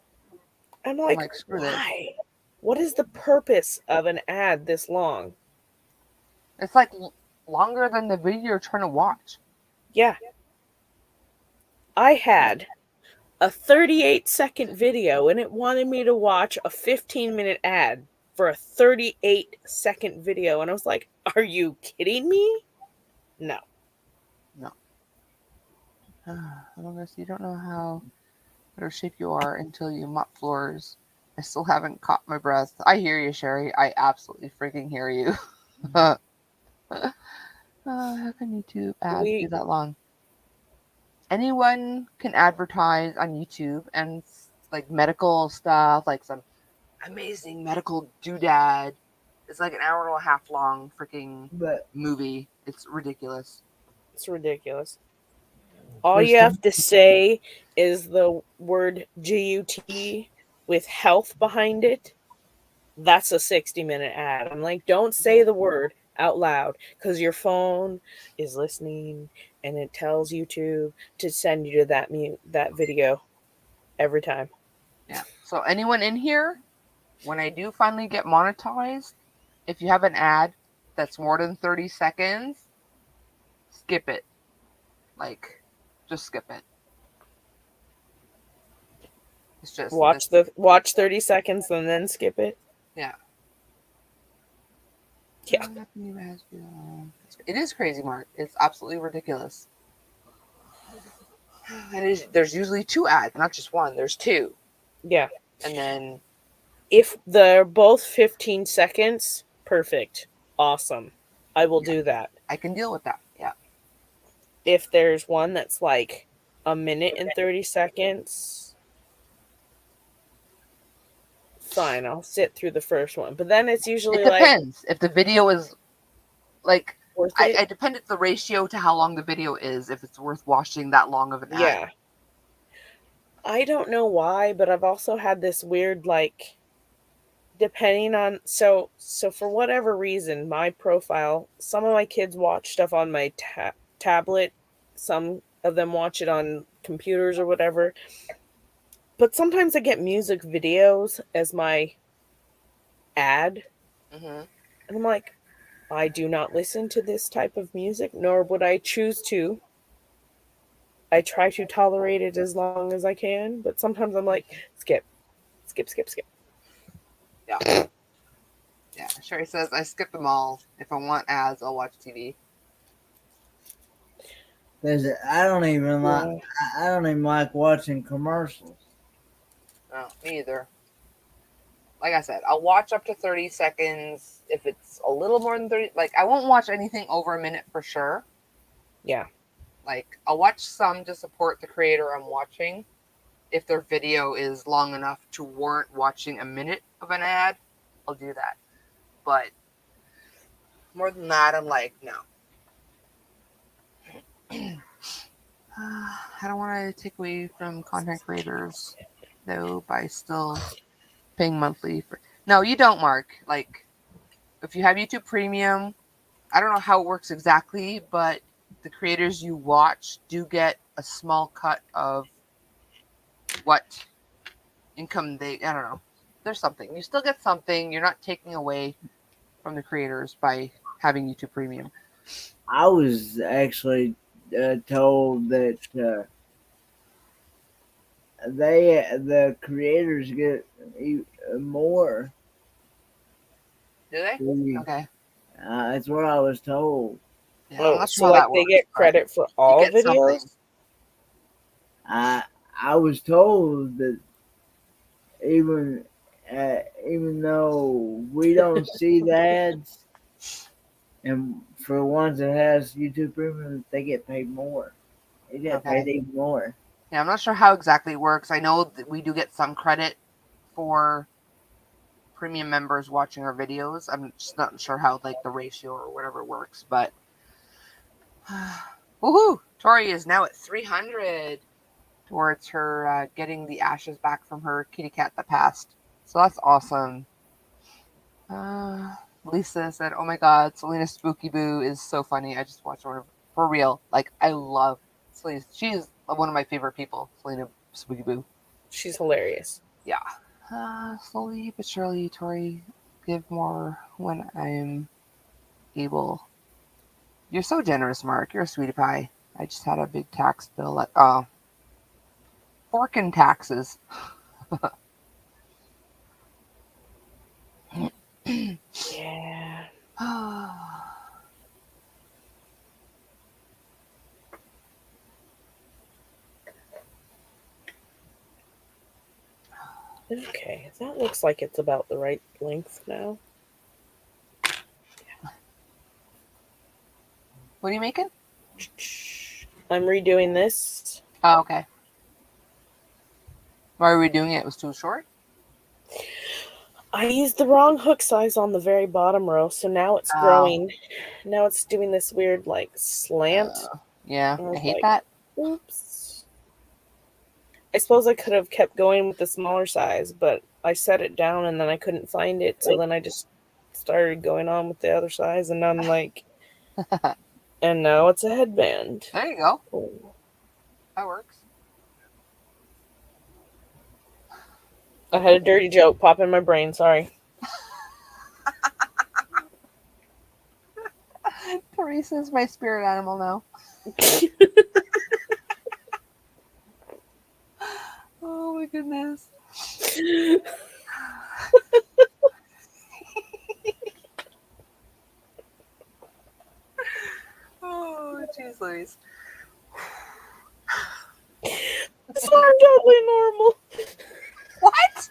I'm like screw why? This. What is the purpose of an ad this long? It's like longer than the video you're trying to watch. Yeah. I had a 38-second video and it wanted me to watch a 15-minute ad for a 38-second video. And I was like, are you kidding me? No. Unless you don't know how better shape you are until you mop floors. I still haven't caught my breath. I hear you, Sherry. I absolutely freaking hear you. How can YouTube ads be that long? Anyone can advertise on YouTube and like medical stuff, like some amazing medical doodad. It's like an hour and a half long freaking movie. It's ridiculous. It's ridiculous. All you have to say is the word GUT with health behind it. That's a 60-minute ad. I'm like, don't say the word out loud because your phone is listening and it tells YouTube to send you to that video every time. Yeah. So anyone in here, when I do finally get monetized, if you have an ad that's more than 30 seconds, skip it. Just skip it. It's just watch 30 seconds and then skip it. Yeah. Yeah. It is crazy, Mark. It's absolutely ridiculous. And there's usually 2 ads, not just one. There's 2. Yeah. And then If they're both 15 seconds, perfect. Awesome. I will do that. I can deal with that. Yeah. If there's one that's like a minute and 30 seconds, fine, I'll sit through the first one. But then it's usually It like depends. If the video is like, worth it. I depend it's the ratio to how long the video is, if it's worth watching that long of an ad. Yeah. I don't know why, but I've also had this weird, like, depending on, so for whatever reason, my profile, some of my kids watch stuff on my tablet, some of them watch it on computers or whatever, but sometimes I get music videos as my ad, Mm-hmm. and I'm like, I do not listen to this type of music, nor would I choose to. I try to tolerate it as long as I can, but sometimes I'm like, skip. Yeah. Yeah. Sherry says, I skip them all. If I want ads, I'll watch TV. I don't even like watching commercials. No, me either. Like I said, I'll watch up to 30 seconds. If it's a little more than 30, like, I won't watch anything over a minute for sure. Yeah. Like, I'll watch some to support the creator I'm watching. If their video is long enough to warrant watching a minute of an ad, I'll do that. But more than that, I'm like, no. I don't want to take away from content creators, though, by still paying monthly for. No, you don't, Mark. Like, if you have YouTube Premium, I don't know how it works exactly, but the creators you watch do get a small cut of what income they. I don't know. There's something. You still get something. You're not taking away from the creators by having YouTube Premium. I was actually told that the creators get more. Do they? Okay. That's what I was told. Yeah, I'm not sure so how like that they works, get but credit for you all get videos? something. I was told that even though we don't see the ads, and for ones that has YouTube Premium, they get paid more. They get paid even more. Yeah, I'm not sure how exactly it works. I know that we do get some credit for premium members watching our videos. I'm just not sure how like the ratio or whatever works, but woohoo! Tori is now at 300 towards her getting the ashes back from her kitty cat that passed. So that's awesome. Lisa said, "Oh my God, Selena Spooky Boo is so funny. I just watched her for real. Like I love Selena. She is one of my favorite people. Selena Spooky Boo. She's hilarious. Yeah. Slowly but surely, Tori, give more when I'm able. You're so generous, Mark. You're a sweetie pie. I just had a big tax bill. Fork and taxes. Yeah. Okay, that looks like it's about the right length now. What are you making? I'm redoing this. Oh, okay. Why are we doing it? It was too short? I used the wrong hook size on the very bottom row, so now it's growing. Now it's doing this weird, like, slant. Yeah, I hate like, that. Oops. I suppose I could have kept going with the smaller size, but I set it down and then I couldn't find it, so then I just started going on with the other size, and I'm like, and now it's a headband. There you go. Oh. That works. I had a dirty joke pop in my brain, sorry. Teresa's my spirit animal now. Oh my goodness. Oh, jeez Louise. are totally normal. What?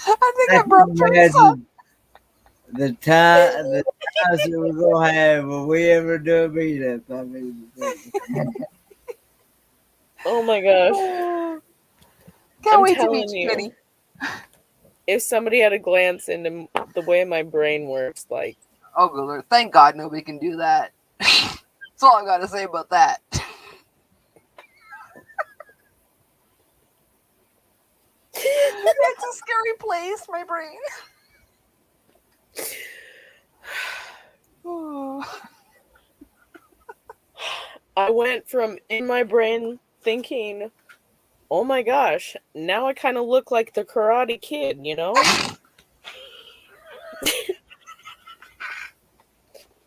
I think I broke Teresa. The times that we're gonna have when we ever do a meetup. I mean, Oh my gosh. Can't I'm wait to telling meet you, you. Kitty. If somebody had a glance into the way my brain works, like, Oh, good Lord. Thank God nobody can do that. That's all I got to say about that. It's a scary place, my brain. Oh. I went from in my brain thinking, oh my gosh, now I kind of look like the Karate Kid, you know?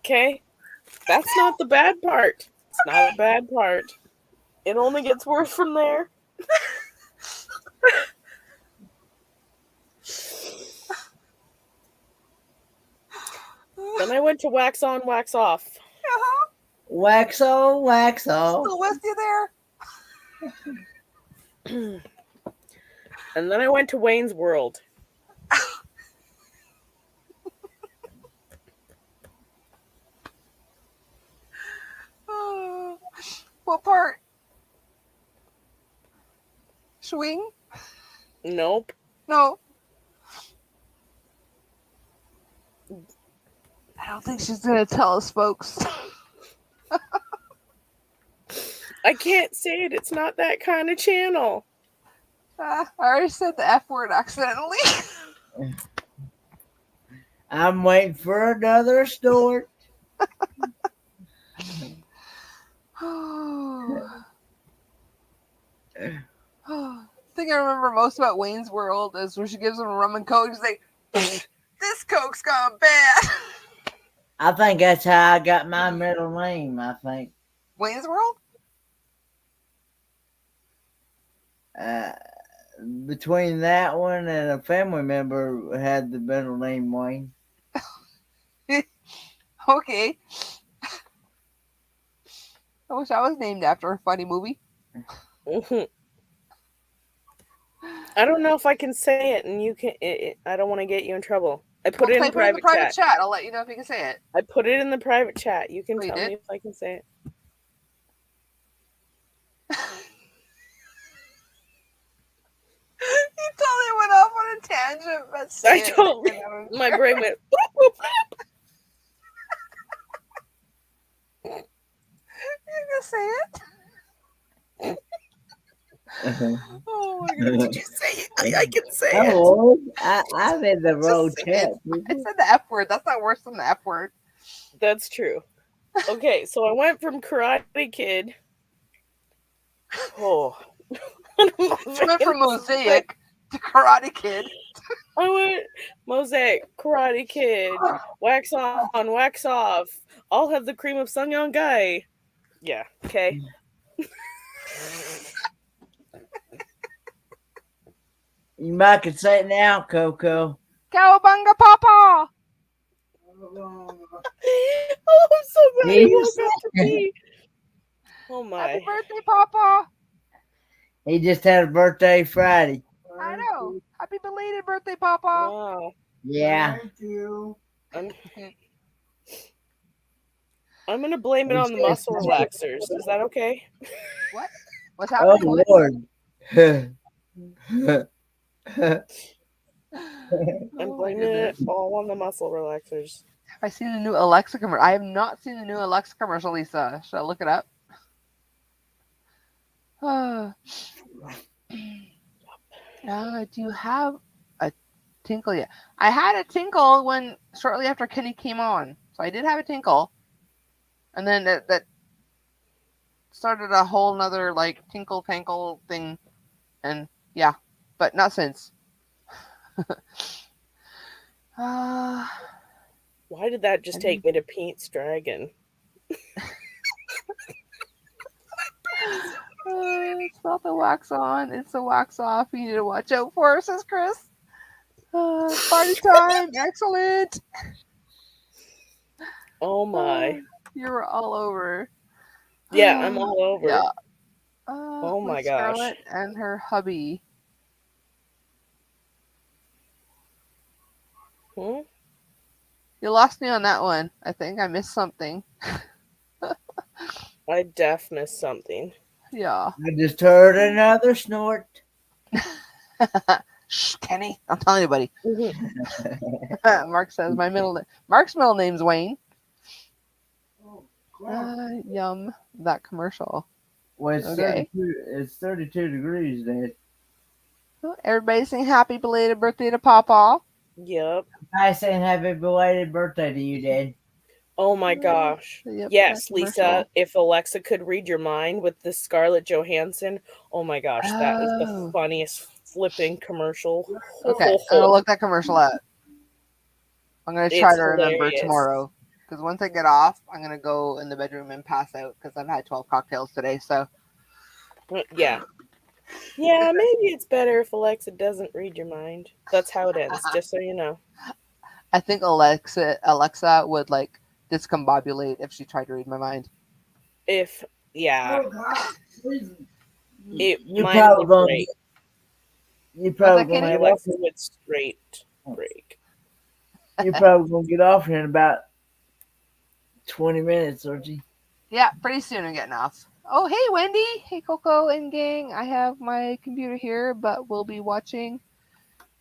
Okay? That's not the bad part. It's not a bad part. It only gets worse from there. Then I went to wax on, wax off. Uh-huh. wax on, wax off. Still with you there? And then I went to Wayne's World. What part? Swing? Nope. No. I don't think she's going to tell us, folks. I can't say it. It's not that kind of channel. I already said the F word accidentally. I'm waiting for another snort. The thing I remember most about Wayne's World is when she gives him a rum and coke, she's like, this coke's gone bad. I think that's how I got my middle name, I think. Wayne's World? Between that one and a family member had the middle name Wayne. Okay. I wish I was named after a funny movie. I don't know if I can say it, and you can. I don't want to get you in trouble. I put it in the private chat. I'll let you know if you can say it. I put it in the private chat. You can Oh, you tell did? me if I can say it. You totally went off on a tangent, but say I it. don't. My brain went. Boop, boop, boop. You can say it. Oh my god! Did you say it? I can say it. Oh, I'm in the road Just say chat. it. I said the F word. That's not worse than the F word. That's true. Okay, so I went from Karate Kid. Oh. You went from Mosaic to Karate Kid. I went Mosaic, Karate Kid, wax on, wax off. I'll have the cream of Sungyeon Guy. Yeah, okay. You might can say it now, Coco. Cowabunga Papa! Oh, I'm so glad he woke up to me. Oh my. Happy birthday, Papa! He just had a birthday Friday. I know. Happy belated birthday, Papa! Wow. Yeah. Thank you. I'm gonna blame it on the muscle relaxers. Is that okay? What? What's Oh happening? Lord. I'm blaming it all on the muscle relaxers. Have I seen the new Alexa commercial? I have not seen the new Alexa commercial, Lisa. Should I look it up? Do you have a tinkle yet? I had a tinkle when shortly after Kenny came on. So I did have a tinkle. And then that started a whole nother like tinkle tankle thing. And yeah, but not since. Why did that just take me to Pete's Dragon? It's not the wax on, it's the wax off. You need to watch out for, says Chris. Party time, excellent. Oh my. You were all over. Yeah, I'm all over. Yeah. Oh my with gosh. Scarlett and her hubby. Hmm? You lost me on that one. I think I missed something. I def missed something. Yeah. I just heard another snort. Shh, Kenny. I'm telling you, buddy. Mhm. Mark says Mark's middle name's Wayne. Yum. That commercial. Well, it's Okay. 32. It's 32 degrees, Dad. Well, everybody sing happy belated birthday to Pawpaw. Yep. I saying happy belated birthday to you, Dad. Oh my gosh. Yep, Yes, that Lisa, commercial. if Alexa could read your mind with the Scarlett Johansson, oh my gosh, that is the Oh. funniest flipping commercial. Okay, I'm gonna look that commercial up. I'm gonna try It's to remember hilarious. tomorrow. Because once I get off, I'm gonna go in the bedroom and pass out because I've had 12 cocktails today. So Yeah. Yeah, maybe it's better if Alexa doesn't read your mind. That's how it ends, just so you know. I think Alexa would like discombobulate if she tried to read my mind. If, yeah, it You mine probably would gonna break. you probably that, gonna My Kenny? get off. Alexa would straight break. You're probably gonna get off in about 20 minutes, aren't you? Yeah, pretty soon I'm getting off. Oh, hey, Wendy. Hey, Coco and gang. I have my computer here, but we'll be watching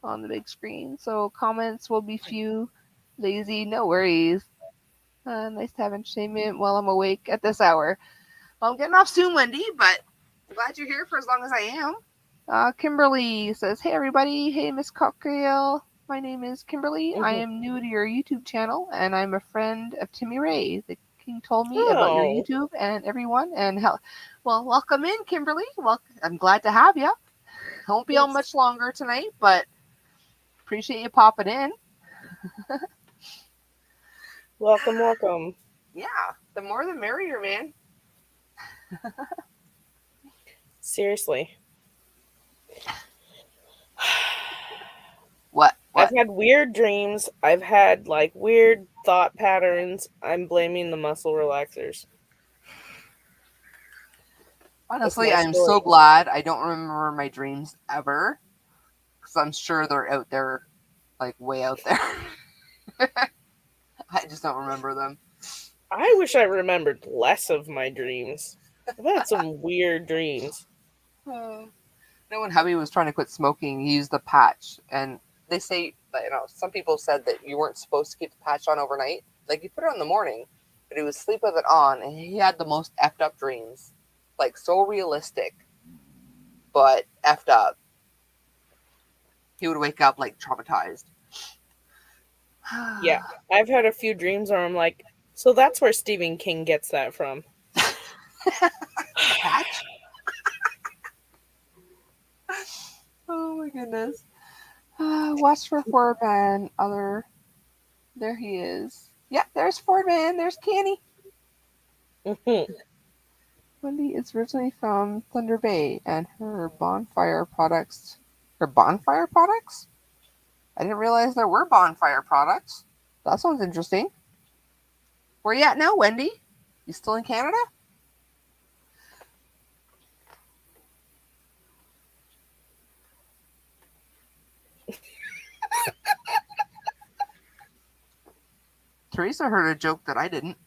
on the big screen. So comments will be few. Lazy, no worries. Nice to have entertainment while I'm awake at this hour. Well, I'm getting off soon, Wendy, but I'm glad you're here for as long as I am. Kimberly says, hey, everybody. Hey, Miss Cocktail. My name is Kimberly. I am new to your YouTube channel, and I'm a friend of Timmy Ray. The King told me about your Oh. YouTube and everyone. And well, welcome in, Kimberly. Well, I'm glad to have you. Won't be on Yes. much longer tonight, but appreciate you popping in. Welcome, welcome. Yeah, the more the merrier, man. Seriously. What? I've had weird dreams. I've had like weird thought patterns. I'm blaming the muscle relaxers. Honestly, That's my I'm story. so glad I don't remember my dreams ever, because I'm sure they're out there, like way out there. I just don't remember them. I wish I remembered less of my dreams. I've had some weird dreams. When hubby was trying to quit smoking, he used the patch, and they say that, some people said that you weren't supposed to keep the patch on overnight. Like, you put it on in the morning, but he would sleep with it on, and he had the most effed up dreams, like so realistic, but effed up. He would wake up like traumatized. Yeah, I've had a few dreams where I'm like, so that's where Stephen King gets that from. Patch? Oh my goodness. Watch for Fordman. There he is. Yeah, there's Fordman. There's Canny. Wendy is originally from Thunder Bay, and her bonfire products. Her bonfire products? I didn't realize there were bonfire products. That sounds interesting. Where you at now, Wendy? You still in Canada? Teresa heard a joke that I didn't.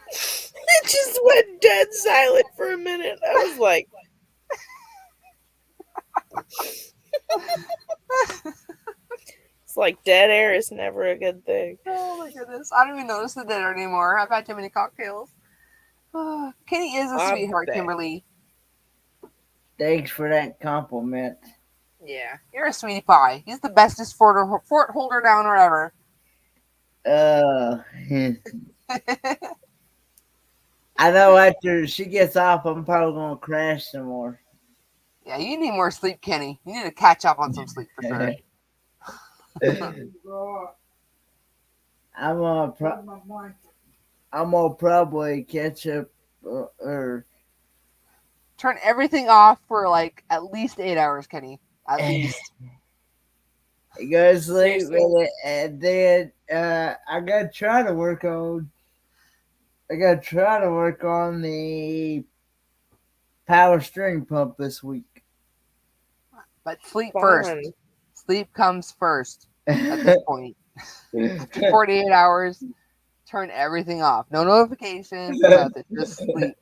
It just went dead silent for a minute. I was like, it's like dead air is never a good thing. Oh my goodness. I don't even notice the dinner anymore. I've had too many cocktails. Kenny is a I sweetheart, bet. Kimberly. Thanks for that compliment. Yeah, you're a sweetie pie. He's the bestest fort holder downer ever. I know after she gets off, I'm probably gonna crash some more. Yeah, you need more sleep, Kenny. You need to catch up on some sleep for sure. I'm gonna probably catch up or Turn everything off for like at least 8 hours, Kenny. At least. go to sleep Seriously. with it, and then I gotta try to work on. I gotta try to work on the power steering pump this week. But sleep first. Fun. Sleep comes first at this point. After 48 hours, turn everything off. No notifications, nothing. Just sleep.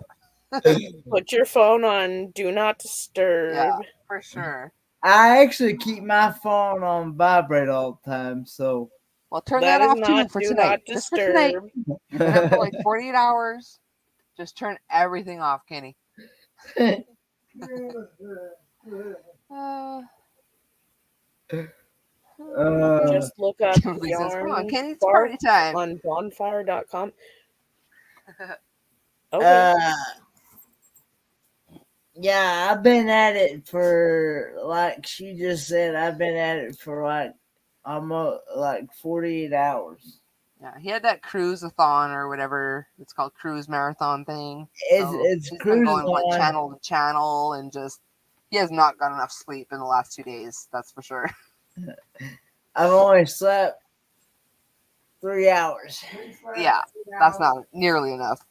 Put your phone on do not disturb. Yeah, for sure. I actually keep my phone on vibrate all the time, so Well, turn That that is off too not for do tonight. not Just for tonight. disturb. You've been up for like 48 hours. Just turn everything off, Kenny. Uh, Just look up Kimberly says, "Come on, yarn Kenny, it's bark party time." on bonfire.com. Okay. yeah, I've been at it for like she just said. I've been at it for like almost like 48 hours. Yeah, he had that cruise-a-thon or whatever it's called, cruise marathon thing. It's He's been cruising going like on. channel to channel and just he has not got enough sleep in the last 2 days. That's for sure. I've only slept 3 hours. Yeah, that's not nearly enough.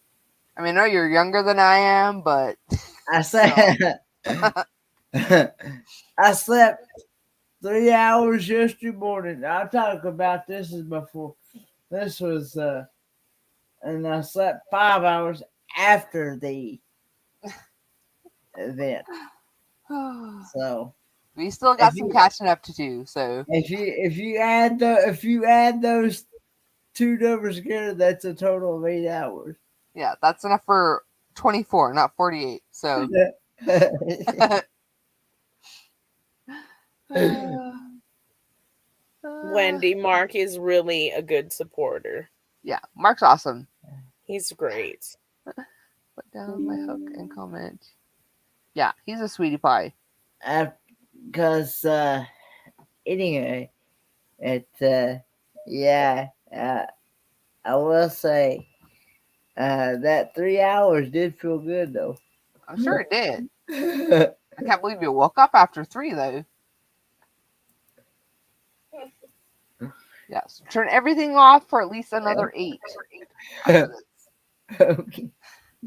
I mean, I know you're younger than I am, but I said I slept 3 hours yesterday morning. I'll talk about this as before. This was and I slept 5 hours after the event. So we still got If some you- catching up to do. So if you add those two numbers together, that's a total of 8 hours. yeah, that's enough for 24, not 48. So Wendy, Mark is really a good supporter. yeah, Mark's awesome. He's great. Put down my hook and comment. Yeah, he's a sweetie pie. Because anyway, yeah, I will say that 3 hours did feel good though. I'm sure it did. I can't believe you woke up after 3 though. Yes, turn everything off for at least another 8. after this. Okay.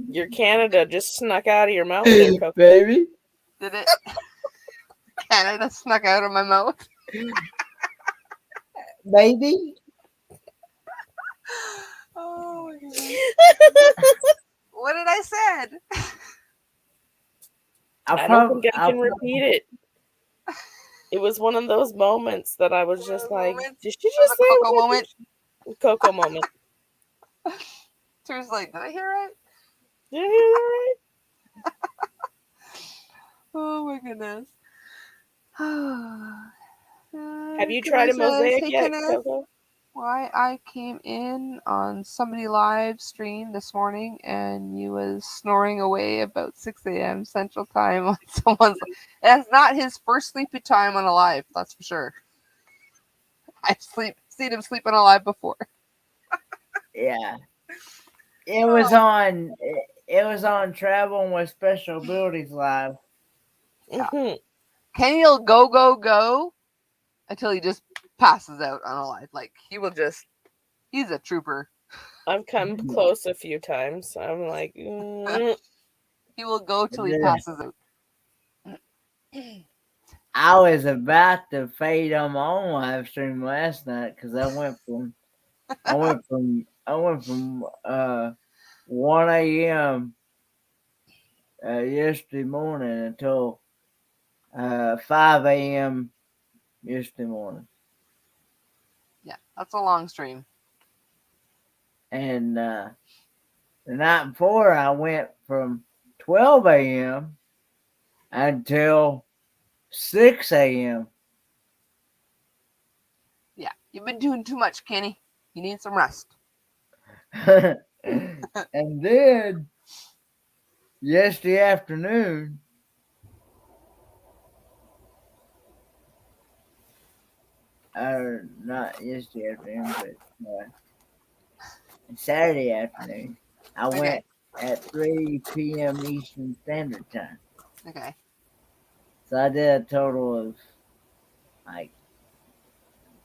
Your Canada just snuck out of your mouth there, Coco. Baby. Did it? Canada snuck out of my mouth. Baby. Oh my goodness. What did I said? I don't think I can repeat it. It was one of those moments that I was just like, did she just say Coco moment? Coco moment. She was like, did I hear right? Did you hear that right? Oh my goodness. Have you tried a mosaic yet, Kenneth, Coco? why I came in on somebody live stream this morning and you was snoring away about 6 a.m. Central Time on someone's. That's not his first sleepy time on a live, that's for sure. I've seen him sleep on a live before. Yeah. It was on Traveling with Special Abilities Live. Mm-hmm. Kenny'll go until he just passes out on a live. Like he's a trooper. I've come close a few times. I'm like, He will go till he passes out. I was about to fade on my own live stream last night because I went from 1 a.m. Yesterday morning until 5 a.m. yesterday morning. Yeah, that's a long stream. And the night before, I went from 12 a.m. until 6 a.m. Yeah, you've been doing too much, Kenny. You need some rest. And then yesterday afternoon, or not yesterday afternoon, but Saturday afternoon, I went at 3 p.m. Eastern Standard Time. Okay. So I did a total of like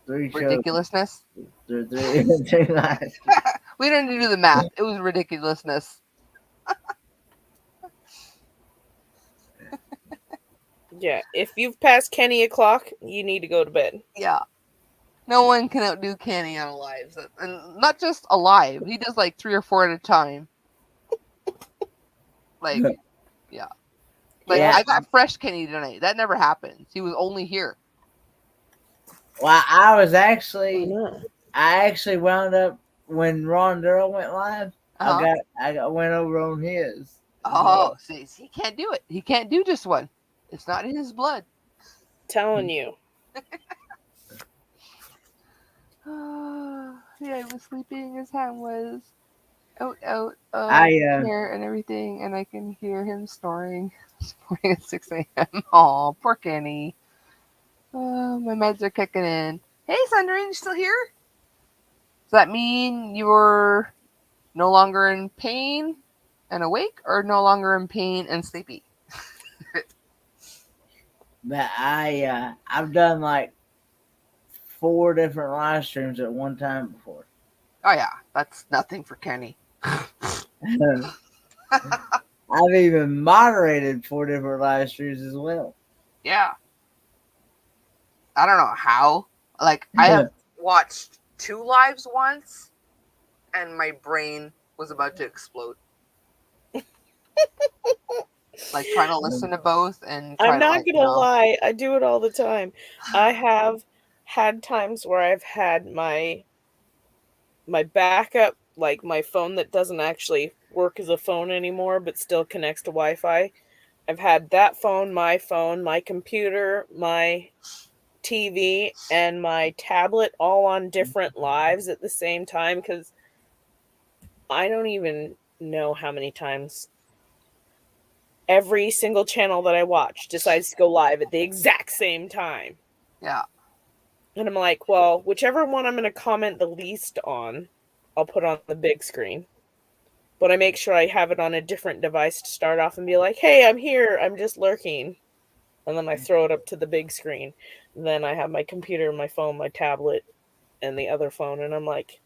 3 shows. Ridiculousness. Three lives. We didn't do the math. It was ridiculousness. Yeah, if you've passed Kenny o'clock, you need to go to bed. Yeah. No one can outdo Kenny on Alive. And not just Alive. He does like 3 or 4 at a time. Like, yeah. Like, Yeah. I got fresh Kenny tonight. That never happens. He was only here. Well, I know. actually wound up when Ron Durrell went live. Uh-huh. I went over on his. Oh, see, he can't do it. He can't do just one. It's not in his blood. Telling you. Yeah, he was sleeping. His hand was out here and everything, and I can hear him snoring. This morning at 6 a.m. Oh, poor Kenny. Oh, my meds are kicking in. Hey, Sandrine, you still here? Does that mean you're no longer in pain and awake, or no longer in pain and sleepy? But I've done like 4 different live streams at one time before. Oh yeah, that's nothing for Kenny. I've even moderated 4 different live streams as well. Yeah. I don't know how. Like, I have watched 2 lives once, and my brain was about to explode. Like, trying to listen to both and I'm not gonna lie, I do it all the time. I have had times where I've had my backup, like my phone that doesn't actually work as a phone anymore but still connects to Wi-Fi. I've had that phone, my computer, my TV, and my tablet all on different lives at the same time, because I don't even know how many times every single channel that I watch decides to go live at the exact same time. Yeah. And I'm like, well, whichever one I'm going to comment the least on, I'll put on the big screen. But I make sure I have it on a different device to start off and be like, hey, I'm here. I'm just lurking. And then I throw it up to the big screen. And then I have my computer, my phone, my tablet, and the other phone. And I'm like,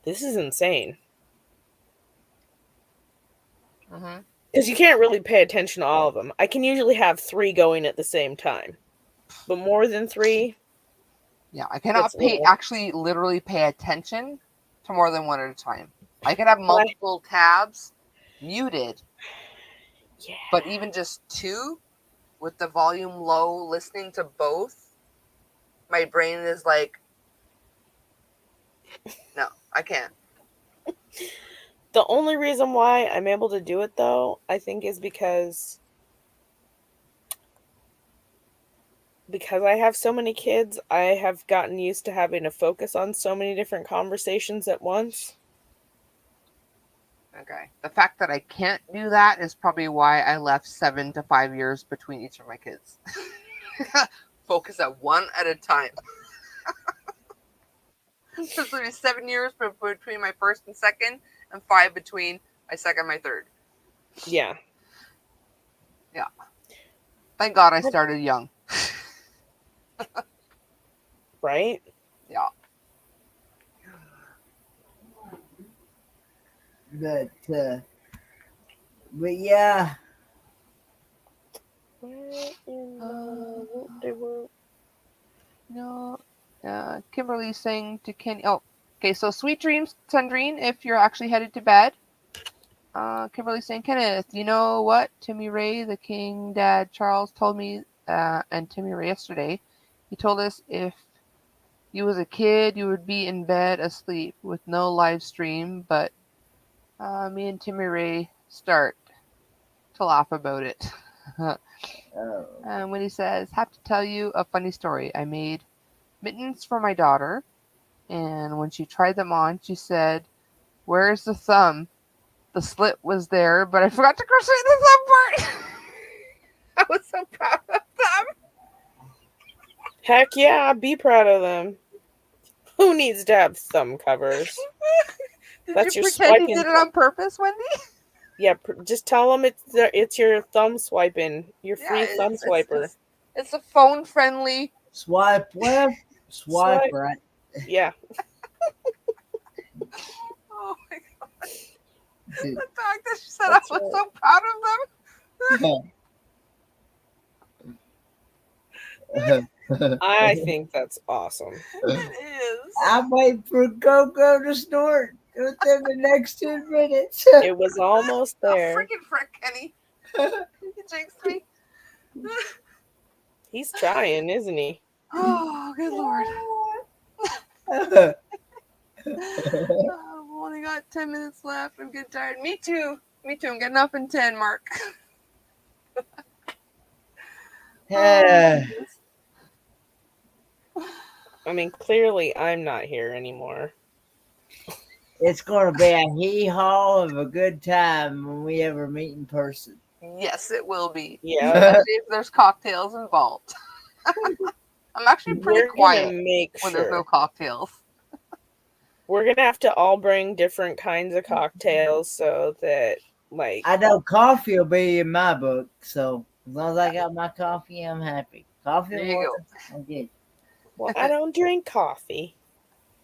this is insane. Mm-hmm. Because you can't really pay attention to all of them. I can usually have 3 going at the same time. But more than 3... Yeah, I cannot actually literally pay attention to more than one at a time. I could have multiple tabs muted. Yeah. But even just 2 with the volume low, listening to both, my brain is like, no, I can't. The only reason why I'm able to do it, though, I think is because I have so many kids, I have gotten used to having to focus on so many different conversations at once. Okay. The fact that I can't do that is probably why I left 7 to 5 years between each of my kids. Focus at one at a time. So there's 7 years between my first and second, and 5 between my second and my third. Yeah. Yeah. Thank God I started young. Right? Yeah. But yeah. No. Kimberly saying to Kenny. Oh, okay. So sweet dreams, Sandrine. If you're actually headed to bed. Kimberly saying, Kenneth, you know what? Timmy Ray, the King Dad Charles, told me, and Timmy Ray yesterday. He told us if you was a kid, you would be in bed asleep with no live stream. But me and Timmy Ray start to laugh about it. And when he says, have to tell you a funny story. I made mittens for my daughter, and when she tried them on, she said, where's the thumb? The slit was there, but I forgot to crochet the thumb part. I was so proud of them. Heck yeah, be proud of them. Who needs to have thumb covers? Did you pretend you did it on purpose, Wendy? Yeah, just tell them it's your thumb swiping, your free thumb swiper. It's a phone-friendly swipe left, Swipe Swipe. right. Yeah. Oh my god. The fact that she said That's I was right. so proud of them. I think that's awesome. It is. I'm waiting for Coco to snort within the next 10 minutes. It was almost Oh, there. freaking frick, Kenny. You jinxed me. He's trying, isn't he? Oh, good lord. Oh, I've only got 10 minutes left. I'm getting tired. Me too. Me too. I'm getting up in 10, Mark. Yeah. I mean, clearly I'm not here anymore. It's going to be a hee-haw of a good time when we ever meet in person. Yes, it will be. Yeah. Especially if there's cocktails involved. I'm actually pretty We're quiet gonna make when there's no sure. cocktails. We're gonna have to all bring different kinds of cocktails so that, like, I know coffee will be in my book, so as long as I got my coffee, I'm happy. Coffee There and you water, go. I'm good. well, I don't drink coffee.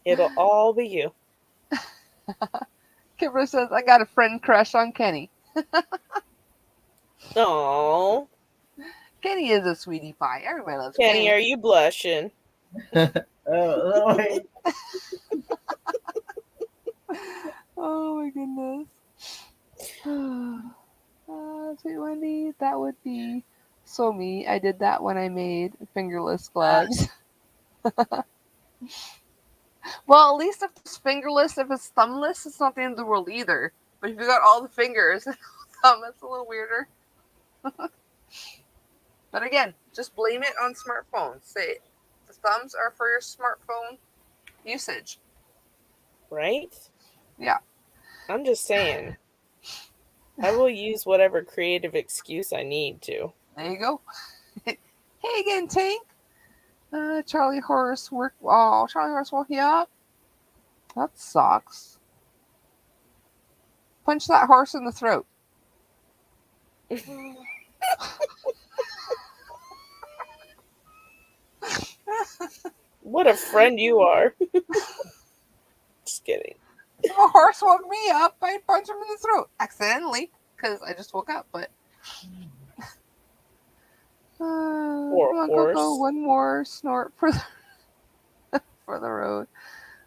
It'll all be you. Kipper says, I got a friend crush on Kenny. Oh, Kenny is a sweetie pie. Everybody loves Kenny, Kenny. are you blushing? Oh, Lord. Oh my goodness. Sweet Wendy, that would be so me. I did that when I made fingerless gloves. Well, at least if it's fingerless, if it's thumbless, it's not the end of the world either. But if you got all the fingers and thumb, it's a little weirder. But again, just blame it on smartphones. Say the thumbs are for your smartphone usage. Right? Yeah. I'm just saying. I will use whatever creative excuse I need to. There you go. Hey again, Tank. Charlie Horse work. Oh, Charlie Horse woke you up. That sucks. Punch that horse in the throat. What a friend you are. Just kidding. If a horse woke me up, I'd punch him in the throat accidentally because I just woke up. But Poor come on, horse. Coco, one more snort for for the road.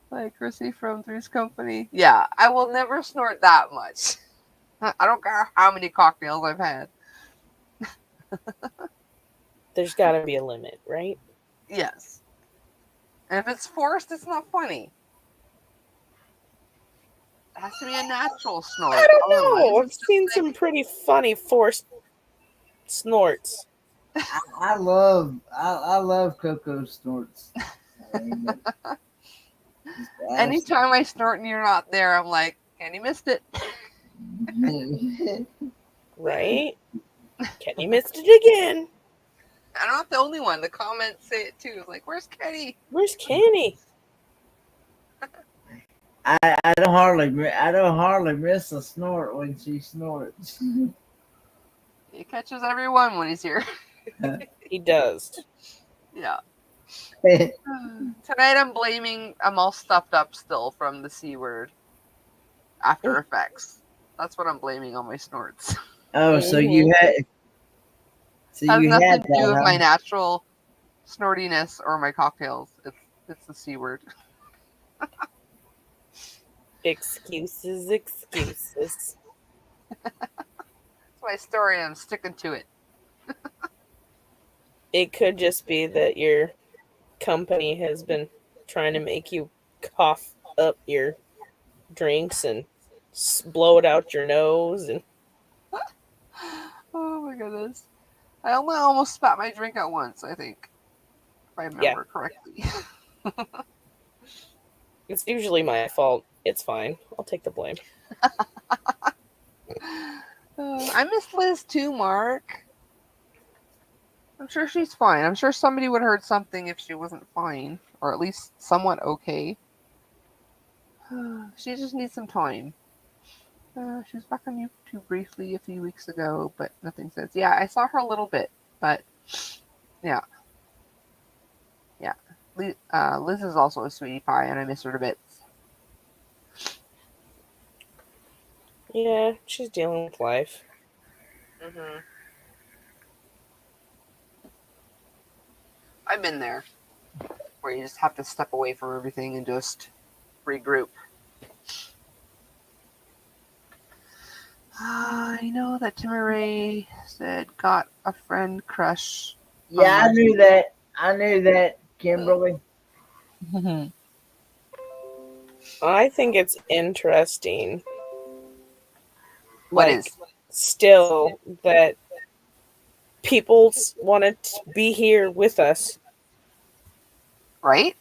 Like Chrissy from Three's Company. Yeah, I will never snort that much. I don't care how many cocktails I've had. There's got to be a limit, right? Yes. And if it's forced, it's not funny. It has to be a natural snort. I don't know. Otherwise, I've seen some pretty funny forced snorts. I love Coco snorts. anytime I snort and you're not there, I'm like, Kenny missed it. Right? Kenny missed it again. I'm not the only one. The comments say it too. It's like, where's Kenny? Where's Kenny? I don't hardly miss a snort when she snorts. He catches everyone when he's here. He does. Yeah. Tonight I'm all stuffed up still from the C word. After Effects. That's what I'm blaming on my snorts. Oh, so you had Has nothing had to do that, with huh? my natural snortiness or my cocktails. It's the C word. Excuses. It's my story and I'm sticking to it. It could just be that your company has been trying to make you cough up your drinks and blow it out your nose. And Oh my goodness. I only almost spat my drink out once, I think. If I remember correctly. it's usually my fault. It's fine. I'll take the blame. I miss Liz too, Mark. I'm sure she's fine. I'm sure somebody would have heard something if she wasn't fine. Or at least somewhat okay. She just needs some time. She was back on YouTube briefly a few weeks ago, but nothing since. Yeah, I saw her a little bit, but yeah. Yeah. Liz is also a sweetie pie, and I miss her to bits. Yeah, she's dealing with life. Mm-hmm. I've been there, where you just have to step away from everything and just regroup. I know that Timmy said got a friend crush. Yeah, I knew that. I knew that, Kimberly. I think it's interesting, What like, is? still that people want to be here with us. Right?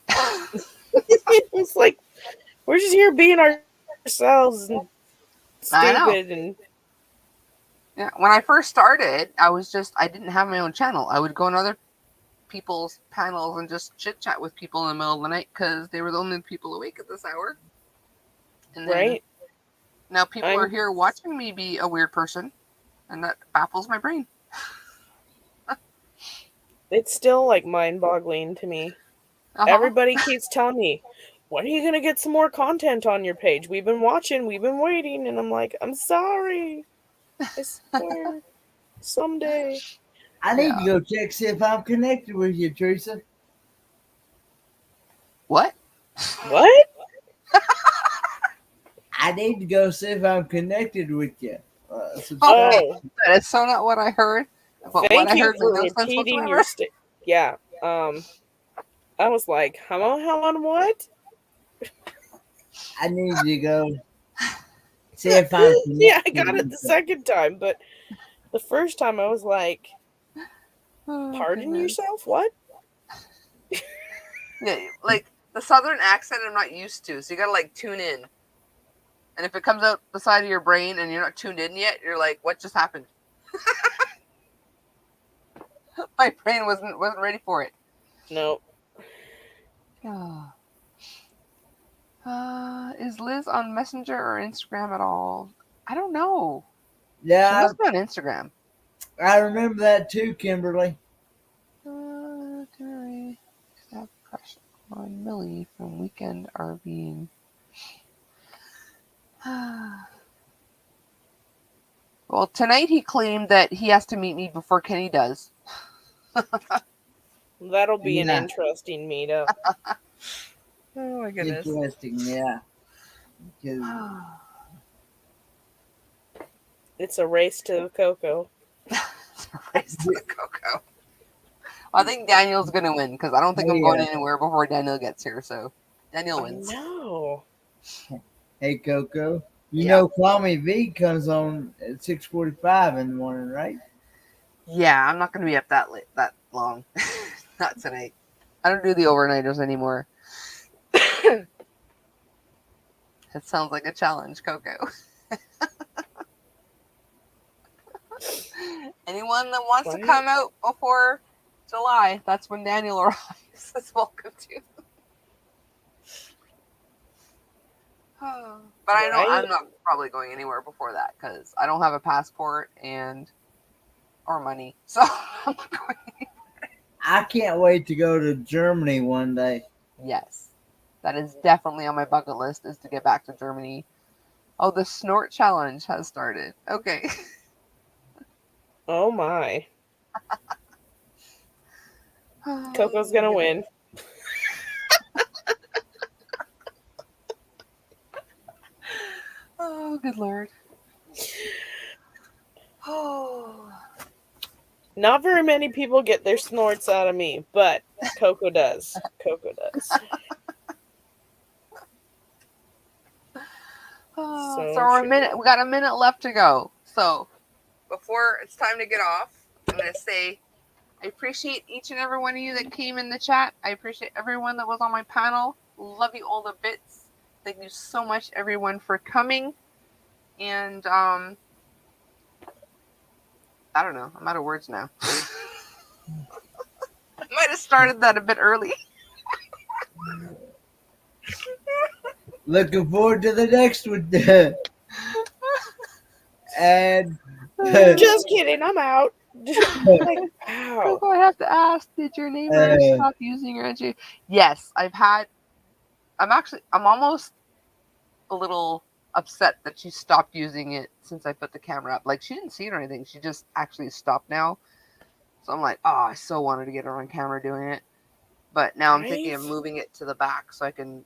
It's like, we're just here being ourselves and I know. stupid and Yeah, when I first started, I didn't have my own channel. I would go on other people's panels and just chit chat with people in the middle of the night because they were the only people awake at this hour. And then right. now people are here watching me be a weird person, and that baffles my brain. It's still like mind-boggling to me. Uh-huh. Everybody keeps telling me, when are you going to get some more content on your page? We've been watching, we've been waiting. And I'm like, I'm sorry. I swear. Someday. I need to go check, see if I'm connected with you, Teresa. What? What? I need to go see if I'm connected with you. Oh, That is so not what I heard. But thank what I you heard for made no sense repeating whatsoever. your yeah. I was like, how on what? I need to go see if I'm connected. Yeah, I got it the second time, but the first time I was like, pardon yourself? What? Yeah, like the southern accent I'm not used to, so you gotta like tune in. And if it comes out the side of your brain and you're not tuned in yet, you're like, what just happened? My brain wasn't ready for it. No. Is Liz on Messenger or Instagram at all? I don't know. Yeah, She must be on Instagram. I remember that too, Kimberly. Terry, have crush on Millie from Weekend RVing. Well, tonight he claimed that he has to meet me before Kenny does. That'll be an interesting meetup. Oh my goodness. Interesting, yeah. It's a race to Coco. It's a race to Coco. Well, I think Daniel's going to win because I don't think I'm going anywhere before Daniel gets here. So Daniel wins. No. Hey, Coco. You know, Call Me V comes on at 6:45 in the morning, right? Yeah, I'm not going to be up that long. Not tonight. I don't do the overnighters anymore. It sounds like a challenge, Coco. Anyone that wants to come out before July, that's when Daniel arrives. Is welcome to. But I know I'm not probably going anywhere before that because I don't have a passport or money, so I'm not going anywhere. I can't wait to go to Germany one day. Yes, that is definitely on my bucket list, is to get back to Germany. Oh, the snort challenge has started. Okay. Oh my. Coco's gonna win. Oh, good Lord. Oh. Not very many people get their snorts out of me, but Coco does. Coco does. So we got a minute left to go. So before it's time to get off, I'm going to say I appreciate each and every one of you that came in the chat. I appreciate everyone that was on my panel. Love you all the bits. Thank you so much, everyone, for coming. And I don't know. I'm out of words now. I might have started that a bit early. Looking forward to the next one. And just kidding, I'm out. Like, Wow. Coco, I have to ask, did your neighbor stop using your energy? Yes, I'm almost a little upset that she stopped using it since I put the camera up. Like, she didn't see it or anything. She just actually stopped now. So I'm like, oh, I so wanted to get her on camera doing it. But now I'm thinking of Right? moving it to the back so I can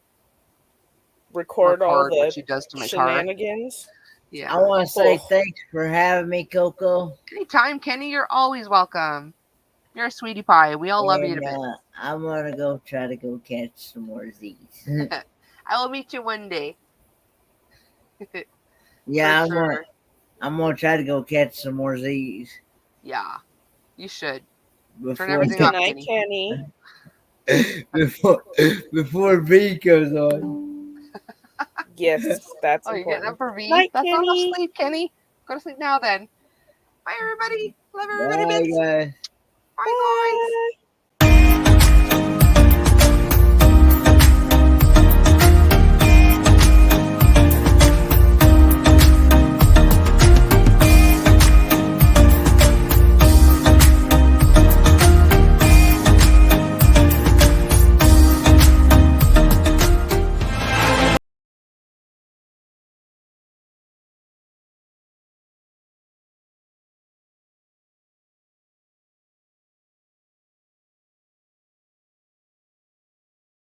Record all what the she does to my car. shenanigans. Yeah. I want to say Oh. thanks for having me, Coco. Anytime, Kenny, you're always welcome. You're a sweetie pie. We all love you to And bits. I'm gonna go try to go catch some more Z's. I will meet you one day. Yeah, For sure. I'm gonna try to go catch some more Z's Yeah, you should. Turn before everything Good off, night, Kenny. Kenny. before V goes on. Yes, that's Oh, you're getting important. up for V? Night, That's not enough Kenny. sleep, Kenny. Go to sleep now then. Bye, everybody. Love everybody, Bye, bits. guys. Bye, guys. Bye.